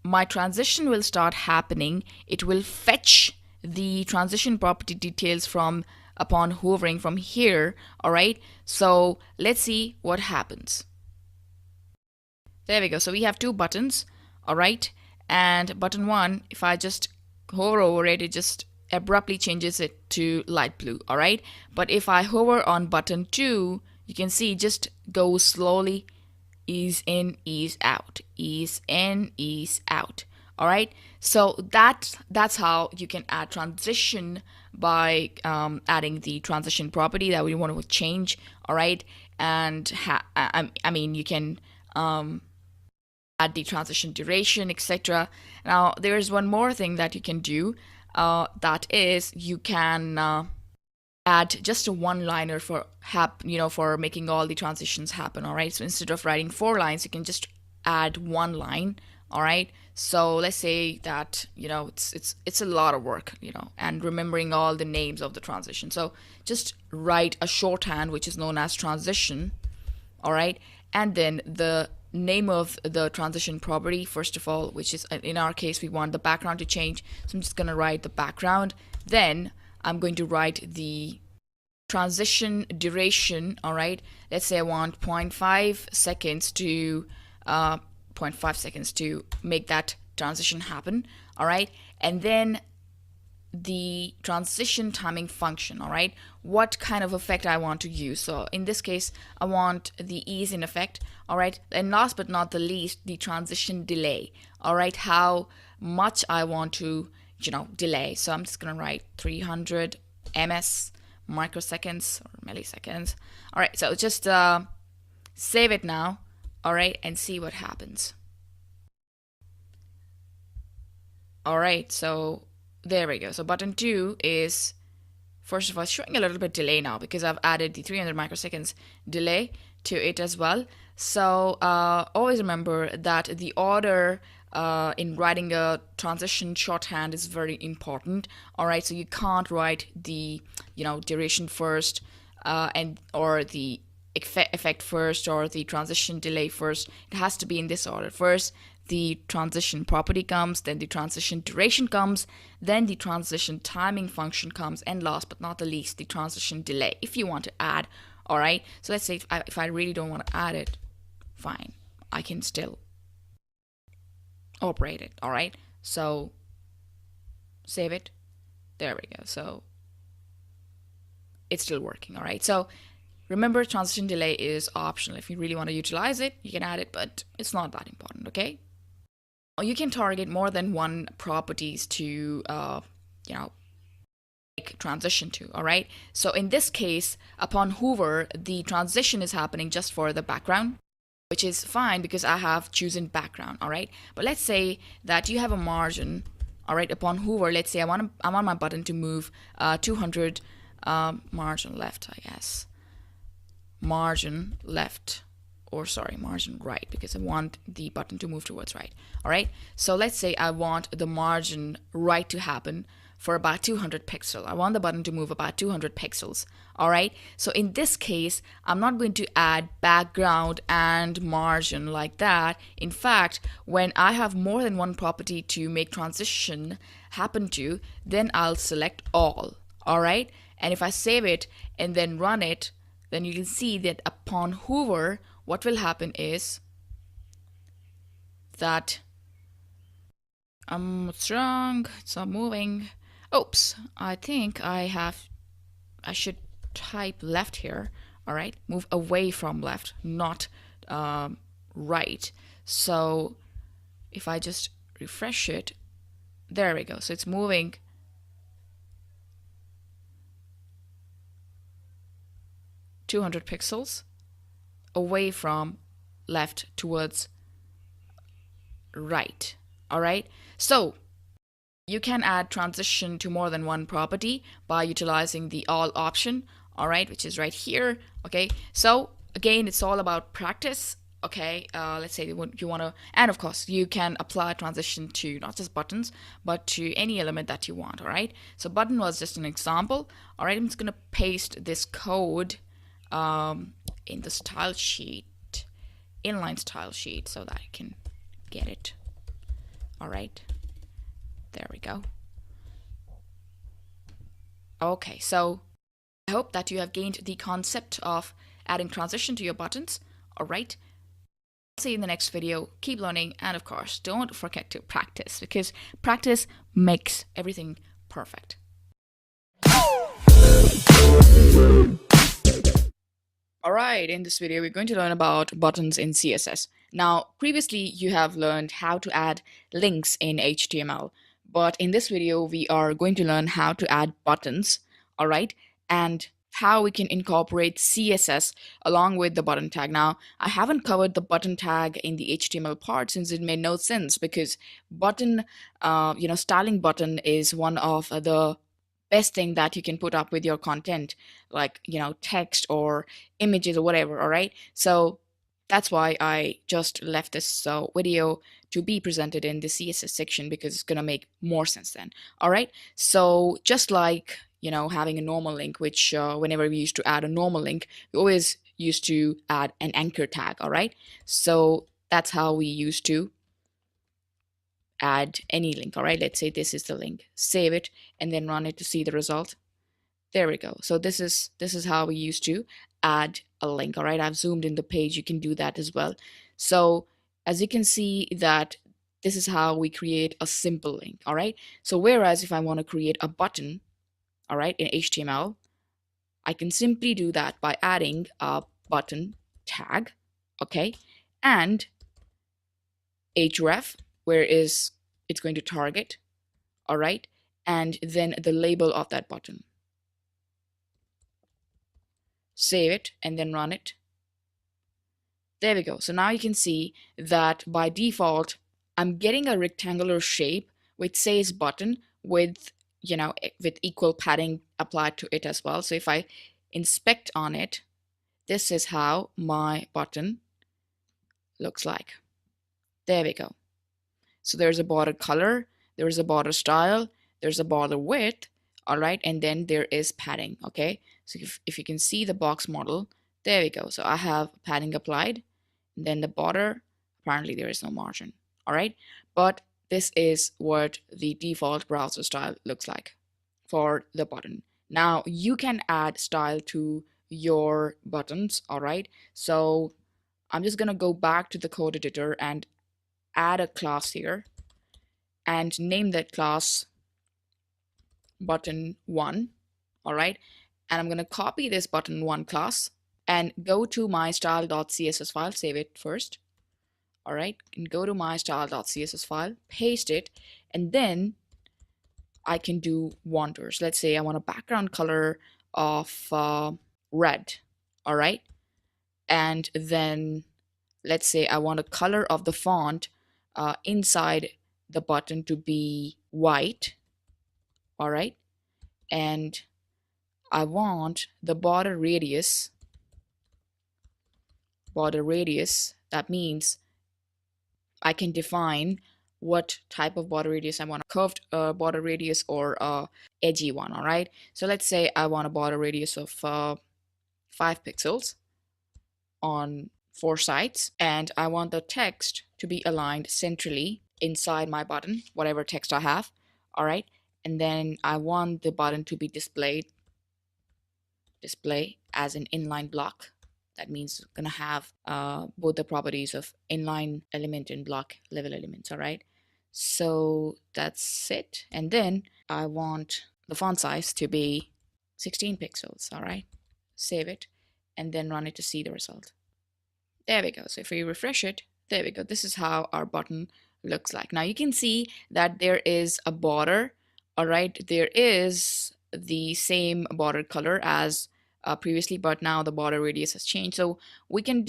my transition will start happening, it will fetch the transition property details from upon hovering from here. All right, so let's see what happens. There we go. So we have two buttons. All right, and button 1, if I just hover over it, it just abruptly changes it to light blue. All right, but if I hover on button 2, you can see it just goes slowly, ease in, ease out, ease in, ease out. All right, so that's how you can add transition by adding the transition property that we want to change. All right, and I mean you can add the transition duration, etc. Now there's one more thing that you can do, that is you can add just a one-liner for for making all the transitions happen. All right, so instead of writing 4 lines, you can just add 1 line. All right, so let's say that it's a lot of work, and remembering all the names of the transition. So just write a shorthand which is known as transition. All right, and then the name of the transition property, first of all, which is, in our case, we want the background to change, so I'm just going to write the background. Then I'm going to write the transition duration. All right, let's say I want 0.5 seconds to 0.5 seconds to make that transition happen. All right, and then the transition timing function. All right, what kind of effect I want to use. So in this case, I want the ease in effect. All right, and last but not the least, the transition delay. All right, how much I want to delay. So I'm just gonna write 300 ms, microseconds or milliseconds. All right, so just save it now. All right, and see what happens. All right, so there we go. So button 2 is, first of all, showing a little bit delay now because I've added the 300 microseconds delay to it as well. So always remember that the order in writing a transition shorthand is very important. All right, so you can't write the duration first or the effect first or the transition delay first. It has to be in this order. First the transition property comes, then the transition duration comes, then the transition timing function comes, and last but not the least, the transition delay if you want to add. All right, so let's say if I really don't want to add it, fine, I can still operate it. All right, so save it. There we go. So it's still working. All right, so remember, transition delay is optional. If you really want to utilize it, you can add it, but it's not that important. Okay, you can target more than one properties to make transition to. All right, so in this case, upon hover, the transition is happening just for the background, which is fine because I have chosen background. All right, but let's say that you have a margin. All right, upon hover, let's say I want my button to move 200 margin left, I guess, margin left, or sorry, margin right, because I want the button to move towards right. All right, so let's say I want the margin right to happen for about 200 pixels. I want the button to move about 200 pixels. All right, so in this case, I'm not going to add background and margin like that. In fact, when I have more than one property to make transition happen to, then I'll select all. All right, and if I save it and then run it, then you can see that upon hover, what will happen is that what's wrong? It's not moving. Oops, I think I should type left here. All right, move away from left, not right. So if I just refresh it, there we go. So it's moving (200 pixels) away from left towards right. All right, so you can add transition to more than one property by utilizing the all option. All right, which is right here. Okay, so again, it's all about practice. Okay, let's say you want to, and of course you can apply transition to not just buttons but to any element that you want. All right, so button was just an example. All right, I'm just gonna paste this code in the style sheet, inline style sheet, so that I can get it. All right, there we go. Okay, so I hope that you have gained the concept of adding transition to your buttons. All right, see you in the next video. Keep learning, and of course don't forget to practice, because practice makes everything perfect. Alright, in this video we're going to learn about buttons in CSS. Now previously you have learned how to add links in HTML, but in this video we are going to learn how to add buttons, alright, and how we can incorporate CSS along with the button tag. Now, I haven't covered the button tag in the HTML part since it made no sense, because button, styling button is one of the best thing that you can put up with your content, like, text or images or whatever. All right, so that's why I just left this video to be presented in the CSS section, because it's gonna make more sense then. All right, so just like having a normal link, which whenever we used to add a normal link, we always used to add an anchor tag. All right, so that's how we used to add any link. All right, let's say this is the link, save it, and then run it to see the result. There we go. So this is how we used to add a link. All right, I've zoomed in the page. You can do that as well. So as you can see that this is how we create a simple link. All right, so whereas if I want to create a button, all right, in HTML, I can simply do that by adding a button tag, okay, and href, where is it's going to target, all right, and then the label of that button. Save it and then run it. There we go. So now you can see that by default I'm getting a rectangular shape which says button with with equal padding applied to it as well. So if I inspect on it, this is how my button looks like. There we go. So there's a border color, there's a border style, there's a border width, all right, and then there is padding. Okay, so if you can see the box model, there we go. So I have padding applied, and then the border, apparently there is no margin. All right, but this is what the default browser style looks like for the button. Now you can add style to your buttons. All right, so I'm just gonna go back to the code editor and add a class here and name that class button1. All right, and I'm going to copy this button1 class and go to my style.css file, save it first. All right, and go to my style.css file, paste it, and then I can do wonders. Let's say I want a background color of red. All right, and then let's say I want a color of the font inside the button to be white. All right, and I want the border radius, that means I can define what type of border radius I want, a curved border radius or a edgy one. All right, so let's say I want a border radius of 5 pixels on 4 sides, and I want the text to be aligned centrally inside my button, whatever text I have. All right, and then I want the button to be display as an inline block. That means it's gonna have both the properties of inline element and block level elements. All right, so that's it. And then I want the font size to be 16 pixels. All right, save it and then run it to see the result. There we go. So if we refresh it, there we go. This is how our button looks like. Now you can see that there is a border. All right, there is the same border color as previously, but now the border radius has changed. So we can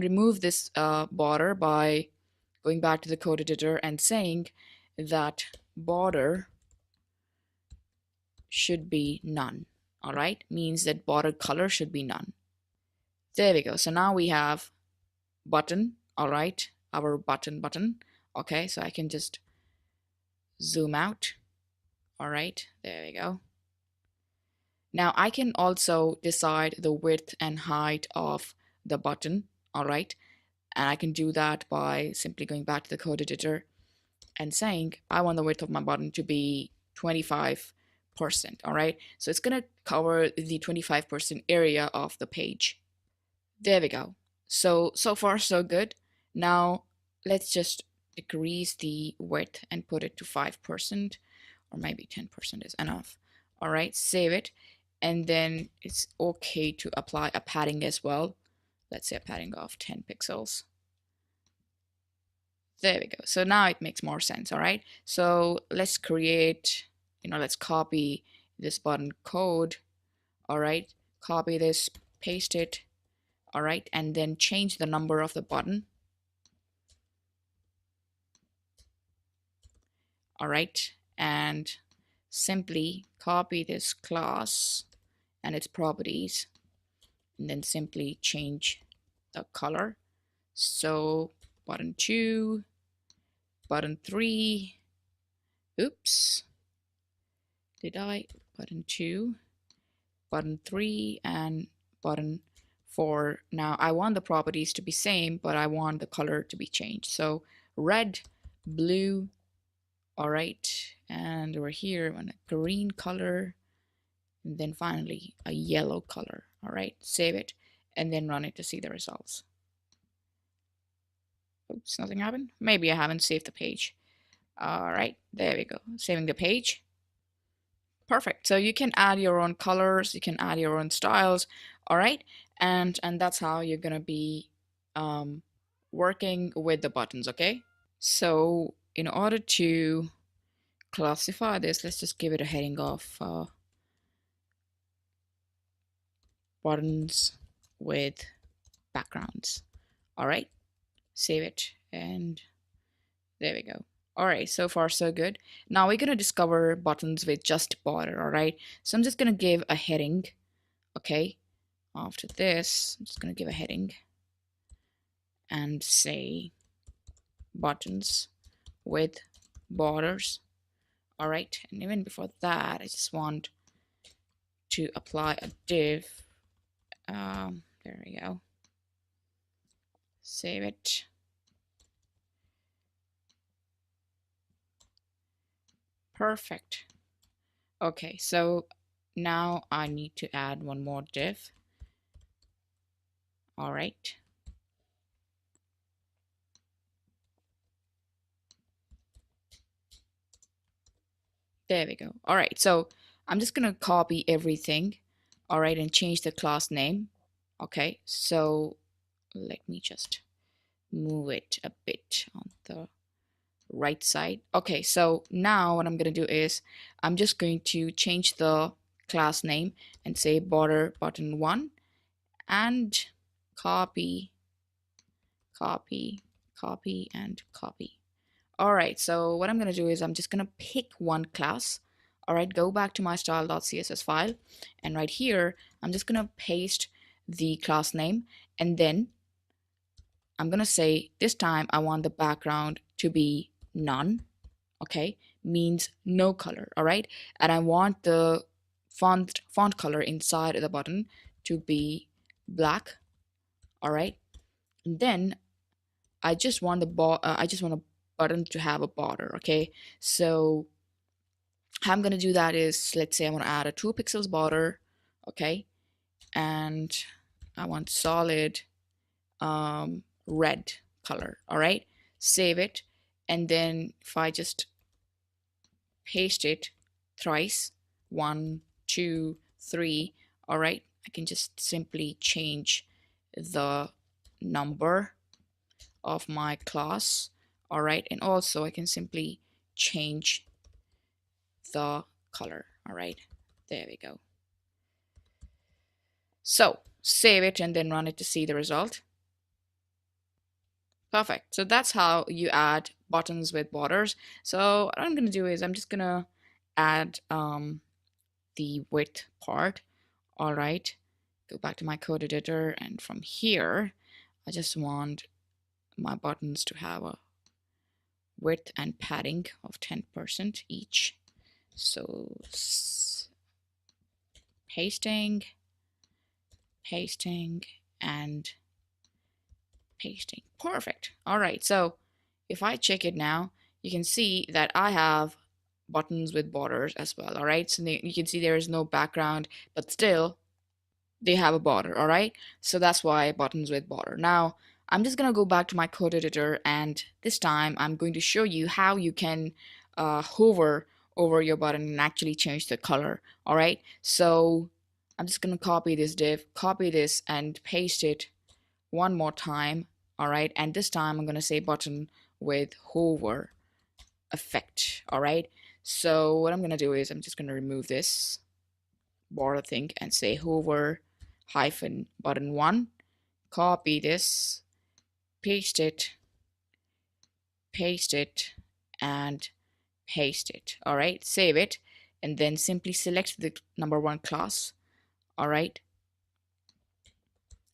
remove this border by going back to the code editor and saying that border should be none. All right, means that border color should be none. There we go. So now we have button, all right, our button. Okay, so I can just zoom out. All right, there we go. Now I can also decide the width and height of the button, all right, and I can do that by simply going back to the code editor and saying I want the width of my button to be 25%, all right, so it's going to cover the 25% area of the page. There we go. So far so good. Now let's just decrease the width and put it to 5%, or maybe 10% is enough. All right, save it. And then it's okay to apply a padding as well. Let's say a padding of 10 pixels. There we go. So now it makes more sense. All right, so let's create, let's copy this button code. All right, copy this, paste it. All right, and then change the number of the button. All right, and simply copy this class and its properties, and then simply change the color. So button 2, button 3, oops, button 2, button 3, and button 4. Now I want the properties to be same, but I want the color to be changed. So red, blue, all right, and over here I want a green color, and then finally a yellow color. All right, save it and then run it to see the results. Oops, nothing happened. Maybe I haven't saved the page. All right, there we go, saving the page. Perfect. So you can add your own colors, you can add your own styles. All right, and that's how you're gonna be working with the buttons. Okay, so in order to classify this, let's just give it a heading of buttons with backgrounds. All right, save it, and there we go. All right, so far so good. Now we're gonna discover buttons with just border. All right, so I'm just gonna give a heading. Okay, after this I'm just gonna give a heading and say buttons with borders. All right, and even before that I just want to apply a div. There we go, save it. Perfect. Okay, so now I need to add one more div. All right, there we go. All right, so I'm just gonna copy everything, all right, and change the class name. Okay, so let me just move it a bit on the right side. Okay, so now what I'm gonna do is I'm just going to change the class name and say border button 1, and copy, copy, copy, and copy. All right, so what I'm gonna do is I'm just gonna pick one class. All right, go back to my style.css file, and right here I'm just gonna paste the class name, and then I'm gonna say this time I want the background to be none. Okay, means no color. All right, and I want the font color inside the button to be black. All right, and then I just want a button to have a border. Okay, so how I'm gonna do that is, let's say I want to add a 2 pixels border. Okay, and I want solid red color. All right, save it, and then if I just paste it thrice, 1, 2, 3, all right, I can just simply change the number of my class. All right, and also I can simply change the color. All right, there we go. So save it and then run it to see the result. Perfect. So that's how you add buttons with borders. So what I'm going to do is I'm just going to add the width part. All right, go back to my code editor, and from here I just want my buttons to have a width and padding of 10% each. So pasting, and pasting. Perfect. All right, so if I check it now, you can see that I have buttons with borders as well. All right, so you can see there is no background, but still they have a border. All right, so that's why buttons with border. Now I'm just gonna go back to my code editor, and this time I'm going to show you how you can hover over your button and actually change the color. All right, so I'm just gonna copy this div, copy this, and paste it one more time. All right, and this time I'm gonna say button with hover effect. All right, so what I'm gonna do is I'm just gonna remove this border thing and say hover hyphen button one, copy this, paste it, and paste it. All right, save it, and then simply select the number one class. All right,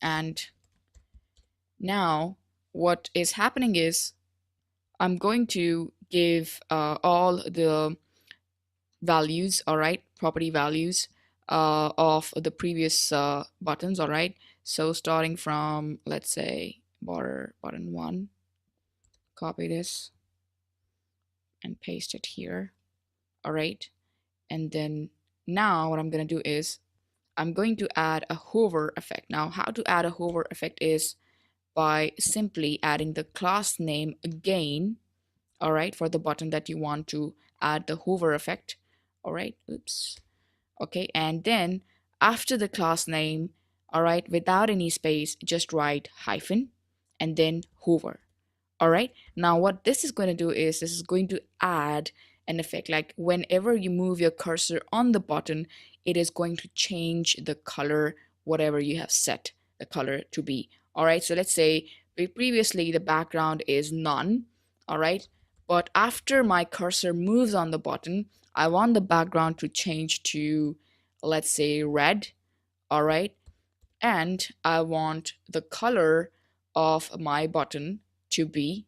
and now what is happening is I'm going to give all the values, all right, property values of the previous buttons. All right, so starting from, let's say, border button one, copy this and paste it here. All right, and then now what I'm going to do is I'm going to add a hover effect. Now how to add a hover effect is by simply adding the class name again, all right, for the button that you want to add the hover effect. All right, oops, okay, and then after the class name, all right, without any space, just write hyphen and then hover. All right, now what this is going to do is this is going to add an effect, like whenever you move your cursor on the button, it is going to change the color, whatever you have set the color to be. All right, so let's say previously the background is none. All right, but after my cursor moves on the button, I want the background to change to, let's say, red. All right, and I want the color of my button to be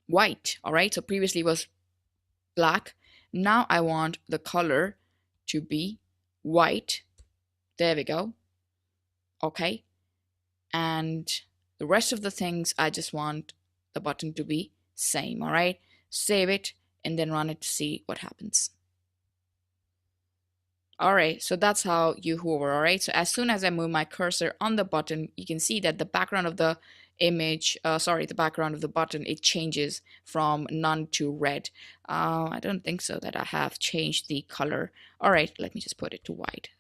white. All right, so previously it was black. Now I want the color to be white. There we go. Okay, and the rest of the things I just want the button to be same. All right, save it and then run it to see what happens. All right, so that's how you hover. All right, so as soon as I move my cursor on the button, you can see that the background of the image, the background of the button, it changes from none to red. I don't think so that I have changed the color. All right, let me just put it to white.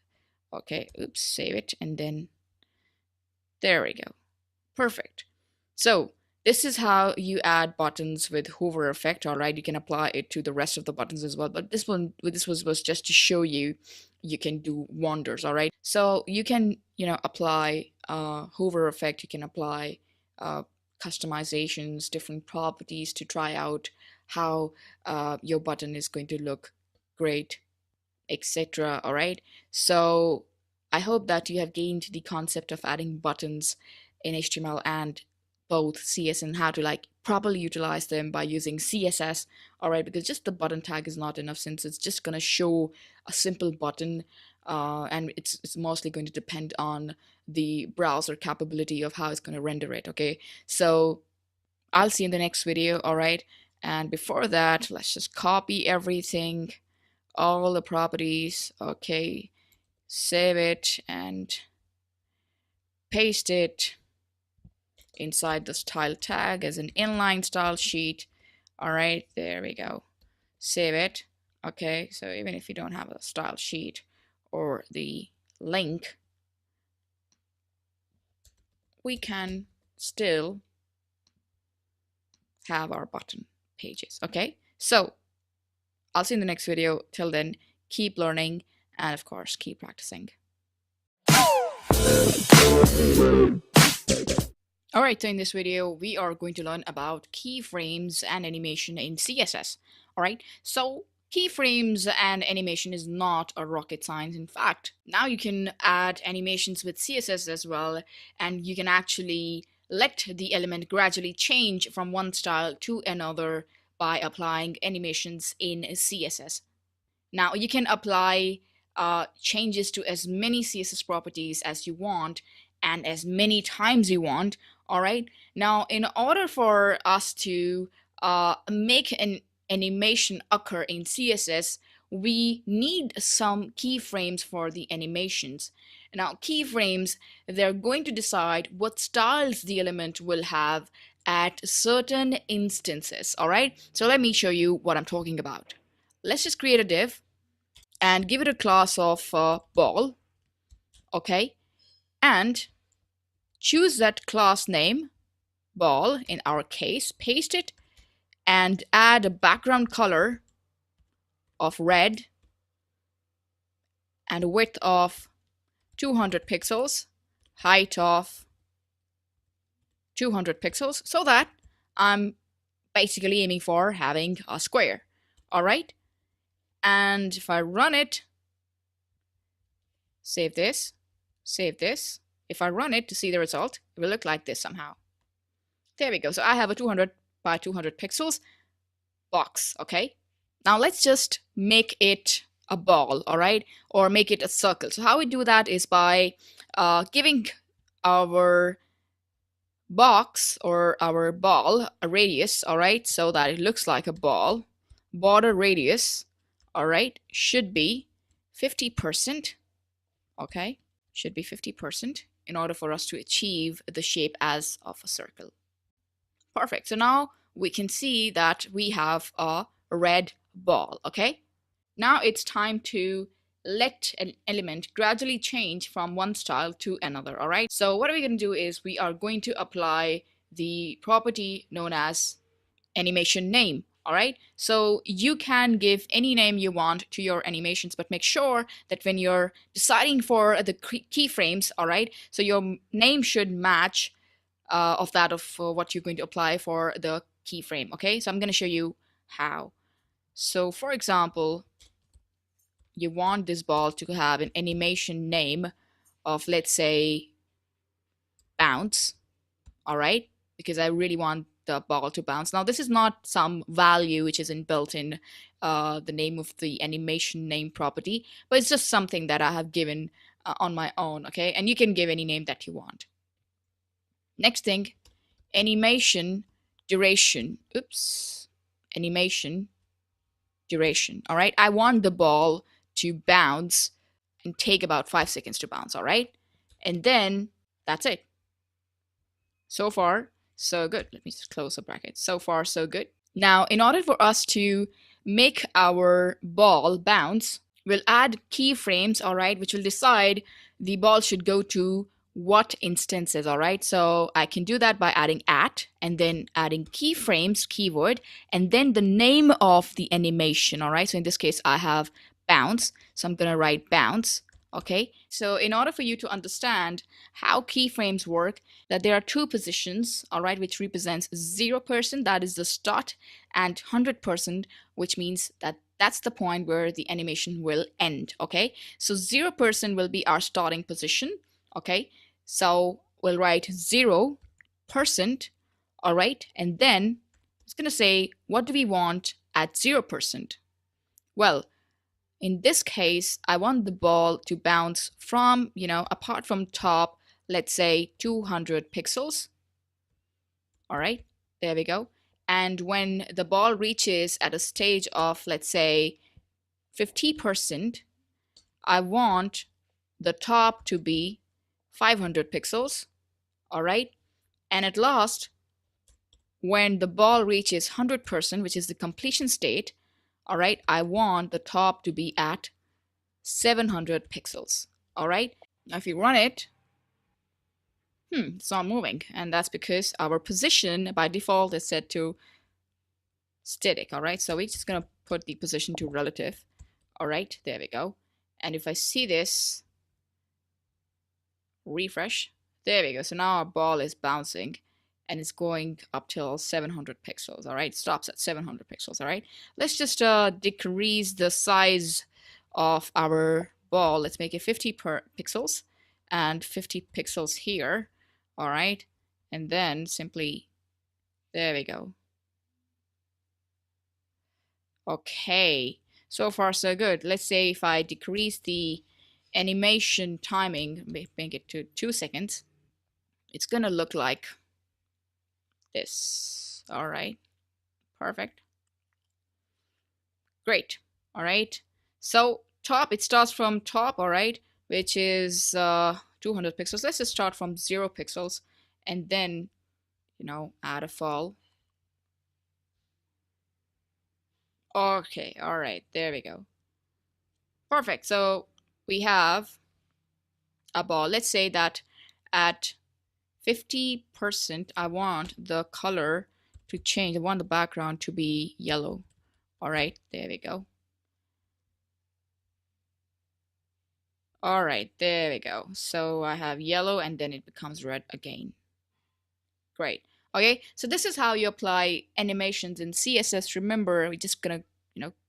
Okay, oops, save it, and then there we go. Perfect. So this is how you add buttons with hover effect. All right, you can apply it to the rest of the buttons as well, but this was just to show you you can do wonders. All right, so you can apply hover effect. You can apply customizations, different properties to try out how your button is going to look great, etc. All right, so I hope that you have gained the concept of adding buttons in HTML and both CS and how to like properly utilize them by using CSS. All right, because just the button tag is not enough, since it's just going to show a simple button, and it's mostly going to depend on the browser capability of how it's going to render it. Okay, so I'll see you in the next video. All right, and before that, let's just copy everything, all the properties. Okay, save it and paste it inside the style tag as an inline style sheet. All right, there we go. Save it. Okay, so even if you don't have a style sheet or the link, we can still have our button pages. Okay, so I'll see you in the next video. Till then, keep learning and of course keep practicing. Alright, so in this video, we are going to learn about keyframes and animation in CSS. Alright, so keyframes and animation is not a rocket science. In fact, now you can add animations with CSS as well, and you can actually let the element gradually change from one style to another by applying animations in CSS. Now you can apply changes to as many CSS properties as you want and as many times you want. All right. Now, in order for us to make an animation occur in CSS, we need some keyframes for the animations. Now, keyframes, they're going to decide what styles the element will have at certain instances. All right. So let me show you what I'm talking about. Let's just create a div and give it a class of ball, okay, and choose that class name ball in our case, paste it, and add a background color of red and a width of 200 pixels, height of 200 pixels, so that I'm basically aiming for having a square. All right, and if I run it, save this, save this. If I run it to see the result, it will look like this somehow. There we go. So I have a 200 by 200 pixels box, okay? Now let's just make it a ball, all right? Or make it a circle. So how we do that is by giving our box or our ball a radius, all right? So that it looks like a ball. Border radius, all right, should be 50%, okay? Should be 50% in order for us to achieve the shape as of a circle. Perfect. So now we can see that we have a red ball, okay? Now it's time to let an element gradually change from one style to another, all right? So what are we going to do is we are going to apply the property known as animation name, all right? So you can give any name you want to your animations, but make sure that when you're deciding for the keyframes, all right, so your name should match of that of what you're going to apply for the keyframe, okay? So I'm going to show you how. So for example, you want this ball to have an animation name of, let's say, bounce, all right? Because I really want the ball to bounce. Now, this is not some value which isn't built in the name of the animation name property, but it's just something that I have given on my own, okay? And you can give any name that you want. Next thing, animation duration. Oops. Animation duration. All right. I want the ball to bounce and take about 5 seconds to bounce. All right. And then that's it. So far, so good. Let me just close the bracket. So far, so good. Now, in order for us to make our ball bounce, we'll add keyframes, all right, which will decide the ball should go to what instances, all right? So I can do that by adding at and then adding keyframes keyword and then the name of the animation, all right? So in this case, I have bounce. So I'm going to write bounce, okay? So in order for you to understand how keyframes work, that there are two positions, all right, which represents 0%, that is the start, and 100%, which means that that's the point where the animation will end, okay? So 0% will be our starting position, okay? So we'll write 0%, all right? And then it's going to say, what do we want at 0%? Well, in this case, I want the ball to bounce from, apart from top, let's say 200 pixels. All right, there we go. And when the ball reaches at a stage of, let's say, 50%, I want the top to be 500 pixels, all right? And at last, when the ball reaches 100%, which is the completion state, all right, I want the top to be at 700 pixels, all right? Now, if you run it, it's not moving, and that's because our position by default is set to static, all right? So we're just gonna put the position to relative, all right? There we go. And if I see this, refresh, there we go. So now our ball is bouncing and it's going up till 700 pixels, all right? It stops at 700 pixels, all right? Let's just decrease the size of our ball. Let's make it 50 pixels and 50 pixels here, all right? and then simply, there we go. Okay, so far so good. Let's say if I decrease the animation timing, make it to 2 seconds, it's gonna look like this. All right, perfect. Great. All right. So top, it starts from top, all right, which is 200 pixels. Let's just start from 0 pixels and then, add a fall. Okay, all right, there we go. Perfect. So we have a ball. Let's say that at 50%, I want the color to change. I want the background to be yellow. All right, there we go. All right, there we go. So I have yellow and then it becomes red again. Great. Okay, so this is how you apply animations in CSS. Remember, we're just gonna,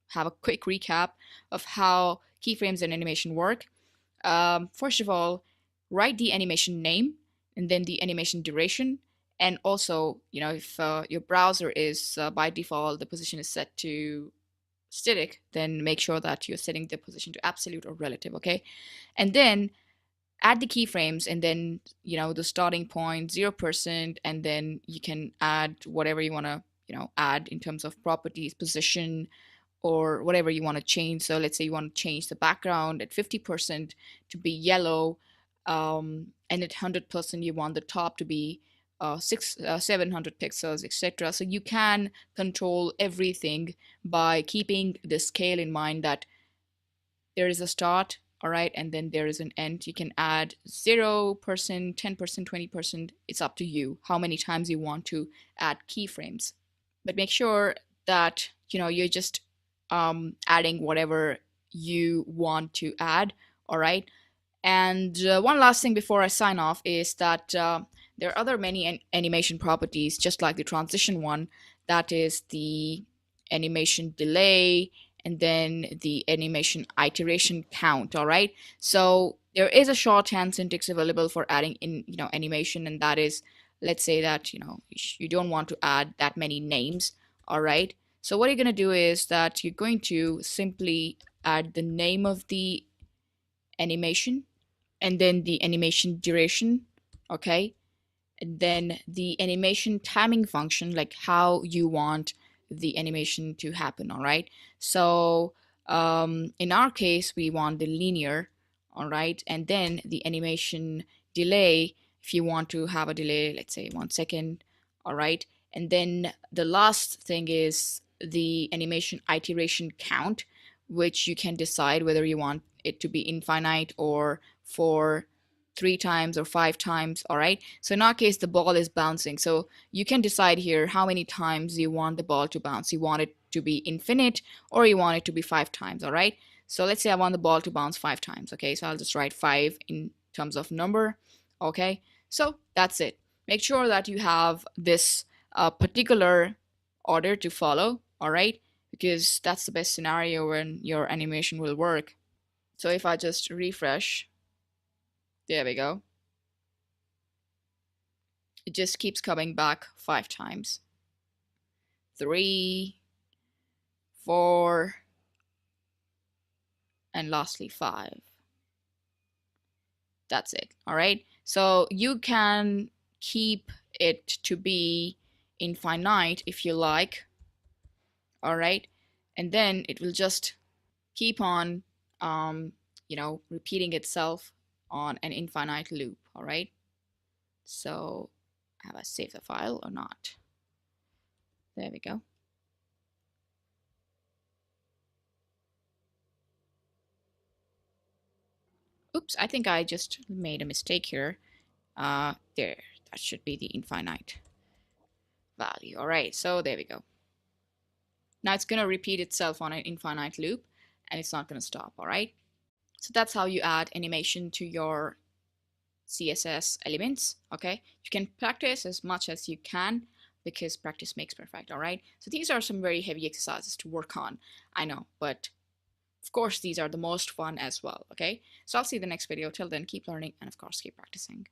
have a quick recap of how keyframes and animation work. First of all, write the animation name and then the animation duration. And also, if your browser is by default, the position is set to static, then make sure that you're setting the position to absolute or relative, okay? And then add the keyframes and then, the starting point, 0%, and then you can add whatever you want to, add in terms of properties, position, or whatever you want to change. So let's say you want to change the background at 50% to be yellow, and at 100% you want the top to be 700 pixels, etc. So you can control everything by keeping the scale in mind that there is a start, all right, and then there is an end. You can add 0%, 10%, 20%. It's up to you how many times you want to add keyframes. But make sure that you're just adding whatever you want to add, all right? And one last thing before I sign off is that there are other many animation properties, just like the transition one, that is the animation delay and then the animation iteration count, all right? So there is a shorthand syntax available for adding in, animation, and that is, let's say that, you don't want to add that many names, all right? So what you're going to do is that you're going to simply add the name of the animation and then the animation duration, okay? And then the animation timing function, like how you want the animation to happen, all right? So in our case, we want the linear, all right? And then the animation delay, if you want to have a delay, let's say 1 second, all right? And then the last thing is the animation iteration count, which you can decide whether you want it to be infinite or for 3 times or 5 times, all right? So in our case, the ball is bouncing. So you can decide here how many times you want the ball to bounce. You want it to be infinite or you want it to be 5 times, all right? So let's say I want the ball to bounce 5 times, okay? So I'll just write 5 in terms of number, okay? So that's it. Make sure that you have this particular order to follow, all right? Because that's the best scenario when your animation will work. So if I just refresh, there we go. It just keeps coming back 5 times. 3, 4, and lastly 5. That's it, all right? So you can keep it to be infinite if you like, all right? And then it will just keep on, repeating itself on an infinite loop, all right? So have I saved the file or not? There we go. Oops, I think I just made a mistake here. There, that should be the infinite value. All right, so there we go. Now it's going to repeat itself on an infinite loop and it's not going to stop, all right? So that's how you add animation to your CSS elements, okay? You can practice as much as you can because practice makes perfect, all right? So these are some very heavy exercises to work on, I know, but of course, these are the most fun as well, okay? So I'll see you in the next video. Till then, keep learning and of course, keep practicing.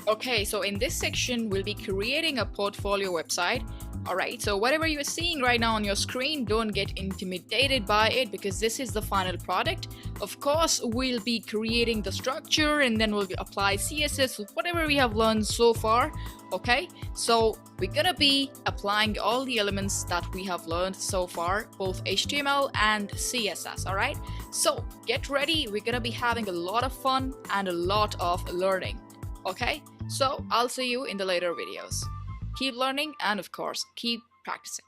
Okay, so in this section, we'll be creating a portfolio website. All right, so whatever you're seeing right now on your screen, don't get intimidated by it because this is the final product. Of course, we'll be creating the structure and then we'll apply CSS, whatever we have learned so far. Okay, so we're gonna be applying all the elements that we have learned so far, both HTML and CSS. All right, so get ready. We're gonna be having a lot of fun and a lot of learning. Okay, so I'll see you in the later videos. Keep learning and of course, keep practicing.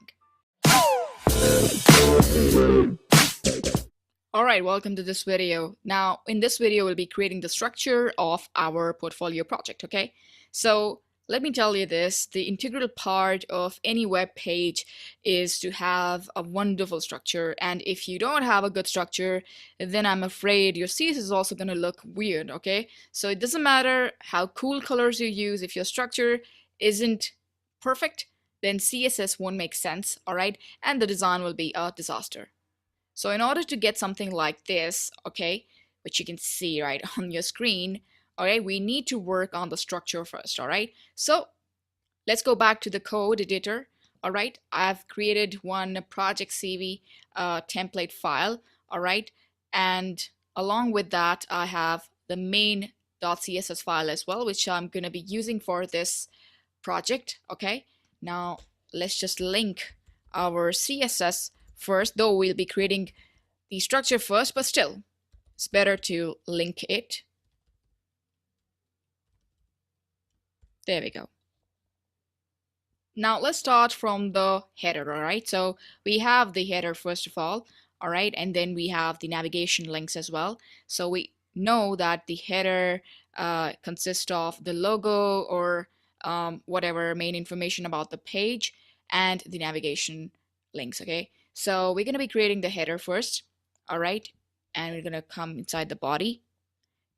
Alright, welcome to this video. Now, in this video, we'll be creating the structure of our portfolio project, okay? So, let me tell you this, the integral part of any web page is to have a wonderful structure, and if you don't have a good structure, then I'm afraid your CSS is also going to look weird, okay? So it doesn't matter how cool colors you use, if your structure isn't perfect, then CSS won't make sense, alright? And the design will be a disaster. So in order to get something like this, okay, which you can see right on your screen, alright, we need to work on the structure first, alright? So let's go back to the code editor, alright? I've created one project CV template file, alright? And along with that, I have the main.css file as well, which I'm going to be using for this project, okay? Now, let's just link our CSS first, though we'll be creating the structure first, but still, it's better to link it. There we go. Now let's start from the header, all right? So we have the header first of all right? And then we have the navigation links as well. So we know that the header consists of the logo or whatever main information about the page and the navigation links, okay? So we're going to be creating the header first, all right? And we're going to come inside the body.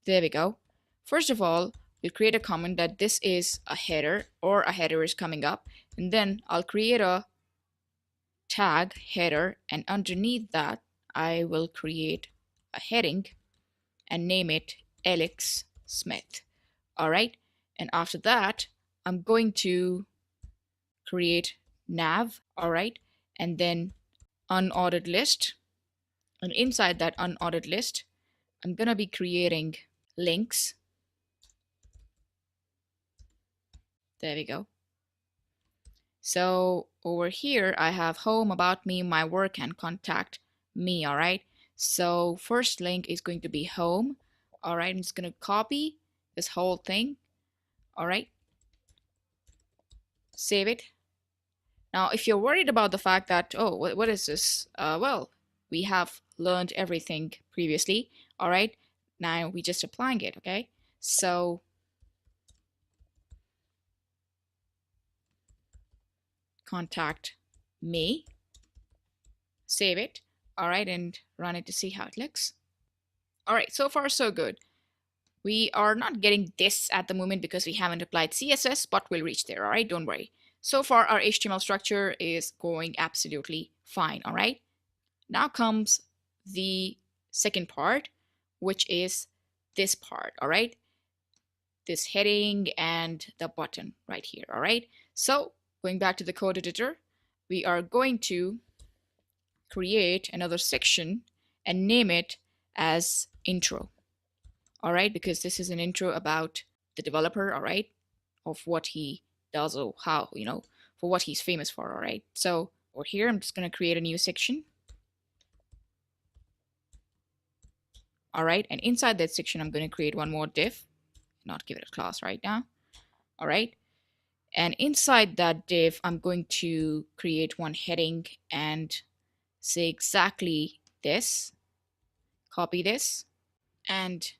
There we go. First of all, we'll create a comment that this is a header or a header is coming up. And then I'll create a tag header, and underneath that, I will create a heading and name it Alex Smith. All right. And after that, I'm going to create nav. All right. And then unordered list. And inside that unordered list, I'm going to be creating links. There we go. So over here, I have home, about me, my work, and contact me. All right. So first link is going to be home. All right. I'm just going to copy this whole thing. All right. Save it. Now, if you're worried about the fact that, oh, what is this? Well, we have learned everything previously. All right. Now we're just applying it. Okay. So contact me, save it, all right, and run it to see how it looks. All right, so far so good. We are not getting this at the moment because we haven't applied CSS, but we'll reach there, all right, don't worry. So far our HTML structure is going absolutely fine, all right. Now comes the second part, which is this part, all right, this heading and the button right here, all right. So going back to the code editor, we are going to create another section and name it as intro. All right, because this is an intro about the developer, all right, of what he does or how, you know, for what he's famous for, all right. So over here, I'm just going to create a new section. All right, and inside that section, I'm going to create one more div, not give it a class right now. All right. And inside that div, I'm going to create one heading and say exactly this. Copy this and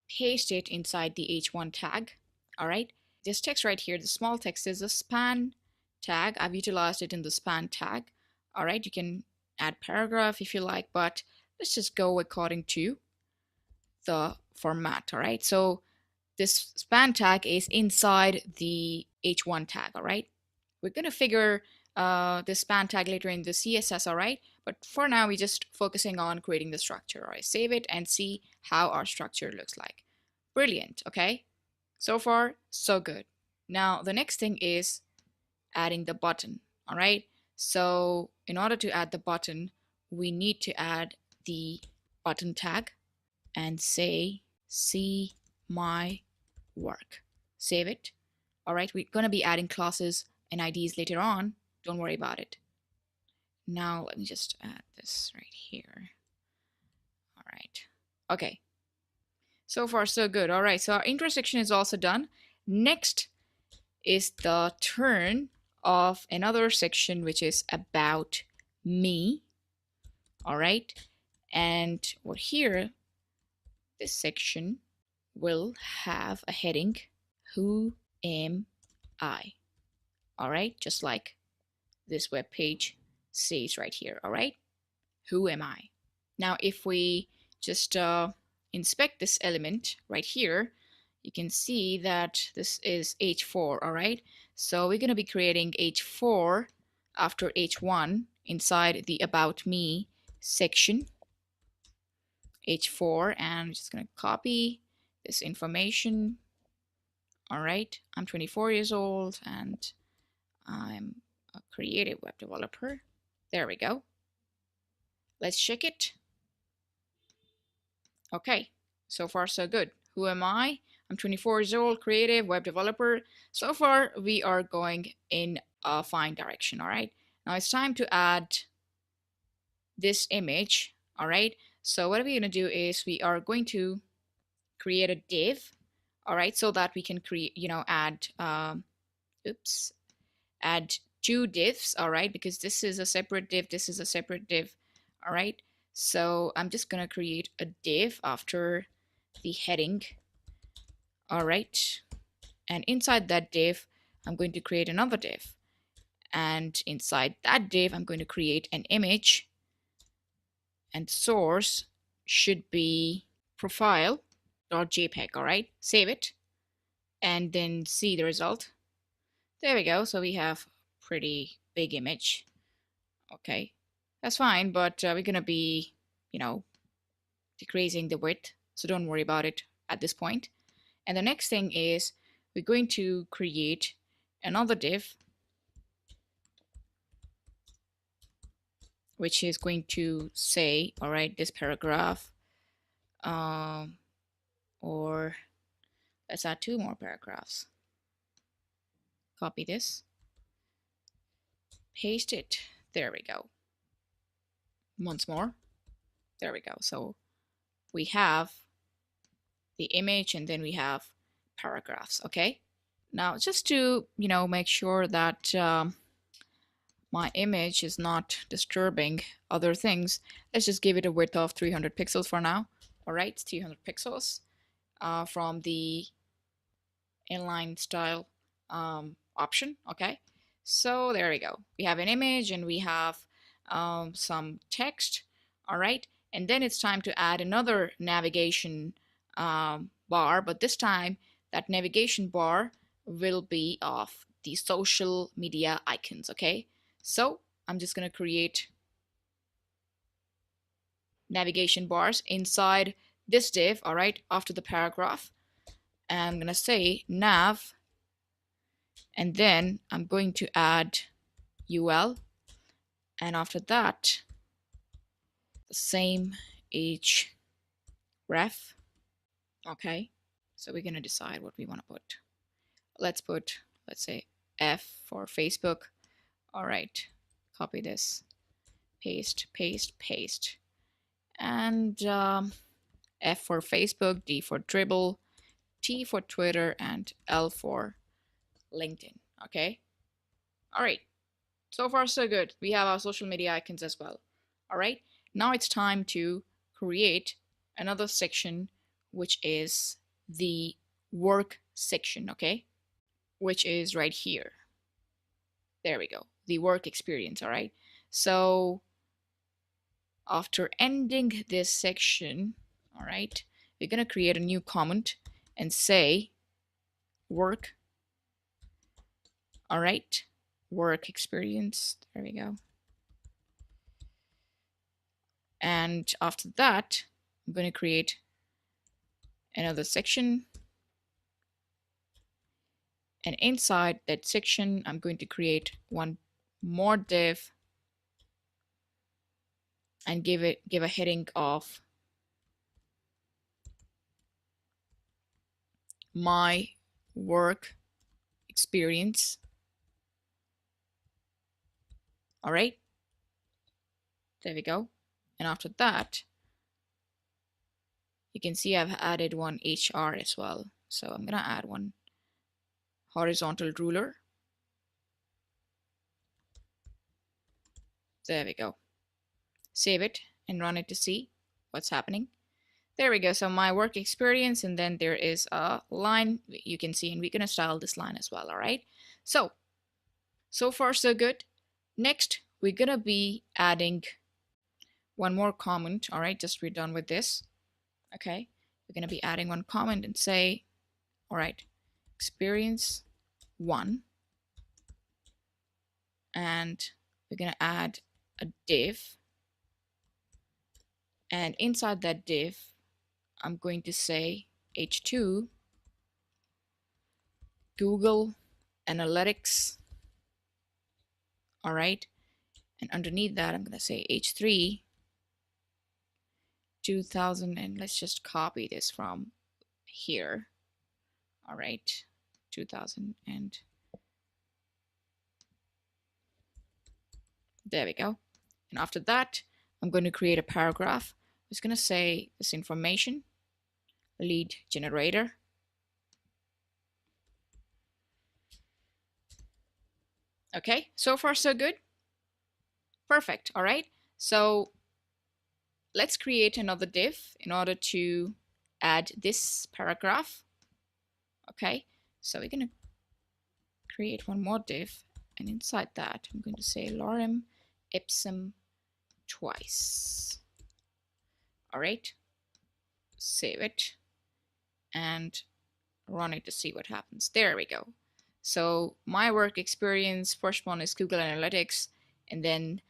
paste it inside the h1 tag. All right. This text right here, the small text is a span tag. I've utilized it in the span tag. All right. You can add paragraph if you like, but let's just go according to the format. All right. So this span tag is inside the h1 tag, all right? We're going to figure this span tag later in the CSS, all right? But for now, we're just focusing on creating the structure. All right, save it and see how our structure looks like. Brilliant, okay? So far, so good. Now, the next thing is adding the button, all right? So in order to add the button, we need to add the button tag and say, see my work. Save it. All right, we're going to be adding classes and IDs later on. Don't worry about it. Now, let me just add this right here. All right. Okay. So far, so good. All right, so our intersection is also done. Next is the turn of another section, which is about me. All right. And what here, this section will have a heading, who am I? All right, just like this web page says right here. All right, who am I? Now, if we just inspect this element right here, you can see that this is H4. All right, so we're going to be creating H4 after H1 inside the about me section. H4, and I'm just going to copy this information. All right, I'm 24 years old and I'm a creative web developer. There we go. Let's check it. Okay, so far so good. Who am I? I'm 24 years old, creative web developer. So far we are going in a fine direction. All right, now it's time to add this image. All right, so what we're going to do is we are going to create a div. All right, so that we can create, add add two divs. All right, because this is a separate div, this is a separate div. All right, so I'm just gonna create a div after the heading. All right, and inside that div I'm going to create another div, and inside that div I'm going to create an image, and source should be profile.jpg. all right, save it and then see the result. There we go. So we have pretty big image. Okay, that's fine, but we're gonna be, decreasing the width, so don't worry about it at this point. And the next thing is we're going to create another div, which is going to say, all right, this paragraph, or let's add two more paragraphs. Copy this, paste it. There we go. Once more. There we go. So we have the image and then we have paragraphs. Okay. Now, just to, make sure that my image is not disturbing other things, let's just give it a width of 300 pixels for now. All right, 300 pixels from the inline style option. Okay, so there we go. We have an image and we have some text. All right, and then it's time to add another navigation bar, but this time that navigation bar will be of the social media icons. Okay, so I'm just going to create navigation bars inside this div. All right, after the paragraph, and I'm going to say nav, and then I'm going to add ul, and after that the same href. Okay, so we're going to decide what we want to put. Let's say F for Facebook. All right, copy this, paste, paste, paste, and F for Facebook, D for Dribble, T for Twitter, and L for LinkedIn. Okay, all right, so far so good. We have our social media icons as well. All right, now it's time to create another section, which is the work section. Okay, which is right here. There we go, the work experience. All right, so after ending this section, all right, we're going to create a new comment and say work. All right, work experience. There we go. And after that, I'm going to create another section. And inside that section, I'm going to create one more div and give a heading of my work experience. All right, there we go. And after that, you can see I've added one HR as well. So I'm gonna add one horizontal ruler. There we go. Save it and run it to see what's happening. There we go. So my work experience, and then there is a line you can see, and we're gonna style this line as well. All right. So far so good. Next, we're gonna be adding one more comment. All right, just we're done with this. Okay, we're gonna be adding one comment and say, all right, experience 1, and we're gonna add a div, and inside that div I'm going to say h2 Google Analytics. All right, and underneath that I'm gonna say h3 2000, and let's just copy this from here. All right, 2000, and there we go. And after that, I'm going to create a paragraph. It's going to say this information, lead generator. Okay, so far so good. Perfect. All right, so let's create another div in order to add this paragraph. Okay, so we're going to create one more div, and inside that I'm going to say lorem ipsum twice. All right, save it and run it to see what happens. There we go. So my work experience, first one is Google Analytics, and then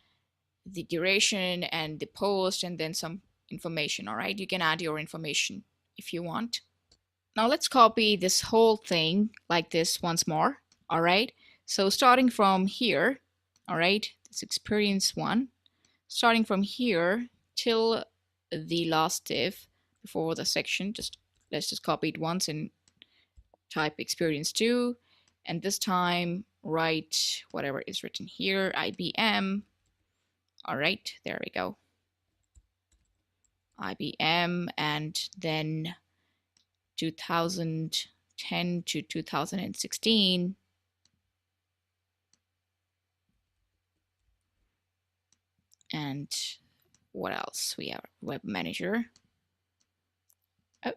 the duration and the post, and then some information. All right, you can add your information if you want. Now let's copy this whole thing like this once more. All right, so starting from here, all right, this experience 1, starting from here till the last div before the section, let's just copy it once and type experience 2, and this time write whatever is written here, IBM. All right, there we go, IBM, and then 2010 to 2016. And what else? We have web manager. Oh,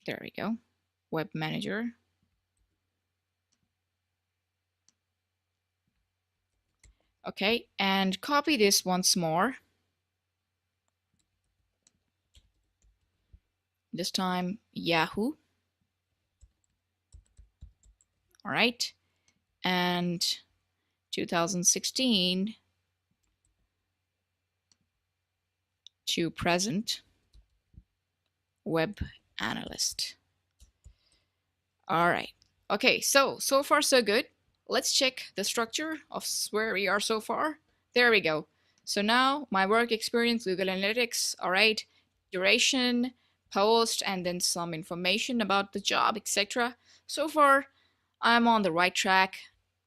there we go, web manager. Okay, and copy this once more. This time Yahoo. All right, and 2016 to present, web analyst. All right. Okay, so far so good. Let's check the structure of where we are so far. There we go. So now my work experience, Google Analytics, all right, duration, post, and then some information about the job, etc. So far, I'm on the right track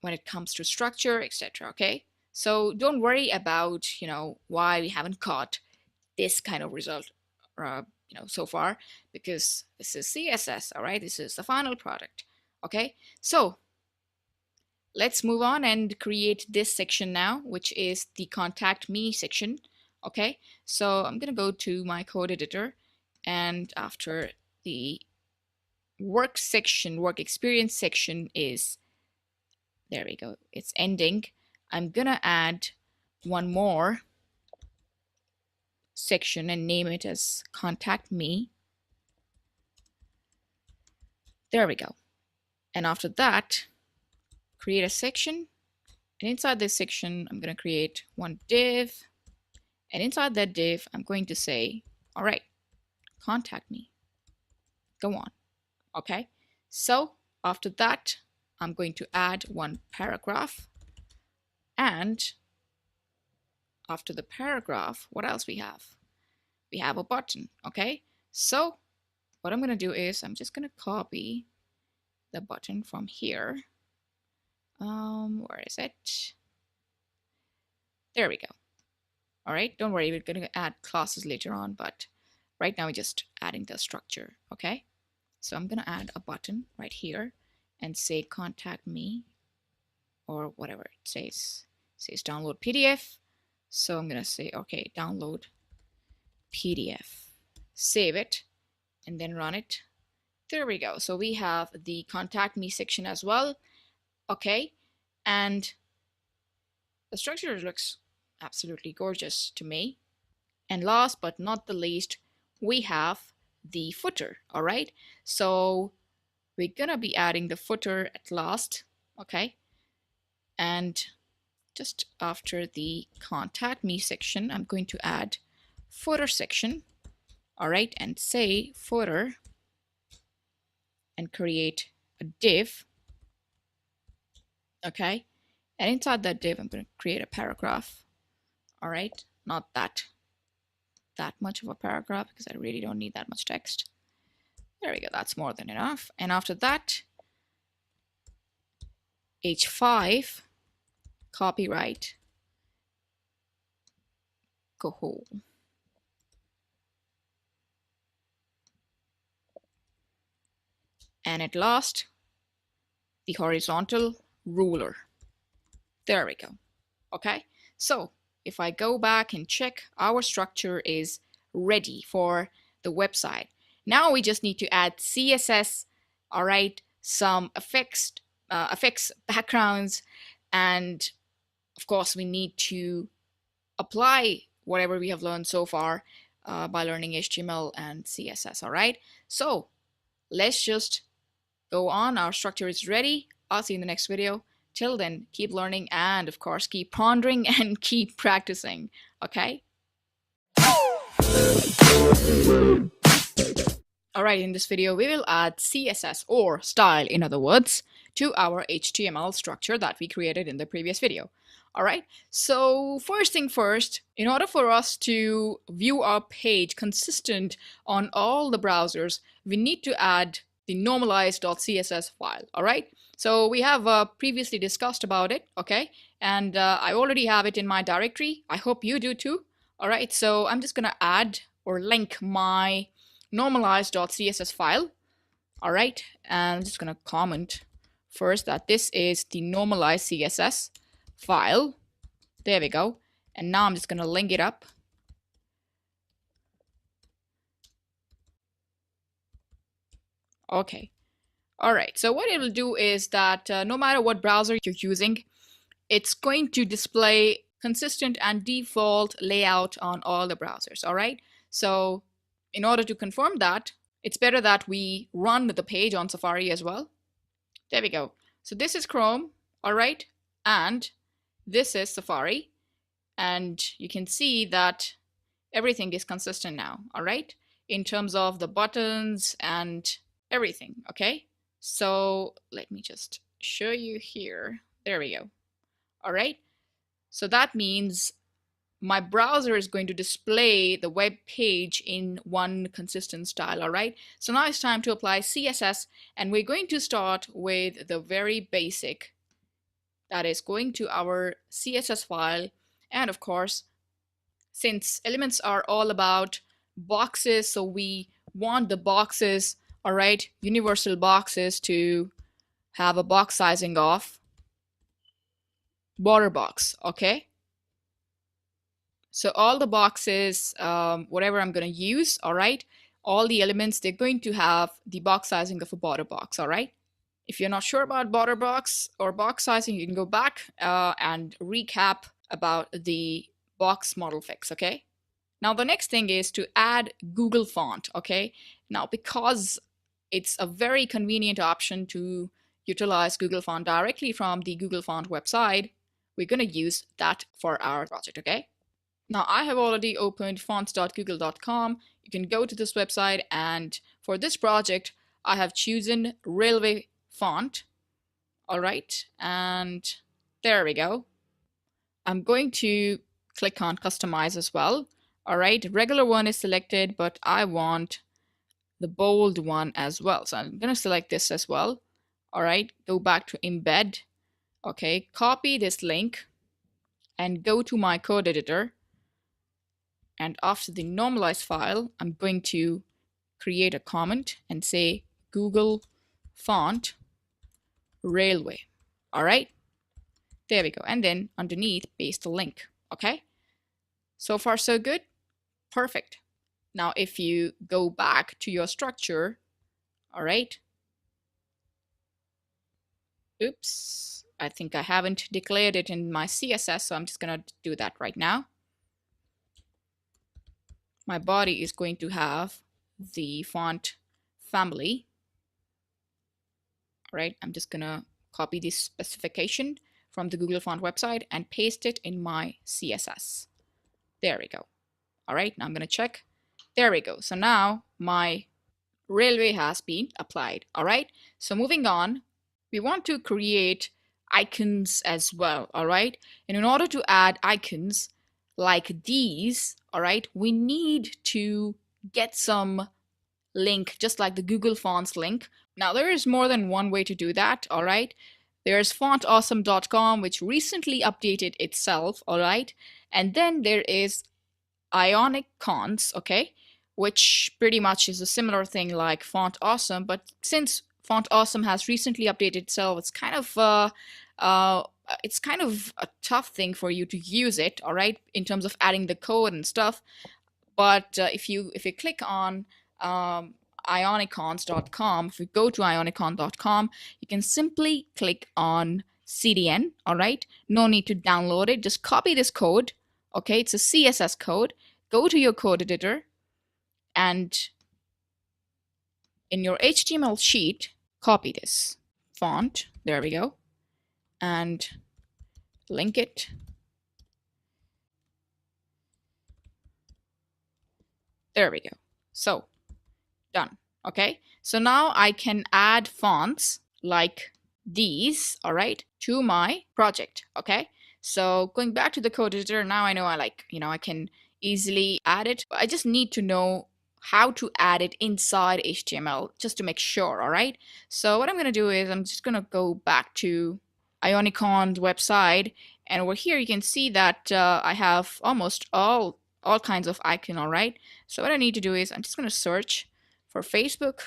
when it comes to structure, etc. Okay, so don't worry about why we haven't caught this kind of result so far, because this is CSS. All right, this is the final product. Okay, so let's move on and create this section now, which is the contact me section. Okay, so I'm gonna go to my code editor, and after the work section, work experience section is, there we go, it's ending, I'm gonna add one more section and name it as contact me. There we go. And after that, create a section, and inside this section I'm going to create one div, And inside that div, I'm going to say, all right, contact me. Go on. Okay. So after that, I'm going to add one paragraph. And after the paragraph, what else we have? We have a button. Okay. So what I'm going to do is I'm just going to copy the button from here. Where is it? There we go. All right. Don't worry. We're going to add classes later on, but right now we're just adding the structure. Okay. So I'm going to add a button right here and say contact me, or whatever it says. It says download PDF. So I'm going to say, okay, download PDF. Save it and then run it. There we go. So we have the contact me section as well. Okay. And the structure looks absolutely gorgeous to me. And last but not the least, we have the footer. All right. So we're going to be adding the footer at last. Okay. And just after the contact me section, I'm going to add footer section. All right. And say footer and create a div. Okay. And inside that div, I'm going to create a paragraph. All right. Not that much of a paragraph because I really don't need that much text. There we go. That's more than enough. And after that, H5 copyright coho. And at last, the horizontal ruler. There we go. Okay. So if I go back and check, our structure is ready for the website. Now we just need to add CSS, all right, some effects backgrounds, and of course we need to apply whatever we have learned so far by learning HTML and CSS, all right? So let's just go on. Our structure is ready. I'll see you in the next video. Till then, keep learning and of course keep pondering and keep practicing, okay? Alright, in this video we will add CSS, or style in other words, to our HTML structure that we created in the previous video. Alright, so first thing first, in order for us to view our page consistent on all the browsers, we need to add the normalized.css file. Alright, so we have previously discussed about it, okay, and I already have it in my directory. I hope you do too. Alright, so I'm just gonna add or link my normalized.css file. All right, and I'm just going to comment first that this is the normalized CSS file. There we go. And now I'm just going to link it up. Okay. All right, so what it will do is that no matter what browser you're using, it's going to display consistent and default layout on all the browsers. All right, so in order to confirm that, it's better that we run the page on Safari as well. There we go. So this is Chrome, all right, and this is Safari, and you can see that everything is consistent now, all right, in terms of the buttons and everything, okay? So let me just show you here. There we go. All right, so that means my browser is going to display the web page in one consistent style. All right, so now it's time to apply CSS, and we're going to start with the very basic, that is going to our CSS file. And of course, since elements are all about boxes, so we want the boxes, all right, universal boxes, to have a box sizing of border box. Okay, so all the boxes, whatever I'm going to use, all right, all the elements, they're going to have the box sizing of a border box. All right, if you're not sure about border box or box sizing, you can go back and recap about the box model fix. Okay, now the next thing is to add Google font. Okay, now because it's a very convenient option to utilize Google font directly from the Google font website, we're going to use that for our project. Okay, Now I have already opened fonts.google.com. You can go to this website, and for this project, I have chosen Railway font. All right, and there we go. I'm going to click on customize as well. All right, regular one is selected, but I want the bold one as well. So I'm going to select this as well. All right, go back to embed. Okay, copy this link and go to my code editor. And after the normalized file, I'm going to create a comment and say Google font railway. All right, there we go. And then underneath, paste the link. Okay, so far so good. Perfect. Now, if you go back to your structure, all right. Oops, I think I haven't declared it in my CSS, so I'm just gonna do that right now. My body is going to have the font family. All right, I'm just gonna copy this specification from the Google Font website and paste it in my CSS. There we go. All right, now I'm gonna check. There we go. So now my railway has been applied. All right, so moving on, we want to create icons as well. All right, and in order to add icons like these, all right, we need to get some link, just like the Google Fonts link. Now, there is more than one way to do that. All right, there's fontawesome.com, which recently updated itself. All right, and then there is Ionic Cons, okay, which pretty much is a similar thing like Font Awesome, but since Font Awesome has recently updated itself, it's kind of a tough thing for you to use it, all right, in terms of adding the code and stuff. But if you click on ionicons.com, if you go to ionicon.com, you can simply click on CDN, all right? No need to download it. Just copy this code, okay? It's a CSS code. Go to your code editor, and in your HTML sheet, copy this font. There we go. And link it. There we go. So, done. Okay, so now I can add fonts like these, all right, to my project. Okay, so going back to the code editor, now I know I can easily add it. I just need to know how to add it inside HTML just to make sure. All right, so what I'm going to do is I'm just going to go back to Ionicon's website, and over here you can see that I have almost all kinds of icon. All right, so what I need to do is I'm just going to search for Facebook.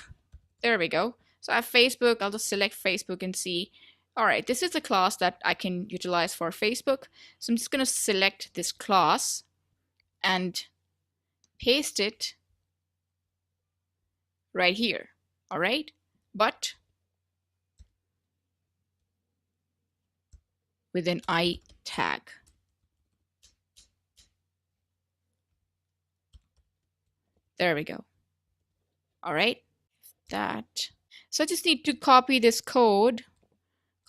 There we go. So I have Facebook. I'll just select Facebook and see. All right, this is the class that I can utilize for Facebook. So I'm just going to select this class and paste it right here. All right, but with an I tag. There we go. All right, that. So I just need to copy this code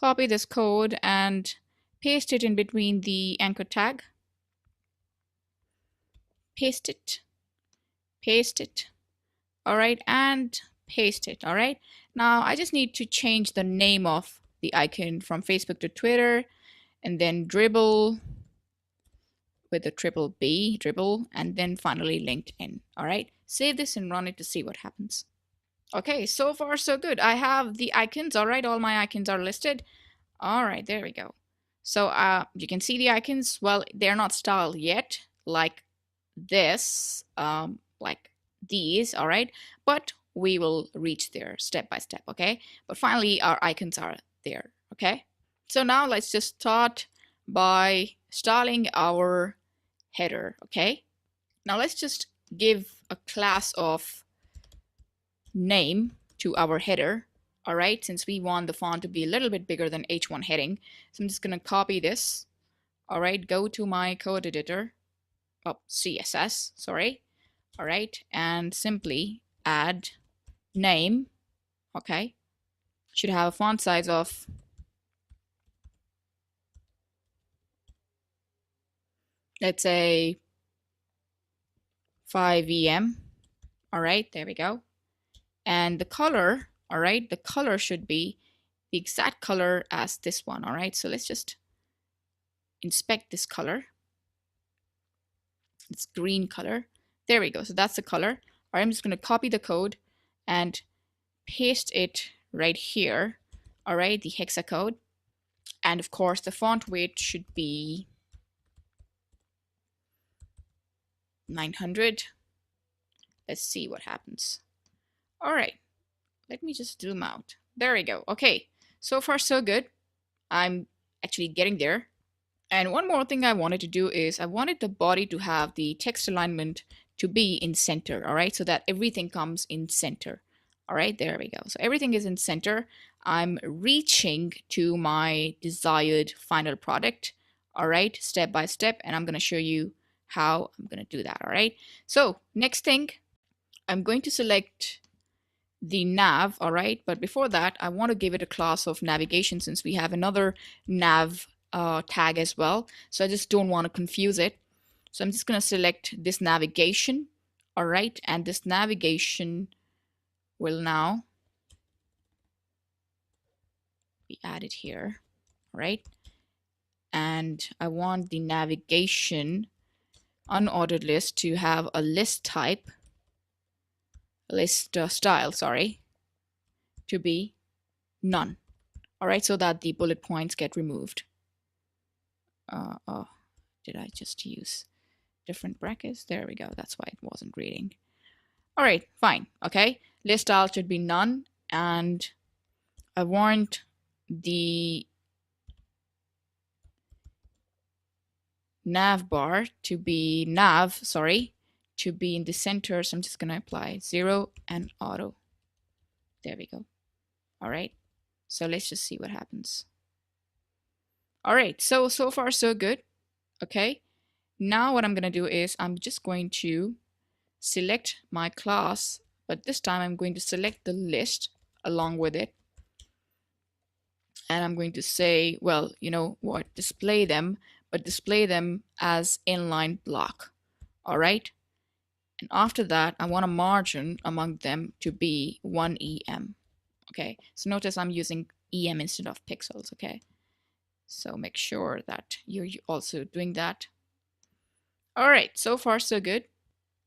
and paste it in between the anchor tag. Paste it. All right, and paste it. All right, now I just need to change the name of the icon from Facebook to Twitter, and then dribble with a triple B, dribble, and then finally LinkedIn. All right, save this and run it to see what happens. Okay, so far so good. I have the icons. All right, all my icons are listed. All right, there we go. So you can see the icons. Well, they're not styled yet like this, like these. All right, but we will reach there step by step. Okay, but finally our icons are there. Okay, so now let's just start by styling our header. Okay, now let's just give a class of name to our header. All right, since we want the font to be a little bit bigger than H1 heading, so I'm just going to copy this. All right, go to my code editor, CSS, sorry. All right, and simply add name. Okay, should have a font size of 'let's say 5em. All right, there we go. And the color, all right, the color should be the exact color as this one. All right, so let's just inspect this color. It's green color. There we go. So that's the color. All right, I'm just going to copy the code and paste it right here. All right, the hexa code. And of course, the font weight should be 900. Let's see what happens. All right, let me just zoom out. There we go. Okay, so far so good. I'm actually getting there. And one more thing I wanted to do is I wanted the body to have the text alignment to be in center, all right, so that everything comes in center. All right, there we go. So everything is in center. I'm reaching to my desired final product, all right, step by step, and I'm going to show you how I'm going to do that. All right, so next thing, I'm going to select the nav, all right, but before that I want to give it a class of navigation since we have another nav tag as well, so I just don't want to confuse it. So I'm just going to select this navigation, all right, and this navigation will now be added here, all right, and I want the navigation unordered list to have a list type, list style, sorry, to be none. All right, so that the bullet points get removed. Oh, did I just use different brackets? There we go. That's why it wasn't reading. All right, fine. Okay, list style should be none, and I want the nav bar to be to be in the center. So I'm just gonna apply 0 and auto. There we go. All right, so let's just see what happens. All right, so far so good. Okay, now what I'm gonna do is I'm just going to select my class, but this time I'm going to select the list along with it, and I'm going to say, well, you know what, display them, but display them as inline block. All right, and after that I want a margin among them to be 1 em. Okay, so notice I'm using em instead of pixels. Okay, so make sure that you're also doing that. All right, so far so good.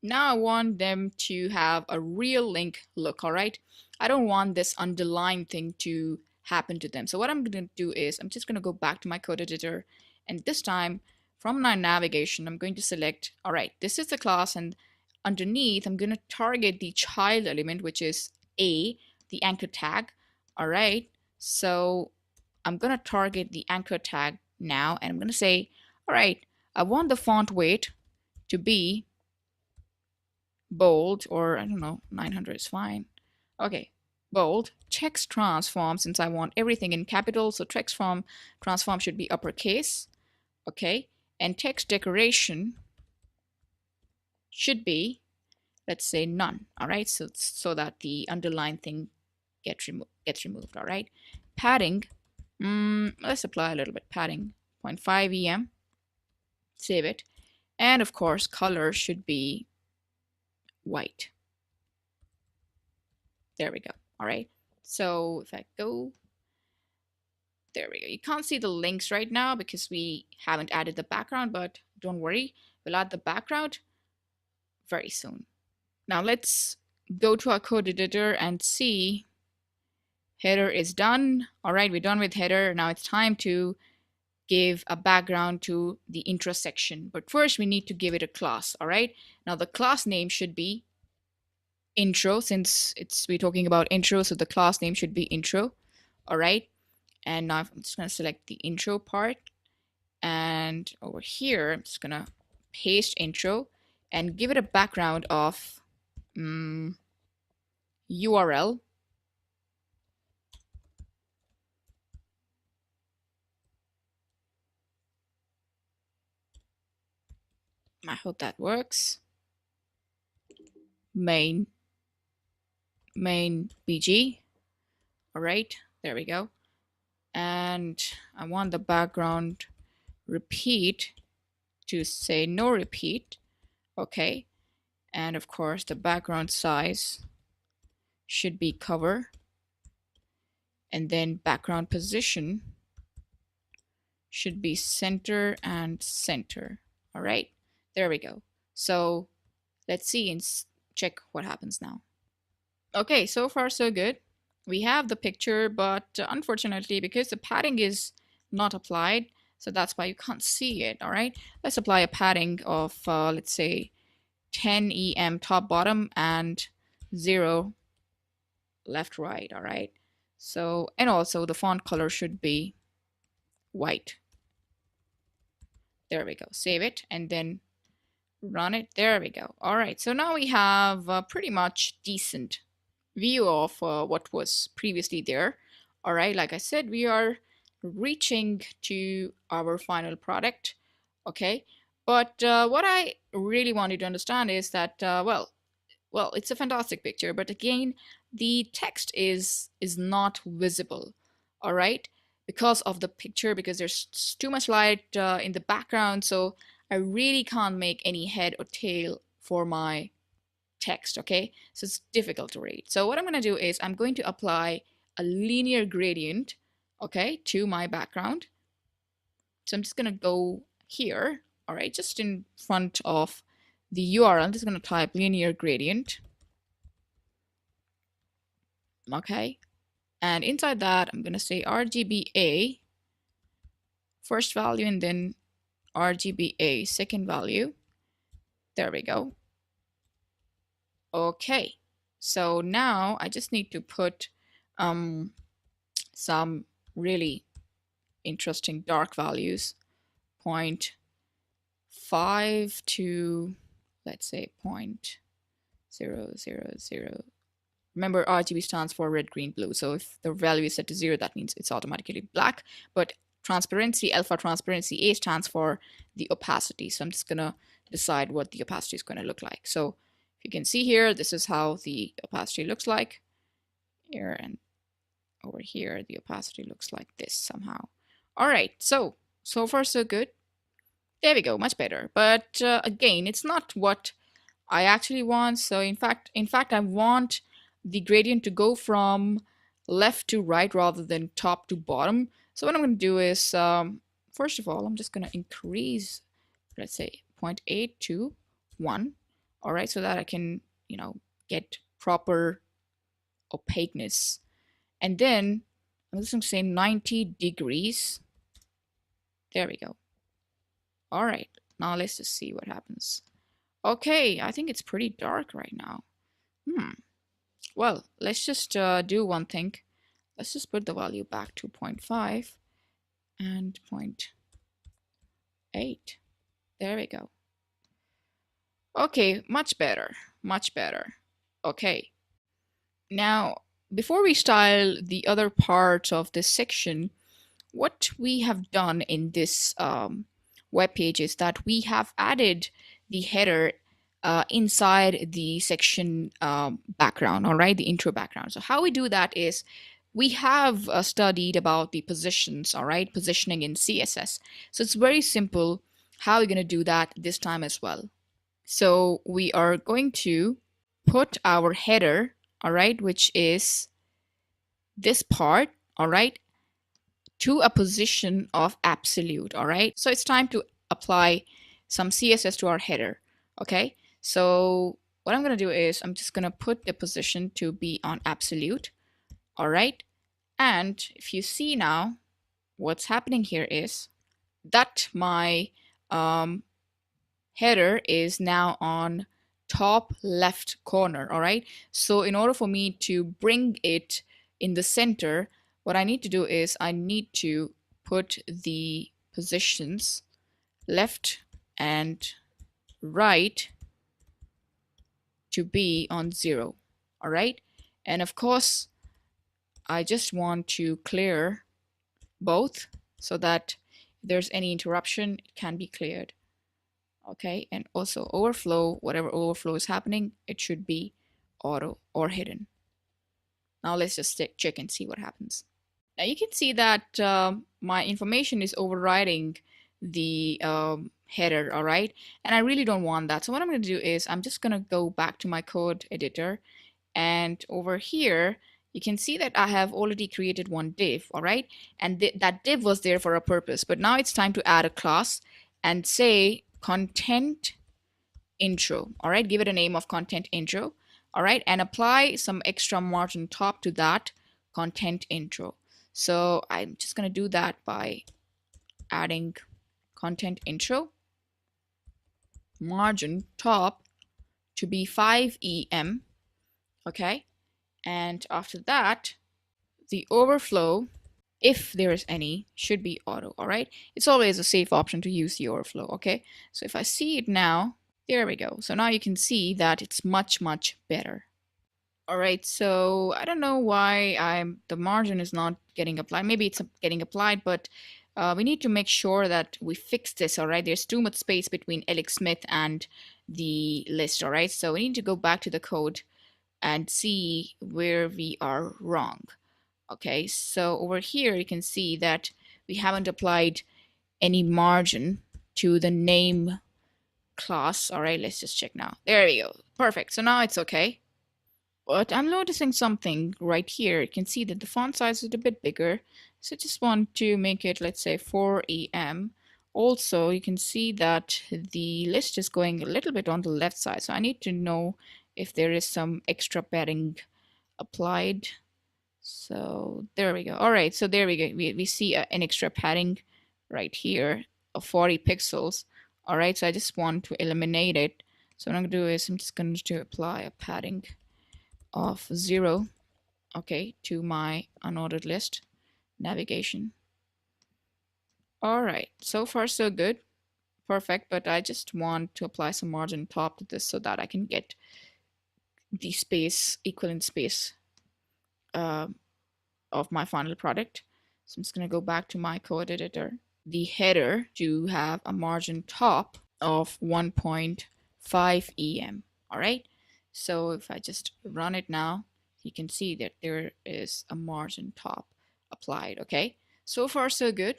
Now I want them to have a real link look, all right? I don't want this underlined thing to happen to them. So what I'm going to do is I'm just going to go back to my code editor, and this time from my navigation I'm going to select, all right, this is the class, and underneath I'm going to target the child element, which is A, the anchor tag. All right, so I'm going to target the anchor tag now, and I'm going to say, all right, I want the font weight to be bold, or I don't know, 900 is fine. Okay, bold. Text transform, since I want everything in capital, so text transform should be uppercase. Okay, and text decoration should be, let's say, none. All right, so that the underlined thing gets removed. All right, padding, let's apply a little bit padding, 0.5 em. Save it, and of course color should be white. There we go. All right, so if I go, there we go. You can't see the links right now because we haven't added the background, but don't worry, we'll add the background very soon. Now let's go to our code editor and see. Header is done. All right, we're done with header. Now it's time to give a background to the intro section, but first we need to give it a class. All right, now the class name should be intro, since we're talking about intro, so the class name should be intro. All right, and now I'm just going to select the intro part, and over here I'm just going to paste intro and give it a background of URL. I hope that works. Main BG. All right, there we go. And I want the background repeat to say no repeat. Okay, And of course, the background size should be cover. And then background position should be center and center. All right, there we go. So let's see and check what happens now. Okay, so far so good. We have the picture, but unfortunately, because the padding is not applied, so that's why you can't see it. All right, let's apply a padding of let's say 10 em top bottom and 0 left right. All right, so and also the font color should be white. There we go. Save it and then run it. There we go. All right, so now we have a pretty much decent view of what was previously there. All right, like I said, we are reaching to our final product. Okay, but what I really wanted to understand is that well, it's a fantastic picture, but again, the text is not visible. All right, because of the picture, because there's too much light in the background, so I really can't make any head or tail for my text. Okay, so it's difficult to read. So what I'm going to do is I'm going to apply a linear gradient, okay, to my background. So I'm just going to go here, all right, just in front of the URL. I'm just going to type linear gradient. Okay, and inside that I'm going to say RGBA first value and then RGBA second value. There we go. Okay, so now I just need to put some really interesting dark values, 0.5 to let's say 0.000. Remember, RGB stands for red, green, blue. So if the value is set to 0, that means it's automatically black. But transparency, alpha transparency, A stands for the opacity. So I'm just going to decide what the opacity is going to look like. So if you can see here, this is how the opacity looks like. Here and over here, the opacity looks like this somehow. All right, so far so good. There we go, much better. But again, it's not what I actually want. So in fact, I want the gradient to go from left to right rather than top to bottom. So what I'm going to do is, first of all, I'm just going to increase, let's say 0.8 to 1. All right, so that I can, get proper opaqueness. And then I'm just going to say 90 degrees. There we go. All right, now let's just see what happens. Okay, I think it's pretty dark right now. Well, let's just do one thing. Let's just put the value back to 0.5 and 0.8. There we go. Okay, much better, much better. Okay. Now, before we style the other parts of this section, what we have done in this web page is that we have added the header inside the section background, all right, the intro background. So how we do that is we have studied about the positions, all right, positioning in CSS. So it's very simple how we're going to do that this time as well. So we are going to put our header, all right, which is this part, all right, to a position of absolute, all right. So it's time to apply some CSS to our header, okay. So what I'm going to do is I'm just going to put the position to be on absolute, all right. And if you see now, what's happening here is that my header is now on top left corner, all right. So in order for me to bring it in the center, what I need to do is I need to put the positions left and right to be on 0, all right. And of course, I just want to clear both so that if there's any interruption, it can be cleared. Okay, and also overflow, whatever overflow is happening, it should be auto or hidden. Now let's just check and see what happens. Now you can see that my information is overriding the header, all right? And I really don't want that. So what I'm going to do is I'm just going to go back to my code editor, and over here you can see that I have already created one div, all right? And that div was there for a purpose, but now it's time to add a class and say content intro, all right? Give it a name of content intro, all right? And apply some extra margin top to that content intro. So I'm just going to do that by adding content intro margin top to be 5 em, okay? And after that, the overflow, if there is any, should be auto, all right? It's always a safe option to use the overflow, okay? So if I see it now, there we go. So now you can see that it's much, much better. All right, so I don't know why the margin is not getting applied. Maybe it's getting applied, but we need to make sure that we fix this, all right? There's too much space between Alex Smith and the list, all right? So we need to go back to the code and see where we are wrong. Okay, so over here you can see that we haven't applied any margin to the name class. All right, let's just check now. There we go. Perfect. So now it's okay. But I'm noticing something right here. You can see that the font size is a bit bigger. So I just want to make it, let's say 4 em. Also, you can see that the list is going a little bit on the left side. So I need to know if there is some extra padding applied. So there we go. All right, so there we go. We see an extra padding right here of 40 pixels. All right, so I just want to eliminate it. So what I'm going to do is I'm just going to apply a padding of 0, okay, to my unordered list navigation. All right, so far so good. Perfect, but I just want to apply some margin top to this so that I can get the space, equivalent space of my final product. So I'm just going to go back to my code editor. The header to have a margin top of 1.5 em. All right. So if I just run it now, you can see that there is a margin top applied. Okay. So far so good.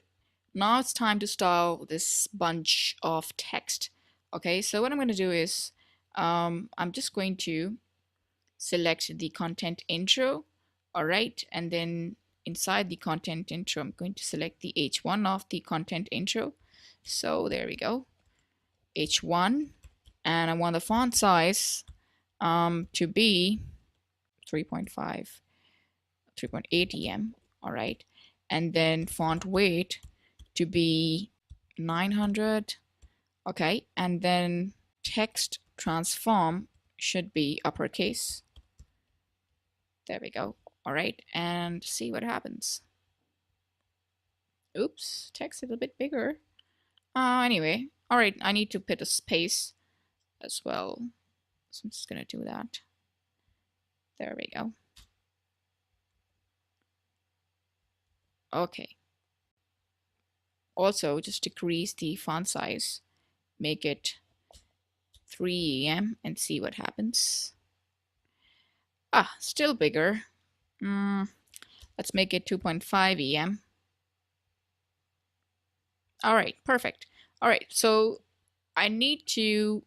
Now it's time to style this bunch of text. Okay. So what I'm going to do is I'm just going to select the content intro. All right, and then inside the content intro, I'm going to select the H1 of the content intro. So there we go, H1, and I want the font size to be 3.5, 3.8 em. All right, and then font weight to be 900. Okay, and then text transform should be uppercase. There we go. All right, and see what happens. Oops, text is a bit bigger. Anyway, all right, I need to put a space as well. So I'm just gonna do that. There we go. Okay. Also, just decrease the font size. Make it 3 em and see what happens. Still bigger. Let's make it 2.5 em. All right, perfect. All right, so I need to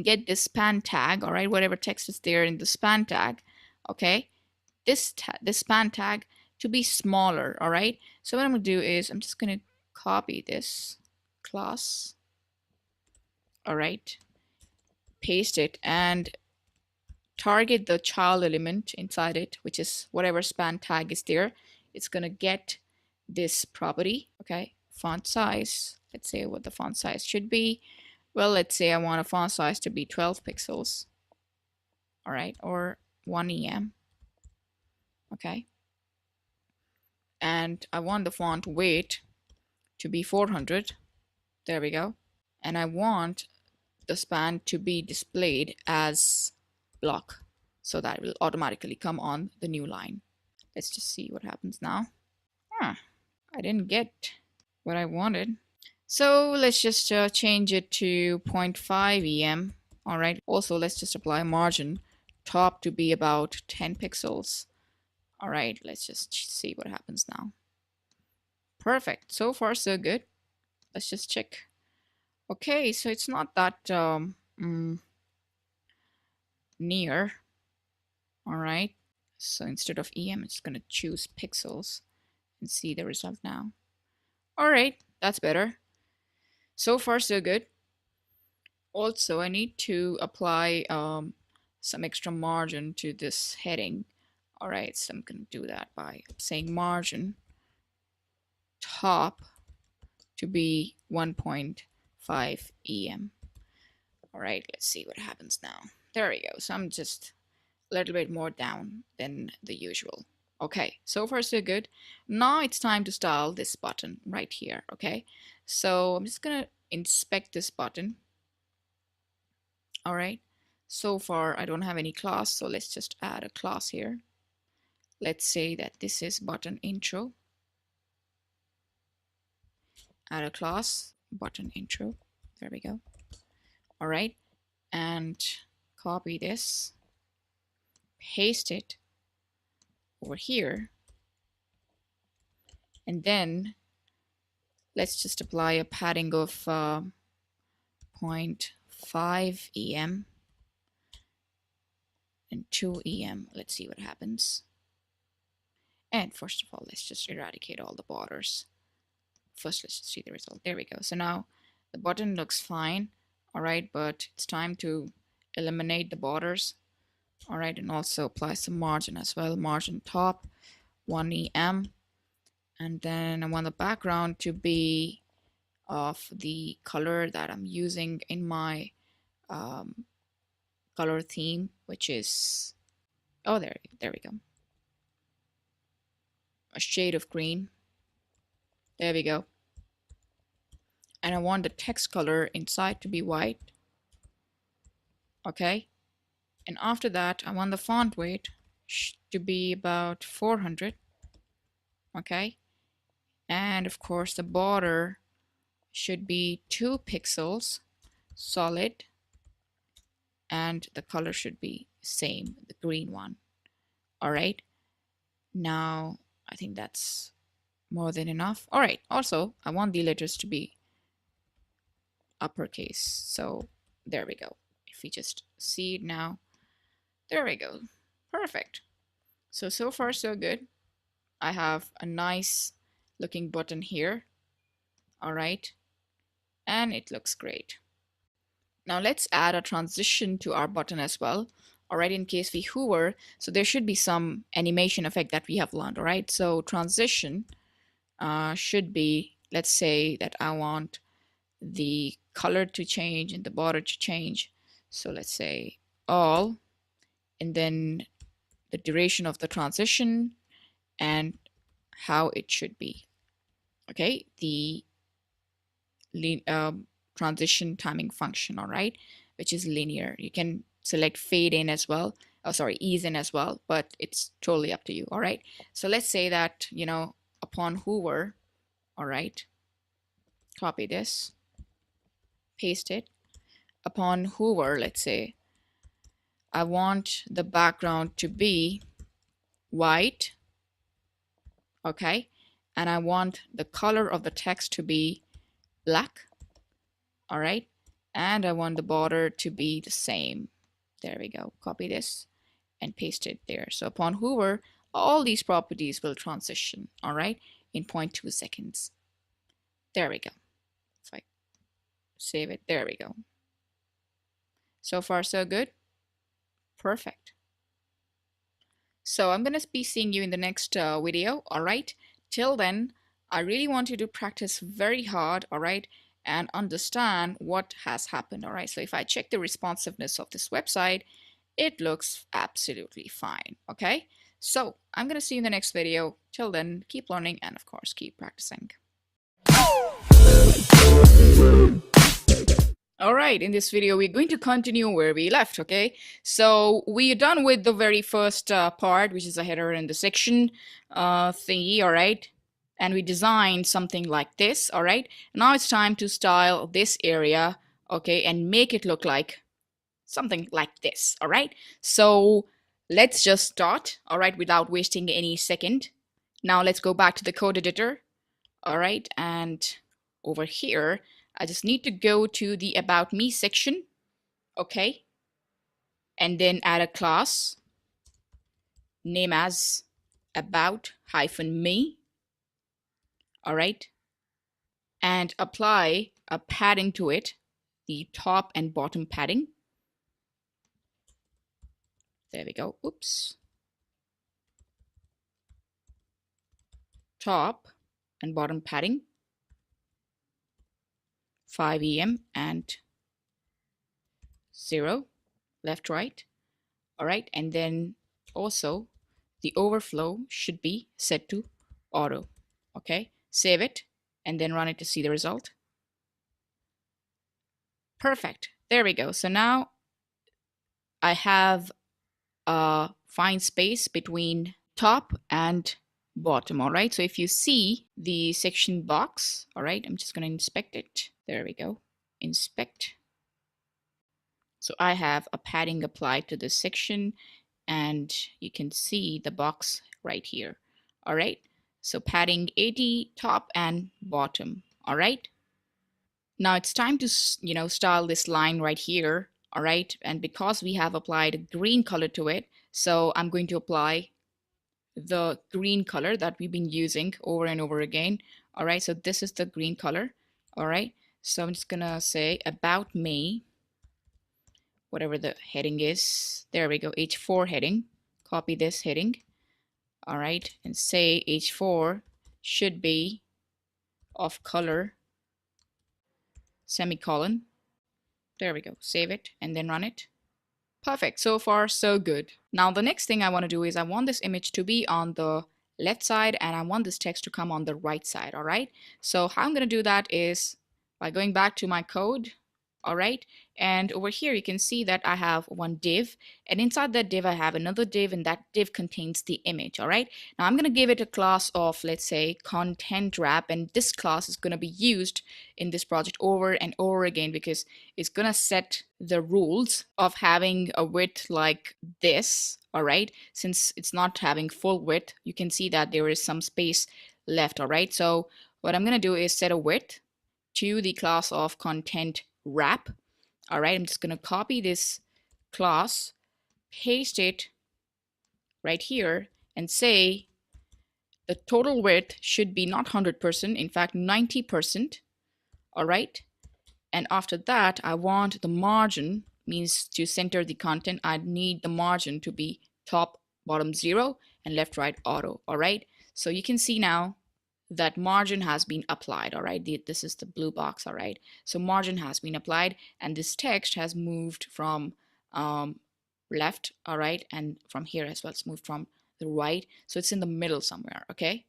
get this span tag, all right, whatever text is there in the span tag, okay, this span tag to be smaller, all right? So what I'm going to do is I'm just going to copy this class, all right, paste it, and target the child element inside it, which is whatever span tag is there. It's going to get this property, okay, font size. Let's say what the font size should be. Well, let's say I want a font size to be 12 pixels, all right, or 1 em, okay, and I want the font weight to be 400. There we go. And I want the span to be displayed as block, so that it will automatically come on the new line. Let's just see what happens now. I didn't get what I wanted. So let's just change it to 0.5 em. All right. Also, let's just apply margin top to be about 10 pixels. All right. Let's just see what happens now. Perfect. So far, so good. Let's just check Okay, so it's not that near. All right. So instead of EM, it's going to choose pixels and see the result now. All right, that's better. So far, so good. Also, I need to apply some extra margin to this heading. All right, so I'm going to do that by saying margin top to be 1.5 EM. All right, let's see what happens now. There we go. So I'm just a little bit more down than the usual. Okay, so far so good. Now it's time to style this button right here, okay? So I'm just gonna inspect this button. All right, so far I don't have any class, so let's just add a class here. Let's say that this is button intro. Add a class, button intro. There we go. All right, and copy this, paste it over here, and then let's just apply a padding of 0.5 EM and 2 EM. Let's see what happens. And first of all, let's just eradicate all the borders. First, let's just see the result. There we go. So now the button looks fine. All right, but it's time to eliminate the borders. All right, and also apply some margin as well. Margin top, 1 EM. And then I want the background to be of the color that I'm using in my color theme, which is, oh, there we go. A shade of green. There we go. And I want the text color inside to be white. Okay. And after that, I want the font weight to be about 400. Okay. And of course, the border should be 2 pixels solid. And the color should be same, the green one. All right. Now, I think that's more than enough. All right. Also, I want the letters to be uppercase. So there we go. If we just see it now, there we go. Perfect. So far so good. I have a nice looking button here. All right. And it looks great. Now let's add a transition to our button as well. All right, in case we hover, so there should be some animation effect that we have learned. All right, so transition should be, let's say that I want the color to change and the border to change. So let's say all, and then the duration of the transition and how it should be. Okay, the transition timing function, all right, which is linear. You can select fade in as well. Oh, sorry, ease in as well, but it's totally up to you. All right, so let's say that, you know, upon hover, all right, copy this, paste it. Upon hover, let's say I want the background to be white, okay, and I want the color of the text to be black, all right, and I want the border to be the same. There we go. Copy this and paste it there. So upon hover, all these properties will transition, all right, in 0.2 seconds. There we go. If I save it, there we go. So far, so good. Perfect. So I'm going to be seeing you in the next video, all right? Till then, I really want you to practice very hard, all right, and understand what has happened, all right? So if I check the responsiveness of this website, it looks absolutely fine, okay? So I'm going to see you in the next video. Till then, keep learning and, of course, keep practicing. All right, in this video, we're going to continue where we left, okay? So we're done with the very first part, which is the header and the section thingy, all right? And we designed something like this, all right? Now it's time to style this area, okay, and make it look like something like this, all right? So let's just start, all right, without wasting any second. Now let's go back to the code editor, all right? And over here, I just need to go to the About Me section, okay, and then add a class name as about-me, all right, and apply a padding to it, the top and bottom padding. There we go. Oops. Top and bottom padding, 5 em and 0, left, right. All right, and then also the overflow should be set to auto. Okay, save it and then run it to see the result. Perfect. There we go. So now I have a fine space between top and bottom. All right, so if you see the section box, all right, I'm just going to inspect it. There we go. Inspect. So I have a padding applied to this section, and you can see the box right here. All right, so padding 80 top and bottom. All right, now it's time to style this line right here. All right, and because we have applied a green color to it, so I'm going to apply the green color that we've been using over and over again. All right, so this is the green color. All right, so I'm just gonna say about me, whatever the heading is. There we go, H4 heading. Copy this heading. All right, and say H4 should be of color semicolon. There we go. Save it and then run it. Perfect. So far, so good. Now, the next thing I want to do is I want this image to be on the left side and I want this text to come on the right side. All right. So how I'm going to do that is by going back to my code. All right, and over here you can see that I have one div, and inside that div I have another div, and that div contains the image. All right, now I'm going to give it a class of, let's say, content wrap, and this class is going to be used in this project over and over again because it's going to set the rules of having a width like this. All right, since it's not having full width, you can see that there is some space left. All right, so what I'm going to do is set a width to the class of content wrap. All right, I'm just going to copy this class, paste it right here, and say the total width should be not 100%, in fact 90%. All right, and after that I want the margin, means to center the content, I need the margin to be top bottom 0 and left right auto. All right, so you can see now that margin has been applied. All right, this is the blue box. All right, so margin has been applied and this text has moved from left. All right, and from here as well, it's moved from the right, so it's in the middle somewhere. Okay,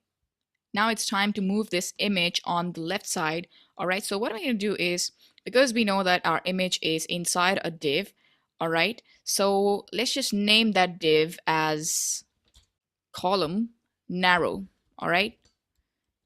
now it's time to move this image on the left side. All right, so what I'm going to do is, because we know that our image is inside a div, all right, so let's just name that div as column narrow. All right,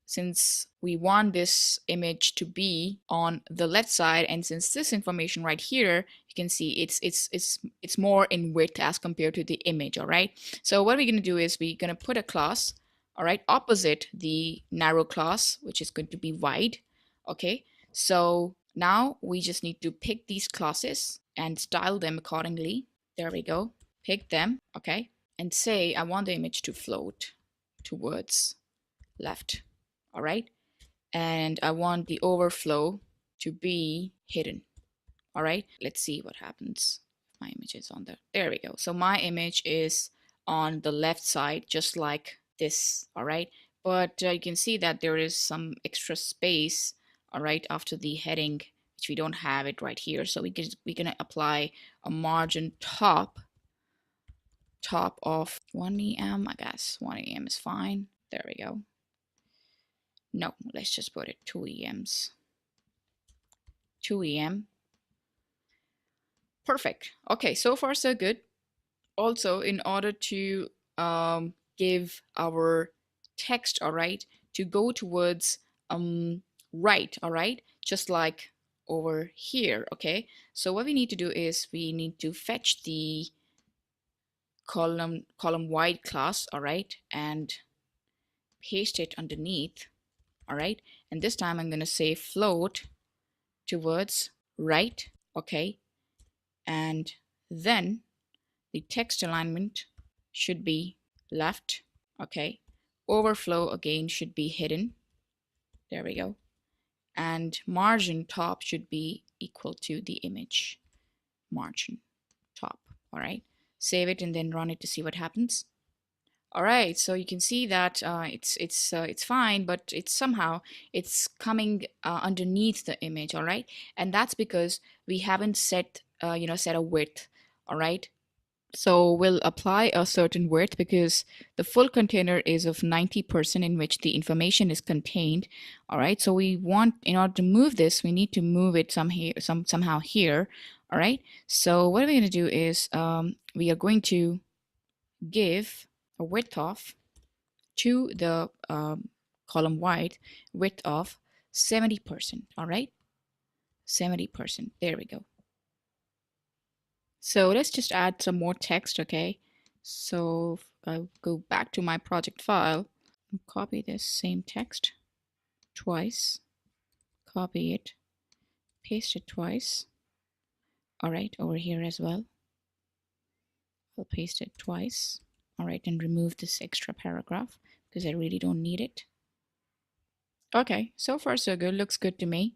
since we want this image to be on the left side, and since this information right here, you can see it's more in width as compared to the image. All right, so what we're going to do is we're going to put a class, all right, opposite the narrow class, which is going to be wide. Okay, so now we just need to pick these classes and style them accordingly. There we go, pick them. Okay, and say I want the image to float towards left. All right, and I want the overflow to be hidden. All right, let's see what happens. My image is on there. There we go. So my image is on the left side, just like this. All right, but you can see that there is some extra space, all right, after the heading, which we don't have it right here. So we're gonna apply a margin top of 1 em. I guess 1 em is fine. There we go. No, let's just put it 2 ems. 2 em. Perfect. Okay, so far so good. Also, in order to give our text, all right, to go towards right, all right, just like over here. Okay, so what we need to do is we need to fetch the column wide class, all right, and paste it underneath. All right, and this time I'm going to say float towards right, okay, and then the text alignment should be left, okay, overflow again should be hidden, there we go, and margin top should be equal to the image margin top. All right, save it and then run it to see what happens. All right, so you can see that it's fine, but it's somehow it's coming underneath the image. All right, and that's because we haven't set set a width. All right, so we'll apply a certain width because the full container is of 90% in which the information is contained. All right, so we want, in order to move this, we need to move it somehow here. All right, so what we're going to do is we are going to give a width of to the column wide width of 70%. All right, 70%. There we go. So let's just add some more text, okay? So I'll go back to my project file, copy this same text twice, copy it, paste it twice. All right, over here as well. I'll paste it twice. All right, and remove this extra paragraph because I really don't need it. Okay, so far so good, looks good to me.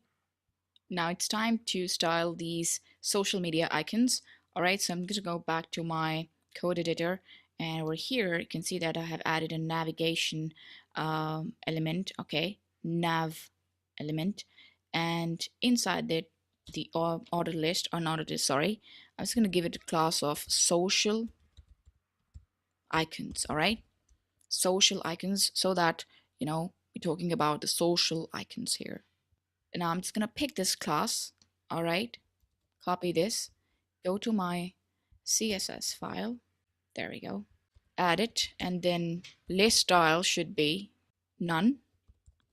Now it's time to style these social media icons. All right, so I'm going to go back to my code editor, and over here you can see that I have added a navigation element, okay, nav element, and inside that the order list, or not it is, sorry, I'm just going to give it a class of social icons. All right, social icons, so that we're talking about the social icons here. And now I'm just going to pick this class. All right, copy this, go to my CSS file, there we go, add it, and then list style should be none.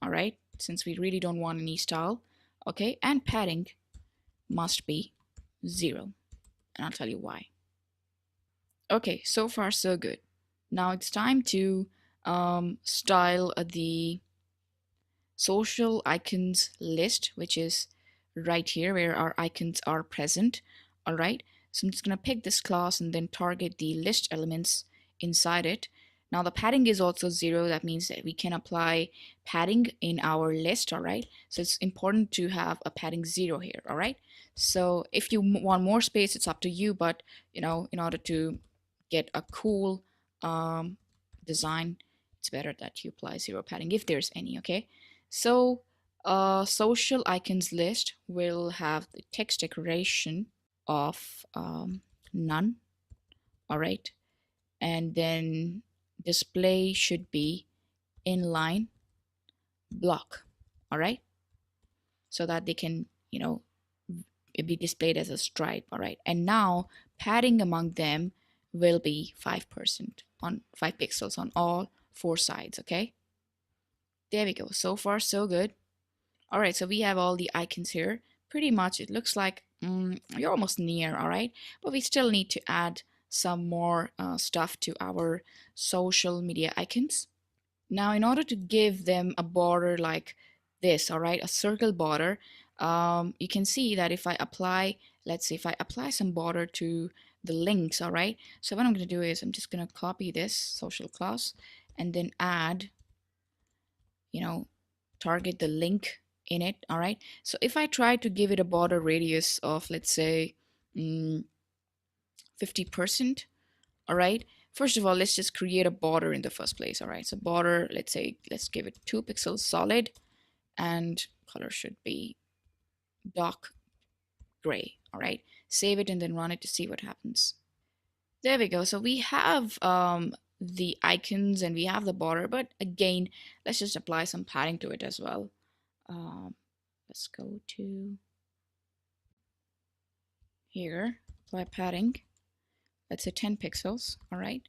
All right, since we really don't want any style, okay, and padding must be 0, and I'll tell you why. Okay, so far so good. Now it's time to style the social icons list, which is right here where our icons are present. All right, so I'm just going to pick this class and then target the list elements inside it. Now the padding is also 0. That means that we can apply padding in our list. All right, so it's important to have a padding 0 here. All right, so if you want more space, it's up to you, but in order to get a cool design, it's better that you apply 0 padding if there's any. Okay, so social icons list will have the text decoration of none. All right, and then display should be inline block. All right, so that they can be displayed as a stripe. All right, and now padding among them will be 5% on 5 pixels on all 4 sides. Okay, there we go. So far so good. All right, so we have all the icons here. Pretty much it looks like you're almost near. All right, but we still need to add some more stuff to our social media icons. Now in order to give them a border like this, all right, a circle border, you can see that if I apply, let's say if I apply some border to the links, all right, so what I'm going to do is I'm just going to copy this social class and then add, target the link in it. All right, so if I try to give it a border radius of, let's say 50%, all right, first of all, let's just create a border in the first place. All right, so border, let's give it 2 pixels solid, and color should be dark gray. All right, save it and then run it to see what happens. There we go. So we have the icons and we have the border, but again, let's just apply some padding to it as well. Let's go to here, apply padding. Let's say 10 pixels. All right,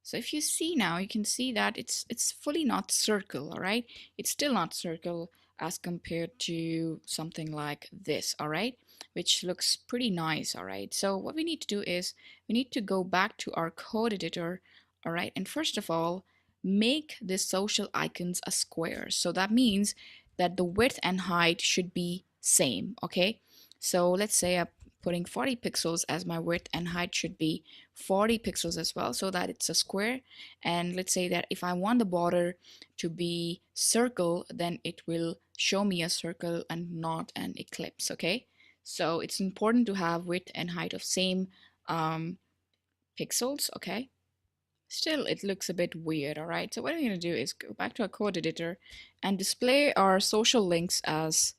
so if you see now, you can see that it's fully not circle. All right, it's still not circle as compared to something like this. All right, which looks pretty nice. All right, so what we need to do is we need to go back to our code editor. All right, and first of all, make the social icons a square. So that means that the width and height should be same. Okay, so let's say I'm putting 40 pixels as my width, and height should be 40 pixels as well, so that it's a square. And let's say that if I want the border to be circle, then it will show me a circle and not an ellipse. Okay, so it's important to have width and height of same pixels. Okay, still it looks a bit weird. All right, so what I'm going to do is go back to our code editor and display our social links as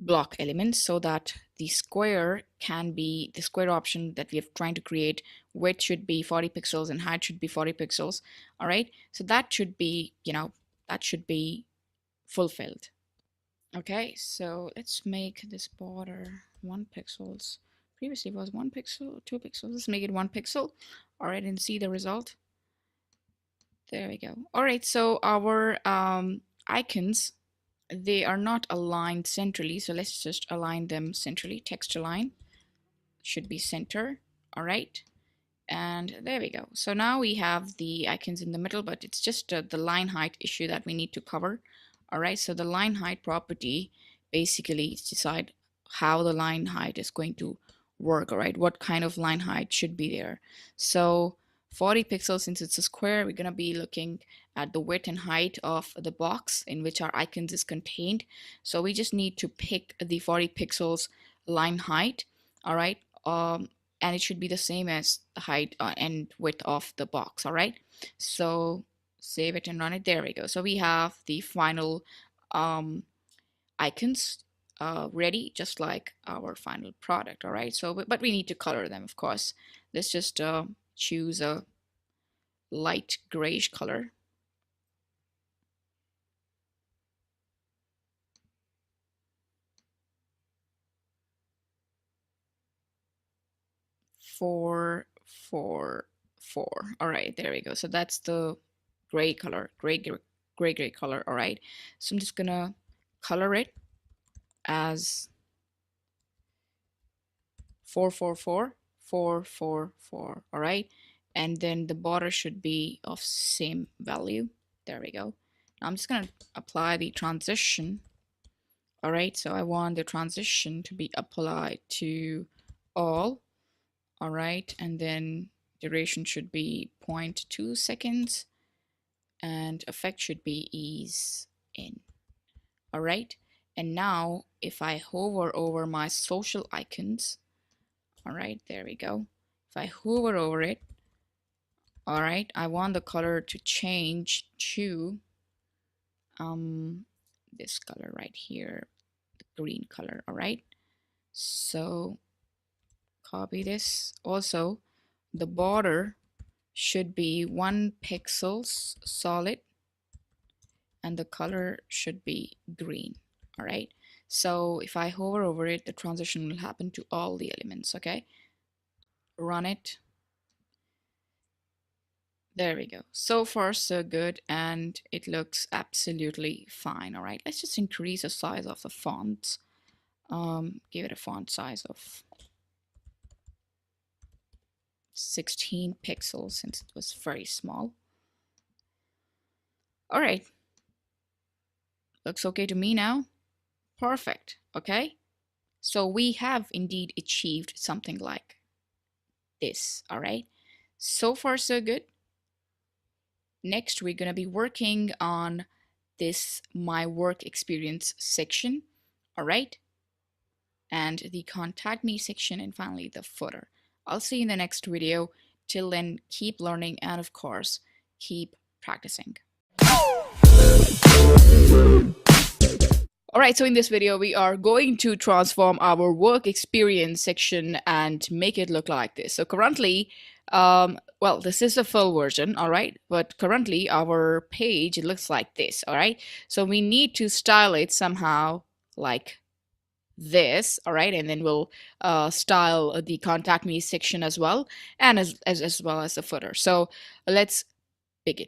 block elements, so that the square can be the square option that we are trying to create. Width should be 40 pixels and height should be 40 pixels. All right, so that should be, that should be fulfilled. Okay, so let's make this border 1 pixels. Previously it was 1 pixel, 2 pixels. Let's make it 1 pixel. All right, and see the result. There we go. All right, so our icons, they are not aligned centrally, so let's just align them centrally. Text align should be center. All right, and there we go. So now we have the icons in the middle, but it's just the line height issue that we need to cover. All right, so the line height property basically decide how the line height is going to work. All right, what kind of line height should be there. So 40 pixels, since it's a square, we're going to be looking at the width and height of the box in which our icons is contained. So we just need to pick the 40 pixels line height. All right, and it should be the same as the height and width of the box. All right, so save it and run it. There we go. So we have the final icons ready, just like our final product. All right, so but we need to color them, of course. Let's just choose a light grayish color. Four, four, four. All right, there we go. So that's the gray color, gray color. All right, so I'm just gonna color it as 444 444. All right, and then the border should be of same value. There we go. Now I'm just gonna apply the transition. All right, so I want the transition to be applied to all. All right, and then duration should be 0.2 seconds, and effect should be ease in. All right, and now if I hover over my social icons, all right, there we go. If I hover over it, all right, I want the color to change to this color right here, the green color. All right, so copy this. Also, the border should be 1 pixels solid, and the color should be green. All right, so if I hover over it, the transition will happen to all the elements. Okay, run it. There we go. So far so good, and it looks absolutely fine. All right, let's just increase the size of the fonts. Give it a font size of 16 pixels since it was very small. All right, looks okay to me now. Perfect. Okay, so we have indeed achieved something like this. All right, so far so good. Next, we're going to be working on this my work experience section. All right, and the contact me section, and finally the footer. I'll see you in the next video. Till then, keep learning, and of course, keep practicing. Alright, so in this video, we are going to transform our work experience section and make it look like this. So currently, well, this is the full version, alright, but currently our page, it looks like this, alright. So we need to style it somehow like this, all right, and then we'll style the contact me section as well, and as well as the footer. So let's begin.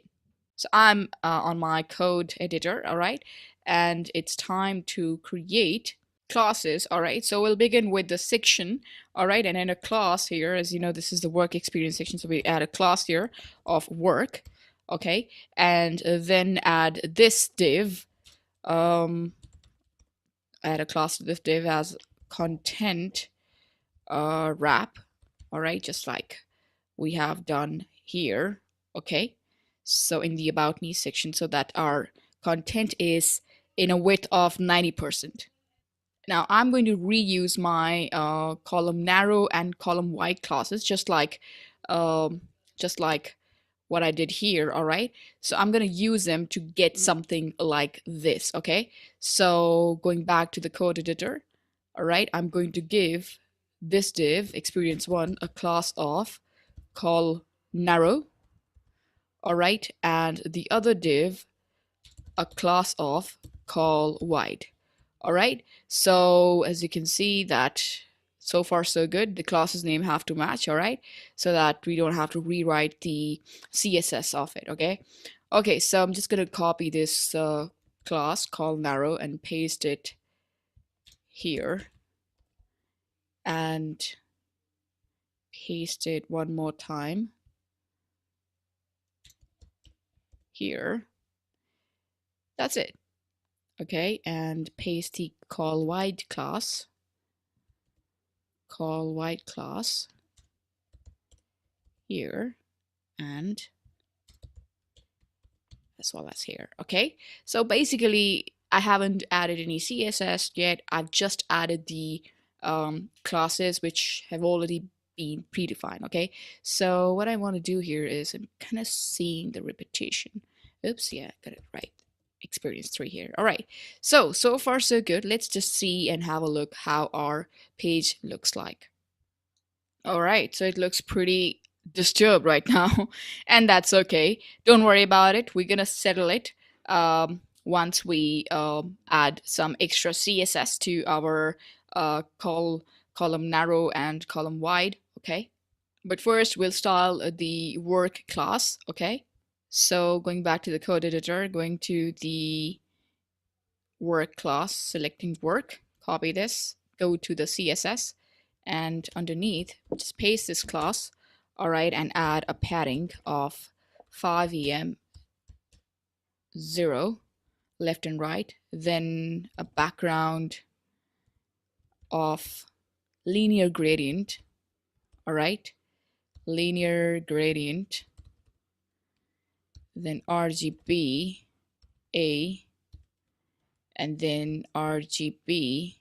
So I'm on my code editor, all right, and it's time to create classes. All right, so we'll begin with the section. All right, and in a class here, as you know, this is the work experience section, so we add a class here of work. Okay, and then add this div add a class to this div as content wrap, all right, just like we have done here. Okay, so in the about me section, so that our content is in a width of 90%. Now I'm going to reuse my column narrow and column wide classes, um, just like what I did here. All right, so I'm going to use them to get something like this. Okay, so going back to the code editor, all right, I'm going to give this div experience1 a class of call narrow, all right, and the other div a class of call wide. All right, so as you can see that so far so good, the classes name have to match, all right, so that we don't have to rewrite the CSS of it. Okay, so I'm just going to copy this class call narrow and paste it here and paste it one more time here. That's it. Okay, and paste the call wide class here and as well as here. Okay, so basically I haven't added any CSS yet. I've just added the classes which have already been predefined. Okay, so what I want to do here is I'm kind of seeing the repetition. Oops, yeah, got it right. Experience3 here. All right, so far so good. Let's just see and have a look how our page looks like. All right, so it looks pretty disturbed right now, and that's okay. Don't worry about it. We're gonna settle it once we add some extra CSS to our column narrow and column wide. Okay, but first we'll style the work class. Okay, so going back to the code editor, going to the work class, selecting work, copy this, go to the CSS, and underneath just paste this class, all right, and add a padding of 5em 0 left and right, then a background of linear gradient, all right, linear gradient, then RGB A, and then RGB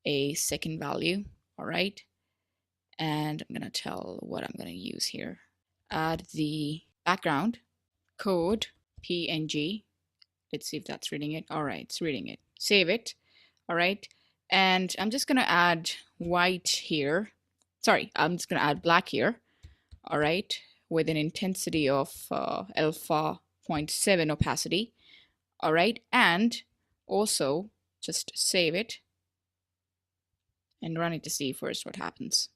a second value, all right, and I'm gonna tell what I'm gonna use here. Add the background code PNG. Let's see if that's reading it. All right, it's reading it. Save it. All right, and I'm just gonna add white here. Sorry, I'm just gonna add black here. All right, with an intensity of alpha 0.7 opacity. All right, and also just save it and run it to see first what happens.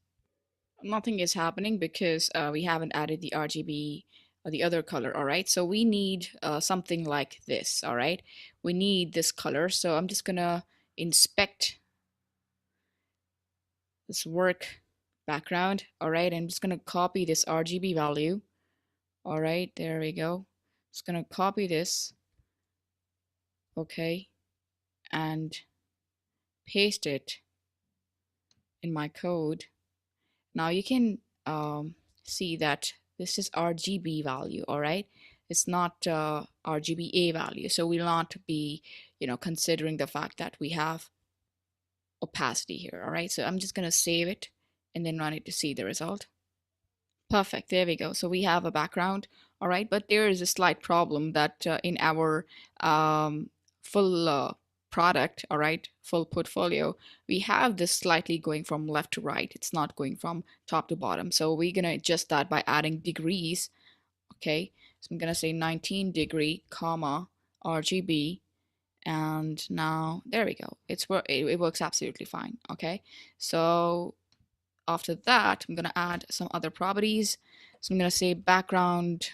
Nothing is happening because we haven't added the RGB or the other color. All right, so we need something like this. All right, we need this color, so I'm just gonna inspect this work background. All right, I'm just gonna copy this RGB value. All right, there we go. Just gonna copy this, okay, and paste it in my code. Now you can see that this is RGB value, all right? It's not RGBA value. So we'll not be, considering the fact that we have opacity here, all right? So I'm just gonna save it and then run it to see the result. Perfect, there we go. So we have a background, all right? But there is a slight problem that in our full product, all right, full portfolio, we have this slightly going from left to right. It's not going from top to bottom. So we're gonna adjust that by adding degrees. Okay, so I'm gonna say 19 degree comma RGB, and now there we go. It works absolutely fine. Okay, so after that I'm gonna add some other properties. So I'm gonna say background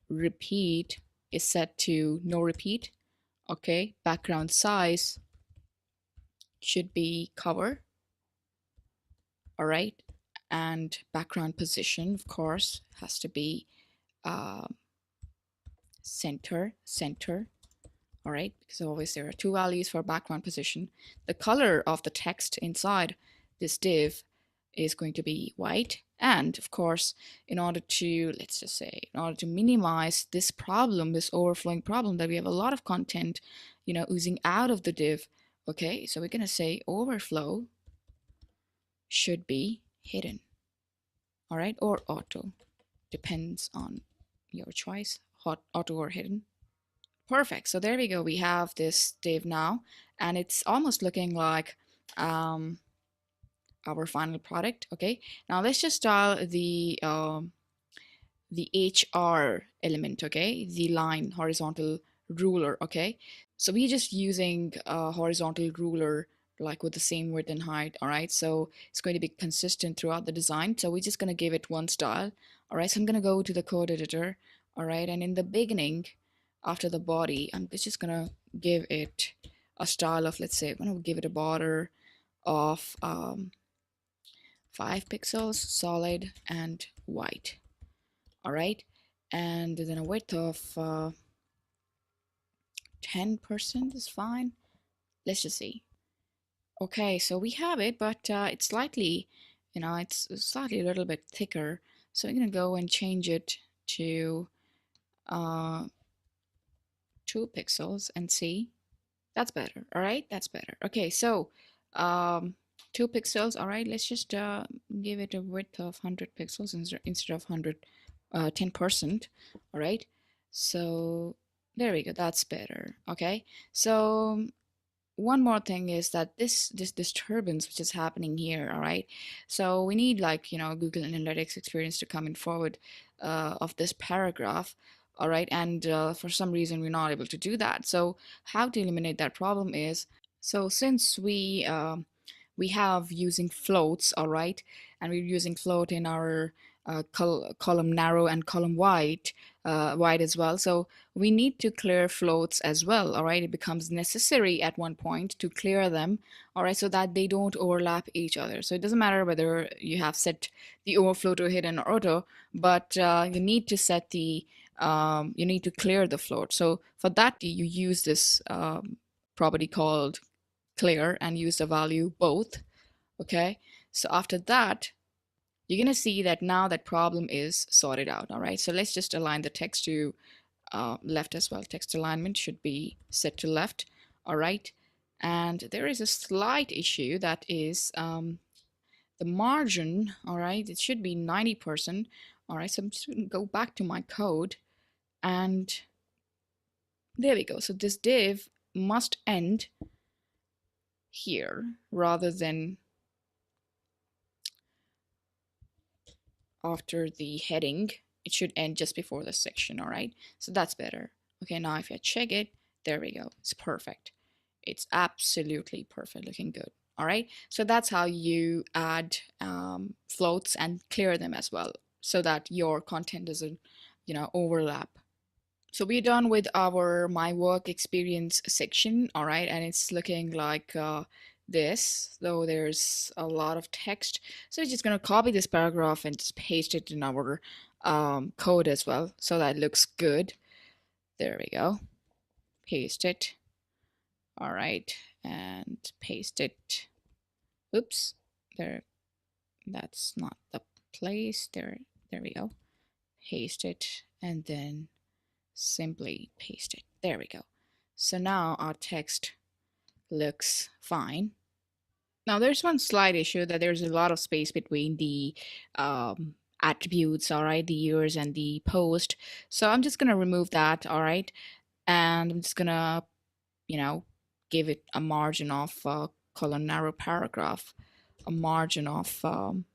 repeat is set to no repeat. Okay, background size should be cover, all right, and background position, of course, has to be center, all all right, because always there are two values for background position. The color of the text inside this div is going to be white. And of course, in order to, let's just say, in order to minimize this problem, this overflowing problem that we have a lot of content, oozing out of the div, okay, so we're going to say overflow should be hidden, all right, or auto, depends on your choice, auto or hidden. Perfect. So there we go. We have this div now, and it's almost looking like our final product. Okay. Now let's just style the HR element. Okay, the line horizontal ruler. Okay. So we're just using a horizontal ruler like with the same width and height. All right. So it's going to be consistent throughout the design. So we're just going to give it one style. All right. So I'm going to go to the code editor. All right. And in the beginning, after the body, I'm just going to give it a style of, let's say, I'm going to give it a border of 5 pixels, solid and white. All right. And then a width of 10% is fine. Let's just see. Okay, so we have it, but it's slightly, it's slightly a little bit thicker. So I'm going to go and change it to 2 pixels and see. That's better. All right, that's better. Okay, so 2 pixels. All right, let's just give it a width of 100 pixels instead of 10%. All right, so there we go. That's better. Okay, so one more thing is that this disturbance which is happening here, all right, so we need, like, Google Analytics experience to come in forward of this paragraph, all right, and for some reason we're not able to do that. So how to eliminate that problem is, so since we have using floats, all right, and we're using float in our column narrow and column wide as well, so we need to clear floats as well, all right. It becomes necessary at one point to clear them, all right, so that they don't overlap each other. So it doesn't matter whether you have set the overflow to hidden or auto, but you need to set the you need to clear the float. So for that you use this property called clear and use the value both. Okay, so after that you're going to see that now that problem is sorted out. All right, so let's just align the text to left as well. Text alignment should be set to left. All right, and there is a slight issue, that is the margin. All right, it should be 90%. All right, so I'm just going to go back to my code, and there we go. So this div must end here rather than after the heading. It should end just before the section. All right, so that's better. Okay, now if I check it, there we go. It's perfect. It's absolutely perfect, looking good. All right, so that's how you add floats and clear them as well, so that your content doesn't overlap. So we're done with our my work experience section, all right, and it's looking like this, though there's a lot of text. So we're just going to copy this paragraph and just paste it in our code as well, so that it looks good. There we go. Paste it. All right, and paste it. Oops, there. That's not the place. There we go. Paste it, and then simply paste it. There we go. So now our text looks fine. Now there's one slight issue, that there's a lot of space between the attributes, all right, the years and the post. So I'm just gonna remove that, all right, and I'm just gonna give it a margin of column narrow paragraph, a margin of 5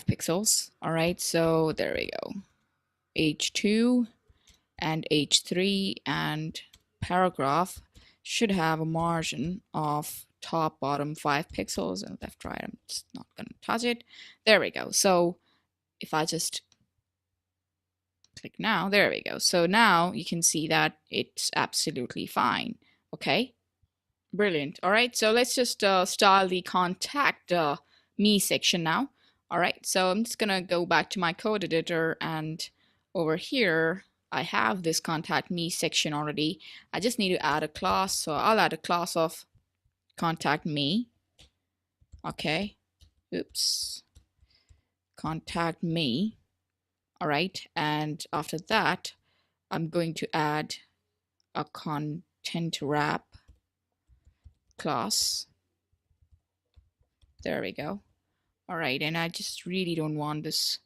pixels. All right, so there we go. H2 and H3 and paragraph should have a margin of top bottom 5 pixels, and left right I'm just not going to touch it. There we go. So if I just click now, there we go. So now you can see that it's absolutely fine. Okay, brilliant. All right, so let's just style the contact me section now. All right, so I'm just gonna go back to my code editor, and over here I have this contact me section already. I just need to add a class. So I'll add a class of contact me. Okay. Oops. Contact me. All right. And after that, I'm going to add a content wrap class. There we go. All right. And I just really don't want this.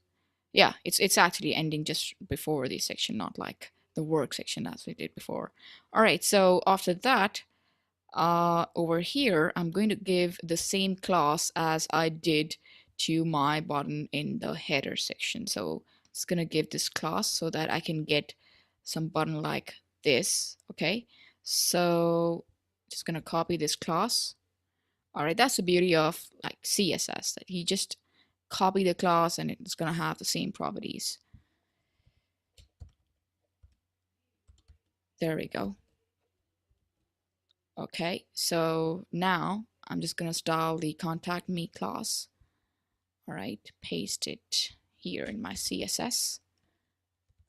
Yeah, it's actually ending just before the section, not like the work section as we did before. All right. So after that, over here, I'm going to give the same class as I did to my button in the header section. So it's going to give this class so that I can get some button like this. Okay, so just going to copy this class. All right, that's the beauty of like CSS, that you just copy the class and it's going to have the same properties. There we go. Okay, so now I'm just going to style the contact me class. All right, paste it here in my CSS.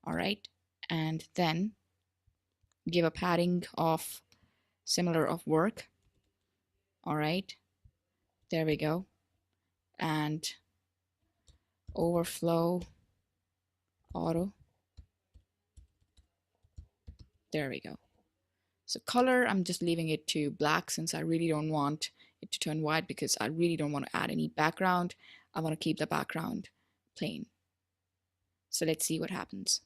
All right, and then give a padding of similar of work. All right, there we go. And overflow auto. There we go. So color, I'm just leaving it to black since I really don't want it to turn white because I really don't want to add any background. I want to keep the background plain. So let's see what happens.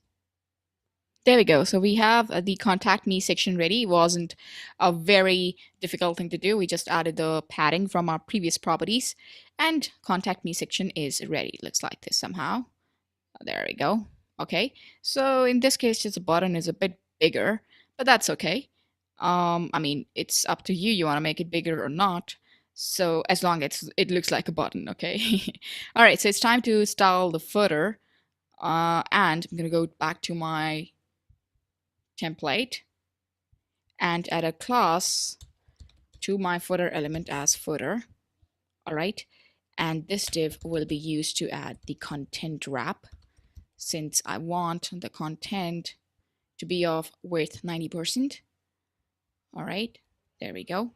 There we go. So we have the contact me section ready. It wasn't a very difficult thing to do. We just added the padding from our previous properties and contact me section is ready. It looks like this somehow. There we go. Okay. So in this case, just the button is a bit bigger, but that's okay. I mean, it's up to you. You want to make it bigger or not. So as long as it looks like a button, okay? All right, so it's time to style the footer. And I'm going to go back to my template and add a class to my footer element as footer. All right, and this div will be used to add the content wrap since I want the content to be of width 90%. All right, there we go.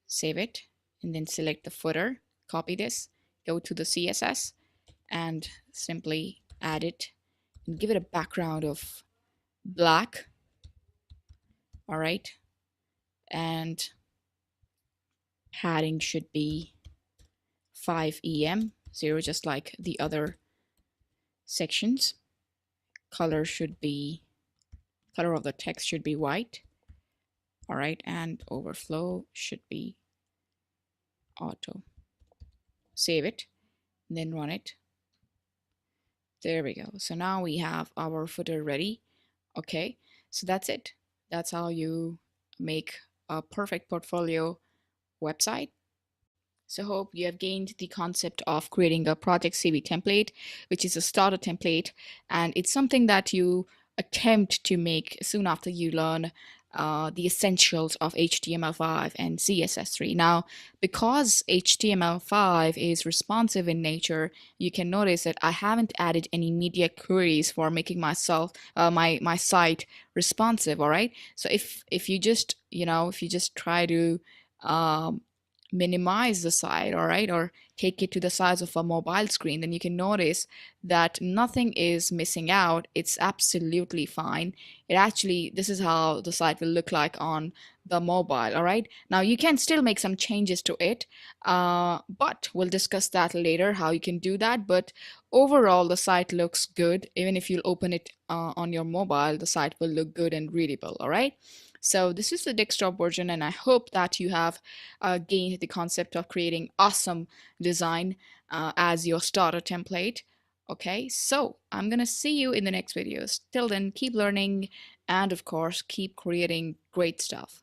Save it and then select the footer, copy this, go to the CSS and simply add it and give it a background of black. All right, and padding should be 5 0, just like the other sections. Color of the text should be white. All right, and overflow should be auto. Save it and then run it. There we go. So now we have our footer ready. Okay, so that's it. That's how you make a perfect portfolio website. So hope you have gained the concept of creating a project CV template, which is a starter template, and it's something that you attempt to make soon after you learn the essentials of HTML5 and CSS3. Now, because HTML5 is responsive in nature, you can notice that I haven't added any media queries for making myself my site responsive. All right. So if you just try to minimize the site, all right, or take it to the size of a mobile screen, then you can notice that nothing is missing out. It's absolutely fine. This is how the site will look like on the mobile. All right, now you can still make some changes to it, but we'll discuss that later, how you can do that. But overall, the site looks good. Even if you open it on your mobile, the site will look good and readable. All right, so this is the desktop version, and I hope that you have gained the concept of creating awesome design as your starter template. Okay, so I'm gonna see you in the next videos. Till then, keep learning and of course, keep creating great stuff.